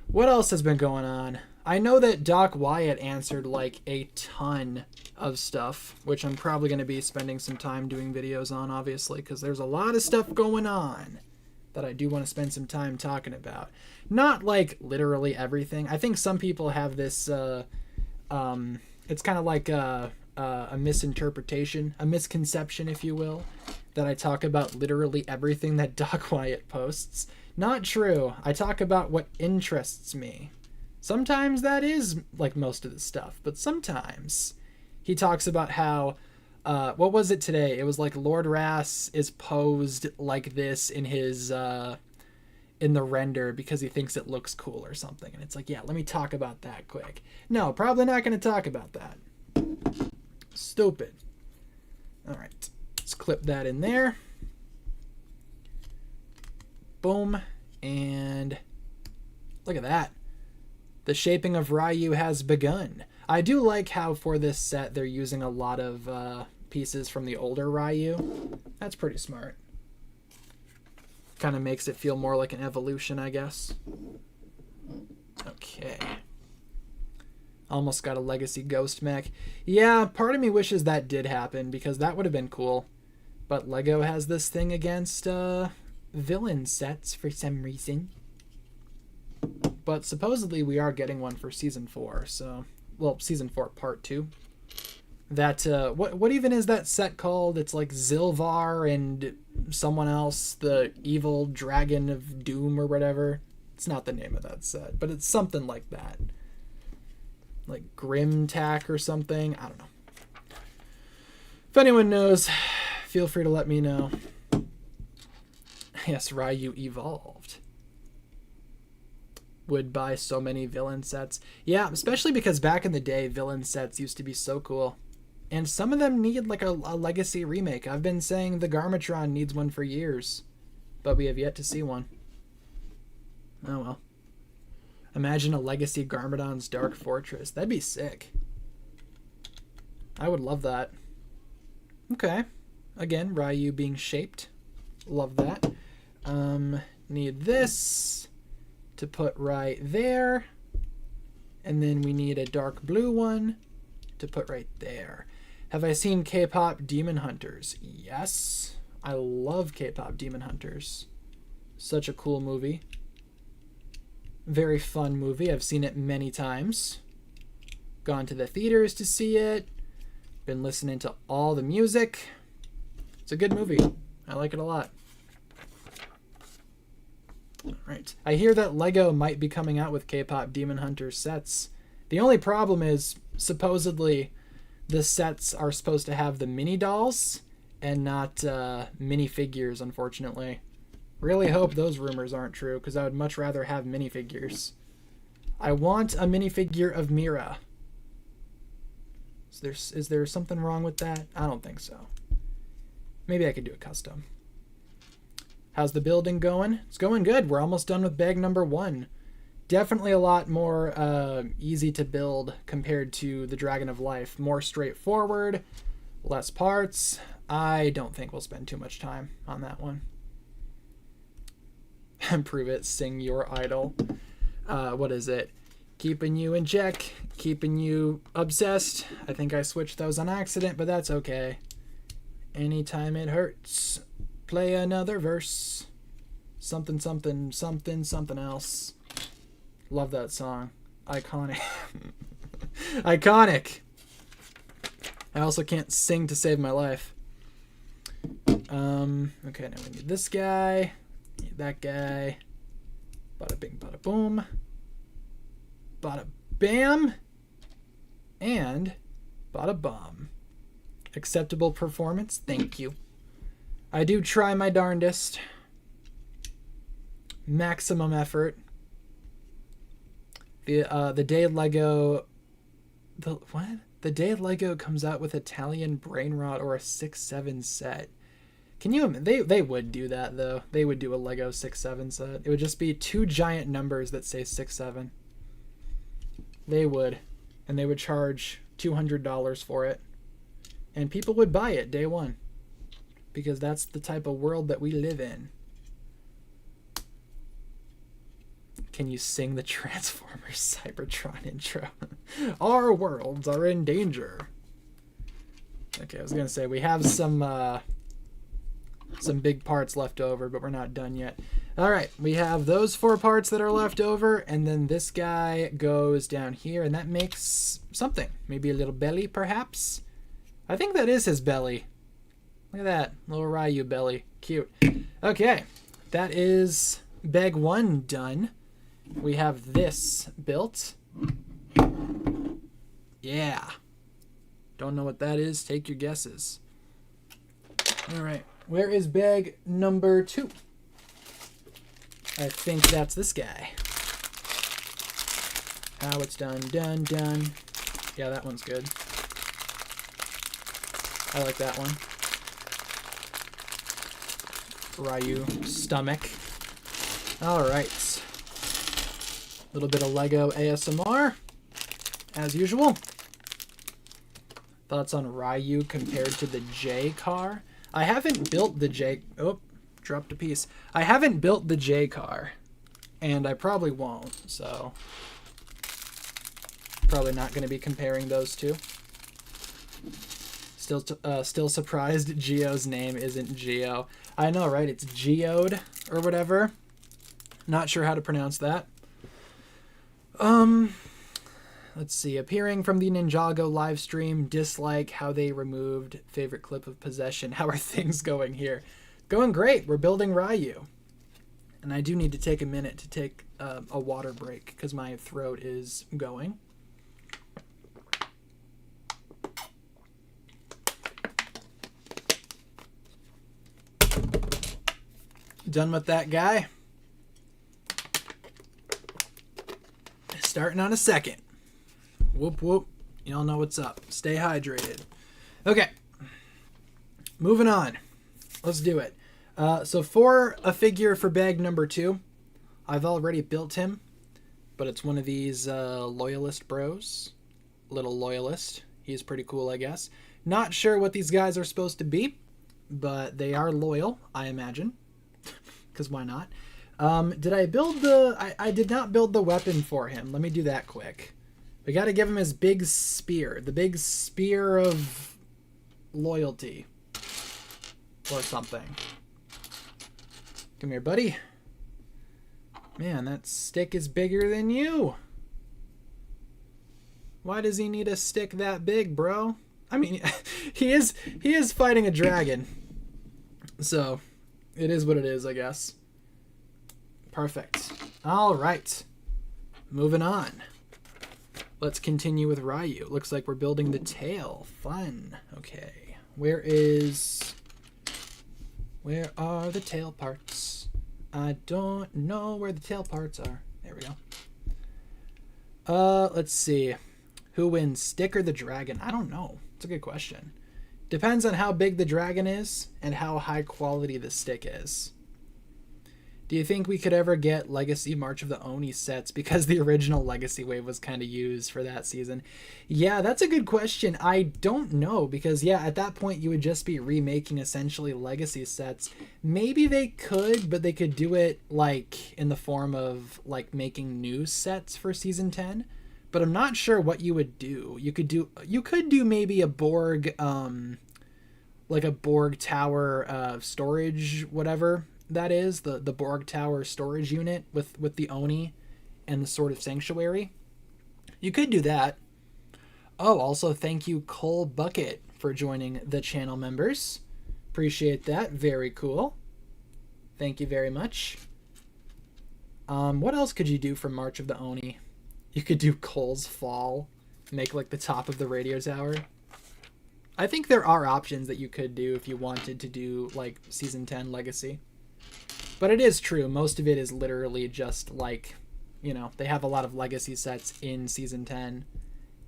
what else has been going on? I know that Doc Wyatt answered like a ton of stuff, which I'm probably going to be spending some time doing videos on, obviously, because there's a lot of stuff going on that I do want to spend some time talking about. Not like literally everything. I think some people have this, it's kind of like a misinterpretation, a misconception, if you will, that I talk about literally everything that Doc Wyatt posts. Not true. I talk about what interests me. Sometimes that is like most of the stuff, but sometimes he talks about how, what was it today? It was like Lord Rass is posed like this in his, in the render because he thinks it looks cool or something. And it's like, yeah, let me talk about that quick. No, probably not going to talk about that. Stupid. All right, let's clip that in there. Boom. And look at that. The shaping of Rayu has begun. I do like how for this set they're using a lot of pieces from the older Rayu. That's pretty smart. Kind of makes it feel more like an evolution, I guess. Okay. Almost got a legacy ghost mech. Yeah, part of me wishes that did happen because that would have been cool. But Lego has this thing against villain sets for some reason. But supposedly we are getting one for Season 4, so... Well, Season 4 Part 2. That, what even is that set called? It's like Zilvar and someone else, the evil dragon of doom or whatever. It's not the name of that set, but it's something like that. Like Grim Tack or something. I don't know. If anyone knows, feel free to let me know. Yes, Rayu evolved. Would buy so many villain sets. Yeah, especially because back in the day, villain sets used to be so cool. And some of them need like a legacy remake. I've been saying the Garmatron needs one for years, but we have yet to see one. Oh well. Imagine a legacy Garmadon's Dark Fortress. That'd be sick. I would love that. Okay. Again, Rayu being shaped. Love that. Need this to put right there. And then we need a dark blue one to put right there. Have I seen K-pop Demon Hunters? Yes. I love K-pop Demon Hunters. Such a cool movie. Very fun movie. I've seen it many times. Gone to the theaters to see it. Been listening to all the music. It's a good movie. I like it a lot. All right. I hear that Lego might be coming out with K-pop Demon Hunters sets. The only problem is, supposedly, the sets are supposed to have the mini dolls and not mini figures, unfortunately. Really hope those rumors aren't true, because I would much rather have minifigures. I want a minifigure of Mira. Is there something wrong with that? I don't think so. Maybe I could do a custom. How's the building going? It's going good. We're almost done with bag number 1. Definitely a lot more easy to build compared to the Dragon of Life. More straightforward, less parts. I don't think we'll spend too much time on that one. Prove it, sing your idol. What is it? Keeping you in check, keeping you obsessed. I think I switched those on accident, but that's okay. Anytime it hurts, play another verse. Something, something, something, something else. Love that song. Iconic. Iconic. I also can't sing to save my life. Okay, now we need this guy. Need that guy. Bada bing, bada boom. Bada bam. And bada bum. Acceptable performance? Thank you. I do try my darndest. maximum effort. The day Lego... The day Lego comes out with Italian brain rot or a 6-7 set. Can you... They would do that, though. They would do a Lego 6-7 set. It would just be 2 giant numbers that say 6-7. They would. And they would charge $200 for it. And people would buy it day one. Because that's the type of world that we live in. Can you sing the Transformers Cybertron intro? Our worlds are in danger. Okay, I was gonna say we have some big parts left over, but we're not done yet. All right, we have those 4 parts that are left over, and then this guy goes down here, and that makes something. Maybe a little belly, perhaps. I think that is his belly. Look at that little Rayu belly, cute. Okay, that is bag 1 done. We have this built. Yeah. Don't know what that is. Take your guesses. All right. Where is bag number 2? I think that's this guy. How it's done. Done. Yeah, that one's good. I like that one. Rayu stomach. All right. A little bit of Lego ASMR, as usual. Thoughts on Rayu compared to the J car? I haven't built the J... Oh, dropped a piece. I haven't built the J car, and I probably won't, so... Probably not going to be comparing those two. Still surprised Geo's name isn't Geo. I know, right? It's Geode, or whatever. Not sure how to pronounce that. Let's see. Appearing from the Ninjago live stream, dislike how they removed favorite clip of possession. How are things going here? Going great. We're building Rayu. And I do need to take a minute to take a water break because my throat is going. Done with that guy. Starting on a second. Whoop, whoop. Y'all know what's up. Stay hydrated. Okay. Moving on. Let's do it. So for a figure for bag number 2, I've already built him, but it's one of these loyalist bros. Little loyalist. He's pretty cool, I guess. Not sure what these guys are supposed to be, but they are loyal, I imagine. Because why not? Did I build the... I did not build the weapon for him. Let me do that quick. We got to give him his big spear. The big spear of loyalty. Or something. Come here, buddy. Man, that stick is bigger than you. Why does he need a stick that big, bro? I mean, he is fighting a dragon. So, it is what it is, I guess. Perfect. All right. Moving on. Let's continue with Rayu. Looks like we're building the tail. Fun. Okay. Where are the tail parts? I don't know where the tail parts are. There we go. Let's see. Who wins, stick or the dragon? I don't know. It's a good question. Depends on how big the dragon is and how high quality the stick is. Do you think we could ever get Legacy March of the Oni sets because the original Legacy Wave was kind of used for that season? Yeah, that's a good question. I don't know because, yeah, at that point you would just be remaking essentially Legacy sets. Maybe they could, but they could do it like in the form of like making new sets for Season 10. But I'm not sure what you would do. You could do maybe a Borg, like a Borg Tower storage, whatever that is, the Borg Tower storage unit with the Oni and the Sword of Sanctuary. You could do that. Oh, also thank you Cole Bucket for joining the channel, members. Appreciate that. Very cool. Thank you very much. What else could you do for March of the Oni? You could do Cole's Fall, make like the top of the radio tower. I think there are options that you could do if you wanted to do like Season 10 Legacy. But it is true. Most of it is literally just like, you know, they have a lot of legacy sets in Season 10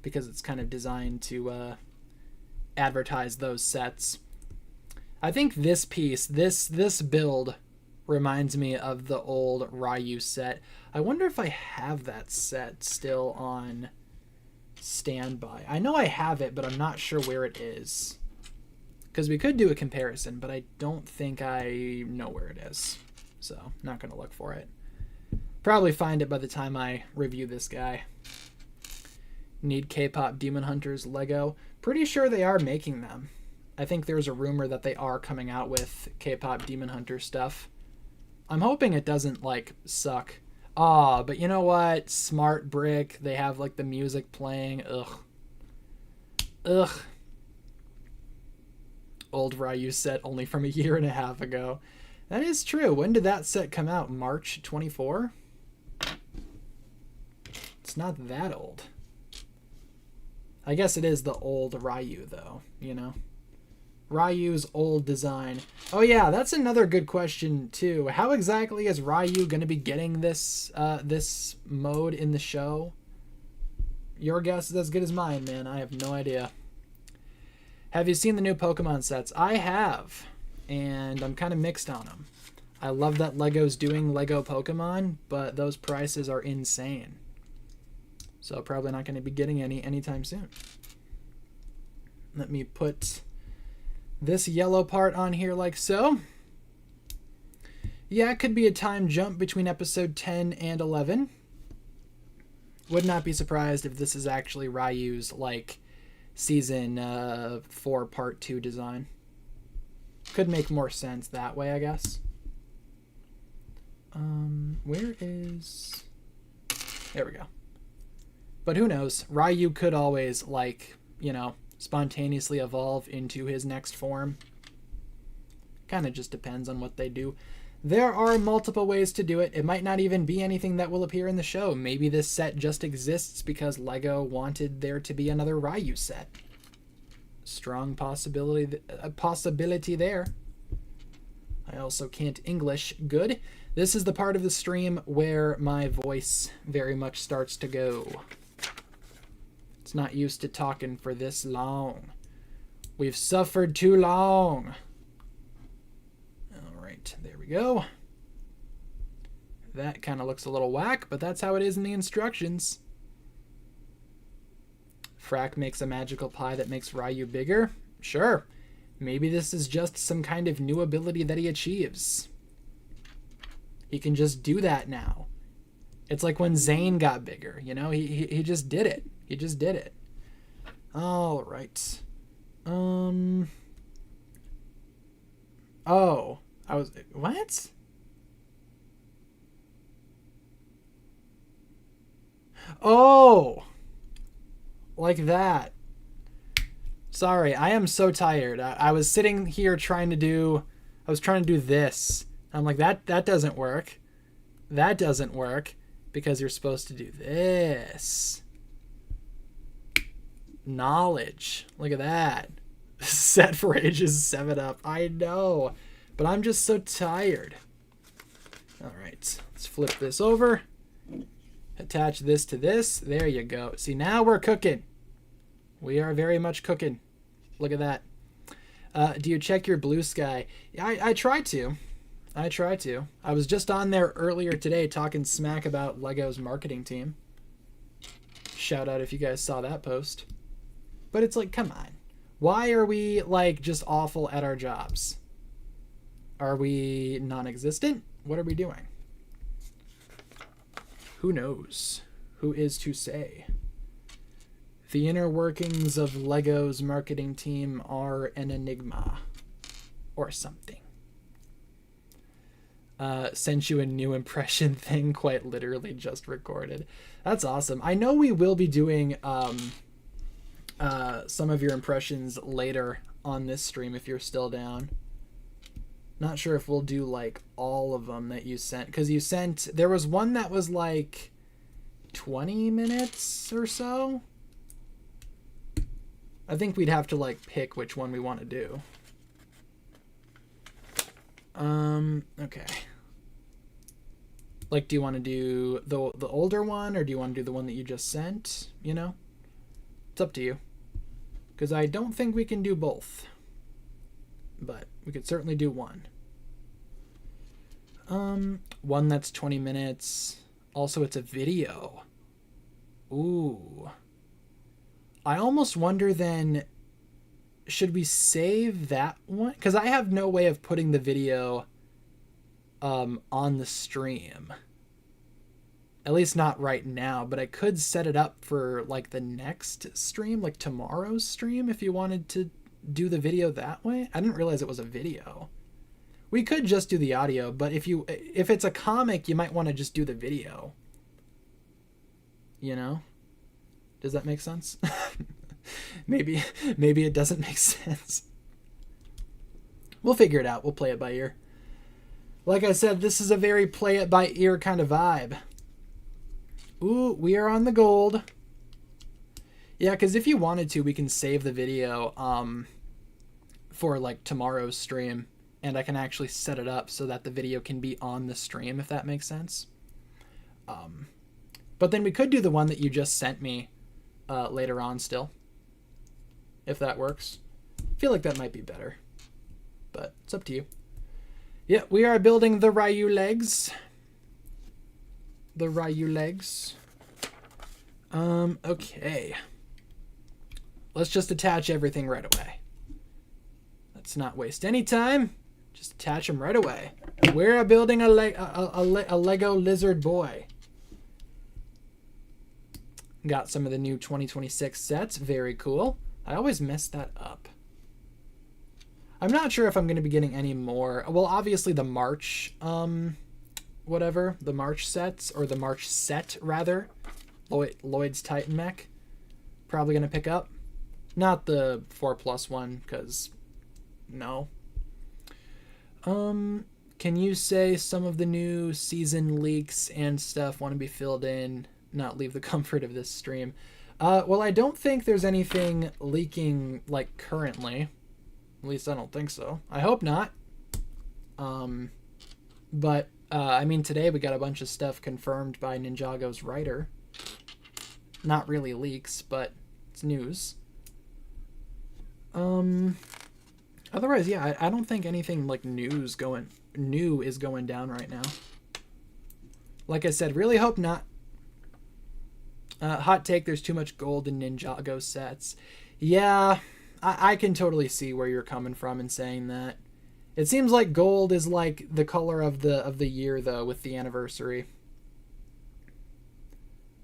because it's kind of designed to advertise those sets. I think this piece, this build reminds me of the old Rayu set. I wonder if I have that set still on standby. I know I have it, but I'm not sure where it is. Because we could do a comparison, but I don't think I know where it is. So, not going to look for it. Probably find it by the time I review this guy. Need K-pop Demon Hunters Lego. Pretty sure they are making them. I think there's a rumor that they are coming out with K-pop Demon Hunter stuff. I'm hoping it doesn't, like, suck. Aw, but you know what? Smart Brick. They have, like, the music playing. Ugh. Ugh. Old Rayu set only from a year and a half ago. That is true. When did that set come out? March 24? It's not that old. I guess it is the old Rayu, though, you know? Ryu's old design. Oh, yeah, that's another good question, too. How exactly is Rayu going to be getting this this mode in the show? Your guess is as good as mine, man. I have no idea. Have you seen the new Pokemon sets? I have, and I'm kind of mixed on them. I love that LEGO's doing LEGO Pokemon, but those prices are insane. So probably not going to be getting any anytime soon. Let me put this yellow part on here like so. Yeah, it could be a time jump between episode 10 and 11. Would not be surprised if this is actually Ryu's, like, season 4 part 2 design. Could make more sense that way, I guess. Where is... There we go. But who knows? Ryu could always, like, you know, spontaneously evolve into his next form. Kind of just depends on what they do. There are multiple ways to do it. It might not even be anything that will appear in the show. Maybe this set just exists because LEGO wanted there to be another Ryu set. Strong possibility there. I also can't English good. This is the part of the stream where my voice very much starts to go. It's not used to talking for this long. We've suffered too long. All right, there we go. That kind of looks a little whack, but that's how it is in the instructions. Frack makes a magical pie that makes Ryu bigger. Sure. Maybe this is just some kind of new ability that he achieves. He can just do that now. It's like when Zane got bigger, you know? He just did it. He just did it. All right. Oh, I was... What? Oh! Like that. Sorry, I am so tired. I was sitting here trying to do... I was trying to do this. I'm like, that doesn't work. That doesn't work. Because you're supposed to do this. Knowledge. Look at that. Set for ages 7-up. I know. But I'm just so tired. Alright. Let's flip this over. Attach this to this. There you go. See, now we're cooking. We are very much cooking. Look at that. Do you check your Blue Sky? I try to. I try to. I was just on there earlier today talking smack about LEGO's marketing team. Shout out if you guys saw that post. But it's like, come on. Why are we, like, just awful at our jobs? Are we non-existent? What are we doing? Who knows? Who is to say? The inner workings of LEGO's marketing team are an enigma. Or something. Sent you a new impression thing, quite literally just recorded. That's awesome. I know we will be doing some of your impressions later on this stream if you're still down. Not sure if we'll do like all of them that you sent, because you sent, there was one that was like 20 minutes or so. I think we'd have to like pick which one we want to do. Okay. Like, do you want to do the older one, or do you want to do the one that you just sent? You know? It's up to you. Because I don't think we can do both. But we could certainly do one. One that's 20 minutes. Also, it's a video. Ooh. I almost wonder then, should we save that one? Because I have no way of putting the video on the stream. At least not right now, but I could set it up for like the next stream, like tomorrow's stream, if you wanted to do the video that way. I didn't realize it was a video. We could just do the audio, but if it's a comic, you might want to just do the video. You know? Does that make sense? maybe it doesn't make sense. We'll figure it out. We'll play it by ear. Like I said, this is a very play it by ear kind of vibe. Ooh, we are on the gold. Yeah, because if you wanted to, we can save the video for like tomorrow's stream, and I can actually set it up so that the video can be on the stream, if that makes sense. But then we could do the one that you just sent me later on still, if that works. I feel like that might be better, but it's up to you. Yeah, we are building the Rayu legs. The Rayu legs. Okay. Let's just attach everything right away. Let's not waste any time. Just attach them right away. We're building a Lego lizard boy. Got some of the new 2026 sets. Very cool. I always mess that up. I'm not sure if I'm going to be getting any more. Well, obviously the March, whatever. The March sets, or the March set, rather. Lloyd's Titan mech. Probably going to pick up. Not the 4+ one, because no. Can you say some of the new season leaks and stuff want to be filled in, not leave the comfort of this stream? Well, I don't think there's anything leaking, like, currently. At least I don't think so. I hope not. But, I mean, today we got a bunch of stuff confirmed by Ninjago's writer. Not really leaks, but it's news. Otherwise, yeah, I don't think anything like new is going down right now. Like I said, really hope not. Hot take, there's too much gold in Ninjago sets. Yeah, I can totally see where you're coming from in saying that. It seems like gold is like the color of the year, though, with the anniversary.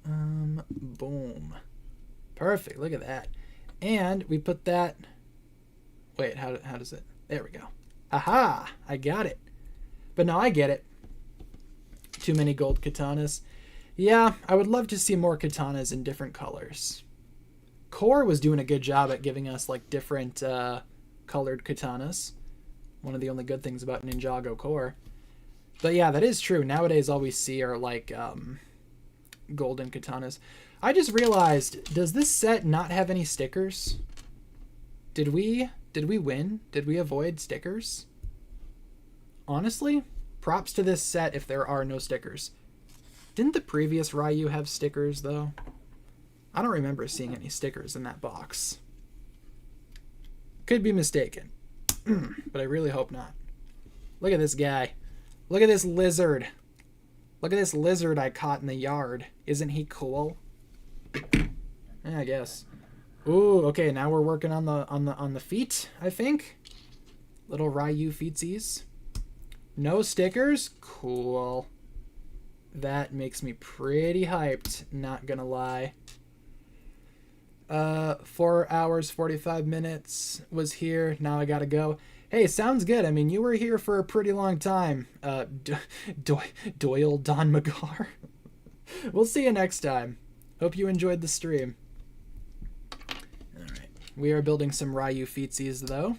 Boom. Perfect, look at that. And we put that... Wait, how does it... There we go. Aha! I got it. But now I get it. Too many gold katanas. Yeah, I would love to see more katanas in different colors. Core was doing a good job at giving us like different colored katanas. One of the only good things about Ninjago Core. But yeah, that is true. Nowadays all we see are like golden katanas. I just realized, does this set not have any stickers? Did we win? Did we avoid stickers? Honestly, props to this set if there are no stickers. Didn't the previous Rayu have stickers, though? I don't remember seeing any stickers in that box. Could be mistaken. But I really hope not. Look at this guy. Look at this lizard. Look at this lizard I caught in the yard. Isn't he cool? Yeah, I guess. Ooh, okay, now we're working on the feet, I think. Little Rayu feetsies. No stickers? Cool. That makes me pretty hyped, not gonna lie. 4 hours, 45 minutes was here. Now I gotta go. Hey, sounds good. I mean, you were here for a pretty long time, Doyle Don McGar. We'll see you next time. Hope you enjoyed the stream. Alright. We are building some Rayu feetsies, though.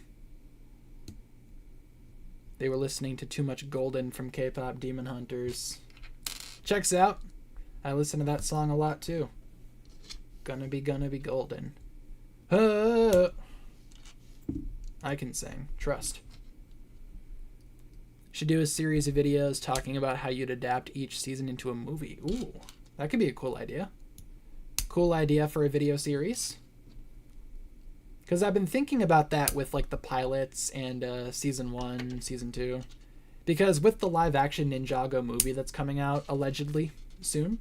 They were listening to Too Much Golden from K-Pop Demon Hunters. Checks out. I listen to that song a lot, too. Gonna be golden. I can sing. Trust. Should do a series of videos talking about how you'd adapt each season into a movie. Ooh, that could be a cool idea. Cool idea for a video series. Because I've been thinking about that with like the pilots and season 1, season 2. Because with the live action Ninjago movie that's coming out allegedly soon,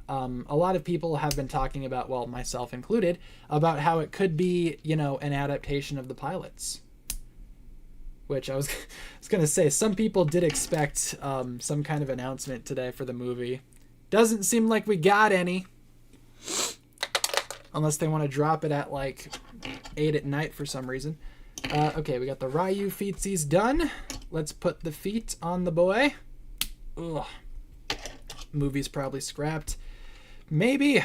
a lot of people have been talking about, well, myself included, about how it could be, you know, an adaptation of the pilots. Which I was going to say, some people did expect some kind of announcement today for the movie. Doesn't seem like we got any. Unless they want to drop it at like 8 at night for some reason. Okay, we got the Rayu feetsies done. Let's put the feet on the boy. Ugh. Movie's probably scrapped. Maybe,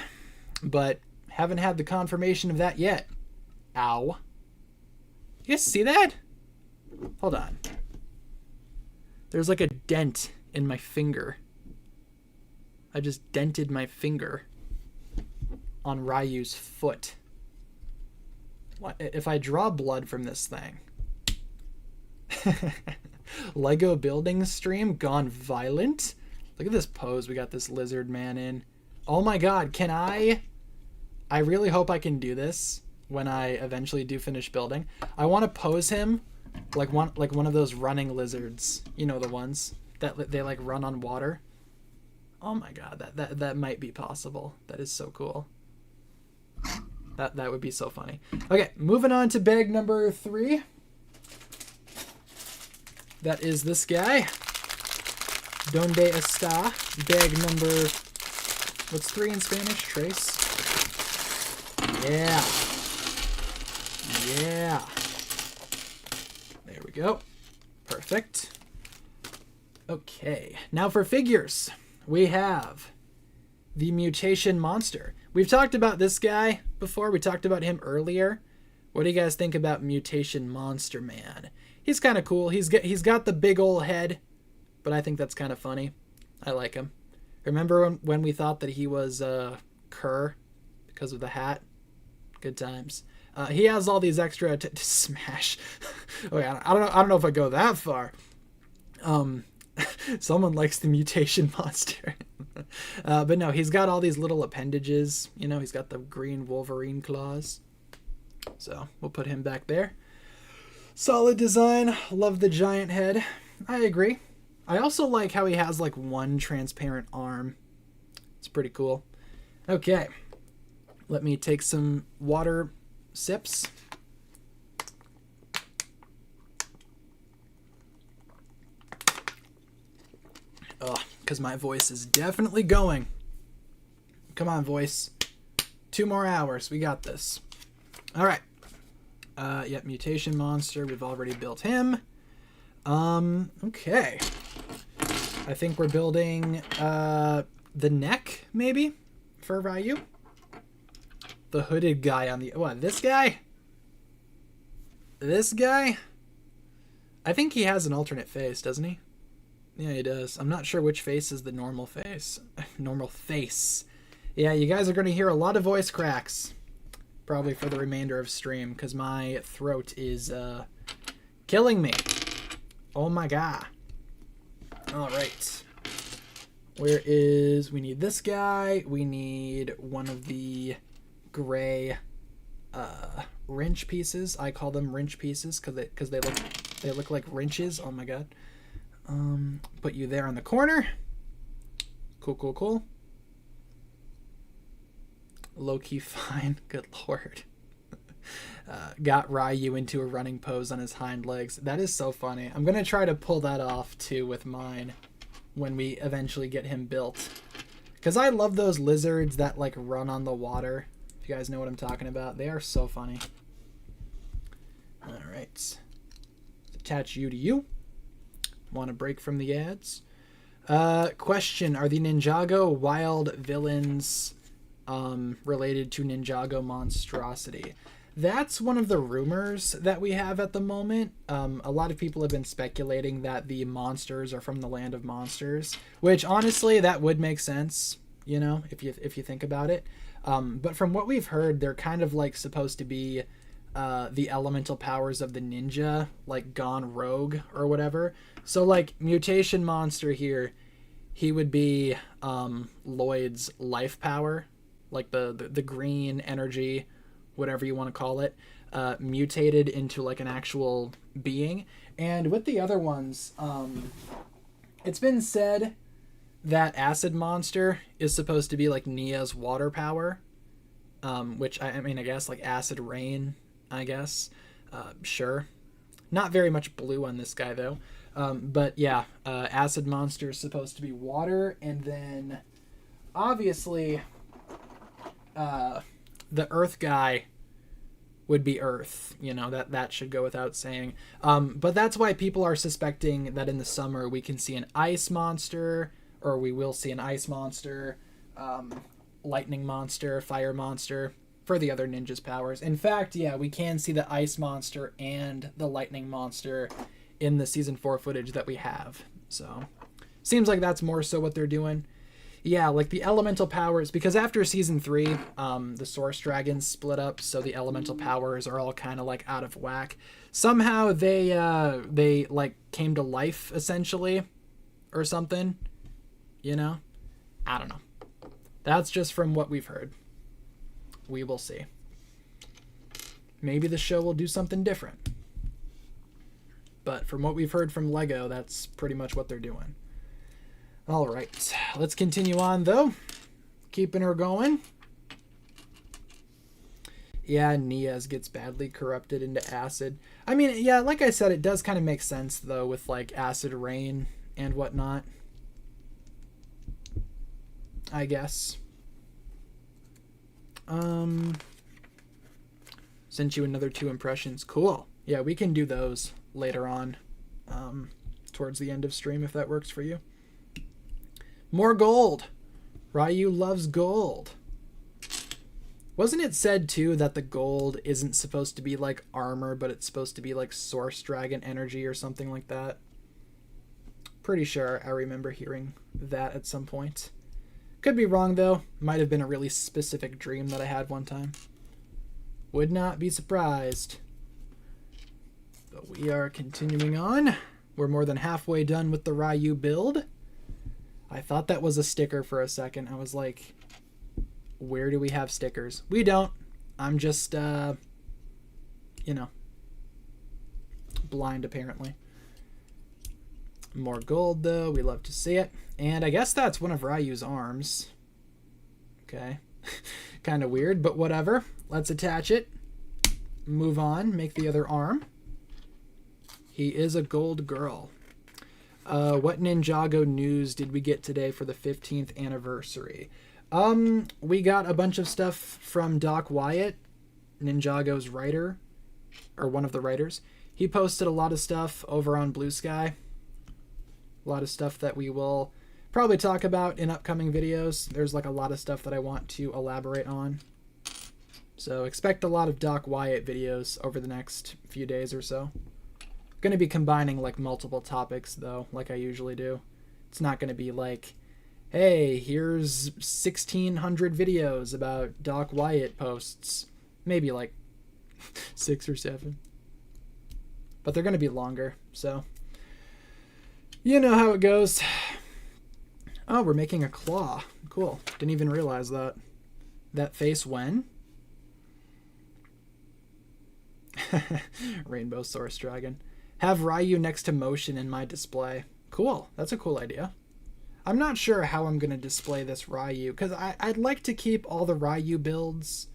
but haven't had the confirmation of that yet. Ow. You guys see that? Hold on. There's like a dent in my finger. I just dented my finger on Ryu's foot. What if I draw blood from this thing? Lego building stream gone violent. Look at this pose we got this lizard man in. Oh my god, can I really hope I can do this when I eventually do finish building. I want to pose him like one of those running lizards. You know, the ones that they like run on water. Oh my god, that might be possible. That is so cool. That would be so funny. Okay, moving on to bag number 3. That is this guy. Donde está? Bag number... What's 3 in Spanish? Trace? Yeah. Yeah. There we go. Perfect. Okay, now for figures. We have the Mutation Monster. We've talked about this guy before. We talked about him earlier. What do you guys think about Mutation Monster Man? He's kind of cool. He's got the big old head, but I think that's kind of funny. I like him. Remember when we thought that he was Kerr because of the hat? Good times. He has all these extra smash. Okay, I don't know if I go that far. Someone likes the Mutation Monster. But no, he's got all these little appendages. You know, he's got the green Wolverine claws. So we'll put him back there. Solid design. Love the giant head. I agree. I also like how he has like one transparent arm. It's pretty cool. Okay. Let me take some water sips. Ugh, because my voice is definitely going. Come on, voice. 2 more hours. We got this. All right. Yep, Mutation Monster. We've already built him. Okay. I think we're building the neck, maybe, for Rayu. The hooded guy on the... What, this guy? This guy? I think he has an alternate face, doesn't he? Yeah, he does. I'm not sure which face is the normal face. Normal face. Yeah, you guys are going to hear a lot of voice cracks. Probably for the remainder of stream, because my throat is killing me. Oh my god. Alright. Where is... We need this guy. We need one of the gray wrench pieces. I call them wrench pieces because they look like wrenches. Oh my god. Put you there on the corner. Cool, cool, cool. Low-key fine. Good lord. Got Rayu into a running pose on his hind legs. That is so funny. I'm going to try to pull that off, too, with mine when we eventually get him built. Because I love those lizards that, like, run on the water. If you guys know what I'm talking about. They are so funny. Alright. Attach you to you. Want a break from the ads? Question. Are the Ninjago wild villains related to Ninjago monstrosity? That's one of the rumors that we have at the moment. A lot of people have been speculating that the monsters are from the land of monsters, which honestly that would make sense, you know, if you think about it. But from what we've heard, they're kind of like supposed to be the elemental powers of the ninja, like, gone rogue or whatever. So, like, mutation monster here, he would be Lloyd's life power, like the green energy, whatever you want to call it, mutated into, like, an actual being. And with the other ones, it's been said that acid monster is supposed to be like Nia's water power, which I mean, I guess like acid rain, I guess. Sure. Not very much blue on this guy though. But yeah, acid monster is supposed to be water, and then obviously the earth guy would be earth. You know, that should go without saying. But that's why people are suspecting that in the summer we can see an ice monster, or we will see an ice monster, lightning monster, fire monster, for the other ninjas' powers. In fact, yeah, we can see the ice monster and the lightning monster in the season 4 footage that we have. So, seems like that's more so what they're doing. Yeah, like the elemental powers, because after season 3, the source dragons split up, so the elemental powers are all kind of like out of whack. Somehow they like came to life essentially, or something. You know, I don't know. That's just from what we've heard. We will see. Maybe the show will do something different. But from what we've heard from Lego, that's pretty much what they're doing. All right, let's continue on though. Keeping her going. Yeah, Nia's gets badly corrupted into acid. I mean, yeah, like I said, it does kind of make sense though with like acid rain and whatnot, I guess. Sent you another 2 impressions. Cool. Yeah, we can do those later on, towards the end of stream if that works for you. More gold. Rayu loves gold. Wasn't it said too that the gold isn't supposed to be like armor, but it's supposed to be like source dragon energy or something like that? Pretty sure I remember hearing that at some point. Could be wrong though. Might have been a really specific dream that I had one time. Would not be surprised. But we are continuing on. We're more than halfway done with the Rayu build. I thought that was a sticker for a second. I was like, where do we have stickers? We don't. I'm just, you know, blind apparently. More gold though. We love to see it. And I guess that's one of Rayu's arms. Okay. Kind of weird, but whatever. Let's attach it. Move on. Make the other arm. He is a gold girl. What Ninjago news did we get today for the 15th anniversary? We got a bunch of stuff from Doc Wyatt, Ninjago's writer, or one of the writers. He posted a lot of stuff over on Blue Sky. A lot of stuff that we will probably talk about in upcoming videos. There's like a lot of stuff that I want to elaborate on. So expect a lot of Doc Wyatt videos over the next few days or so. Going to be combining like multiple topics though, like I usually do. It's not going to be like, hey, here's 1,600 videos about Doc Wyatt posts. Maybe like 6 or 7. But they're going to be longer, so you know how it goes. Oh, we're making a claw. Cool. Didn't even realize that. That face when? Rainbow Source Dragon. Have Rayu next to motion in my display. Cool. That's a cool idea. I'm not sure how I'm going to display this Rayu, because I'd like to keep all the Rayu builds,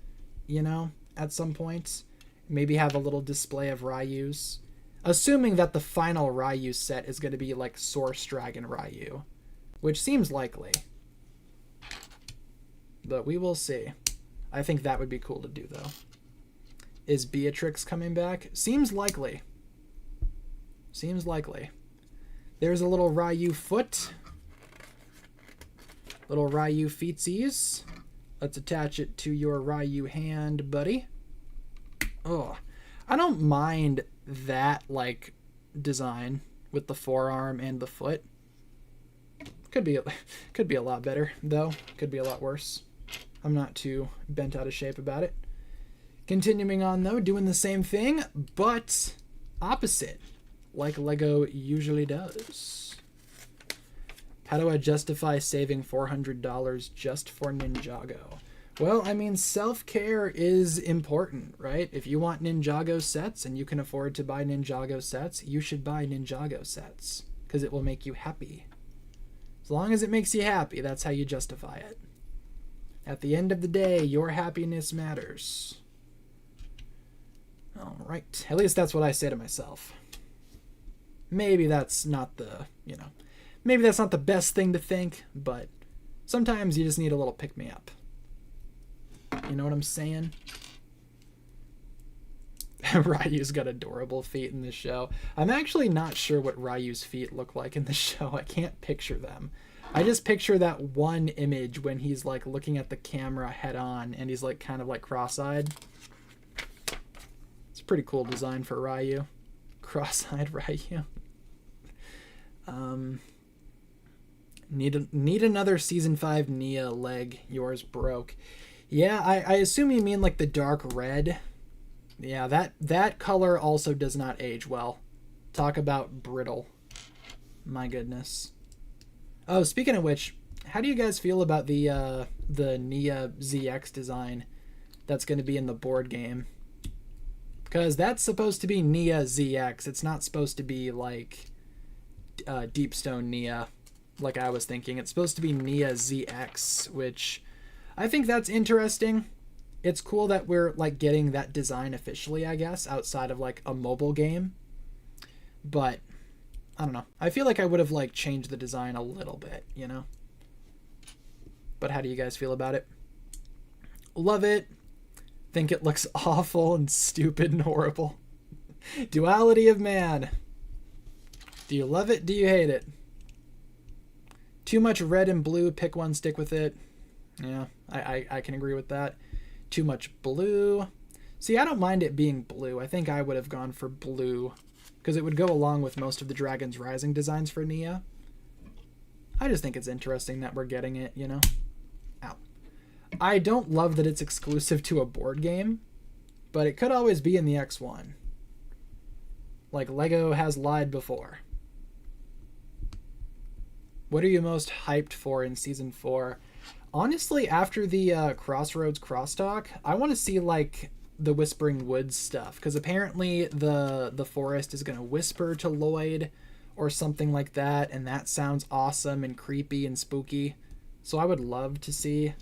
you know, at some point. Maybe have a little display of Rayus. Assuming that the final Rayu set is going to be like Source Dragon Rayu, which seems likely. But we will see. I think that would be cool to do though. Is Beatrix coming back? Seems likely. Seems likely. There's a little Rayu foot. Little Rayu feetsies. Let's attach it to your Rayu hand, buddy. Oh, I don't mind that like design with the forearm and the foot. Could be a lot better though. Could be a lot worse. I'm not too bent out of shape about it. Continuing on though, doing the same thing, but opposite, like Lego usually does. How do I justify saving $400 just for Ninjago? Well, I mean, self-care is important, right? If you want Ninjago sets and you can afford to buy Ninjago sets, you should buy Ninjago sets because it will make you happy. As long as it makes you happy, that's how you justify it. At the end of the day, your happiness matters. All right. At least that's what I say to myself. Maybe that's not the, maybe that's not the best thing to think, but sometimes you just need a little pick-me-up. You know what I'm saying? Ryu's got adorable feet in this show. I'm actually not sure what Ryu's feet look like in the show. I can't picture them. I just picture that one image when he's like looking at the camera head on and he's like kind of like cross-eyed. It's a pretty cool design for Rayu. Cross-eyed Rayu. Need another season 5 Nia leg. Yours broke. Yeah, I assume you mean like the dark red. Yeah, that color also does not age well. Talk about brittle. My goodness. Oh, speaking of which, how do you guys feel about the Nia ZX design that's going to be in the board game? Because that's supposed to be Nia ZX. It's not supposed to be like Deepstone Nia, like I was thinking. It's supposed to be Nia ZX, which I think that's interesting. It's cool that we're like getting that design officially, I guess, outside of like a mobile game. But I don't know. I feel like I would have like changed the design a little bit, But how do you guys feel about it? Love it. Think it looks awful and stupid and horrible. Duality of man. Do you love it? Do you hate it? Too much red and blue. Pick one, stick with it. Yeah, I can agree with that. Too much blue. See, I don't mind it being blue. I think I would have gone for blue because it would go along with most of the Dragon's Rising designs for Nia. I just think it's interesting that we're getting it, Ow. I don't love that it's exclusive to a board game, but it could always be in the X1. Like Lego has lied before. What are you most hyped for in Season 4? Honestly, after the Crossroads crosstalk, I want to see like the Whispering Woods stuff, because apparently the forest is going to whisper to Lloyd or something like that, and that sounds awesome and creepy and spooky. So I would love to see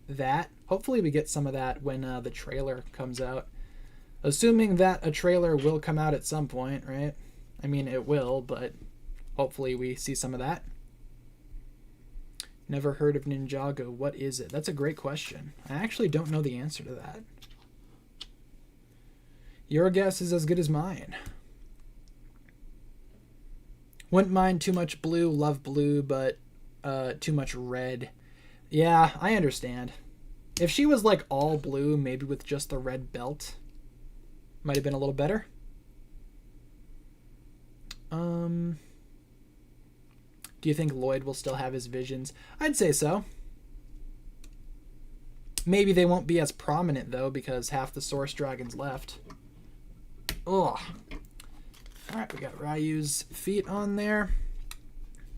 that. Hopefully we get some of that when the trailer comes out. Assuming that a trailer will come out at some point, right? I mean, it will, but hopefully we see some of that. Never heard of Ninjago. What is it? That's a great question. I actually don't know the answer to that. Your guess is as good as mine. Wouldn't mind too much blue. Love blue, but too much red. Yeah, I understand. If she was like all blue, maybe with just the red belt, might have been a little better. Do you think Lloyd will still have his visions? I'd say so. Maybe they won't be as prominent, though, because half the Source Dragons left. Ugh. Alright, we got Ryu's feet on there.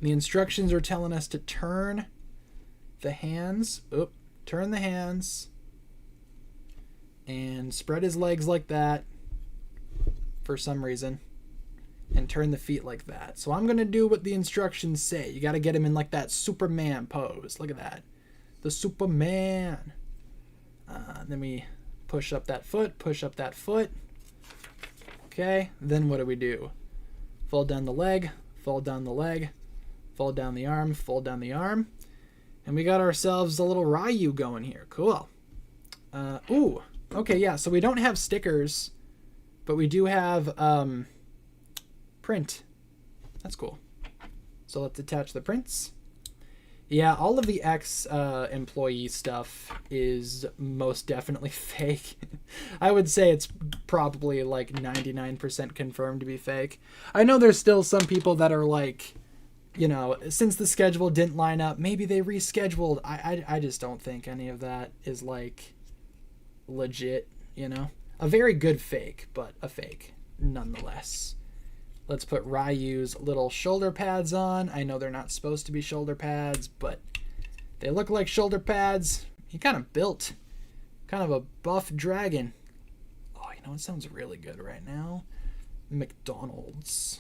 The instructions are telling us to turn the hands. Oop. Turn the hands. And spread his legs like that. For some reason. And turn the feet like that. So I'm going to do what the instructions say. You got to get him in like that Superman pose. Look at that. The Superman. Then we push up that foot. Push up that foot. Okay. Then what do we do? Fold down the leg. Fold down the leg. Fold down the arm. Fold down the arm. And we got ourselves a little Rayu going here. Cool. Ooh. Okay, yeah. So we don't have stickers. But we do have... print. That's cool. So let's attach the prints. Yeah, all of the employee stuff is most definitely fake. I would say it's probably like 99% confirmed to be fake. I know there's still some people that are like, since the schedule didn't line up, maybe they rescheduled. I just don't think any of that is like legit. you know? A very good fake, but a fake nonetheless. Let's put Ryu's little shoulder pads on. I know they're not supposed to be shoulder pads, but they look like shoulder pads. He kind of built kind of a buff dragon. Oh, you know, it sounds really good right now. McDonald's.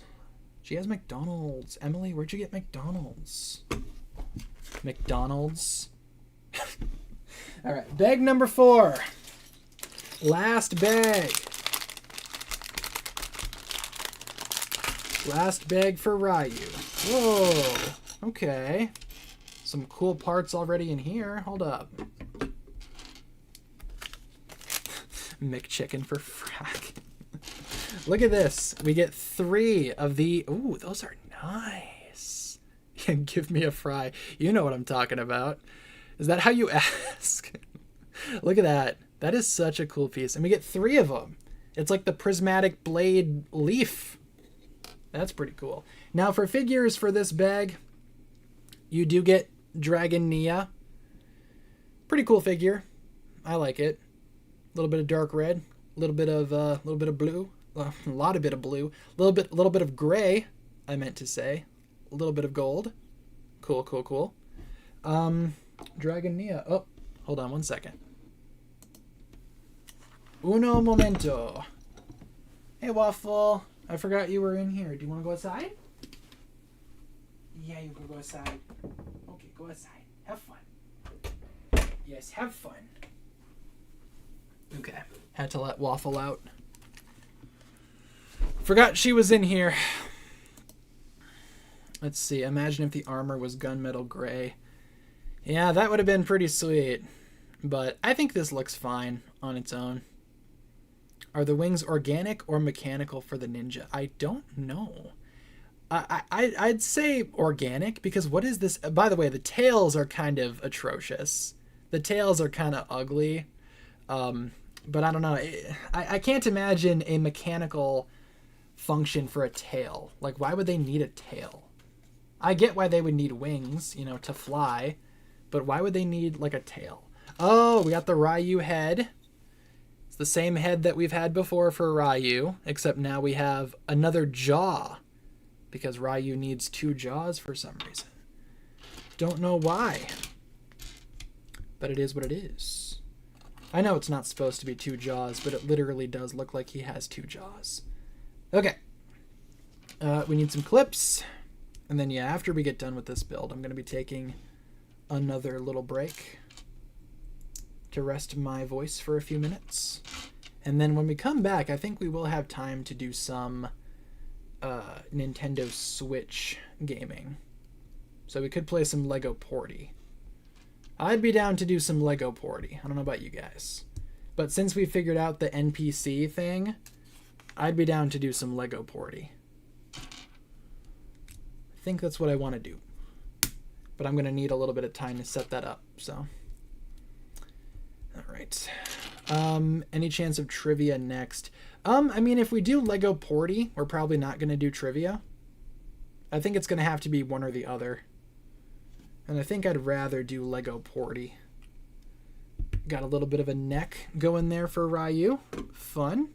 She has McDonald's. Emily, where'd you get McDonald's? McDonald's. All right, bag number 4. Last bag. Last bag for Rayu. Whoa. Okay. Some cool parts already in here. Hold up. McChicken for frack. Look at this. We get 3 of the... Ooh, those are nice. Give me a fry. You know what I'm talking about. Is that how you ask? Look at that. That is such a cool piece. And we get 3 of them. It's like the prismatic blade leaf. That's pretty cool. Now for figures for this bag, you do get Dragon Nia. Pretty cool figure. I like it. A little bit of dark red, a little bit of blue, a lot of bit of blue, little bit of gray. I meant to say, a little bit of gold. Cool, cool, cool. Dragon Nia. Oh, hold on one second. Uno momento. Hey Waffle, I forgot you were in here. Do you want to go outside? Yeah, you can go outside. Okay, go outside. Have fun. Yes, have fun. Okay, had to let Waffle out. Forgot she was in here. Let's see, imagine if the armor was gunmetal gray. Yeah, that would have been pretty sweet. But I think this looks fine on its own. Are the wings organic or mechanical for the ninja? I don't know. I'd say organic, because what is this? By the way, the tails are kind of atrocious. The tails are kind of ugly. But I don't know. I can't imagine a mechanical function for a tail. Like, why would they need a tail? I get why they would need wings, you know, to fly. But why would they need, like, a tail? Oh, we got the Rayu head. It's the same head that we've had before for Rayu, except now we have another jaw. Because Rayu needs 2 jaws for some reason. Don't know why. But it is what it is. I know it's not supposed to be 2 jaws, but it literally does look like he has 2 jaws. Okay. We need some clips. And then, yeah, after we get done with this build, I'm going to be taking another little break to rest my voice for a few minutes. And then when we come back, I think we will have time to do some Nintendo Switch gaming. So we could play some Lego Porty. I'd be down to do some Lego Porty. I don't know about you guys. But since we figured out the NPC thing, I'd be down to do some Lego Porty. I think that's what I want to do. But I'm going to need a little bit of time to set that up, so. Alright. Any chance of trivia next? I mean, if we do Lego Porty, we're probably not going to do trivia. I think it's going to have to be one or the other. And I think I'd rather do Lego Porty. Got a little bit of a neck going there for Rayu. Fun.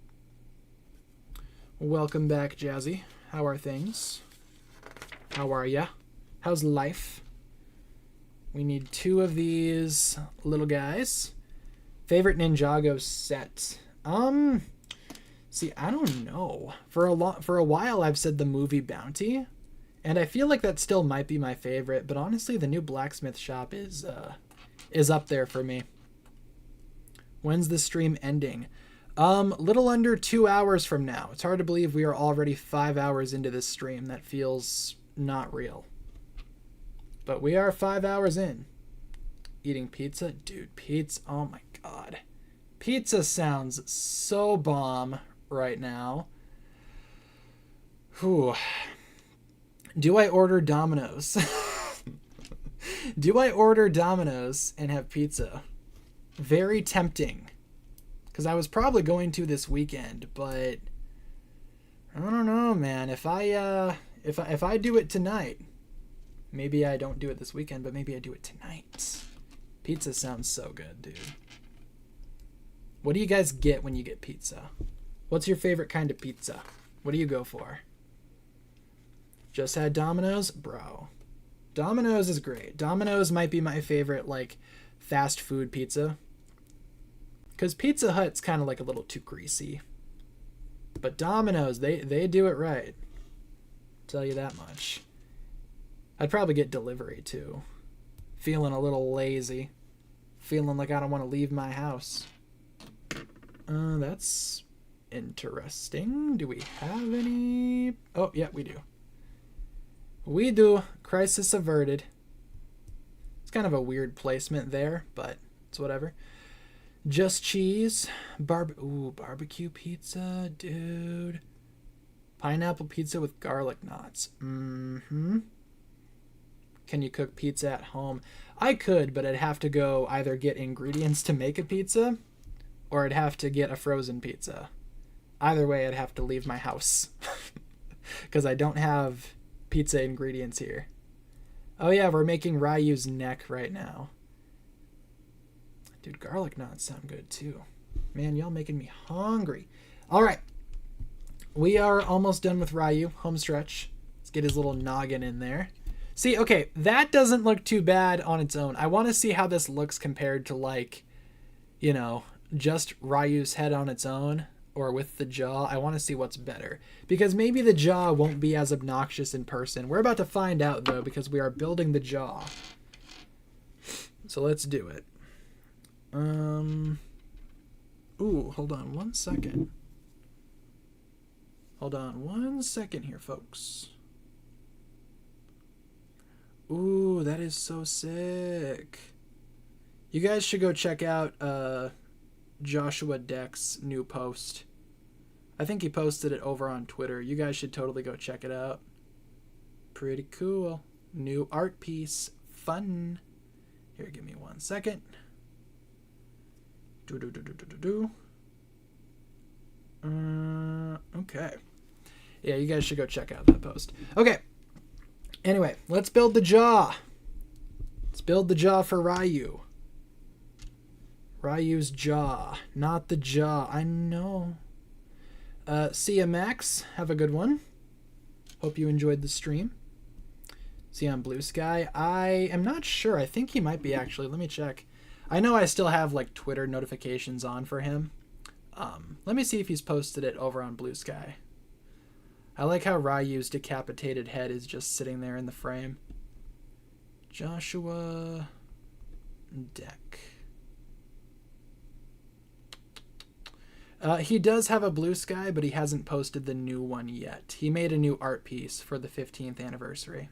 Welcome back, Jazzy. How are things? How are ya? How's life? We need 2 of these little guys. Favorite Ninjago set? See, I don't know. For a while, I've said the movie Bounty. And I feel like that still might be my favorite, but honestly, the new blacksmith shop is up there for me. When's the stream ending? Little under 2 hours from now. It's hard to believe we are already 5 hours into this stream. That feels not real. But we are 5 hours in. Eating pizza? Dude, pizza. Oh my god. Pizza sounds so bomb right now. Whew. Do I order Domino's? Do I order Domino's and have pizza? Very tempting. Because I was probably going to this weekend, but I don't know, man. If I do it tonight, maybe I don't do it this weekend, but maybe I do it tonight. Pizza sounds so good, dude. What do you guys get when you get pizza? What's your favorite kind of pizza? What do you go for? Just had Domino's? Bro. Domino's is great. Domino's might be my favorite, like, fast food pizza. Because Pizza Hut's kind of like a little too greasy. But Domino's, they do it right. Tell you that much. I'd probably get delivery, too. Feeling a little lazy. Feeling like I don't want to leave my house. That's interesting. Do we have any? Oh, yeah, we do. We do. Crisis averted. It's kind of a weird placement there, but it's whatever. Just cheese. Barbecue pizza, dude. Pineapple pizza with garlic knots. Mm-hmm. Can you cook pizza at home? I could, but I'd have to go either get ingredients to make a pizza, or I'd have to get a frozen pizza. Either way, I'd have to leave my house. Because I don't have pizza ingredients here. Oh yeah, we're making Ryu's neck right now. Dude, garlic knots sound good too. Man, y'all making me hungry. All right. We are almost done with Rayu. Home stretch. Let's get his little noggin in there. See, okay, that doesn't look too bad on its own. I want to see how this looks compared to, like, you know, just Ryu's head on its own or with the jaw. I want to see what's better. Because maybe the jaw won't be as obnoxious in person. We're about to find out, though, because we are building the jaw. So let's do it. Ooh, hold on one second. Hold on one second here, folks. Ooh, that is so sick. You guys should go check out Joshua Deck's new post. I think he posted it over on Twitter. You guys should totally go check it out. Pretty cool. New art piece. Fun. Here, give me 1 second. Okay. Yeah, you guys should go check out that post. Okay. Anyway, let's build the jaw. Let's build the jaw for Rayu. Ryu's jaw, not the jaw. I know. See ya, Max. Have a good one. Hope you enjoyed the stream. See you on Blue Sky. I am not sure. I think he might be actually. Let me check. I know I still have like Twitter notifications on for him. Let me see if he's posted it over on Blue Sky. I like how Ryu's decapitated head is just sitting there in the frame. Joshua Deck. He does have a Blue Sky, but he hasn't posted the new one yet. He made a new art piece for the 15th anniversary.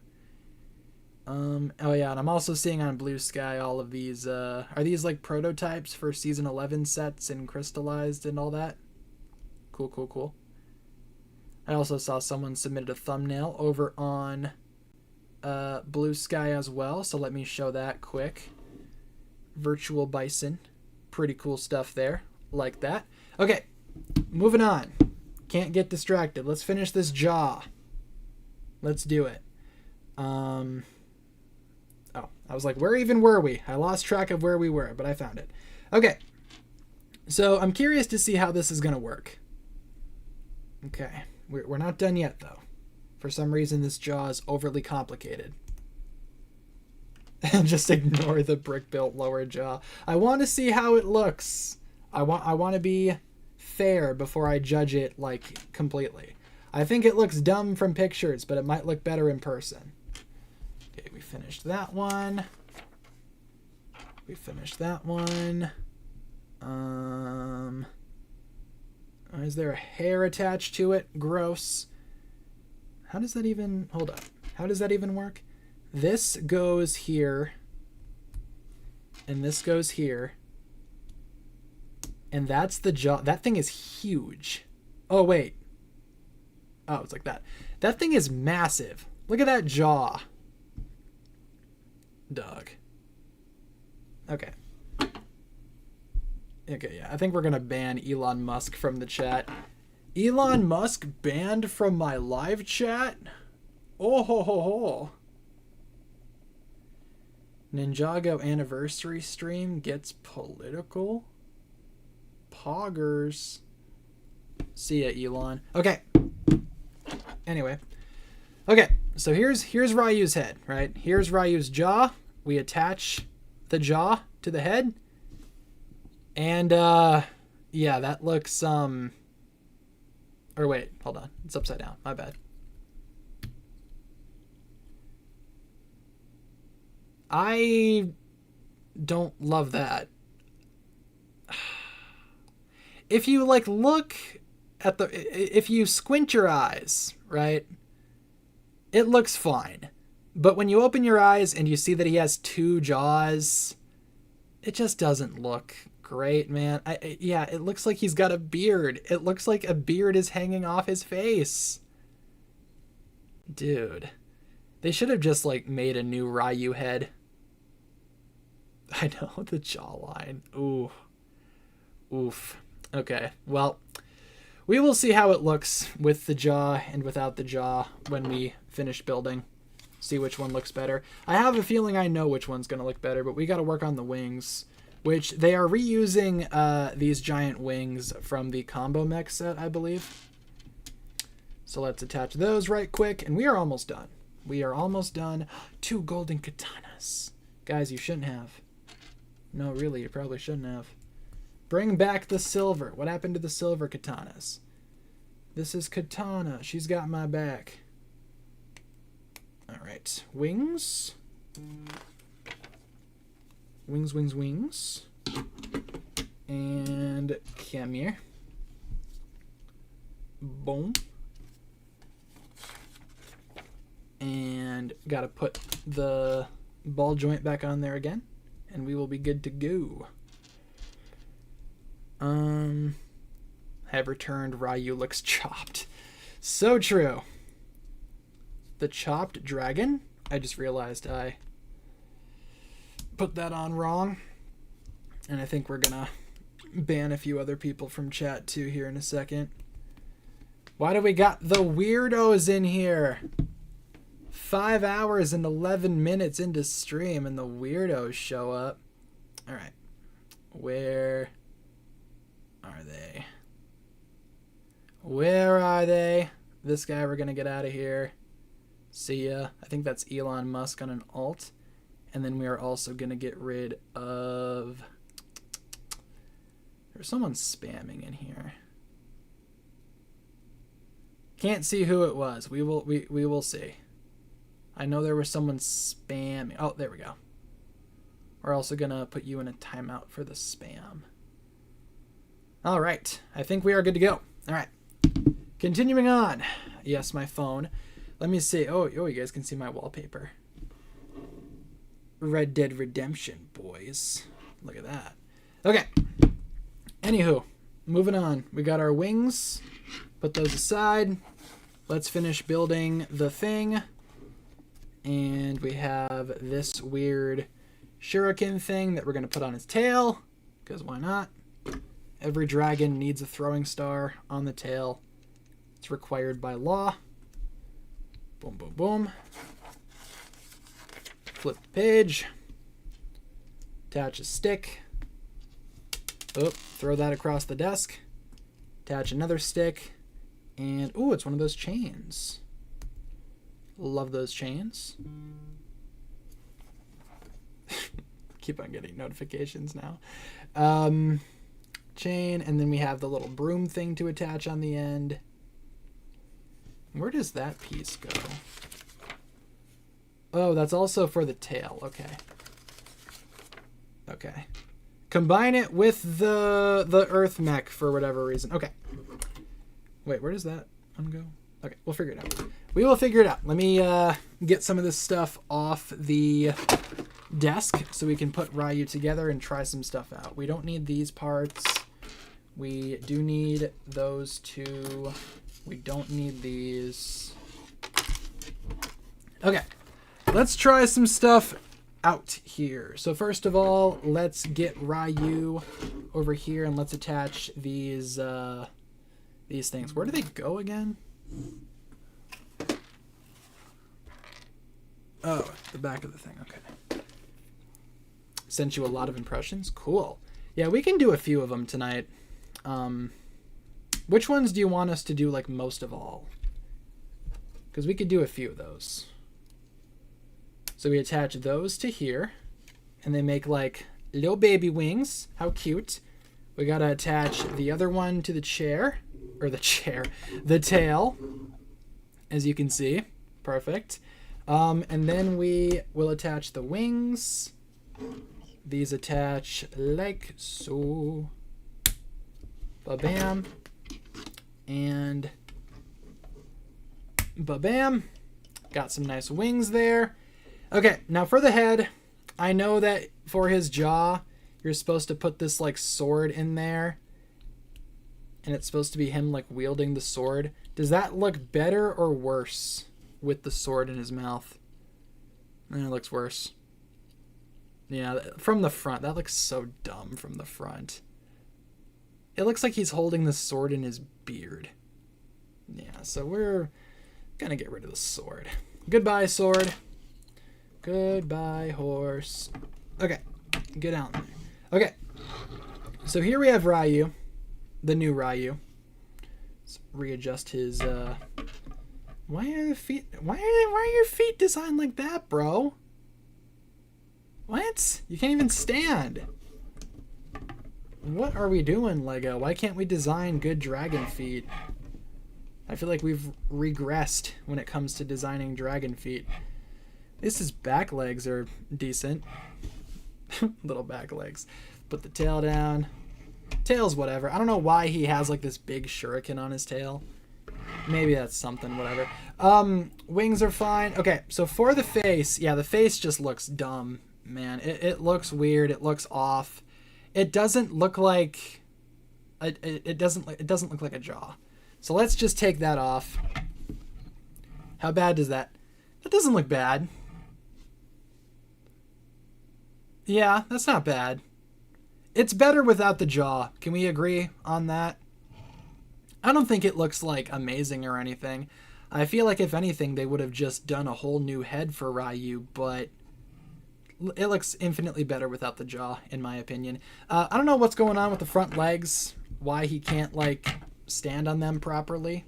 Oh yeah, and I'm also seeing on Blue Sky all of these, are these like prototypes for Season 11 sets and crystallized and all that? Cool, cool, cool. I also saw someone submitted a thumbnail over on Blue Sky as well, so let me show that quick. Virtual Bison. Pretty cool stuff there. Like that. Okay, moving on. Can't get distracted. Let's finish this jaw. Let's do it. Oh, I was like, where even were we? I lost track of where we were, but I found it. Okay, so I'm curious to see how this is going to work. Okay, we're not done yet, though. For some reason, this jaw is overly complicated. Just ignore the brick-built lower jaw. I want to see how it looks. I want to be fair before I judge it, like, completely. I think it looks dumb from pictures, but it might look better in person. Okay, we finished that one. We finished that one. Is there a hair attached to it? Gross. How does that even... Hold up. How does that even work? This goes here. And this goes here. And that's the jaw. That thing is huge. Oh, wait. Oh, it's like that. That thing is massive. Look at that jaw. Dog. Okay. Okay, yeah. I think we're going to ban Elon Musk from the chat. Elon Musk banned from my live chat? Oh, ho, ho, ho. Ninjago anniversary stream gets political? Poggers. See ya, Elon. Okay. Anyway. Okay, so here's Ryu's head, right? Here's Ryu's jaw. We attach the jaw to the head. And, yeah, that looks, or wait, hold on. It's upside down. My bad. I don't love that. If you, like, look at if you squint your eyes, right? It looks fine. But when you open your eyes and you see that he has two jaws, it just doesn't look great, man. Yeah, it looks like he's got a beard. It looks like a beard is hanging off his face. Dude. They should have just, like, made a new Rayu head. I know, the jawline. Ooh. Oof. Okay, well, we will see how it looks with the jaw and without the jaw when we finish building. See which one looks better. I have a feeling I know which one's going to look better, but we got to work on the wings, which they are reusing these giant wings from the combo mech set, I believe. So let's attach those right quick, and we are almost done. We are almost done. 2 golden katanas. Guys, you shouldn't have. No, really, you probably shouldn't have. Bring back the silver. What happened to the silver katanas? This is Katana. She's got my back. All right. Wings. Wings, wings, wings. And come here. Boom. And got to put the ball joint back on there again. And we will be good to go. Have returned. Rayu looks chopped. So true. The chopped dragon? I just realized I put that on wrong. And I think we're gonna ban a few other people from chat too here in a second. Why do we got the weirdos in here? 5 hours and 11 minutes into stream and the weirdos show up. Alright. Where are they? Where are they? This guy we're gonna get out of here. See ya. I think that's Elon Musk on an alt. And then we are also gonna get rid of... There's someone spamming in here. Can't see who it was. We will see. I know there was someone spamming. Oh, there we go. We're also gonna put you in a timeout for the spam. All right. I think we are good to go. All right. Continuing on. Yes, my phone. Let me see. Oh, you guys can see my wallpaper. Red Dead Redemption, boys. Look at that. Okay. Anywho, moving on. We got our wings. Put those aside. Let's finish building the thing. And we have this weird shuriken thing that we're going to put on his tail. Because why not? Every dragon needs a throwing star on the tail. It's required by law. Boom, boom, boom. Flip the page. Attach a stick. Oh, throw that across the desk. Attach another stick. And, ooh, it's one of those chains. Love those chains. Keep on getting notifications now. Chain, and then we have the little broom thing to attach on the end. Where does that piece go? Oh, that's also for the tail. Okay. Okay. Combine it with the earth mech for whatever reason. Okay. Wait, where does that one go? Okay, we'll figure it out. We will figure it out. Let me get some of this stuff off the desk so we can put Rayu together and try some stuff out. We don't need these parts. We do need those two. We don't need these. Okay, let's try some stuff out here. So first of all, let's get Rayu over here and let's attach these things. Where do they go again? Oh, the back of the thing. Okay. Sent you a lot of impressions. Cool. Yeah, we can do a few of them tonight. Which ones do you want us to do like most of all? Because we could do a few of those. So we attach those to here, and they make like little baby wings. How cute. We gotta attach the other one to the chair, or the tail, as you can see. Perfect. And then we will attach the wings. These attach like so. Ba-bam. And ba-bam. Got some nice wings there. Okay, now for the head, I know that for his jaw, you're supposed to put this like sword in there. And it's supposed to be him like wielding the sword. Does that look better or worse with the sword in his mouth? It looks worse. Yeah, from the front. That looks so dumb from the front. It looks like he's holding the sword in his beard. Yeah, so we're gonna get rid of the sword. Goodbye, sword. Goodbye, horse. Okay, get out there. Okay, so here we have Rayu, the new Rayu. Let's readjust his, why are your feet designed like that, bro? What? You can't even stand. What are we doing, Lego? Why can't we design good dragon feet? I feel like we've regressed when it comes to designing dragon feet. At least his back legs are decent. Little back legs. Put the tail down. Tail's whatever. I don't know why he has like this big shuriken on his tail. Maybe that's something, whatever. Wings are fine. Okay, so for the face, yeah, the face just looks dumb, man. It looks weird. It looks off. It doesn't look like it doesn't look like a jaw. So let's just take that off. How bad does that? That doesn't look bad. Yeah, that's not bad. It's better without the jaw. Can we agree on that? I don't think it looks like amazing or anything. I feel like if anything they would have just done a whole new head for Rayu, but it looks infinitely better without the jaw, in my opinion. I don't know what's going on with the front legs. Why he can't like stand on them properly.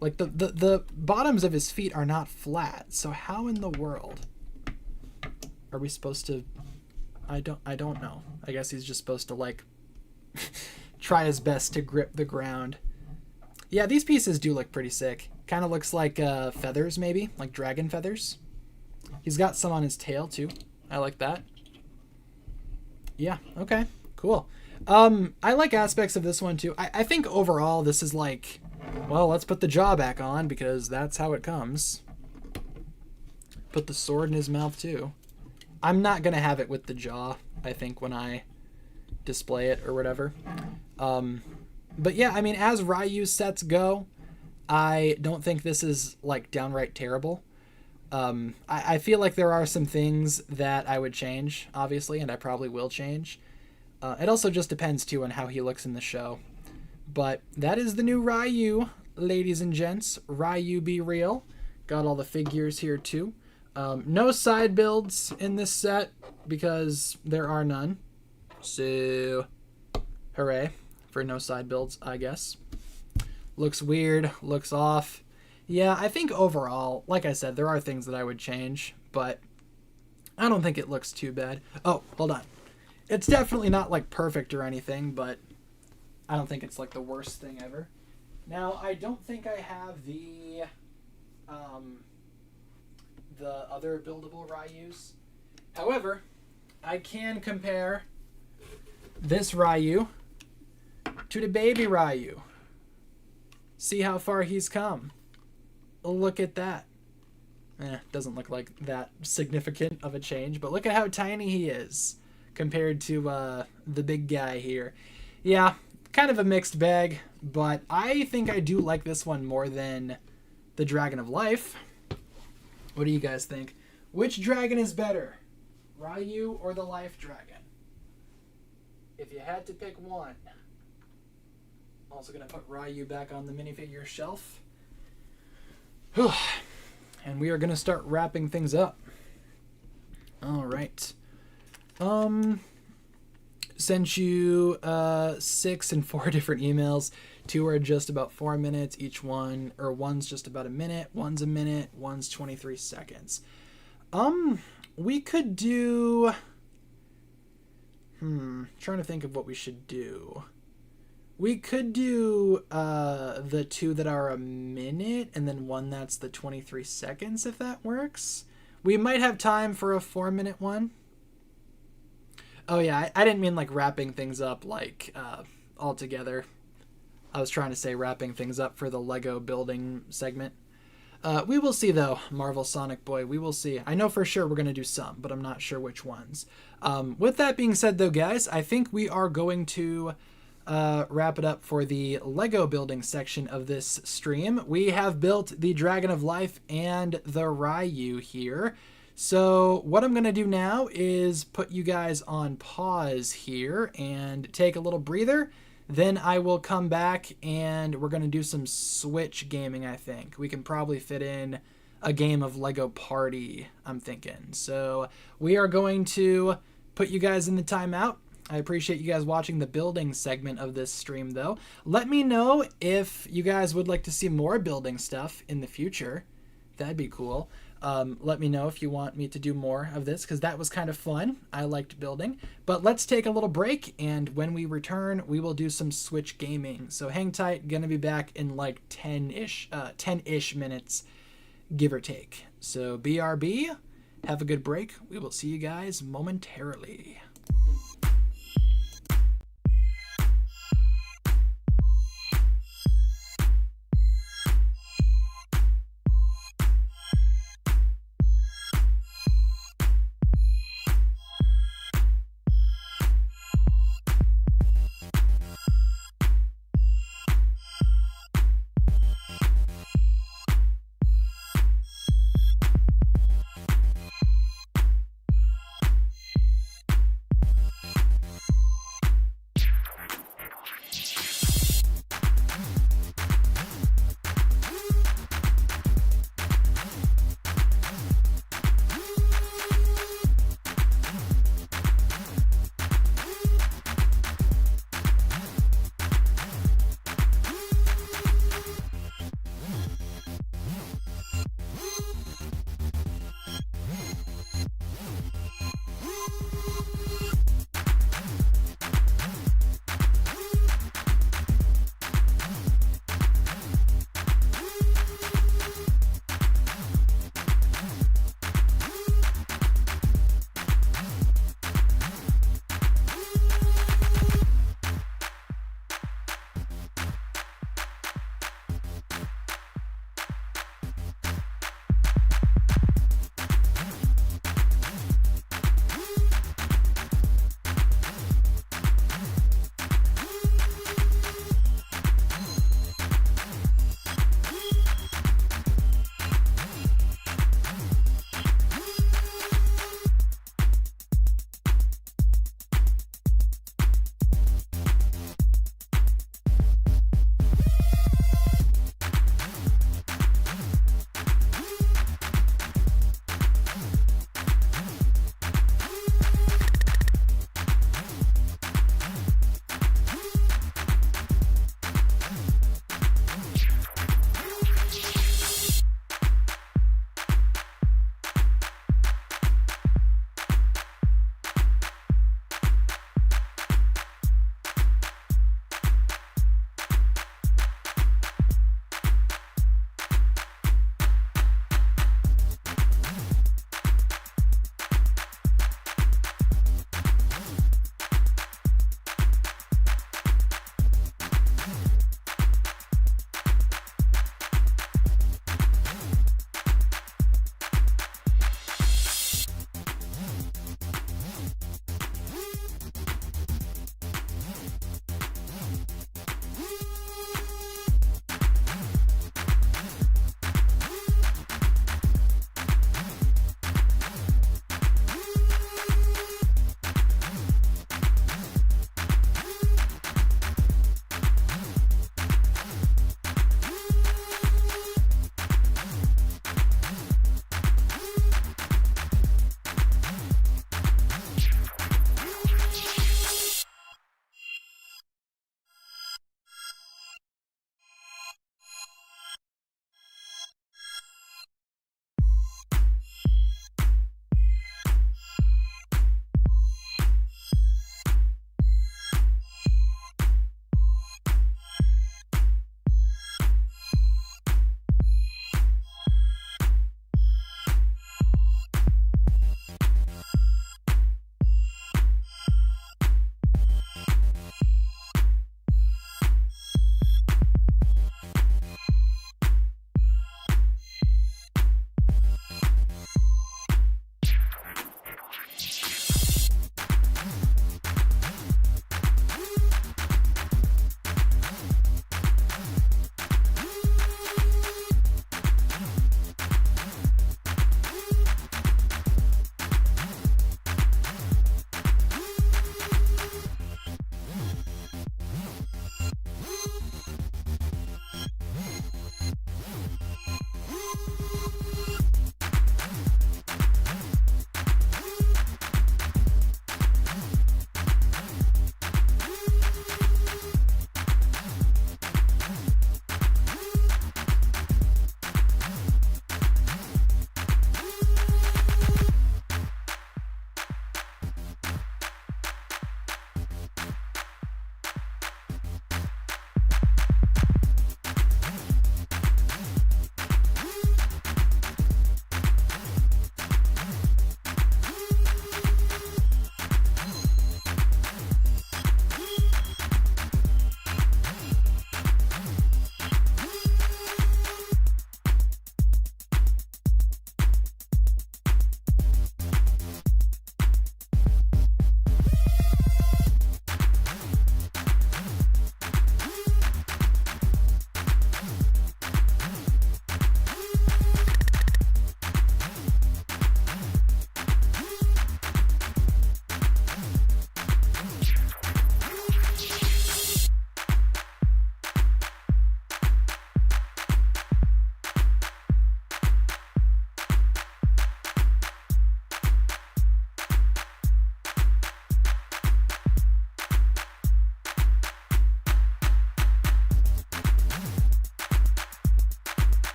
Like the bottoms of his feet are not flat. So how in the world are we supposed to? I don't know. I guess he's just supposed to like try his best to grip the ground. Yeah, these pieces do look pretty sick. Kind of looks like feathers, maybe like dragon feathers. He's got some on his tail too. I like that. Yeah, okay, cool. I like aspects of this one too. I think overall this is like, well, let's put the jaw back on because that's how it comes. Put the sword in his mouth too. I'm not going to have it with the jaw, I think, when I display it or whatever. But yeah, I mean, as Ryu sets go, I don't think this is like downright terrible. I feel like there are some things that I would change, obviously, and I probably will change. It also just depends, too, on how he looks in the show. But that is the new Rayu, ladies and gents. Rayu Be Real. Got all the figures here, too. No side builds in this set because there are none. So, hooray for no side builds, I guess. Looks weird. Looks off. Yeah, I think overall, like I said, there are things that I would change, but I don't think it looks too bad. Oh, hold on. It's definitely not like perfect or anything, but I don't think it's like the worst thing ever. Now, I don't think I have the other buildable Ryus. However, I can compare this Rayu to the baby Rayu. See how far he's come. Look at that. Doesn't look like that significant of a change, but look at how tiny he is compared to the big guy here. Yeah, kind of a mixed bag, but I think I do like this one more than the Dragon of Life. What do you guys think? Which dragon is better, Rayu or the Life Dragon? If you had to pick one. Also going to put Rayu back on the minifigure shelf. And we are going to start wrapping things up. All right. sent you 6 and 4 different emails. 2 are just about 4 minutes each one, or one's just about a minute, one's a minute, one's 23 seconds. We could do... trying to think of what we should do. We could do the 2 that are a minute, and then one that's the 23 seconds, if that works. We might have time for a 4-minute one. Oh yeah, I didn't mean like wrapping things up like all together. I was trying to say wrapping things up for the Lego building segment. We will see though, Marvel Sonic Boy. We will see. I know for sure we're going to do some, but I'm not sure which ones. With that being said though, guys, I think we are going to wrap it up for the Lego building section of this stream. We have built the Dragon of Life and the Rayu here. So what I'm going to do now is put you guys on pause here and take a little breather. Then I will come back and we're going to do some Switch gaming, I think. We can probably fit in a game of Lego Party, I'm thinking. So we are going to put you guys in the timeout. I appreciate you guys watching the building segment of this stream, though. Let me know if you guys would like to see more building stuff in the future. That'd be cool. Let me know if you want me to do more of this, because that was kind of fun. I liked building. But let's take a little break, and when we return, we will do some Switch gaming. So hang tight. Gonna be back in like 10-ish minutes, give or take. So BRB, have a good break. We will see you guys momentarily.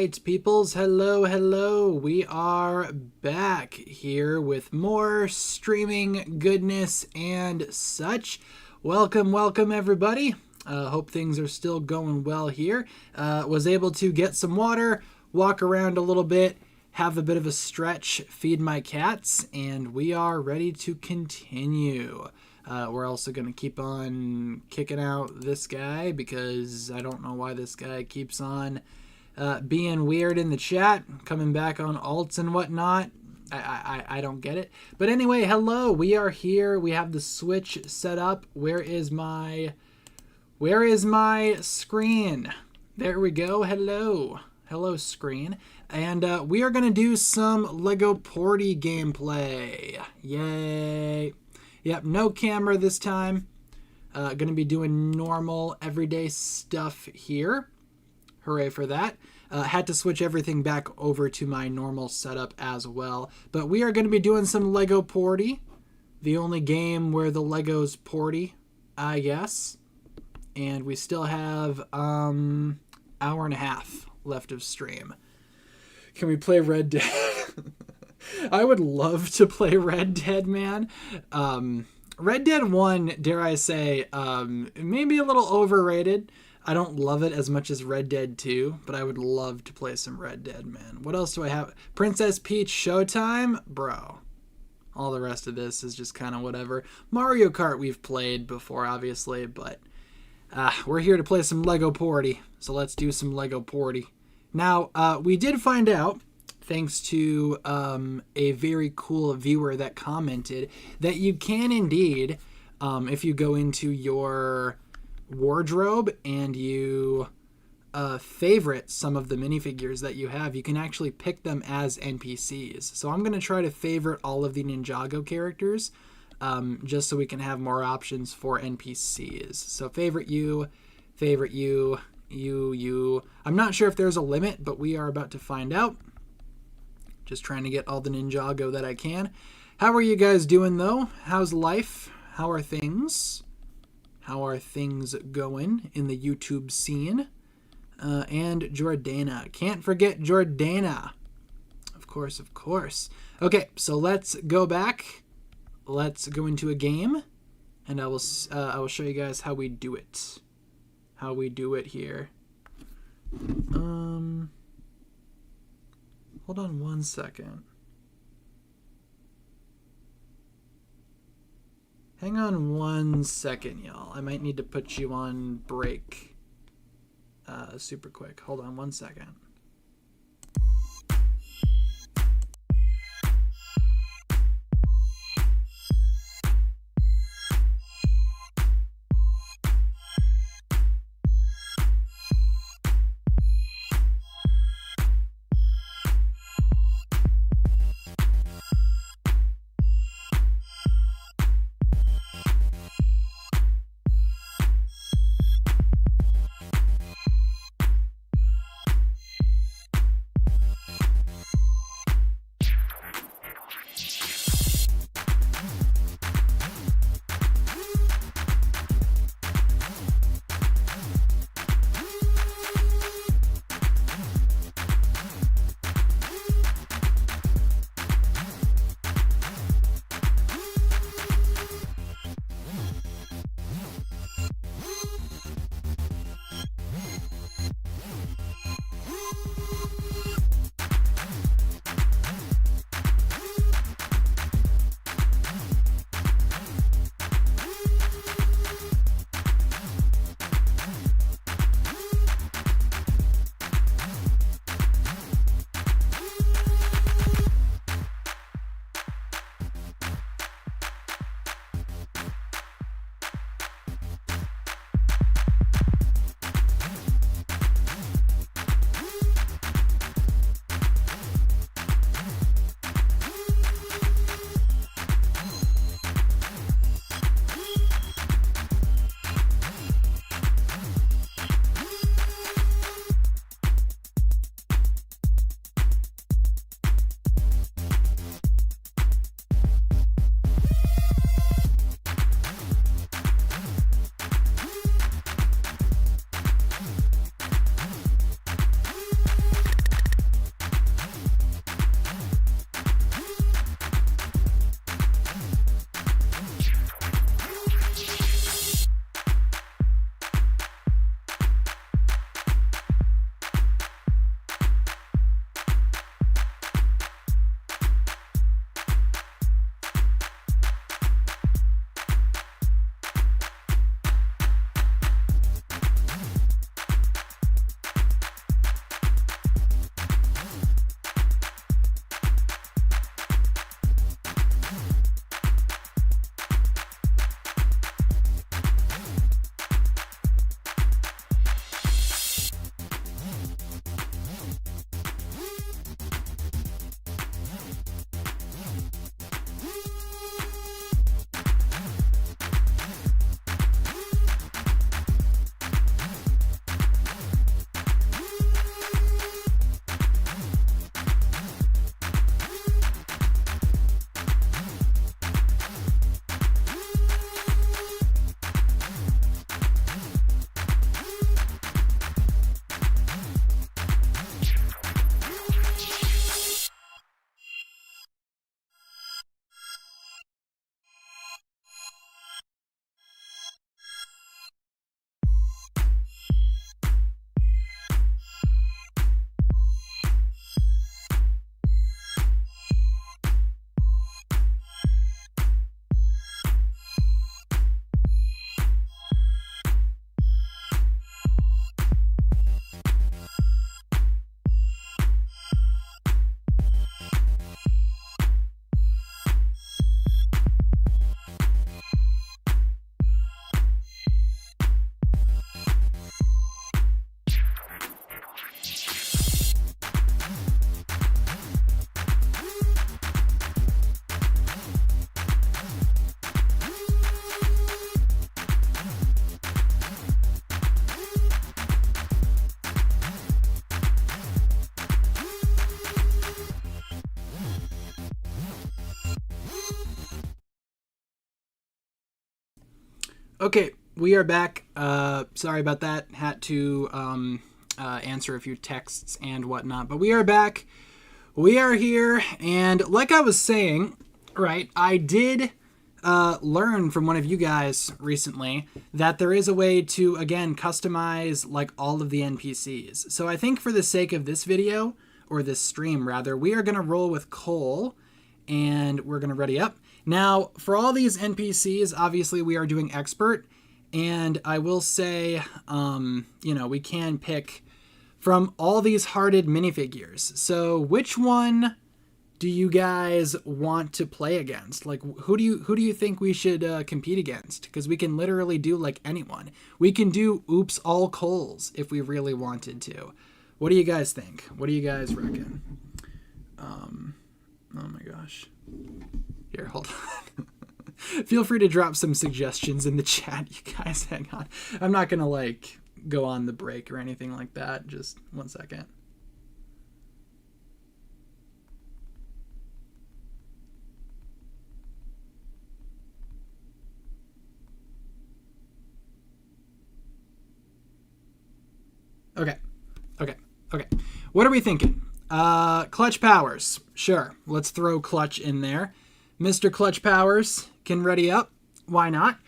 right, peoples. Hello, hello. We are back here with more streaming goodness and such. Welcome, welcome, everybody. Hope things are still going well here. Was able to get some water, walk around a little bit, have a bit of a stretch, feed my cats, and we are ready to continue. We're also going to keep on kicking out this guy because I don't know why this guy keeps on being weird in the chat, coming back on alts and whatnot. I don't get it. But anyway, hello. We are here. We have the Switch set up. Where is my screen? There we go. Hello. Hello, screen. And we are going to do some Lego Porty gameplay. Yay. Yep, no camera this time. Going to be doing normal, everyday stuff here. Hooray for that. Had to switch everything back over to my normal setup as well. But we are going to be doing some Lego Porty. The only game where the Legos porty, I guess. And we still have hour and a half left of stream. Can we play Red Dead? I would love to play Red Dead, man. Red Dead 1, dare I say, maybe a little overrated. I don't love it as much as Red Dead 2, but I would love to play some Red Dead, man. What else do I have? Princess Peach Showtime? Bro. All the rest of this is just kind of whatever. Mario Kart we've played before, obviously, but we're here to play some Lego Porty, so let's do some Lego Porty. Now, we did find out, thanks to a very cool viewer that commented, that you can indeed, if you go into your wardrobe and you favorite some of the minifigures that you have, you can actually pick them as NPCs. So I'm going to try to favorite all of the Ninjago characters, just so we can have more options for NPCs. So favorite you, you. I'm not sure if there's a limit, but we are about to find out. Just trying to get all the Ninjago that I can. How are you guys doing, though? How's life? How are things? How are things going in the YouTube scene? And Jordana. Can't forget Jordana. Of course, of course. Okay, so let's go back. Let's go into a game, and I will show you guys how we do it. How we do it here. Hold on one second. Hang on one second, y'all. I might need to put you on break super quick. Hold on one second. Okay, we are back. Sorry about that. Had to answer a few texts and whatnot, but we are back. We are here, and like I was saying, right, I did learn from one of you guys recently that there is a way to, again, customize like all of the NPCs. So I think for the sake of this video, or this stream rather, we are going to roll with Cole, and we're going to ready up. Now, for all these NPCs, obviously we are doing expert, and I will say, you know, we can pick from all these hearted minifigures. So which one do you guys want to play against? Like, who do you think we should compete against? Because we can literally do like anyone. We can do oops all Coles if we really wanted to. What do you guys think? What do you guys reckon? Oh my gosh. Here, hold on. Feel free to drop some suggestions in the chat, you guys. Hang on. I'm not gonna like go on the break or anything like that. Just 1 second. Okay. What are we thinking? Clutch Powers. Sure. Let's throw Clutch in there. Mr. Clutch Powers can ready up. Why not?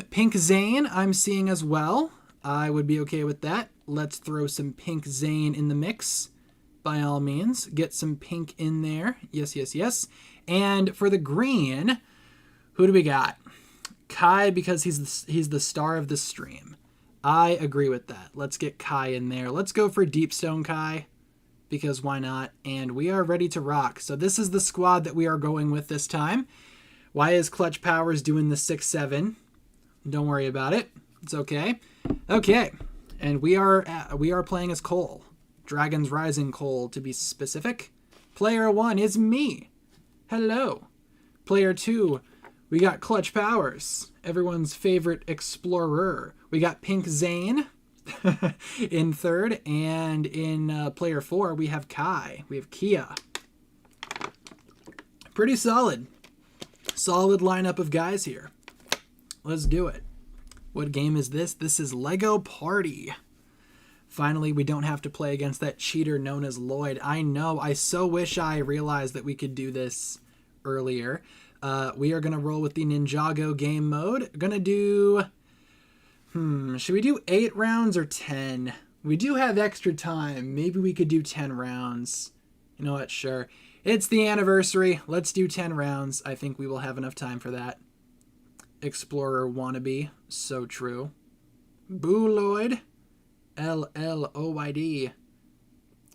Pink Zane I'm seeing as well. I would be okay with that. Let's throw some Pink Zane in the mix. By all means. Get some pink in there. Yes. And for the green, who do we got? Kai, because he's the star of the stream. I agree with that. Let's get Kai in there. Let's go for Deepstone Kai, because why not? And we are ready to rock. So this is the squad that we are going with this time. Why is Clutch Powers doing the 6-7? Don't worry about it. It's okay. Okay. And we are playing as Cole. Dragon's Rising Cole, to be specific. Player 1 is me. Hello. Player 2, we got Clutch Powers, everyone's favorite explorer. We got Pink Zane in third, and in player 4 we have Kai. We have Kia. Pretty solid lineup of guys here. Let's do it. What game is this? This is Lego Party. Finally, we don't have to play against that cheater known as Lloyd. I know. I so wish I realized that we could do this earlier. We are going to roll with the Ninjago game mode. Going to do... should we do 8 rounds or 10? We do have extra time. Maybe we could do 10 rounds. You know what? Sure. It's the anniversary. Let's do 10 rounds. I think we will have enough time for that. Explorer wannabe. So true. Boo Lloyd. LLOYD.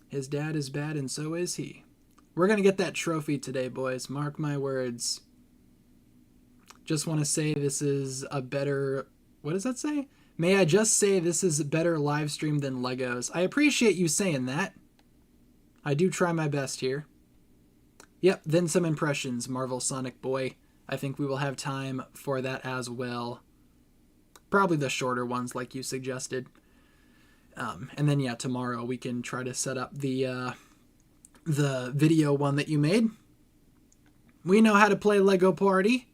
His dad is bad and so is he. We're going to get that trophy today, boys. Mark my words. Just want to say this is a better... What does that say? May I just say this is a better live stream than Legos. I appreciate you saying that. I do try my best here. Yep, then some impressions, Marvel Sonic Boy. I think we will have time for that as well. Probably the shorter ones like you suggested. And then, yeah, tomorrow we can try to set up the video one that you made. We know how to play Lego Party.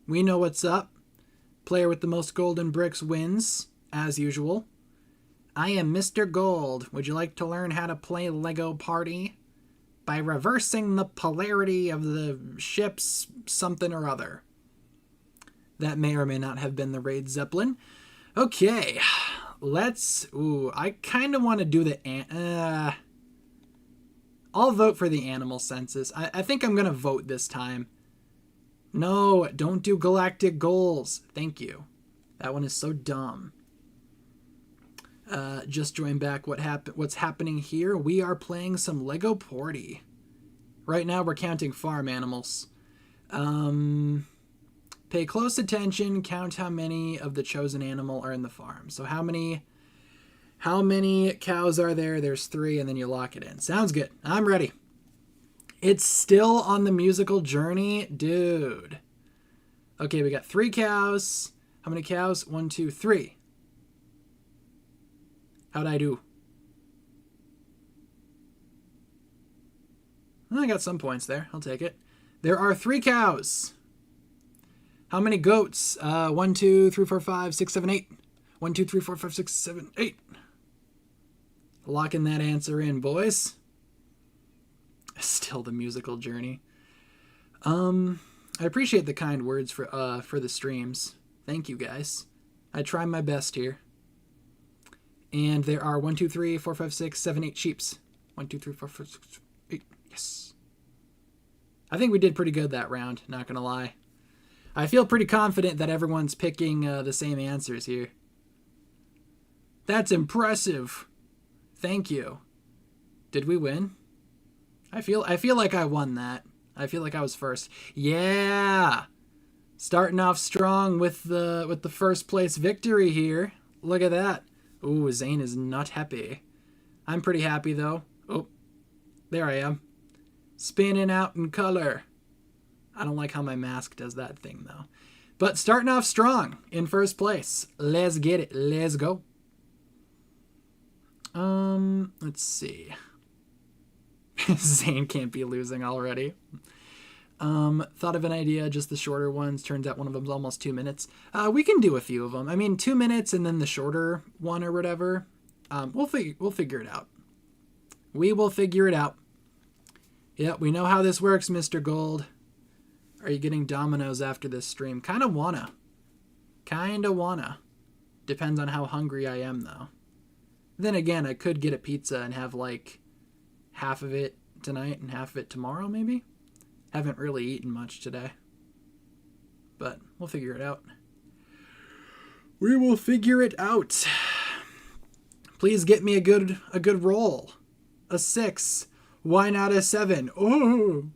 We know what's up. Player with the most golden bricks wins, as usual. I am Mr. Gold. Would you like to learn how to play Lego Party? By reversing the polarity of the ship's something or other. That may or may not have been the Raid Zeppelin. Okay, let's... Ooh, I kind of want to do the... I'll vote for the animal census. I think I'm going to vote this time. No, don't do galactic goals. Thank you. That one is so dumb. Just join back. What's happening here? We are playing some Lego Party. Right now we're counting farm animals. Pay close attention. Count how many of the chosen animal are in the farm. So how many cows are there? There's 3, and then you lock it in. Sounds good. I'm ready. It's still on the musical journey? Dude. Okay, we got 3 cows. How many cows? 1, 2, 3. How'd I do? I got some points there. I'll take it. There are 3 cows. How many goats? 1, 2, 3, 4, 5, 6, 7, 8. 1, 2, 3, 4, 5, 6, 7, 8. Locking that answer in, boys. Still the musical journey. I appreciate the kind words for the streams. Thank you, guys. I try my best here. And there are 1, 2, 3, 4, 5, 6, 7, 8 sheeps. 1, 2, 3, 4, 5, 6, 8. Yes. I think we did pretty good that round, not gonna lie. I feel pretty confident that everyone's picking the same answers here. That's impressive. Thank you. Did we win? I feel like I won that. I feel like I was first. Yeah. Starting off strong with the first place victory here. Look at that. Ooh, Zane is not happy. I'm pretty happy though. Oh, there I am. Spinning out in color. I don't like how my mask does that thing though. But starting off strong in first place. Let's get it. Let's go. Let's see. Zane can't be losing already. Thought of an idea, just the shorter ones. Turns out one of them's almost 2 minutes. We can do a few of them. I mean, 2 minutes and then the shorter one or whatever. We'll figure it out. We will figure it out. Yeah, we know how this works, Mr. Gold. Are you getting Domino's after this stream? Kinda wanna. Depends on how hungry I am, though. Then again, I could get a pizza and have, like, half of it tonight and half of it tomorrow, maybe? Haven't really eaten much today. But we'll figure it out. We will figure it out. Please get me a good roll. A 6. Why not a 7? Oh!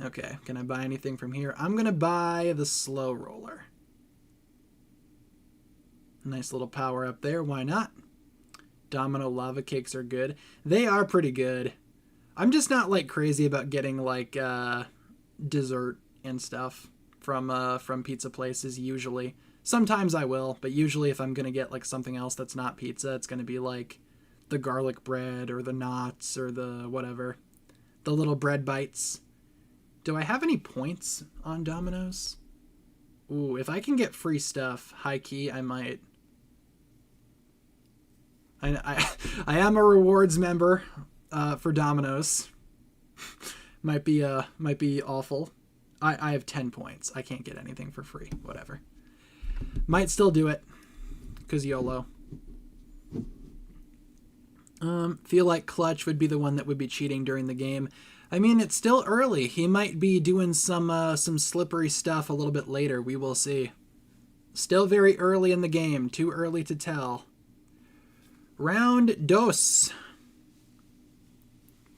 Okay, can I buy anything from here? I'm going to buy the slow roller. Nice little power up there. Why not? Domino lava cakes are good. They are pretty good. I'm just not like crazy about getting like dessert and stuff from pizza places usually. Sometimes I will, but usually if I'm going to get like something else that's not pizza, it's going to be like the garlic bread or the knots or the whatever. The little bread bites. Do I have any points on Domino's? Ooh, if I can get free stuff, high key, I might. I am a rewards member for Domino's. might be awful. I have 10 points. I can't get anything for free. Whatever. Might still do it, cause YOLO. Feel like Clutch would be the one that would be cheating during the game. I mean, it's still early. He might be doing some slippery stuff a little bit later. We will see. Still very early in the game. Too early to tell. Round dos.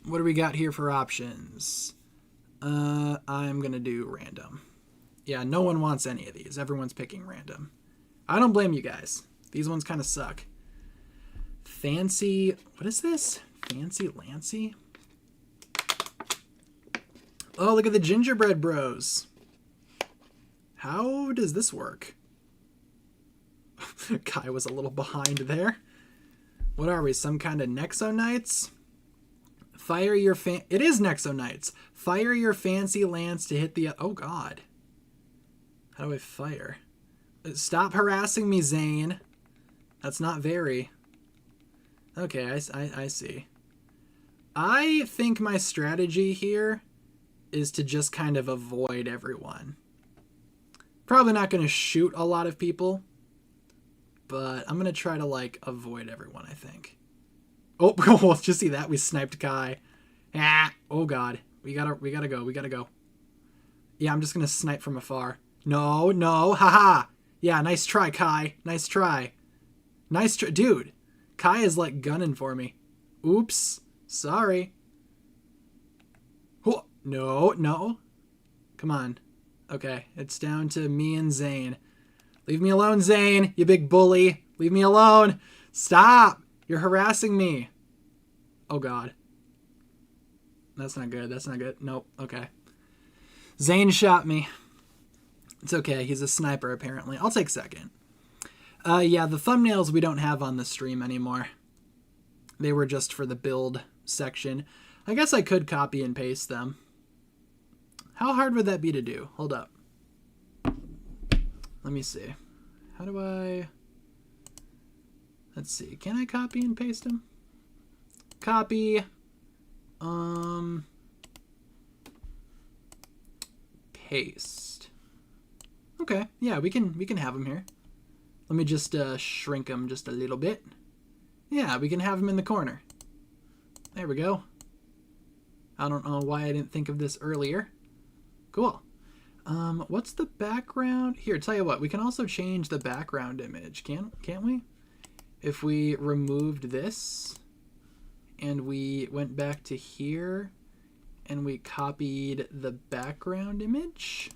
What do we got here for options? I'm going to do random. Yeah, no one wants any of these. Everyone's picking random. I don't blame you guys. These ones kind of suck. Fancy... What is this? Fancy Lancy? Oh, look at the gingerbread bros. How does this work? Kai was a little behind there. What are we? Some kind of Nexo Knights? Fire your It is Nexo Knights. Fire your fancy lance to hit the... Oh, God. How do I fire? Stop harassing me, Zane. That's not very... Okay, I see. I think my strategy here is to just kind of avoid everyone. Probably not going to shoot a lot of people, but I'm going to try to, like, avoid everyone, I think. Oh, let's just see that. We sniped Kai. Ah, oh, God. We gotta go. Yeah, I'm just going to snipe from afar. No, haha. Yeah, nice try, Kai. Nice try. Dude, Kai is, like, gunning for me. Oops. Sorry. Oh, no. Come on. Okay, it's down to me and Zane. Leave me alone, Zane, you big bully. Leave me alone. Stop. You're harassing me. Oh, God. That's not good. Nope. Okay. Zane shot me. It's okay. He's a sniper, apparently. I'll take second. Yeah, the thumbnails we don't have on the stream anymore. They were just for the build section. I guess I could copy and paste them. How hard would that be to do? Hold up. Let me see. How do I... Let's see. Can I copy and paste them? Copy. Paste. Okay. Yeah, we can have them here. Let me just shrink them just a little bit. Yeah, we can have them in the corner. There we go. I don't know why I didn't think of this earlier. Cool. What's the background? Here, tell you what, we can also change the background image, can't we? If we removed this and we went back to here and we copied the background image.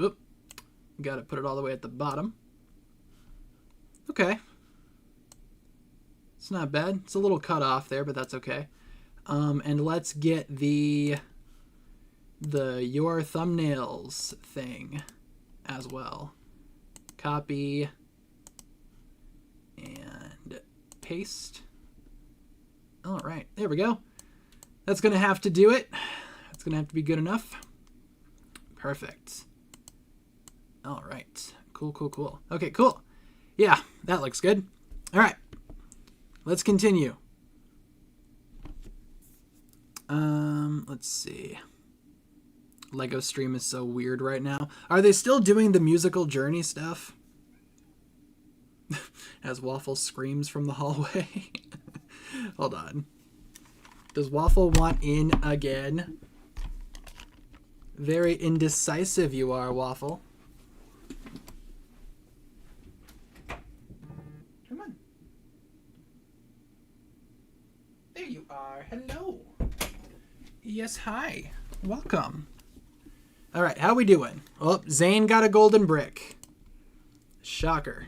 Oop. Got to put it all the way at the bottom. Okay. It's not bad. It's a little cut off there, but that's okay. And let's get the your thumbnails thing as well. Copy and paste. All right, there we go. That's gonna have to do it. That's gonna have to be good enough. Perfect. All right, cool. Okay, cool. Yeah, that looks good. All right, let's continue. Let's see. Lego stream is so weird right now. Are they still doing the musical journey stuff? As Waffle screams from the hallway. Hold on. Does Waffle want in again? Very indecisive you are, Waffle. Come on. There you are. Hello. Yes, hi. Welcome. All right, how we doing? Oh, Zane got a golden brick. Shocker.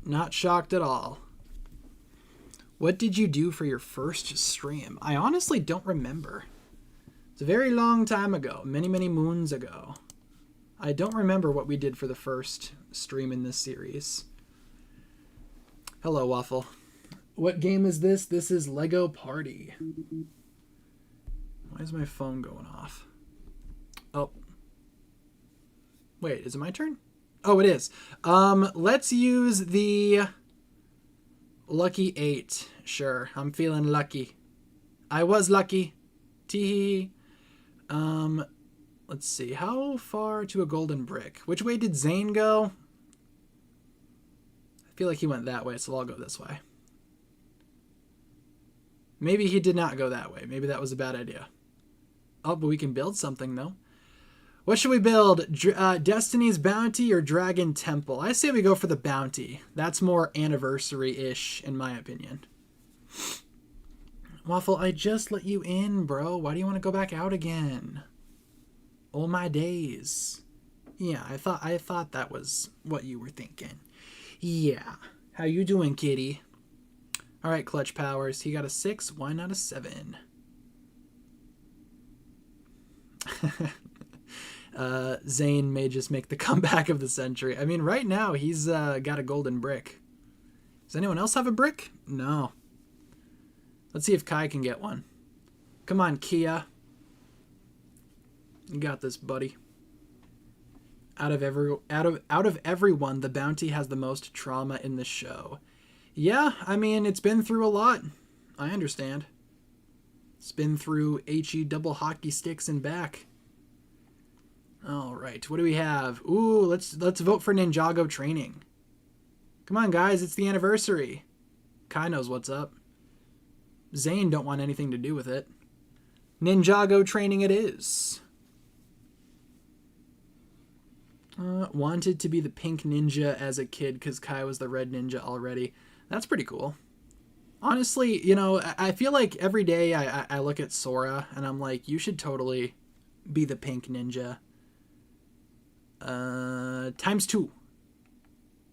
Not shocked at all. What did you do for your first stream? I honestly don't remember. It's a very long time ago, many moons ago. I don't remember what we did for the first stream in this series. Hello, Waffle. What game is this? This is Lego Party. Why is my phone going off? Oh. Wait, is it my turn? Oh, it is. Let's use the Lucky 8. Sure, I'm feeling lucky. I was lucky. Tee. Let's see. How far to a golden brick? Which way did Zane go? I feel like he went that way, so I'll go this way. Maybe he did not go that way. Maybe that was a bad idea. Oh, but we can build something, though. What should we build? Destiny's Bounty or Dragon Temple? I say we go for the Bounty. That's more anniversary-ish, in my opinion. Waffle, I just let you in, bro. Why do you want to go back out again? Oh, my days. Yeah, I thought that was what you were thinking. Yeah. How you doing, kitty? All right, Clutch Powers. He got a 6. Why not a 7? Zane may just make the comeback of the century. I mean, right now he's got a golden brick. Does anyone else have a brick? No. Let's see if Kai can get one. Come on, Kia. You got this, buddy. Out of everyone, the Bounty has the most trauma in the show. Yeah, I mean, it's been through a lot. I understand. It's been through HE double hockey sticks and back. All right, what do we have? Ooh, let's vote for Ninjago training. Come on, guys, it's the anniversary. Kai knows what's up. Zane don't want anything to do with it. Ninjago training it is. Wanted to be the pink ninja as a kid because Kai was the red ninja already. That's pretty cool. Honestly, you know, I feel like every day I look at Sora and I'm like, you should totally be the pink ninja. Times 2.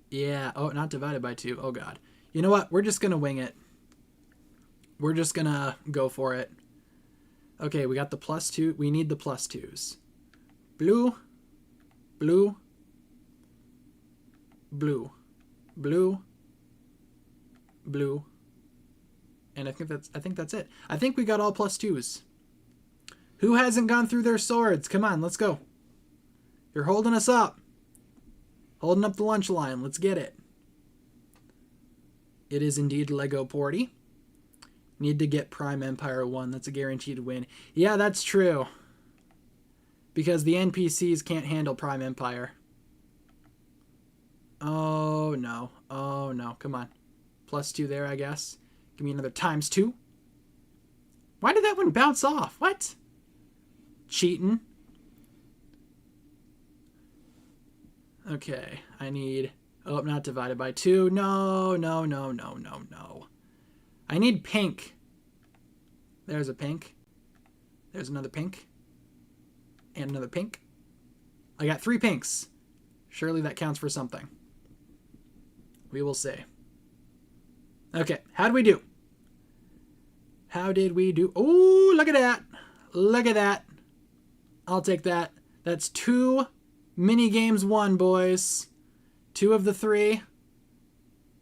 Yeah. Oh, not divided by 2. Oh, God. You know what? We're just going to wing it. We're just going to go for it. Okay, we got the +2. We need the +2s. Blue. Blue. Blue. Blue. Blue. And I think that's it. I think we got all +2s. Who hasn't gone through their swords? Come on, let's go. You're holding us up. Holding up the lunch line. Let's get it. It is indeed Lego Porty. Need to get Prime Empire 1. That's a guaranteed win. Yeah, that's true. Because the NPCs can't handle Prime Empire. Oh, no. Oh, no. Come on. +2 there, I guess. Give me another ×2. Why did that one bounce off? What? Cheating. Okay. I need... Oh, not divided by 2. No, no, no, no, no, no. I need pink. There's a pink. There's another pink. And another pink. I got 3 pinks. Surely that counts for something. We will see. Okay, how'd we do? How did we do? Oh, look at that. Look at that. I'll take that. That's 2 mini games won, boys. 2 of the 3.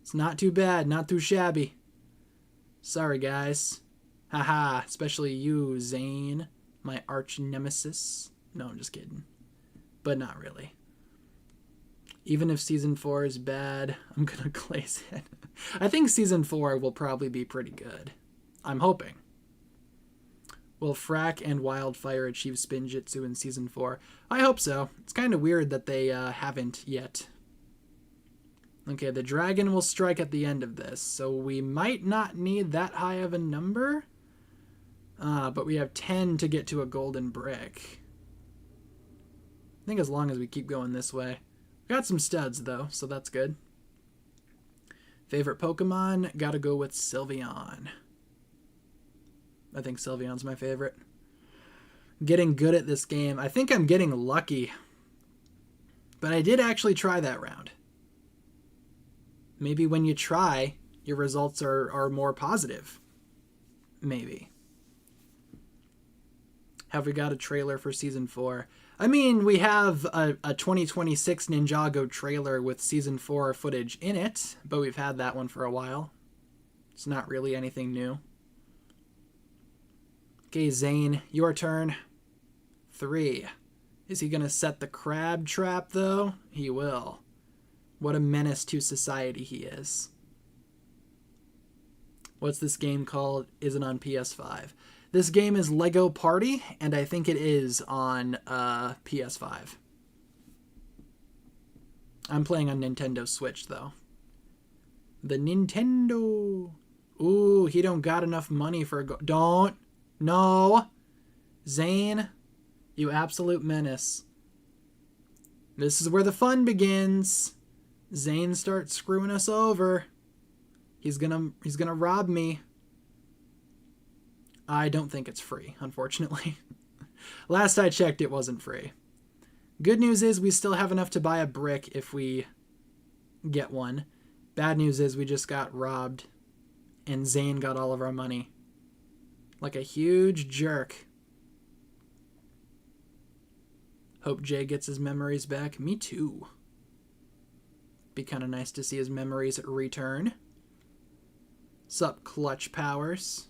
It's not too bad. Not too shabby. Sorry, guys. Haha. Especially you, Zane. My arch nemesis. No, I'm just kidding. But not really. Even if Season 4 is bad, I'm going to glaze it. I think Season 4 will probably be pretty good. I'm hoping. Will Frack and Wildfire achieve Spinjitzu in Season 4? I hope so. It's kind of weird that they haven't yet. Okay, the dragon will strike at the end of this, so we might not need that high of a number. But we have 10 to get to a golden brick. I think as long as we keep going this way. We got some studs, though, so that's good. Favorite Pokemon? Gotta go with Sylveon. I think Sylveon's my favorite. Getting good at this game. I think I'm getting lucky. But I did actually try that round. Maybe when you try, your results are more positive. Maybe. Have we got a trailer for Season 4? I mean, we have a 2026 Ninjago trailer with Season 4 footage in it, but we've had that one for a while. It's not really anything new. Okay, Zane, your turn. 3. Is he going to set the crab trap, though? He will. What a menace to society he is. What's this game called? Is it on PS5? This game is Lego Party, and I think it is on PS5. I'm playing on Nintendo Switch, though. The Nintendo. Ooh, he don't got enough money for a don't. No. Zane, you absolute menace. This is where the fun begins. Zane starts screwing us over. He's gonna rob me. I don't think it's free, unfortunately. Last I checked, it wasn't free. Good news is we still have enough to buy a brick if we get one. Bad news is we just got robbed, and Zane got all of our money. Like a huge jerk. Hope Jay gets his memories back. Me too. Be kind of nice to see his memories return. Sup, Clutch Powers?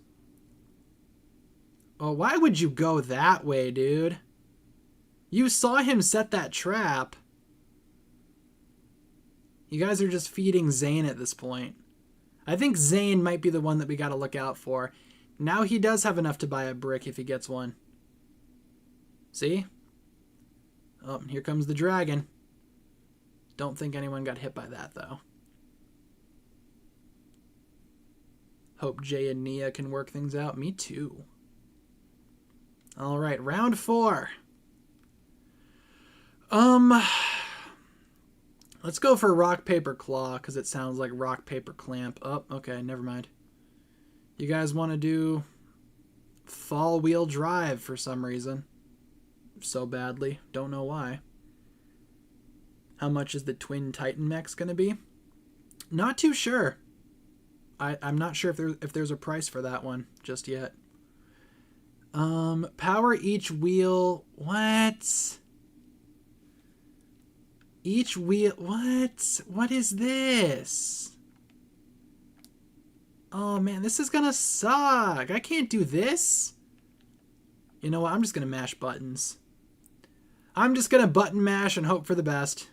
Oh, why would you go that way, dude? You saw him set that trap. You guys are just feeding Zane at this point. I think Zane might be the one that we gotta look out for. Now he does have enough to buy a brick if he gets one. See? Oh, here comes the dragon. Don't think anyone got hit by that, though. Hope Jay and Nia can work things out. Me too. All right, round 4. Let's go for rock, paper, claw, because it sounds like rock, paper, clamp. Oh, okay, never mind. You guys want to do fall wheel drive for some reason. So badly. Don't know why. How much is the Twin Titan mechs going to be? Not too sure. I'm not sure if there's a price for that one just yet. Power each wheel. What? Each wheel. What? What is this? Oh man, this is gonna suck. I can't do this. You know what? I'm just going to mash buttons. I'm just going to button mash and hope for the best.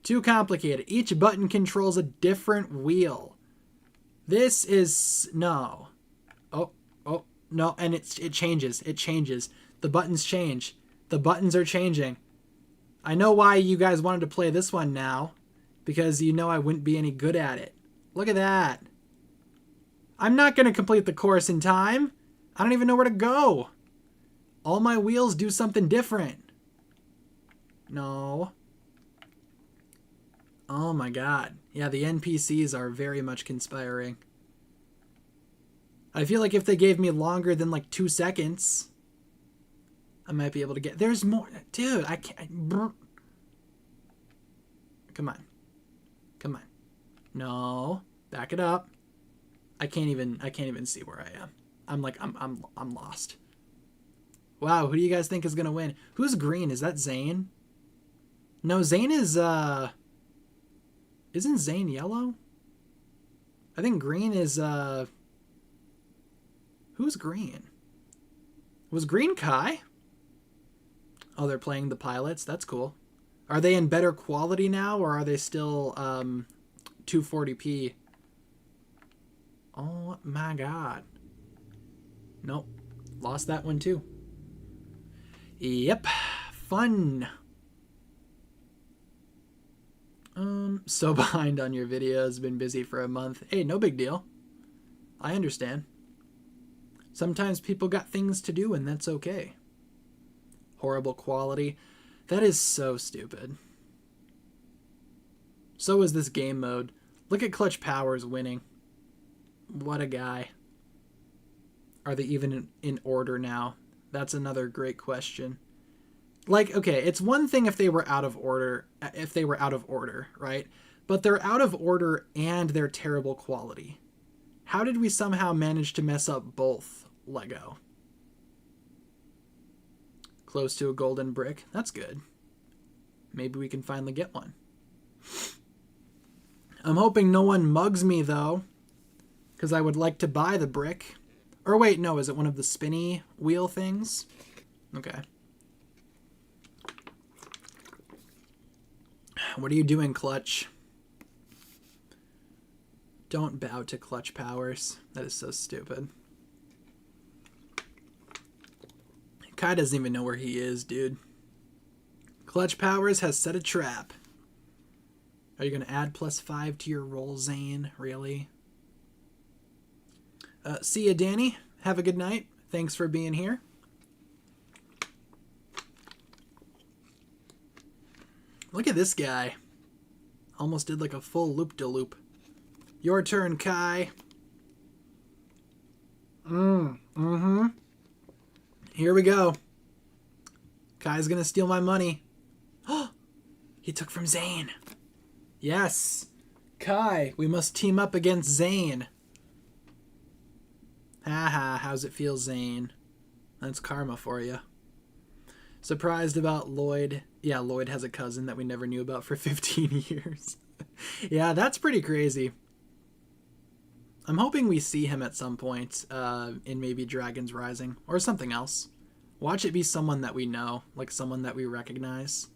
Too complicated. Each button controls a different wheel. This is... No. Oh, no. And it changes. It changes. The buttons change. The buttons are changing. I know why you guys wanted to play this one now. Because you know I wouldn't be any good at it. Look at that. I'm not going to complete the course in time. I don't even know where to go. All my wheels do something different. No. Oh my god. Yeah, the NPCs are very much conspiring. I feel like if they gave me longer than like 2 seconds, I might be able to get... There's more. Dude, I can't... Come on. Come on. No. Back it up. I can't even see where I am. I'm lost. Wow, who do you guys think is gonna win? Who's green? Is that Zane? No, Zane is isn't Zane yellow? I think green is who's green? Was green Kai? Oh, they're playing the pilots. That's cool. Are they in better quality now, or are they still 240p? Oh my god. Nope. Lost that one too. Yep. Fun. So behind on your videos. Been busy for a month. Hey, no big deal. I understand. Sometimes people got things to do and that's okay. Horrible quality. That is so stupid. So is this game mode. Look at Clutch Powers winning. What a guy. Are they even in order now? That's another great question. Like, okay, it's one thing if they were out of order, right? But they're out of order and they're terrible quality. How did we somehow manage to mess up both, Lego? Close to a golden brick. That's good. Maybe we can finally get one. I'm hoping no one mugs me, though, because I would like to buy the brick. Or wait, no, is it one of the spinny wheel things? Okay. What are you doing, Clutch? Don't bow to Clutch Powers. That is so stupid. Kai doesn't even know where he is, dude. Clutch Powers has set a trap. Are you going to add +5 to your roll, Zane? Really? See ya, Danny. Have a good night. Thanks for being here. Look at this guy. Almost did like a full loop-de-loop. Your turn, Kai. Here we go. Kai's gonna steal my money. He took from Zane. Yes. Kai, we must team up against Zane. Haha, how's it feel, Zane? That's karma for you. Surprised about Lloyd. Yeah, Lloyd has a cousin that we never knew about for 15 years. Yeah, that's pretty crazy. I'm hoping we see him at some point in maybe Dragon's Rising or something else. Watch it be someone that we know, like someone that we recognize.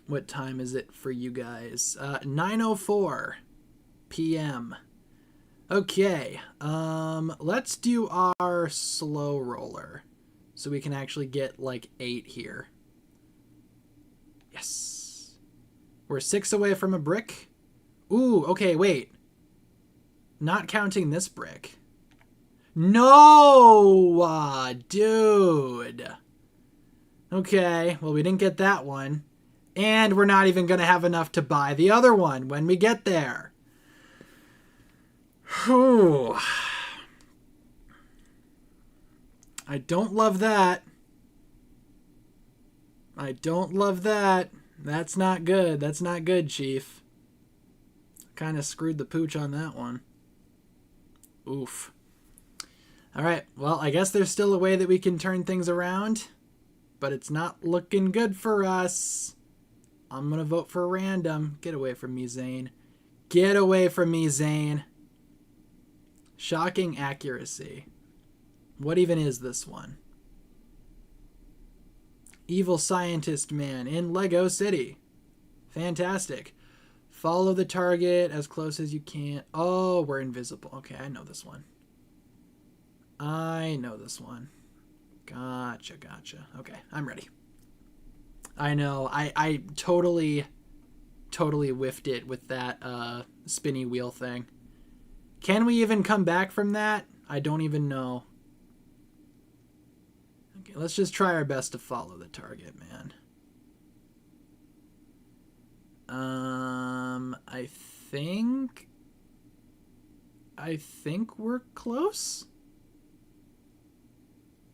What time is it for you guys? 9:04 p.m. Okay, let's do our slow roller so we can actually get like 8 here. Yes. We're 6 away from a brick. Ooh, okay, wait. Not counting this brick. No, dude. Okay, well, we didn't get that one. And we're not even going to have enough to buy the other one when we get there. Whew. I don't love that. I don't love that. That's not good. That's not good, Chief. Kind of screwed the pooch on that one. Oof. Alright, well, I guess there's still a way that we can turn things around, but it's not looking good for us. I'm gonna vote for random. Get away from me, Zane. Get away from me, Zane. Shocking accuracy. What even is this one? Evil Scientist Man in Lego City. Fantastic. Follow the target as close as you can. Oh, we're invisible. Okay, I know this one. I know this one. Gotcha. Okay, I'm ready. I know. I totally whiffed it with that spinny wheel thing. Can we even come back from that? I don't even know. Okay, let's just try our best to follow the target, man. I think we're close.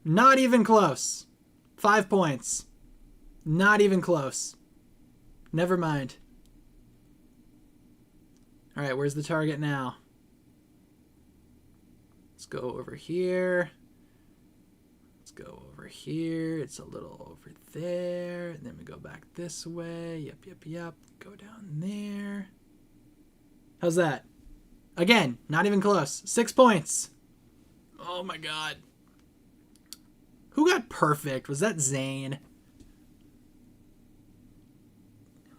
Not even close. 5 points. Not even close. Never mind. All right, where's the target now? Let's go over here. Let's go over here. It's a little over there. And then we go back this way. Yep. Go down there. How's that? Again, not even close. 6 points. Oh my god. Who got perfect? Was that Zane?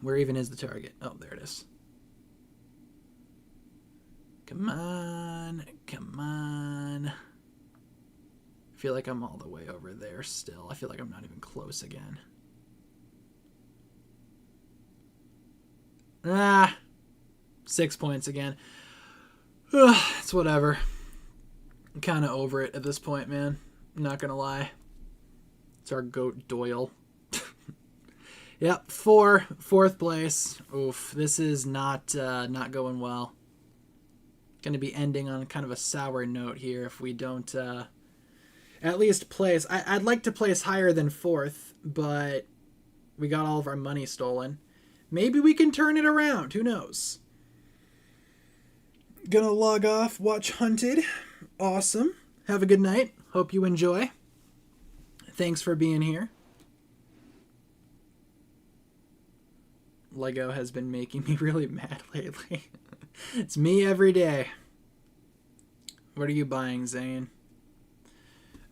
Where even is the target? Oh, there it is. Come on. I feel like I'm all the way over there still. I feel like I'm not even close again. 6 points again. It's whatever. I'm kind of over it at this point, man. I'm not gonna lie. It's our goat Doyle. Yep, fourth place. Oof, this is not going well. Going to be ending on kind of a sour note here if we don't at least place. I'd like to place higher than 4th, but we got all of our money stolen. Maybe we can turn it around. Who knows? Gonna log off, watch Hunted. Awesome. Have a good night. Hope you enjoy. Thanks for being here. Lego has been making me really mad lately. It's me every day. What are you buying, Zane?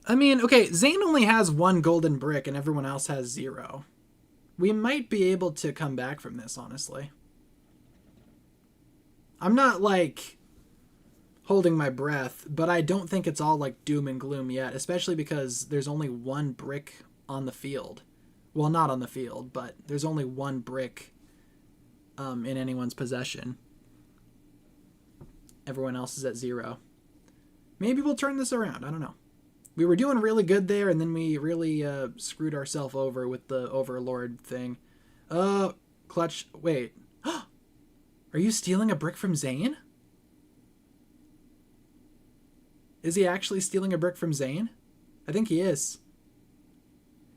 I mean, okay, Zane only has 1 golden brick and everyone else has 0. We might be able to come back from this, honestly. I'm not, like, holding my breath, but I don't think it's all, like, doom and gloom yet, especially because there's only 1 brick on the field. Well, not on the field, but there's only 1 brick in anyone's possession. Everyone else is at 0. Maybe we'll turn this around. I don't know. We were doing really good there, and then we really screwed ourselves over with the Overlord thing. Clutch. Wait. Are you stealing a brick from Zane? Is he actually stealing a brick from Zane? I think he is.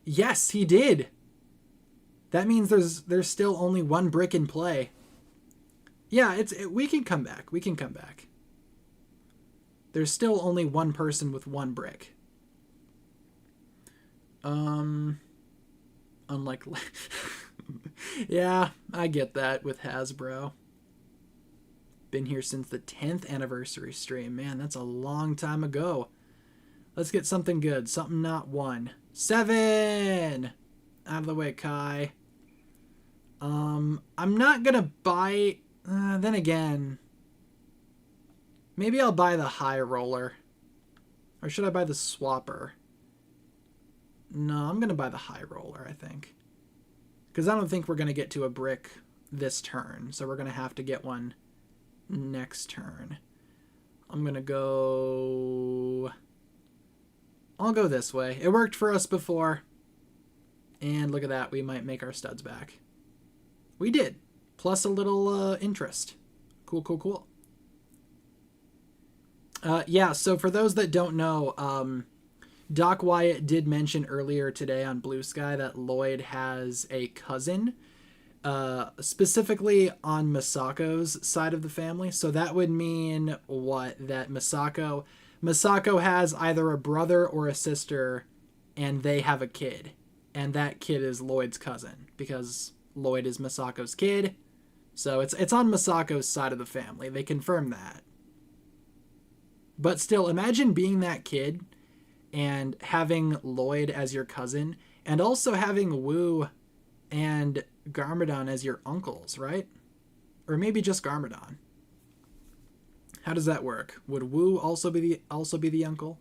Yes, he did. That means there's still only 1 brick in play. Yeah, we can come back. We can come back. There's still only 1 person with 1 brick. Unlikely. Yeah, I get that with Hasbro. Been here since the 10th anniversary stream. Man, that's a long time ago. Let's get something good. Something not 1. 7! Out of the way, Kai. I'm not gonna buy... then again... Maybe I'll buy the high roller. Or should I buy the swapper? No, I'm gonna buy the high roller, I think. Because I don't think we're gonna get to a brick this turn. So we're gonna have to get one next turn. I'm gonna go... I'll go this way. It worked for us before. And look at that. We might make our studs back. We did. Plus a little interest. Cool. Yeah, so for those that don't know, Doc Wyatt did mention earlier today on Blue Sky that Lloyd has a cousin, specifically on Masako's side of the family. So that would mean what? That Masako has either a brother or a sister, and they have a kid. And that kid is Lloyd's cousin, because Lloyd is Masako's kid. So it's on Masako's side of the family. They confirmed that. But still, imagine being that kid and having Lloyd as your cousin, and also having Wu and Garmadon as your uncles, right? Or maybe just Garmadon. How does that work? Would Wu also be the uncle?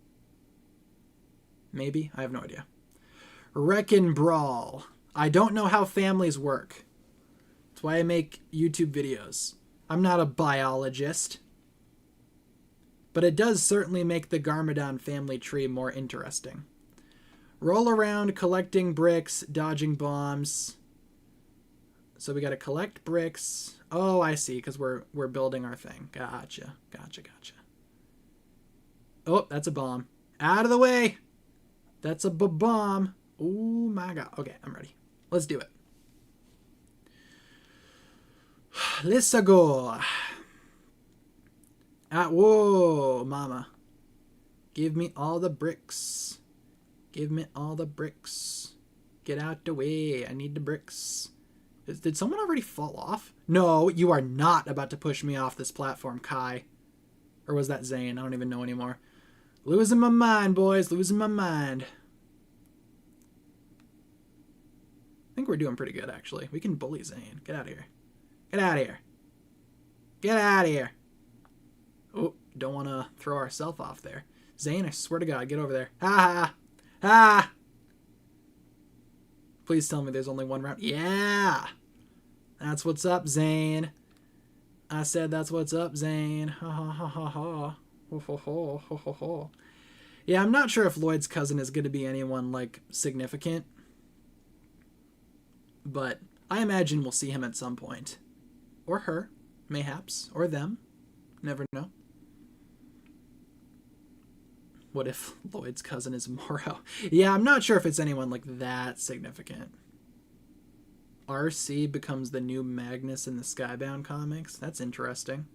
Maybe? I have no idea. Wreckin' Brawl. I don't know how families work. That's why I make YouTube videos. I'm not a biologist. But it does certainly make the Garmadon family tree more interesting. Roll around collecting bricks, dodging bombs. So we got to collect bricks. Oh, I see, because we're building our thing. Gotcha. Oh, that's a bomb. Out of the way. That's a bomb. Oh my god. Okay, I'm ready. Let's do it. Let's go. Whoa, mama. Give me all the bricks. Give me all the bricks. Get out the way. I need the bricks. Did someone already fall off? No, you are not about to push me off this platform, Kai. Or was that Zane? I don't even know anymore. Losing my mind, boys. Losing my mind. I think we're doing pretty good, actually. We can bully Zane. Get out of here. Get out of here. Get out of here. Oh, don't want to throw ourselves off there. Zane, I swear to God, get over there. Ha ha. Ha. Please tell me there's only one round. Yeah. That's what's up, Zane. I said that's what's up, Zane. Ha ha ha ha ha. Ho ho ho ho ho ho. Yeah, I'm not sure if Lloyd's cousin is going to be anyone, like, significant. But I imagine we'll see him at some point. Or her, mayhaps. Or them. Never know. What if Lloyd's cousin is Moro? Yeah, I'm not sure if it's anyone, like, that significant. RC becomes the new Magnus in the Skybound comics. That's interesting.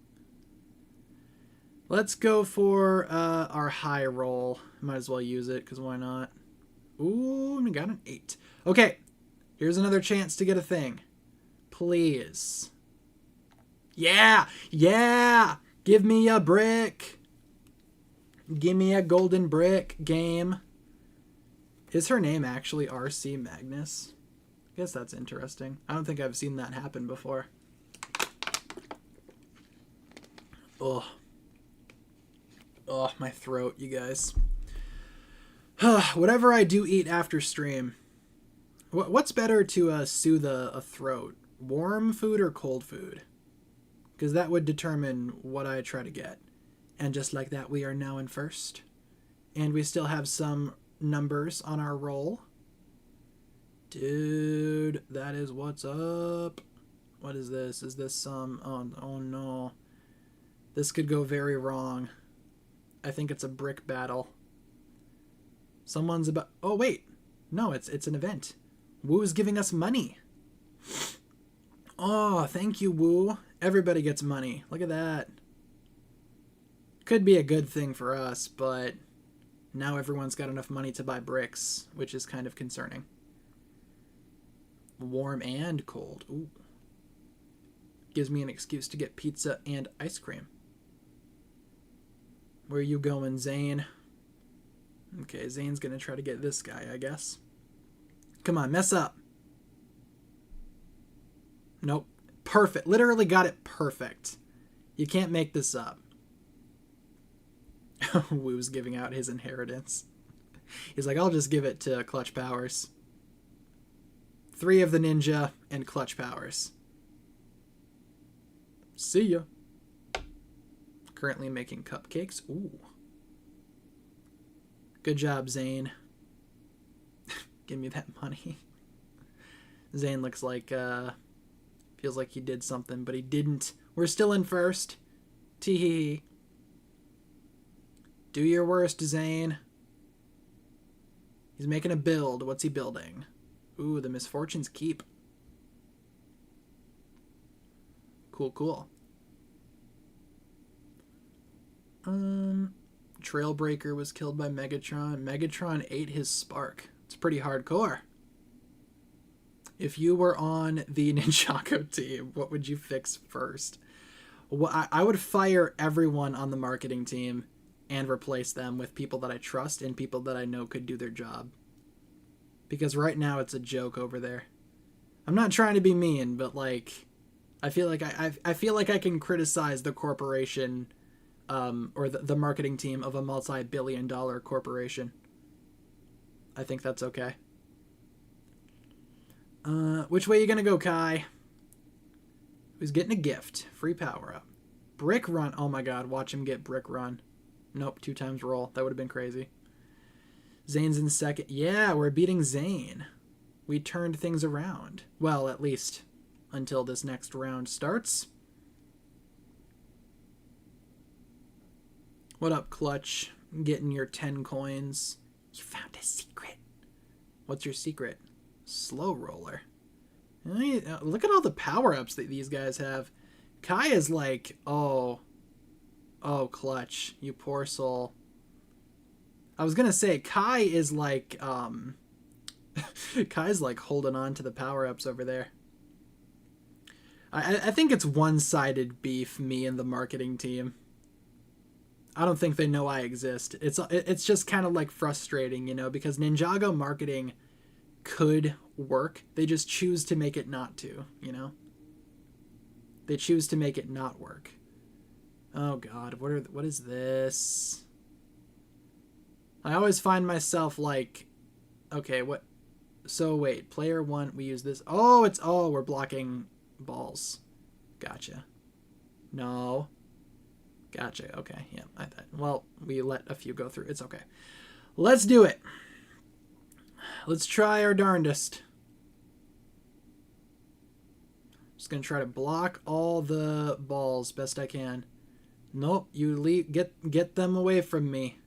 Let's go for our high roll. Might as well use it, because why not? Ooh, we got an 8. Okay, here's another chance to get a thing. Please. Yeah! Yeah! Give me a brick! Give me a golden brick, game. Is her name actually RC Magnus? I guess that's interesting. I don't think I've seen that happen before. Ugh. Ugh, my throat, you guys. Whatever I do eat after stream. What's better to soothe a throat? Warm food or cold food? Because that would determine what I try to get. And just like that, we are now in first. And we still have some numbers on our roll. Dude, that is what's up. What is this? Is this some... Oh no. This could go very wrong. I think it's a brick battle. Someone's about... Oh, wait. No, it's an event. Wu is giving us money. Oh, thank you, Wu. Everybody gets money. Look at that. Could be a good thing for us, but now everyone's got enough money to buy bricks, which is kind of concerning. Warm and cold. Ooh. Gives me an excuse to get pizza and ice cream. Where are you going, Zane? Okay, Zane's gonna try to get this guy, I guess. Come on, mess up. Nope. Perfect. Literally got it perfect. You can't make this up. Wu's giving out his inheritance. He's like, I'll just give it to Clutch Powers. 3 of the ninja and Clutch Powers. See ya. Currently making cupcakes. Ooh. Good job, Zane. Give me that money. Zane looks like, feels like he did something, but he didn't. We're still in first. Tee-hee-hee. Do your worst, Zane. He's making a build. What's he building? Ooh, the Misfortune's Keep. Cool, cool. Trailbreaker was killed by Megatron. Megatron ate his spark. It's pretty hardcore. If you were on the Ninjago team, what would you fix first? Well, I would fire everyone on the marketing team and replace them with people that I trust and people that I know could do their job. Because right now it's a joke over there. I'm not trying to be mean, but like, I feel like I feel like I can criticize the corporation, or the marketing team of a multi-billion-dollar corporation. I think that's okay. Which way you gonna go, Kai? Who's getting a gift? Free power-up. Brick run. Oh my god, watch him get brick run. Nope, 2 times roll. That would have been crazy. Zane's in second. Yeah, we're beating Zane. We turned things around. Well, at least until this next round starts. What up, Clutch? Getting your 10 coins. You found a secret. What's your secret? Slow roller. Look at all the power-ups that these guys have. Kai is like, oh, Clutch, you poor soul. I was gonna say, Kai is like, Kai's like holding on to the power-ups over there. I think it's one-sided beef, me and the marketing team. I don't think they know I exist. It's just kind of like frustrating, you know, because Ninjago marketing could work. They just choose to make it not to, you know? They choose to make it not work. Oh god, what is this? I always find myself like, okay, what? So wait, player 1, we use this. Oh, we're blocking balls. Gotcha. No. Gotcha. Okay. Yeah. Well, we let a few go through. It's okay. Let's do it. Let's try our darndest. Just gonna try to block all the balls best I can. Nope. You leave. Get them away from me.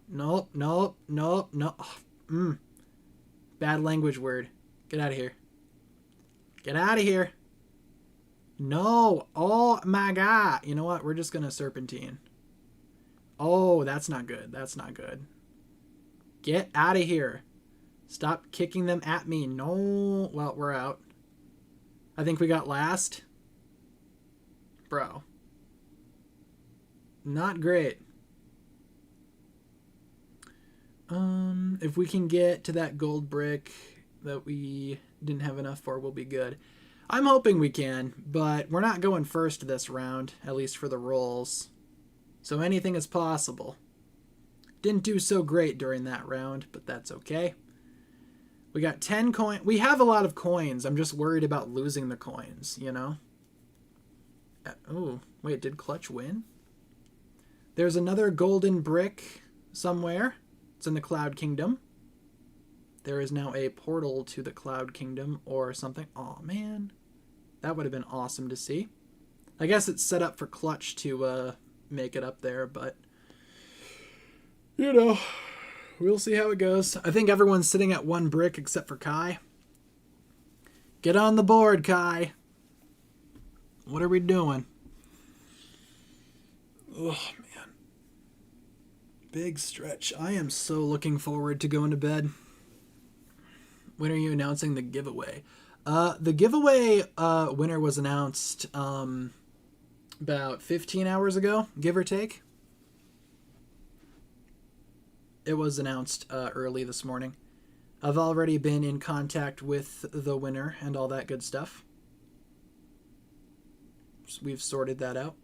Nope. No. Oh, bad language word. Get out of here. Get out of here. No. Oh my god. You know what? We're just gonna serpentine. Oh, that's not good. That's not good. Get out of here. Stop kicking them at me. No. Well, we're out. I think we got last. Bro. Not great. If we can get to that gold brick that we didn't have enough for, we'll be good. I'm hoping we can, but we're not going first this round, at least for the rolls. So anything is possible. Didn't do so great during that round, but that's okay. We got 10 coins. We have a lot of coins. I'm just worried about losing the coins, you know? Oh, wait, did Clutch win? There's another golden brick somewhere. It's in the Cloud Kingdom. There is now a portal to the Cloud Kingdom or something. Oh man. That would have been awesome to see. I guess it's set up for Clutch to make it up there, but you know, we'll see how it goes. I think everyone's sitting at 1 brick except for Kai. Get on the board, Kai. What are we doing? Oh, man. Big stretch. I am so looking forward to going to bed. When are you announcing the giveaway? The giveaway winner was announced about 15 hours ago, give or take. It was announced early this morning. I've already been in contact with the winner and all that good stuff. So we've sorted that out.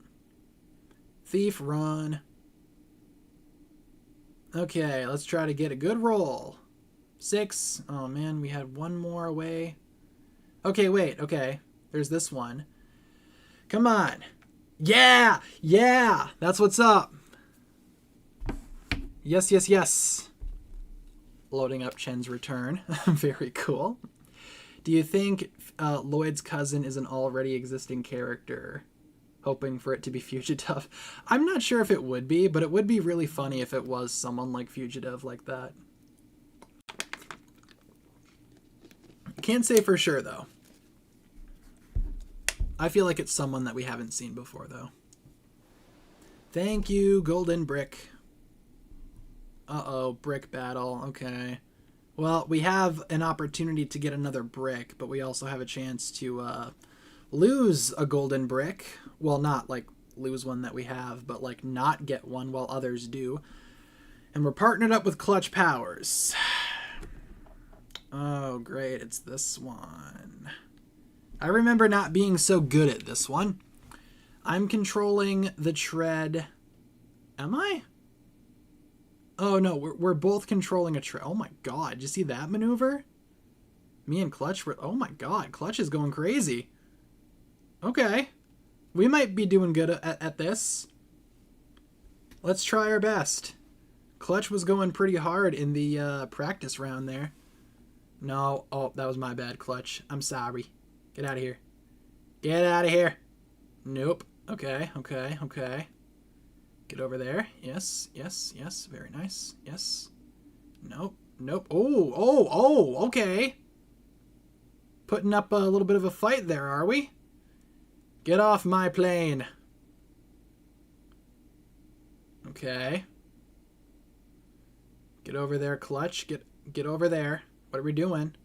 Thief, run. Okay, let's try to get a good roll. 6. Oh man, we had 1 more away. Okay, wait, okay. There's this one. Come on. Yeah! Yeah! That's what's up. Yes, yes, yes. Loading up Chen's return. Very cool. Do you think Lloyd's cousin is an already existing character? Hoping for it to be Fugitive. I'm not sure if it would be, but it would be really funny if it was someone like Fugitive like that. Can't say for sure, though. I feel like it's someone that we haven't seen before, though. Thank you, Golden Brick. Uh-oh, brick battle. Okay. Well, we have an opportunity to get another brick, but we also have a chance to lose a golden brick. Well, not like lose one that we have, but like not get one while others do. And we're partnered up with Clutch Powers. Oh, great. It's this one. I remember not being so good at this one. I'm controlling the tread. Am I? Oh, no. We're both controlling a tread. Oh, my God. Did you see that maneuver? Me and Clutch were... Oh, my God. Clutch is going crazy. Okay. We might be doing good at this. Let's try our best. Clutch was going pretty hard in the practice round there. No. Oh, that was my bad, Clutch. I'm sorry. Get out of here. Get out of here. Nope. Okay. Get over there. Yes. Very nice. Yes. Nope. Okay. Putting up a little bit of a fight there, are we? Get off my plane. Okay. Get over there, Clutch. Get over there. What are we doing?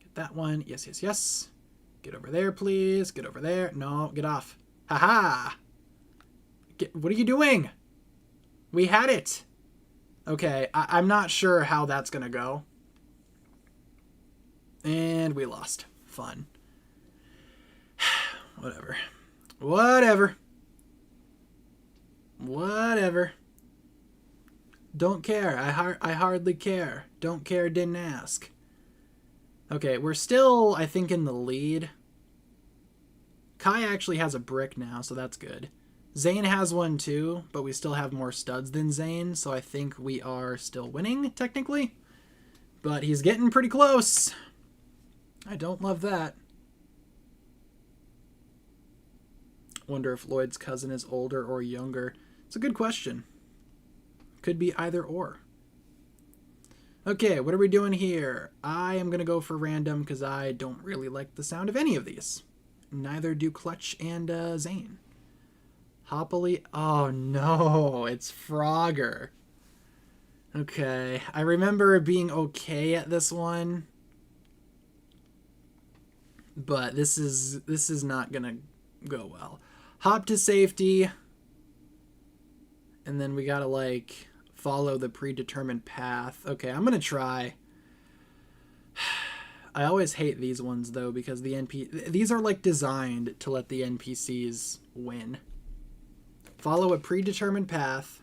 Get that one. Yes. Get over there, please. Get over there. No, get off. Haha. What are you doing? We had it. Okay, I'm not sure how that's going to go. And we lost. Fun. Whatever. Don't care. I hardly care. Don't care, didn't ask. Okay, we're still, I think, in the lead. Kai actually has a brick now, so that's good. Zane has one too, but we still have more studs than Zane, so I think we are still winning, technically. But he's getting pretty close. I don't love that. Wonder if Lloyd's cousin is older or younger. It's a good question. Could be either or. Okay, what are we doing here? I am going to go for random because I don't really like the sound of any of these. Neither do Clutch and Zane. Hoppily. Oh no, it's Frogger. Okay, I remember being okay at this one. But this is not going to go well. Hop to safety. And then we got to like follow the predetermined path. Okay, I'm going to try. I always hate these ones though because these are like designed to let the NPCs win. Follow a predetermined path.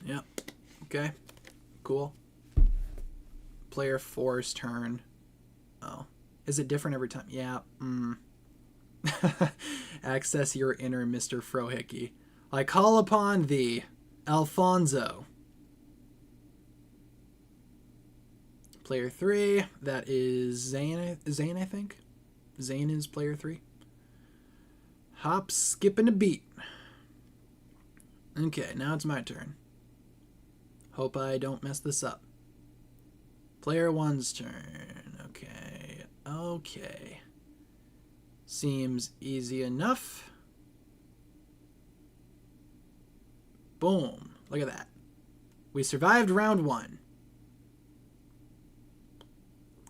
Yep. Okay. Cool. Player 4's turn. Oh. Is it different every time? Yeah. Access your inner Mr. Frohickey. I call upon thee, Alfonso. Player 3. That is Zane, I think. Zane is player 3. Hop, skip, and a beat. Okay, now it's my turn. Hope I don't mess this up. Player 1's turn. Okay. Seems easy enough. Boom. Look at that. We survived round 1.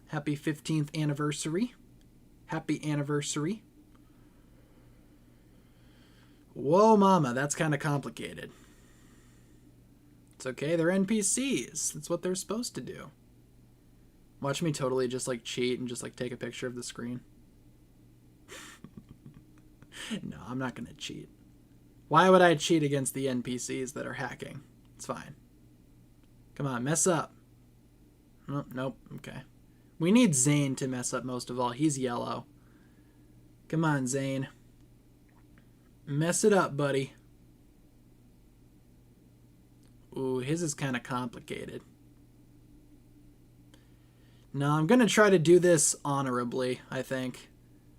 Happy 15th anniversary. Happy anniversary. Whoa, mama, that's kind of complicated. It's okay, they're NPCs. That's what they're supposed to do. Watch me totally just like cheat and just like take a picture of the screen. No, I'm not going to cheat. Why would I cheat against the NPCs that are hacking? It's fine. Come on, mess up. Nope. Okay. We need Zane to mess up most of all. He's yellow. Come on, Zane. Mess it up, buddy. Ooh, his is kind of complicated. No, I'm going to try to do this honorably, I think.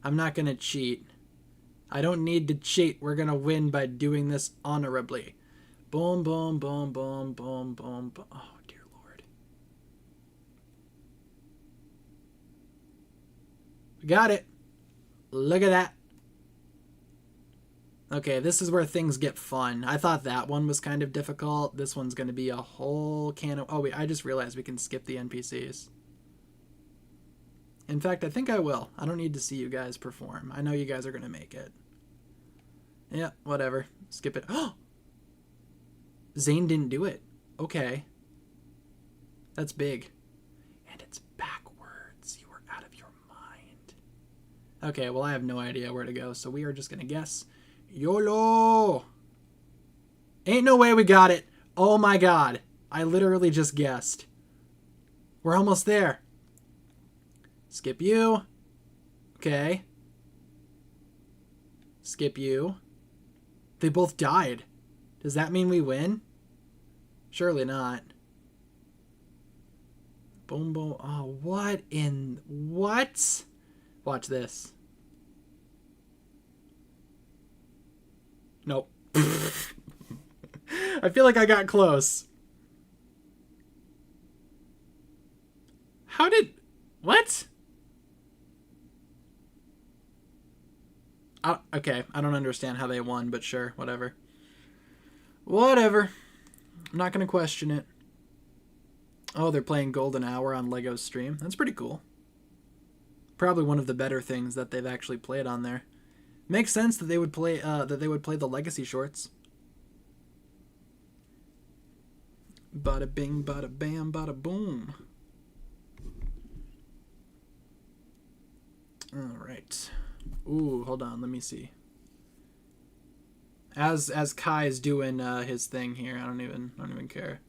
I'm not going to cheat. I don't need to cheat. We're going to win by doing this honorably. Boom, boom, boom, boom, boom, boom, boom. Oh, dear Lord. We got it. Look at that. Okay, this is where things get fun. I thought that one was kind of difficult. This one's going to be a whole can of... Oh, wait, I just realized we can skip the NPCs. In fact, I think I will. I don't need to see you guys perform. I know you guys are going to make it. Yeah, whatever. Skip it. Oh! Zane didn't do it. Okay. That's big. And it's backwards. You were out of your mind. Okay, well, I have no idea where to go, so we are just going to guess. YOLO! Ain't no way we got it. Oh my god. I literally just guessed. We're almost there. Skip you. Okay. Skip you. They both died. Does that mean we win? Surely not. Boom, boom. Oh, what in... What? Watch this. Nope. I feel like I got close. How did... What? Okay, I don't understand how they won, but sure, whatever. Whatever. I'm not going to question it. Oh, they're playing Golden Hour on Lego's stream. That's pretty cool. Probably one of the better things that they've actually played on there. Makes sense that they would play the Legacy shorts. Bada bing, bada bam, bada boom. All right. Ooh, hold on. Let me see. As Kai is doing his thing here, I don't even care.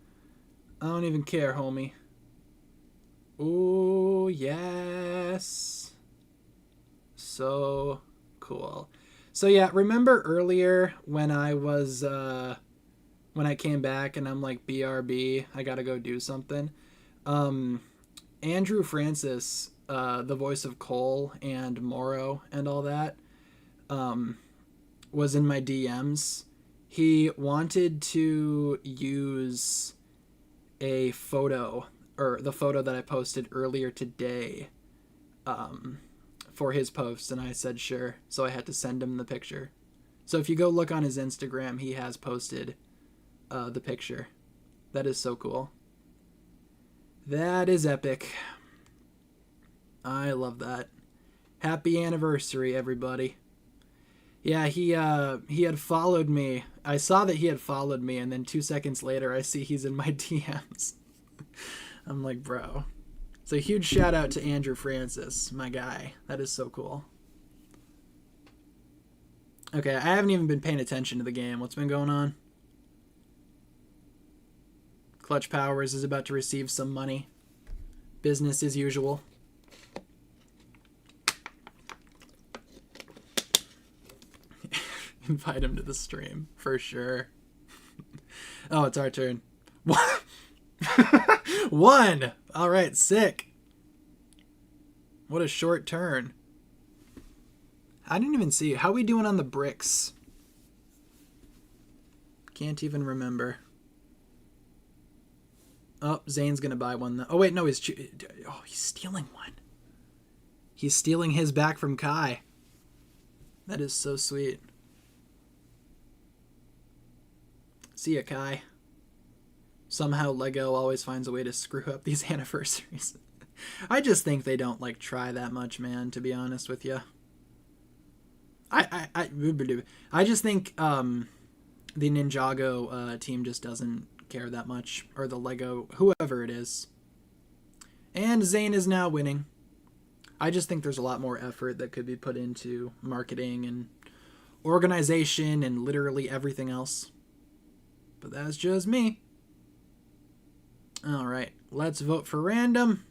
I don't even care, homie. Ooh, yes. So cool. So yeah, remember earlier when I was when I came back and I'm like, BRB, I gotta go do something. Andrew Francis, the voice of Cole and Morrow and all that, was in my DMs. He wanted to use a photo, or the photo that I posted earlier today, for his post, and I said sure, so I had to send him the picture. So if you go look on his Instagram, he has posted the picture. That is so cool. That is epic. I love that. Happy anniversary, everybody. Yeah, he had followed me. I saw that he had followed me, and then 2 seconds later, I see he's in my DMs. I'm like, bro. So huge shout out to Andrew Francis, my guy. That is so cool. Okay, I haven't even been paying attention to the game. What's been going on? Clutch Powers is about to receive some money. Business as usual. Invite him to the stream, for sure. Oh, it's our turn. One! Alright, sick. What a short turn. I didn't even see. How are we doing on the bricks? Can't even remember. Oh, Zane's gonna buy one. Oh, wait, no, he's stealing one. He's stealing his back from Kai. That is so sweet. See ya, Kai. Somehow Lego always finds a way to screw up these anniversaries. I just think they don't, like, try that much, man, to be honest with you. I just think the Ninjago team just doesn't care that much, or the Lego, whoever it is. And Zane is now winning. I just think there's a lot more effort that could be put into marketing and organization and literally everything else. But that's just me. Alright, let's vote for random.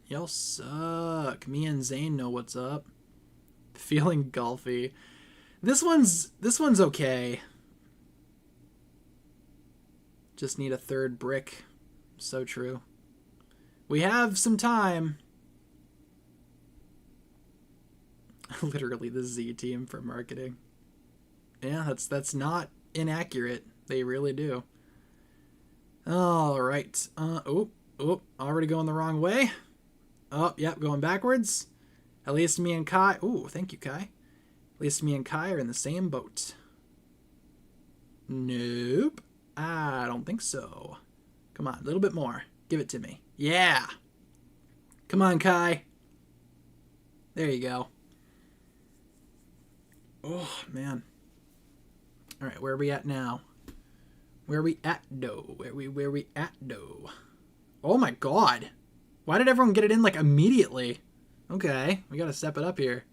Y'all suck. Me and Zane know what's up. Feeling golfy. This one's okay. Just need a third brick. So true. We have some time. Literally the Z team for marketing. Yeah, that's not inaccurate. They really do. All right. Already going the wrong way. Oh, yep, going backwards. At least me and Kai... Ooh, thank you, Kai. At least me and Kai are in the same boat. Nope. I don't think so. Come on, a little bit more. Give it to me. Yeah. Come on, Kai. There you go. Oh, man. All right, where are we at now? Where are we at, though? Where we at, though? Oh, my God. Why did everyone get it in, like, immediately? Okay, we got to step it up here.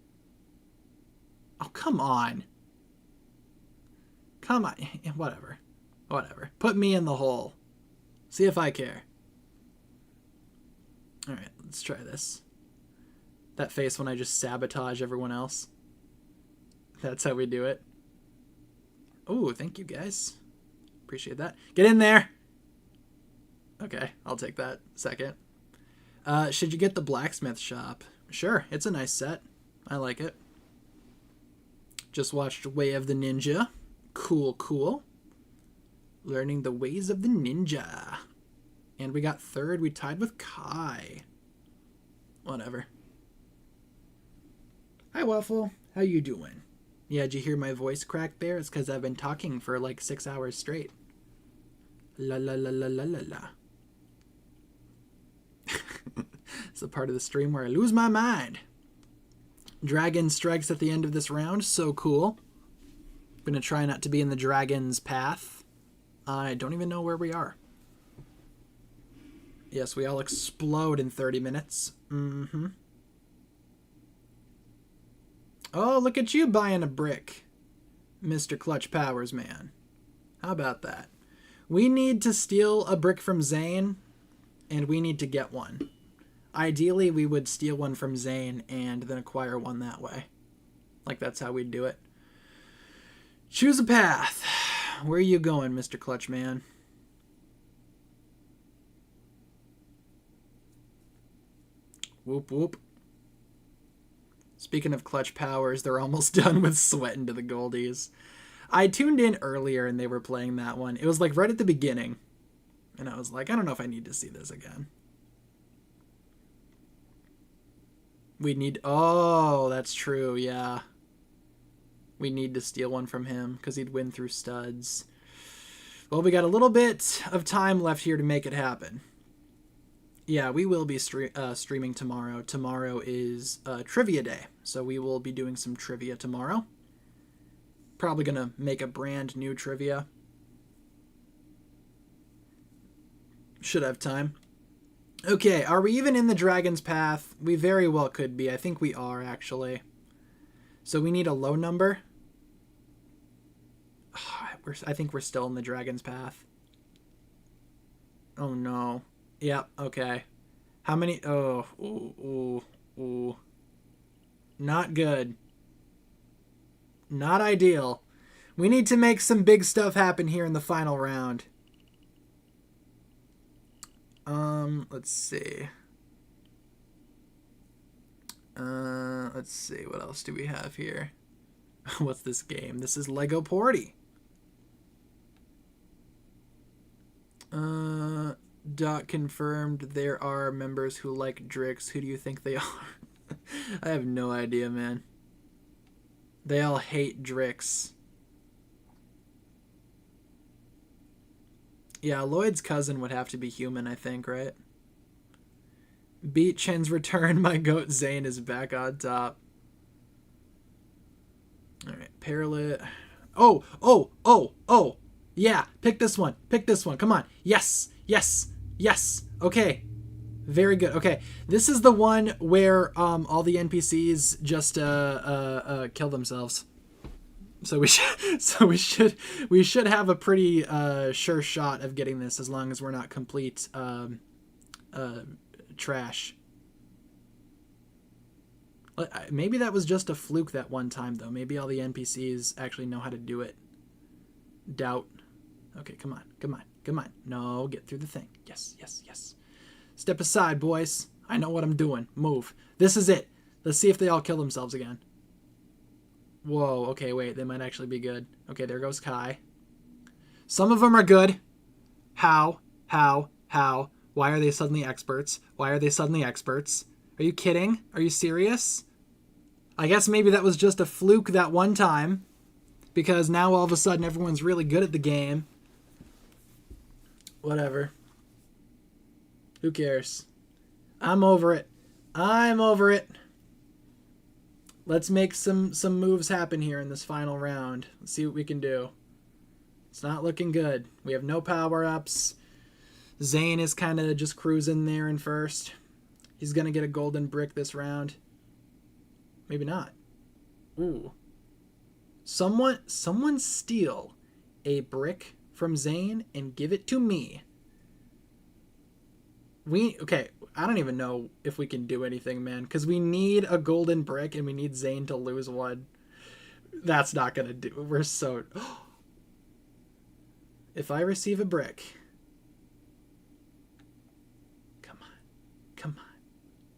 Oh, come on. Come on. Whatever. Whatever. Put me in the hole. See if I care. All right, let's try this. That face when I just sabotage everyone else. That's how we do it. Oh, thank you, guys. Appreciate that. Get in there. Okay, I'll take that second. Should you get the blacksmith shop? Sure, it's a nice set. I like it. Just watched Way of the Ninja. Cool, cool. Learning the ways of the ninja. And we got third. We tied with Kai. Whatever. Hi, Waffle. How you doing? Yeah, did you hear my voice crack there? It's because I've been talking for like 6 hours straight. La la la la la la la. It's the part of the stream where I lose my mind. Dragon strikes at the end of this round. So cool. I'm going to try not to be in the dragon's path. I don't even know where we are. Yes, we all explode in 30 minutes. Mm-hmm. Oh, look at you buying a brick, Mr. Clutch Powers, man. How about that? We need to steal a brick from Zane, and we need to get one. Ideally, we would steal one from Zane and then acquire one that way. Like, that's how we'd do it. Choose a path. Where are you going, Mr. Clutch Man? Whoop, whoop. Speaking of Clutch Powers, they're almost done with Sweatin' to the Goldies. I tuned in earlier and they were playing that one. It was like right at the beginning. And I was like, I don't know if I need to see this again. We need... Oh, that's true, yeah. We need to steal one from him because he'd win through studs. Well, we got a little bit of time left here to make it happen. Yeah, we will be streaming tomorrow. Tomorrow is trivia day, so we will be doing some trivia tomorrow. Probably going to make a brand new trivia. Should have time. Okay, are we even in the dragon's path? We very well could be. I think we are, actually. So we need a low number. I think we're still in the dragon's path. Oh, no. Yep, okay. How many? Oh, ooh, ooh, ooh. Not good. Not ideal. We need to make some big stuff happen here in the final round. Let's see. Let's see. What else do we have here? What's this game? This is Lego Party. Dot confirmed there are members who like Drix. Who do you think they are? I have no idea, man. They all hate Drix. Yeah, Lloyd's cousin would have to be human, I think, right? Beat Chen's return. My goat Zane is back on top. Alright, Paralit. Oh, oh, oh, oh. Yeah, pick this one. Pick this one. Come on. Yes, yes, yes. Okay. Very good. Okay. This is the one where all the NPCs just kill themselves. So we should have a pretty sure shot of getting this as long as we're not complete trash. Maybe that was just a fluke that one time though. Maybe all the NPCs actually know how to do it. Doubt. Okay, come on. Come on. Come on. No, get through the thing. Yes, yes, yes. Step aside, boys. I know what I'm doing. Move. This is it. Let's see if they all kill themselves again. Whoa, okay, wait. They might actually be good. Okay, there goes Kai. Some of them are good. How? How? How? Why are they suddenly experts? Why are they suddenly experts? Are you kidding? Are you serious? I guess maybe that was just a fluke that one time. Because now all of a sudden everyone's really good at the game. Whatever. Who cares? I'm over it. I'm over it. Let's make some moves happen here in this final round. Let's see what we can do. It's not looking good. We have no power-ups. Zane is kind of just cruising there in first. He's going to get a golden brick this round. Maybe not. Ooh. Someone steal a brick from Zane and give it to me. Okay, I don't even know if we can do anything, man, because we need a golden brick and we need Zane to lose one. That's not going to do. We're so... If I receive a brick... Come on.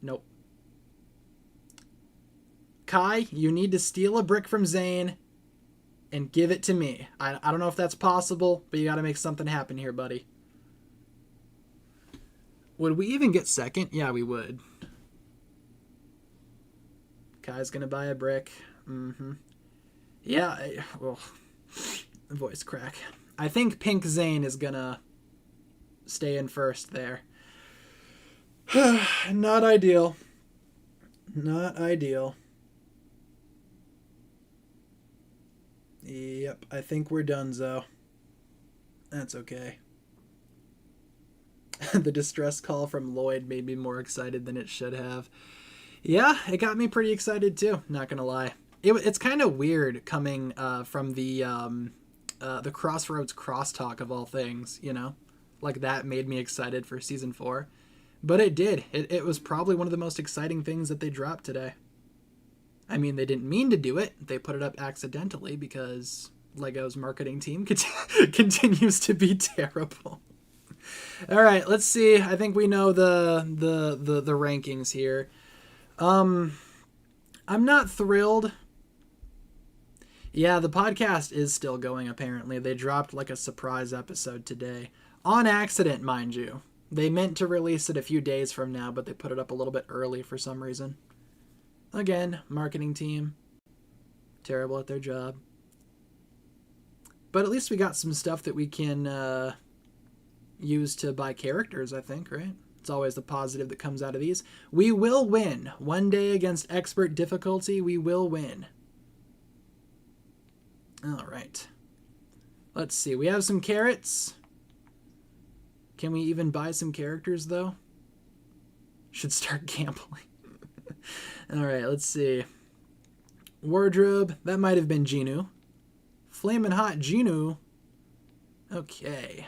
Nope. Kai, you need to steal a brick from Zane and give it to me. I don't know if that's possible, but you got to make something happen here, buddy. Would we even get second? Yeah, we would. Kai's going to buy a brick. Yeah, well, voice crack. I think Pink Zane is going to stay in first there. Not ideal. Not ideal. Yep, I think we're donezo. That's okay. The distress call from Lloyd made me more excited than it should have. Yeah, it got me pretty excited too, not gonna lie. It's kind of weird coming from the Crossroads crosstalk of all things, you know? Like that made me excited for Season 4. But it did. It was probably one of the most exciting things that they dropped today. I mean, they didn't mean to do it. They put it up accidentally because LEGO's marketing team continues to be terrible. All right, let's see. I think we know the rankings here. I'm not thrilled. Yeah, the podcast is still going, apparently. They dropped like a surprise episode today. On accident, mind you. They meant to release it a few days from now, but they put it up a little bit early for some reason. Again, marketing team. Terrible at their job. But at least we got some stuff that we can use to buy characters, I think, right? It's always the positive that comes out of these. We will win. One day against expert difficulty, we will win. All right. Let's see. We have some carrots. Can we even buy some characters, though? Should start gambling. All right, let's see. Wardrobe. That might have been Genu. Flamin' Hot Genu. Okay.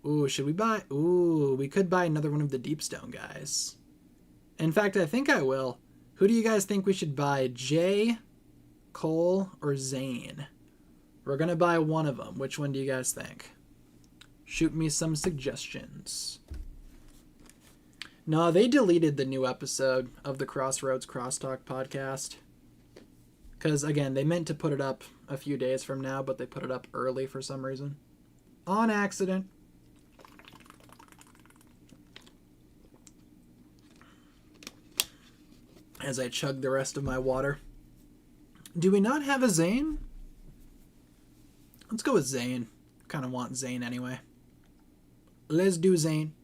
Ooh, should we buy... Ooh, we could buy another one of the Deepstone guys. In fact, I think I will. Who do you guys think we should buy? Jay, Cole, or Zane? We're going to buy one of them. Which one do you guys think? Shoot me some suggestions. No, they deleted the new episode of the Crossroads Crosstalk podcast. Because, again, they meant to put it up a few days from now, but they put it up early for some reason. On accident. As I chug the rest of my water. Do we not have a Zane? Let's go with Zane. Kind of want Zane anyway. Let's do Zane.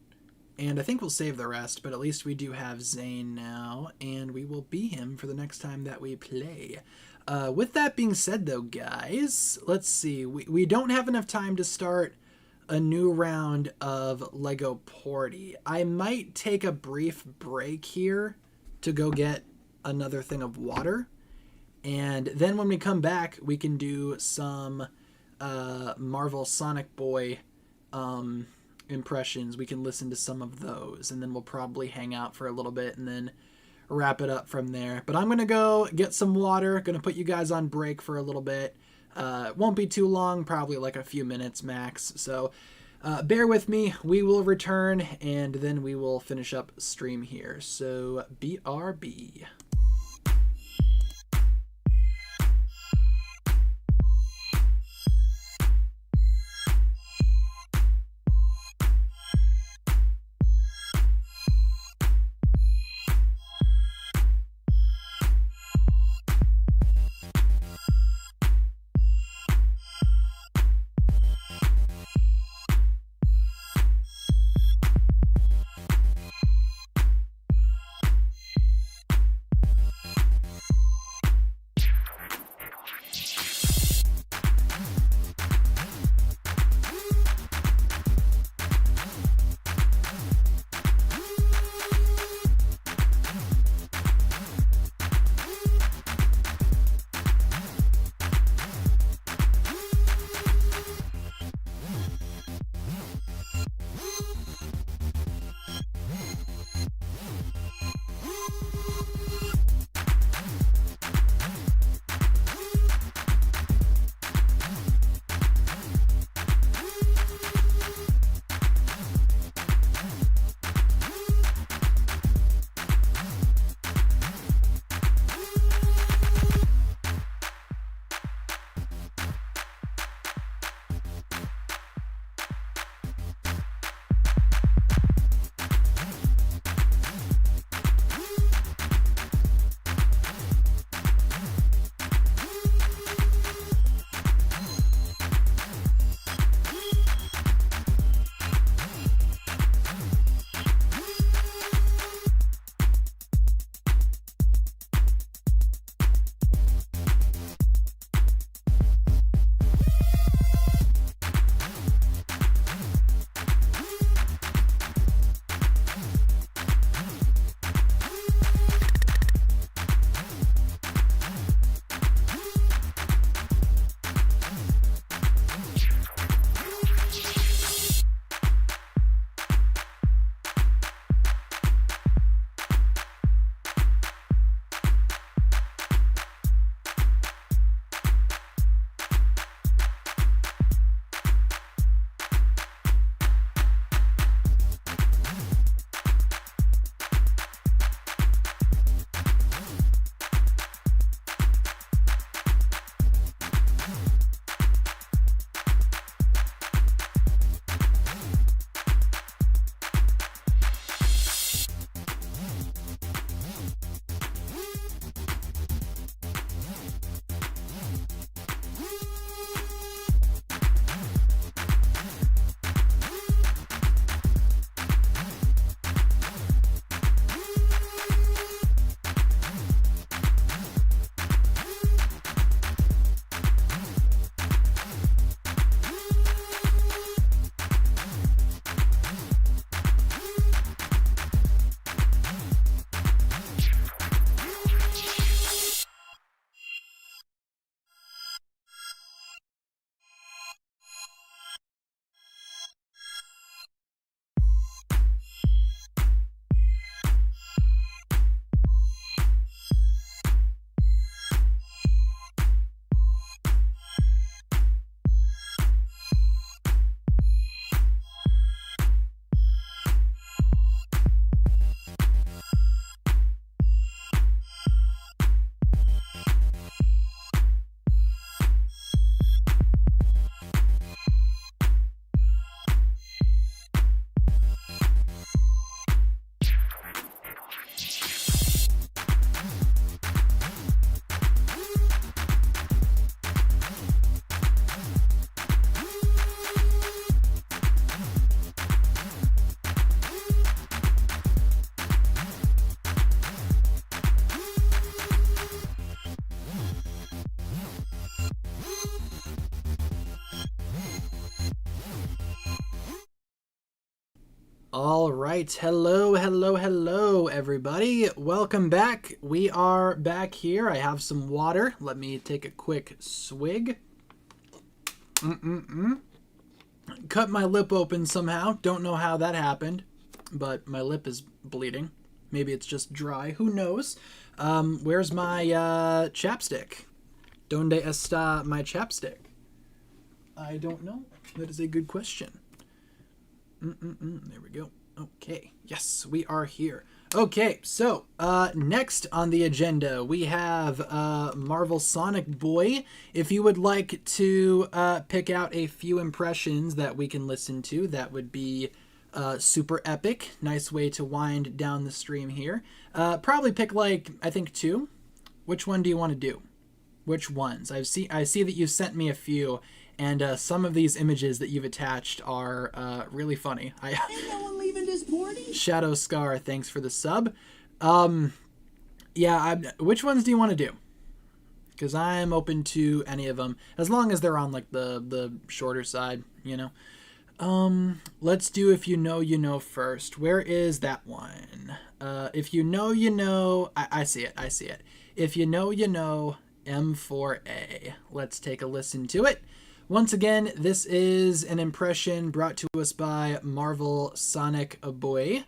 And I think we'll save the rest, but at least we do have Zane now, and we will be him for the next time that we play. With that being said, though, guys, let's see. We don't have enough time to start a new round of Lego Porty. I might take a brief break here to go get another thing of water, and then when we come back, we can do some Marvel Sonic Boy impressions. We can listen to some of those, and then we'll probably hang out for a little bit and then wrap it up from there. But I'm gonna go get some water, gonna put you guys on break for a little bit. It won't be too long, probably like a few minutes max, so bear with me. We will return, and then we will finish up stream here, so BRB. All right. Hello, hello, hello, everybody. Welcome back. We are back here. I have some water. Let me take a quick swig. Cut my lip open somehow. Don't know how that happened, but my lip is bleeding. Maybe it's just dry. Who knows? Where's my chapstick? Donde está my chapstick? I don't know. That is a good question. There we go. Okay. Yes, we are here. Okay, so next on the agenda, we have Marvel Sonic Boy. If you would like to pick out a few impressions that we can listen to, that would be super epic. Nice way to wind down the stream here. Probably pick, like, I think 2. Which one do you want to do? Which ones? I see that you sent me a few, and some of these images that you've attached are really funny. Ain't no one leaving this party? Shadow Scar, thanks for the sub. Yeah, which ones do you want to do? Because I'm open to any of them, as long as they're on like the shorter side, you know. Let's do If You Know, You Know first. Where is that one? If You Know, You Know. I see it. If You Know, You Know, M4A. Let's take a listen to it. Once again, this is an impression brought to us by Marvel Sonic Boy.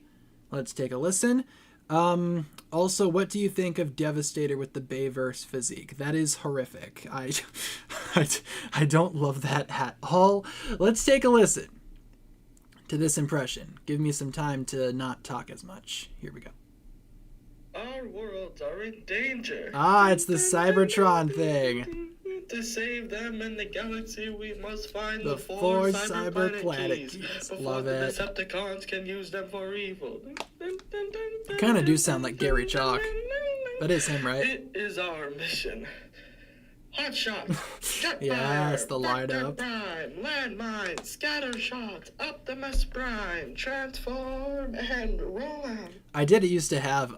Let's take a listen. Also, what do you think of Devastator with the Bayverse physique? That is horrific. I don't love that at all. Let's take a listen to this impression. Give me some time to not talk as much. Here we go. Our worlds are in danger. Ah, it's the Cybertron thing. To save them in the galaxy, we must find The the four cyber cyber planet keys keys. before Love the it. Decepticons can use them for evil. Kinda do sound like Gary Chalk. That is him, right? It is our mission. Hot shot, jetfire, Yes, the light vector up. prime, landmine, scatter shot, Optimus Prime, transform and roll on. I did used to have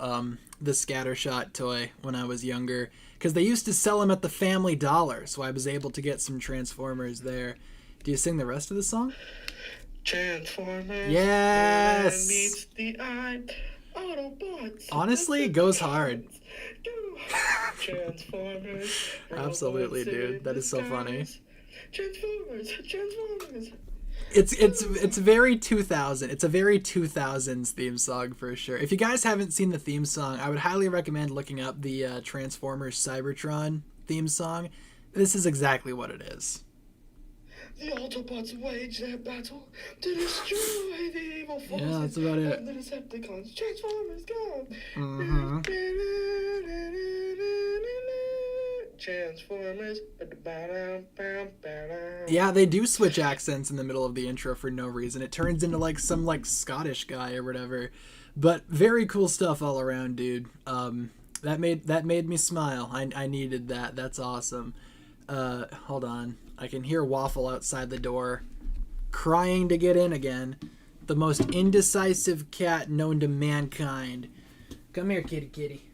the Scattershot toy when I was younger, because they used to sell them at the Family Dollar, so I was able to get some Transformers there. Do you sing the rest of the song? Transformers. Yes! Man meets the eye. Autobots. Honestly, it goes hard. Transformers. Absolutely, robots dude. in That is so funny. disguise. Transformers. It's very 2000. It's a very 2000s theme song for sure. If you guys haven't seen the theme song, I would highly recommend looking up the Transformers Cybertron theme song. This is exactly what it is. The Autobots wage their battle to destroy the evil forces. Yeah, that's about it. of the Decepticons. Transformers, go! Transformers. Yeah, they do switch accents in the middle of the intro for no reason. It turns into like some like Scottish guy or whatever. But very cool stuff all around, dude. That made me smile. I needed that. That's awesome. Hold on. I can hear Waffle outside the door crying to get in again. The most indecisive cat known to mankind. Come here, kitty kitty.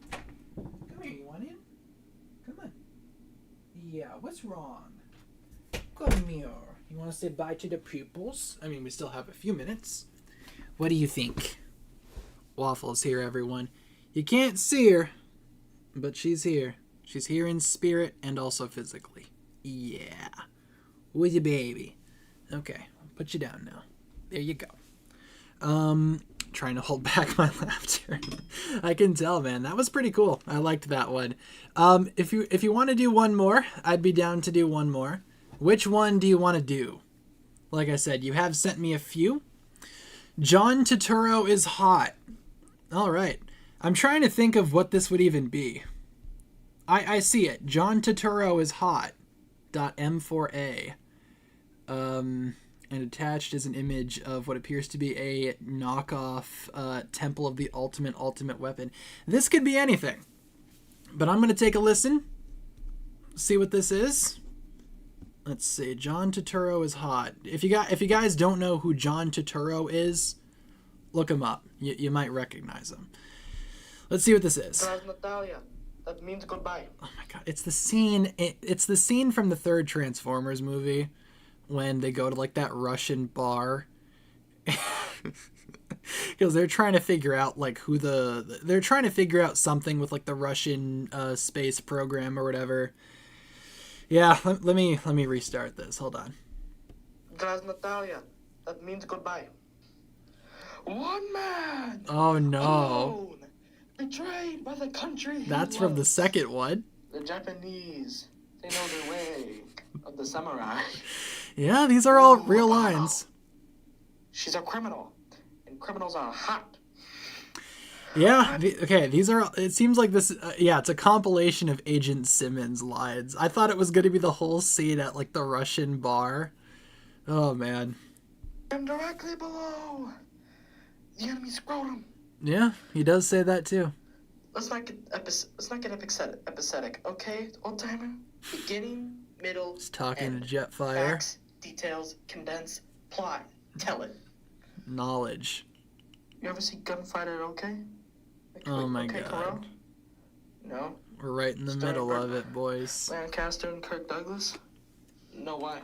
Come here, you want in? Come on. Yeah, what's wrong? Come here. You want to say bye to the pupils? I mean, we still have a few minutes. What do you think? Waffle's here, everyone. You can't see her, but she's here. She's here in spirit and also physically. Yeah. With you, baby. Okay, I'll put you down now. There you go. Trying to hold back my laughter. I can tell, man. That was pretty cool. I liked that one. If you want to do one more, I'd be down to do one more. Which one do you want to do? Like I said, you have sent me a few. John Turturro is hot. All right. I'm trying to think of what this would even be. I see it. John Turturro is hot. .m4a. And attached is an image of what appears to be a knockoff Temple of the Ultimate Weapon. This could be anything. But I'm going to take a listen. See what this is. Let's see. John Turturro is hot. If you guys don't know who John Turturro is, look him up. You might recognize him. Let's see what this is. Natalia. That means goodbye. Oh my god, it's the scene. It's the scene from the third Transformers movie when they go to like that Russian bar, Because they're trying to figure out like who they're trying to figure out something with like the Russian space program or whatever. Yeah, let me restart this. Hold on. Graz Natalia. That means goodbye. One man. Oh no. Alone, betrayed by the country. That's from the second one. The Japanese. They know their way of the samurai. Yeah, these are all real lines. She's a criminal, and criminals are hot. Yeah, okay, these are, it seems like this, yeah, it's a compilation of Agent Simmons lines. I thought it was going to be the whole scene at, like, the Russian bar. Oh, man. I'm directly below the enemy scrotum. Yeah, he does say that, too. Let's not get episodic, okay, old timer? Beginning, middle, He's talking end. to Jetfire. Facts, details, condense, plot. Tell it. Knowledge. You ever see Gunfighter, okay? Oh my okay, god. Carell? No? We're right in the middle of it, boys. Lancaster and Kirk Douglas? No, why?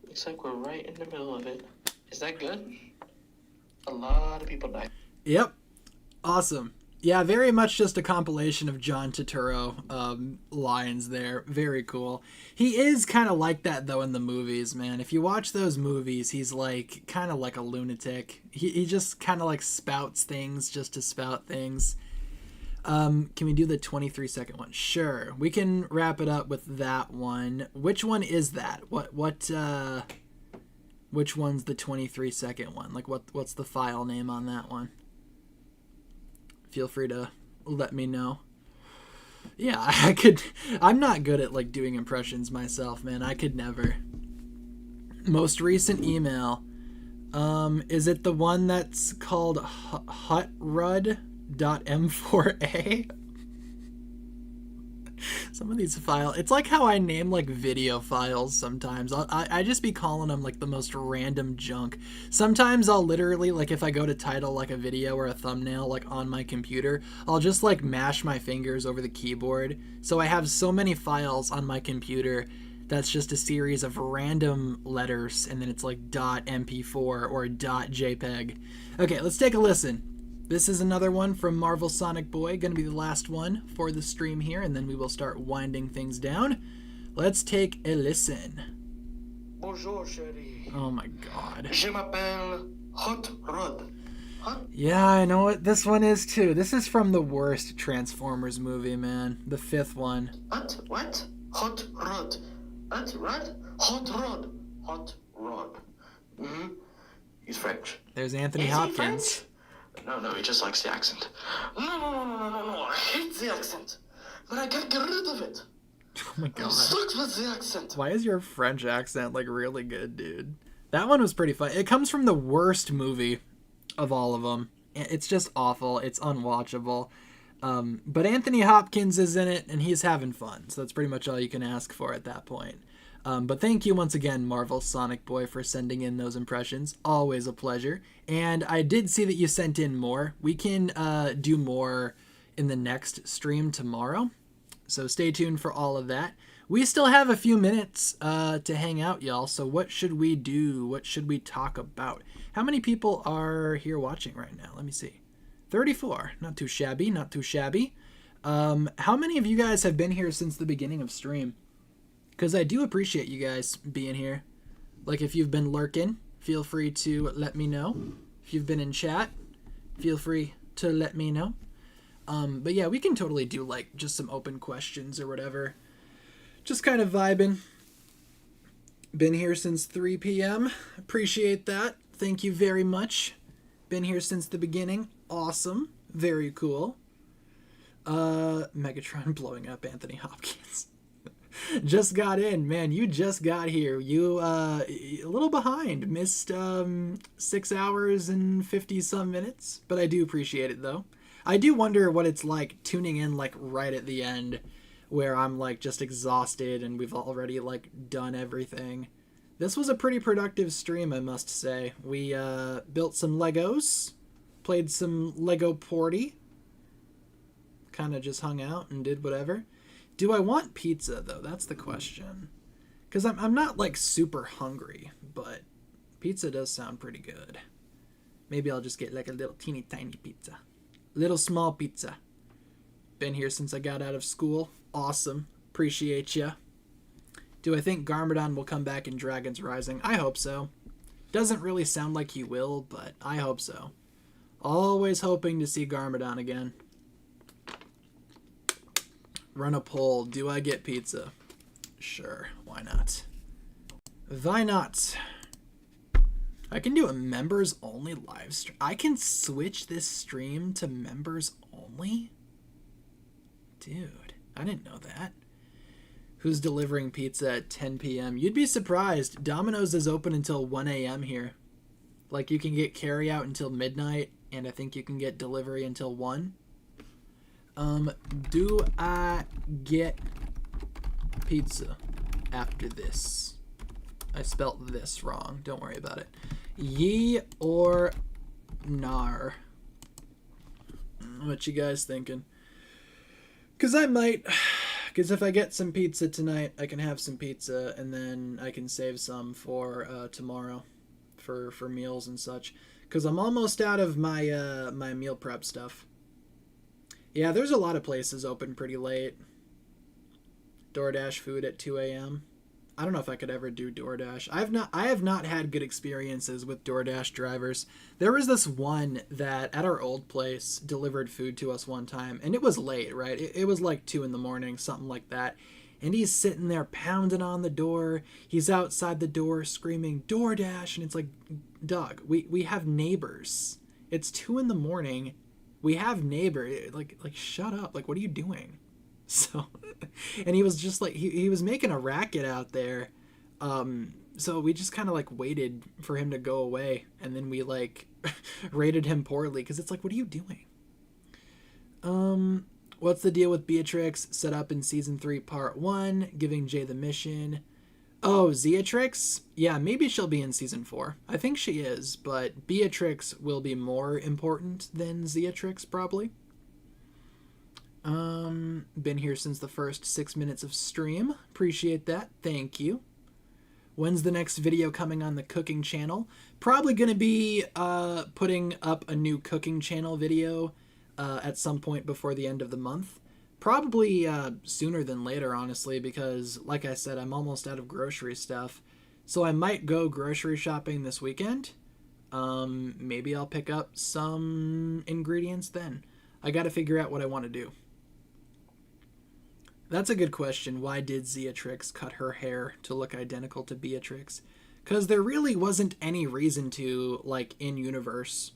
Looks like we're right in the middle of it. Is that good? A lot of people died. Yep. Awesome. Yeah, very much just a compilation of John Turturro lines there. Very cool. He is kind of like that, though, in the movies, man. If you watch those movies, he's like kind of like a lunatic. He just kind of like spouts things just to spout things. Can we do the 23-second one? Sure. We can wrap it up with that one. Which one is that? Which one's the 23-second one? Like, what's the file name on that one? Feel free to let me know. Yeah, I'm not good at like doing impressions myself, man. I could never. Most recent email. Is it the one that's called hutrud.m4a? Some of these files, it's like how I name like video files sometimes. I just be calling them like the most random junk. Sometimes I'll literally, like if I go to title like a video or a thumbnail like on my computer, I'll just like mash my fingers over the keyboard. So I have so many files on my computer that's just a series of random letters, and then it's like .mp4 or .jpeg. Okay, let's take a listen. This is another one from Marvel Sonic Boy, going to be the last one for the stream here, and then we will start winding things down. Let's take a listen. Bonjour, chérie. Oh my god. Je m'appelle Hot Rod. Hot? Yeah, I know what this one is too. This is from the worst Transformers movie, man. The 5th one. What? Hot Rod. Hot Rod? Hot Rod. Hot Rod. Mm-hmm. He's French. There's Anthony Is he Hopkins. French? No, he just likes the accent. No, I hate the accent. But I can't get rid of it. Oh my god. I'm stuck with the accent. Why is your French accent like really good, dude? That one was pretty fun. It comes from the worst movie of all of them. It's just awful. It's unwatchable. But Anthony Hopkins is in it, and he's having fun. So that's pretty much all you can ask for at that point. But thank you once again, Marvel Sonic Boy, for sending in those impressions. Always a pleasure. And I did see that you sent in more. We can do more in the next stream tomorrow. So stay tuned for all of that. We still have a few minutes to hang out, y'all. So what should we do? What should we talk about? How many people are here watching right now? Let me see. 34. Not too shabby. Not too shabby. How many of you guys have been here since the beginning of stream? Because I do appreciate you guys being here. Like, if you've been lurking, feel free to let me know. If you've been in chat, feel free to let me know. But yeah, we can totally do, like, just some open questions or whatever. Just kind of vibing. Been here since 3 p.m. Appreciate that. Thank you very much. Been here since the beginning. Awesome. Very cool. Megatron blowing up Anthony Hopkins. Just got in, man. You just got here. You a little behind. Missed 6 hours and 50 some minutes, but I do appreciate it though. I do wonder what it's like tuning in like right at the end where I'm like just exhausted and we've already like done everything. This was a pretty productive stream, I must say. We built some Legos, played some Lego Porty, kind of just hung out and did whatever. Do I want pizza, though? That's the question. Because I'm not, like, super hungry, but Pizza does sound pretty good. Maybe I'll just get like a little teeny tiny pizza. Little small pizza. Been here since I got out of school. Awesome. Appreciate ya. Do I think Garmadon will come back in Dragon's Rising? I hope so. Doesn't really sound like he will, but I hope so. Always hoping to see Garmadon again. Run a poll. Do I get pizza? Sure. Why not? Why not? I can do a members only live stream. I can switch this stream to members only? Dude, I didn't know that. Who's delivering pizza at 10 p.m.? You'd be surprised. Domino's is open until 1 a.m. here. Like, you can get carry out until midnight, and I think you can get delivery until 1. Do I get pizza after this? I spelt this wrong. Don't worry about it. Ye or nar? What you guys thinking? Because I might... Because if I get some pizza tonight, I can have some pizza, and then I can save some for tomorrow for meals and such. Because I'm almost out of my my meal prep stuff. Yeah, there's a lot of places open pretty late. DoorDash food at 2 a.m. I don't know if I could ever do DoorDash. I have not had good experiences with DoorDash drivers. There was this one that at our old place delivered food to us one time, and it was late, right? It was like 2 in the morning, something like that. And he's sitting there pounding on the door. He's outside the door screaming, DoorDash, and it's like, dog, we have neighbors. It's 2 in the morning. We have neighbors. Like shut up. Like, what are you doing? So, and he was just like, he was making a racket out there. So we just kind of like waited for him to go away. And then we like rated him poorly because it's like, what are you doing? What's the deal with Beatrix set up in season 3, part 1, giving Jay the mission? Oh, Zeatrix? Yeah, maybe she'll be in season 4. I think she is, but Beatrix will be more important than Zeatrix, probably. Been here since the first 6 minutes of stream. Appreciate that. Thank you. When's the next video coming on the cooking channel? Probably going to be putting up a new cooking channel video at some point before the end of the month. Probably sooner than later, honestly, because, like I said, I'm almost out of grocery stuff. So I might go grocery shopping this weekend. Maybe I'll pick up some ingredients then. I got to figure out what I want to do. That's a good question. Why did Zeatrix cut her hair to look identical to Beatrix? Because there really wasn't any reason to, like, in-universe.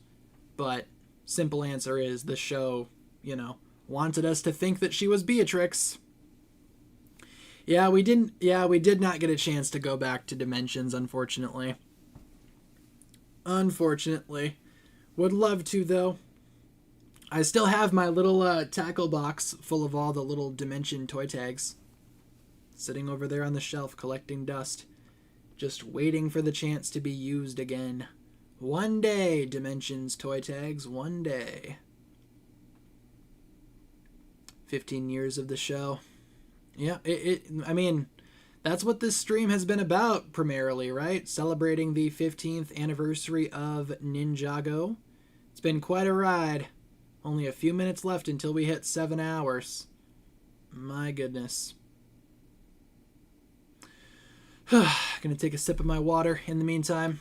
But simple answer is the show, wanted us to think that she was Beatrix. Yeah, we did not get a chance to go back to Dimensions, unfortunately. Unfortunately. Would love to, though. I still have my little tackle box full of all the little Dimension toy tags. Sitting over there on the shelf collecting dust. Just waiting for the chance to be used again. One day, Dimensions toy tags, one day. 15 years of the show. Yeah, I mean, that's what this stream has been about primarily, right? Celebrating the 15th anniversary of Ninjago. It's been quite a ride. Only a few minutes left until we hit 7 hours. My goodness. Gonna take a sip of my water in the meantime.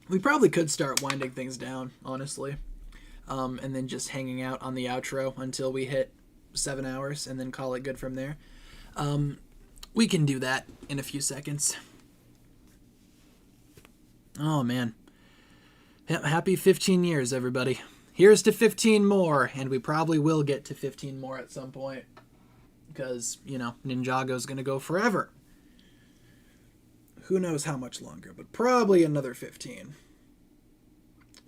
We probably could start winding things down, honestly. And then just hanging out on the outro until we hit 7 hours and then call it good from there. We can do that in a few seconds. Oh, man. Happy 15 years, everybody. Here's to 15 more, and we probably will get to 15 more at some point. Because, Ninjago's going to go forever. Who knows how much longer, but probably another 15.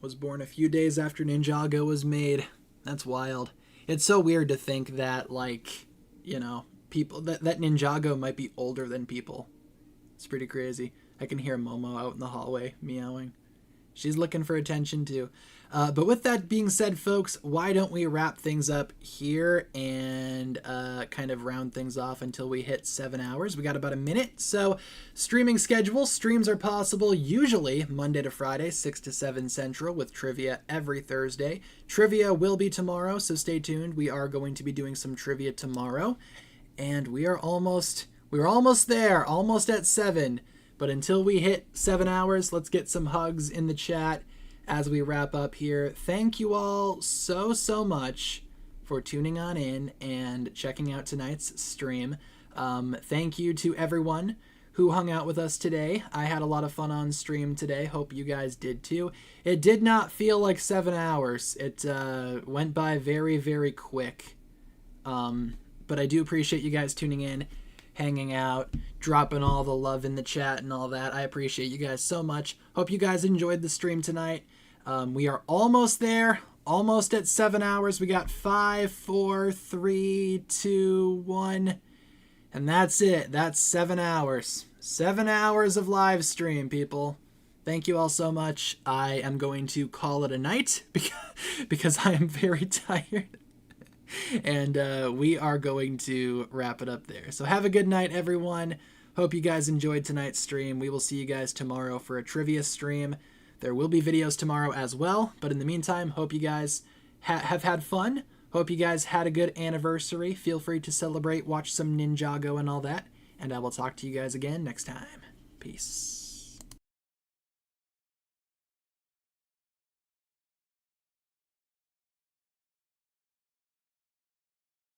Was born a few days after Ninjago was made. That's wild. It's so weird to think that, people... That Ninjago might be older than people. It's pretty crazy. I can hear Momo out in the hallway meowing. She's looking for attention, too. But with that being said, folks, why don't we wrap things up here and kind of round things off until we hit 7 hours. We got about a minute. So streaming schedule. Streams are possible usually Monday to Friday, 6 to 7 Central, with trivia every Thursday. Trivia will be tomorrow, so stay tuned. We are going to be doing some trivia tomorrow. And we're almost there, almost at 7. But until we hit 7 hours, let's get some hugs in the chat as we wrap up here. Thank you all so much for tuning on in and checking out tonight's stream. Thank you to everyone who hung out with us today. I had a lot of fun on stream today. Hope you guys did too. It did not feel like 7 hours. It went by very, very quick. But I do appreciate you guys tuning in, hanging out, dropping all the love in the chat and all that. I appreciate you guys so much. Hope you guys enjoyed the stream tonight. We are almost there, almost at 7 hours. We got 5, 4, 3, 2, 1, and that's it. That's 7 hours. 7 hours of live stream, people. Thank you all so much. I am going to call it a night because I am very tired. And we are going to wrap it up there. So have a good night, everyone. Hope you guys enjoyed tonight's stream. We will see you guys tomorrow for a trivia stream. There will be videos tomorrow as well. But in the meantime, hope you guys have had fun. Hope you guys had a good anniversary. Feel free to celebrate, watch some Ninjago and all that. And I will talk to you guys again next time. Peace.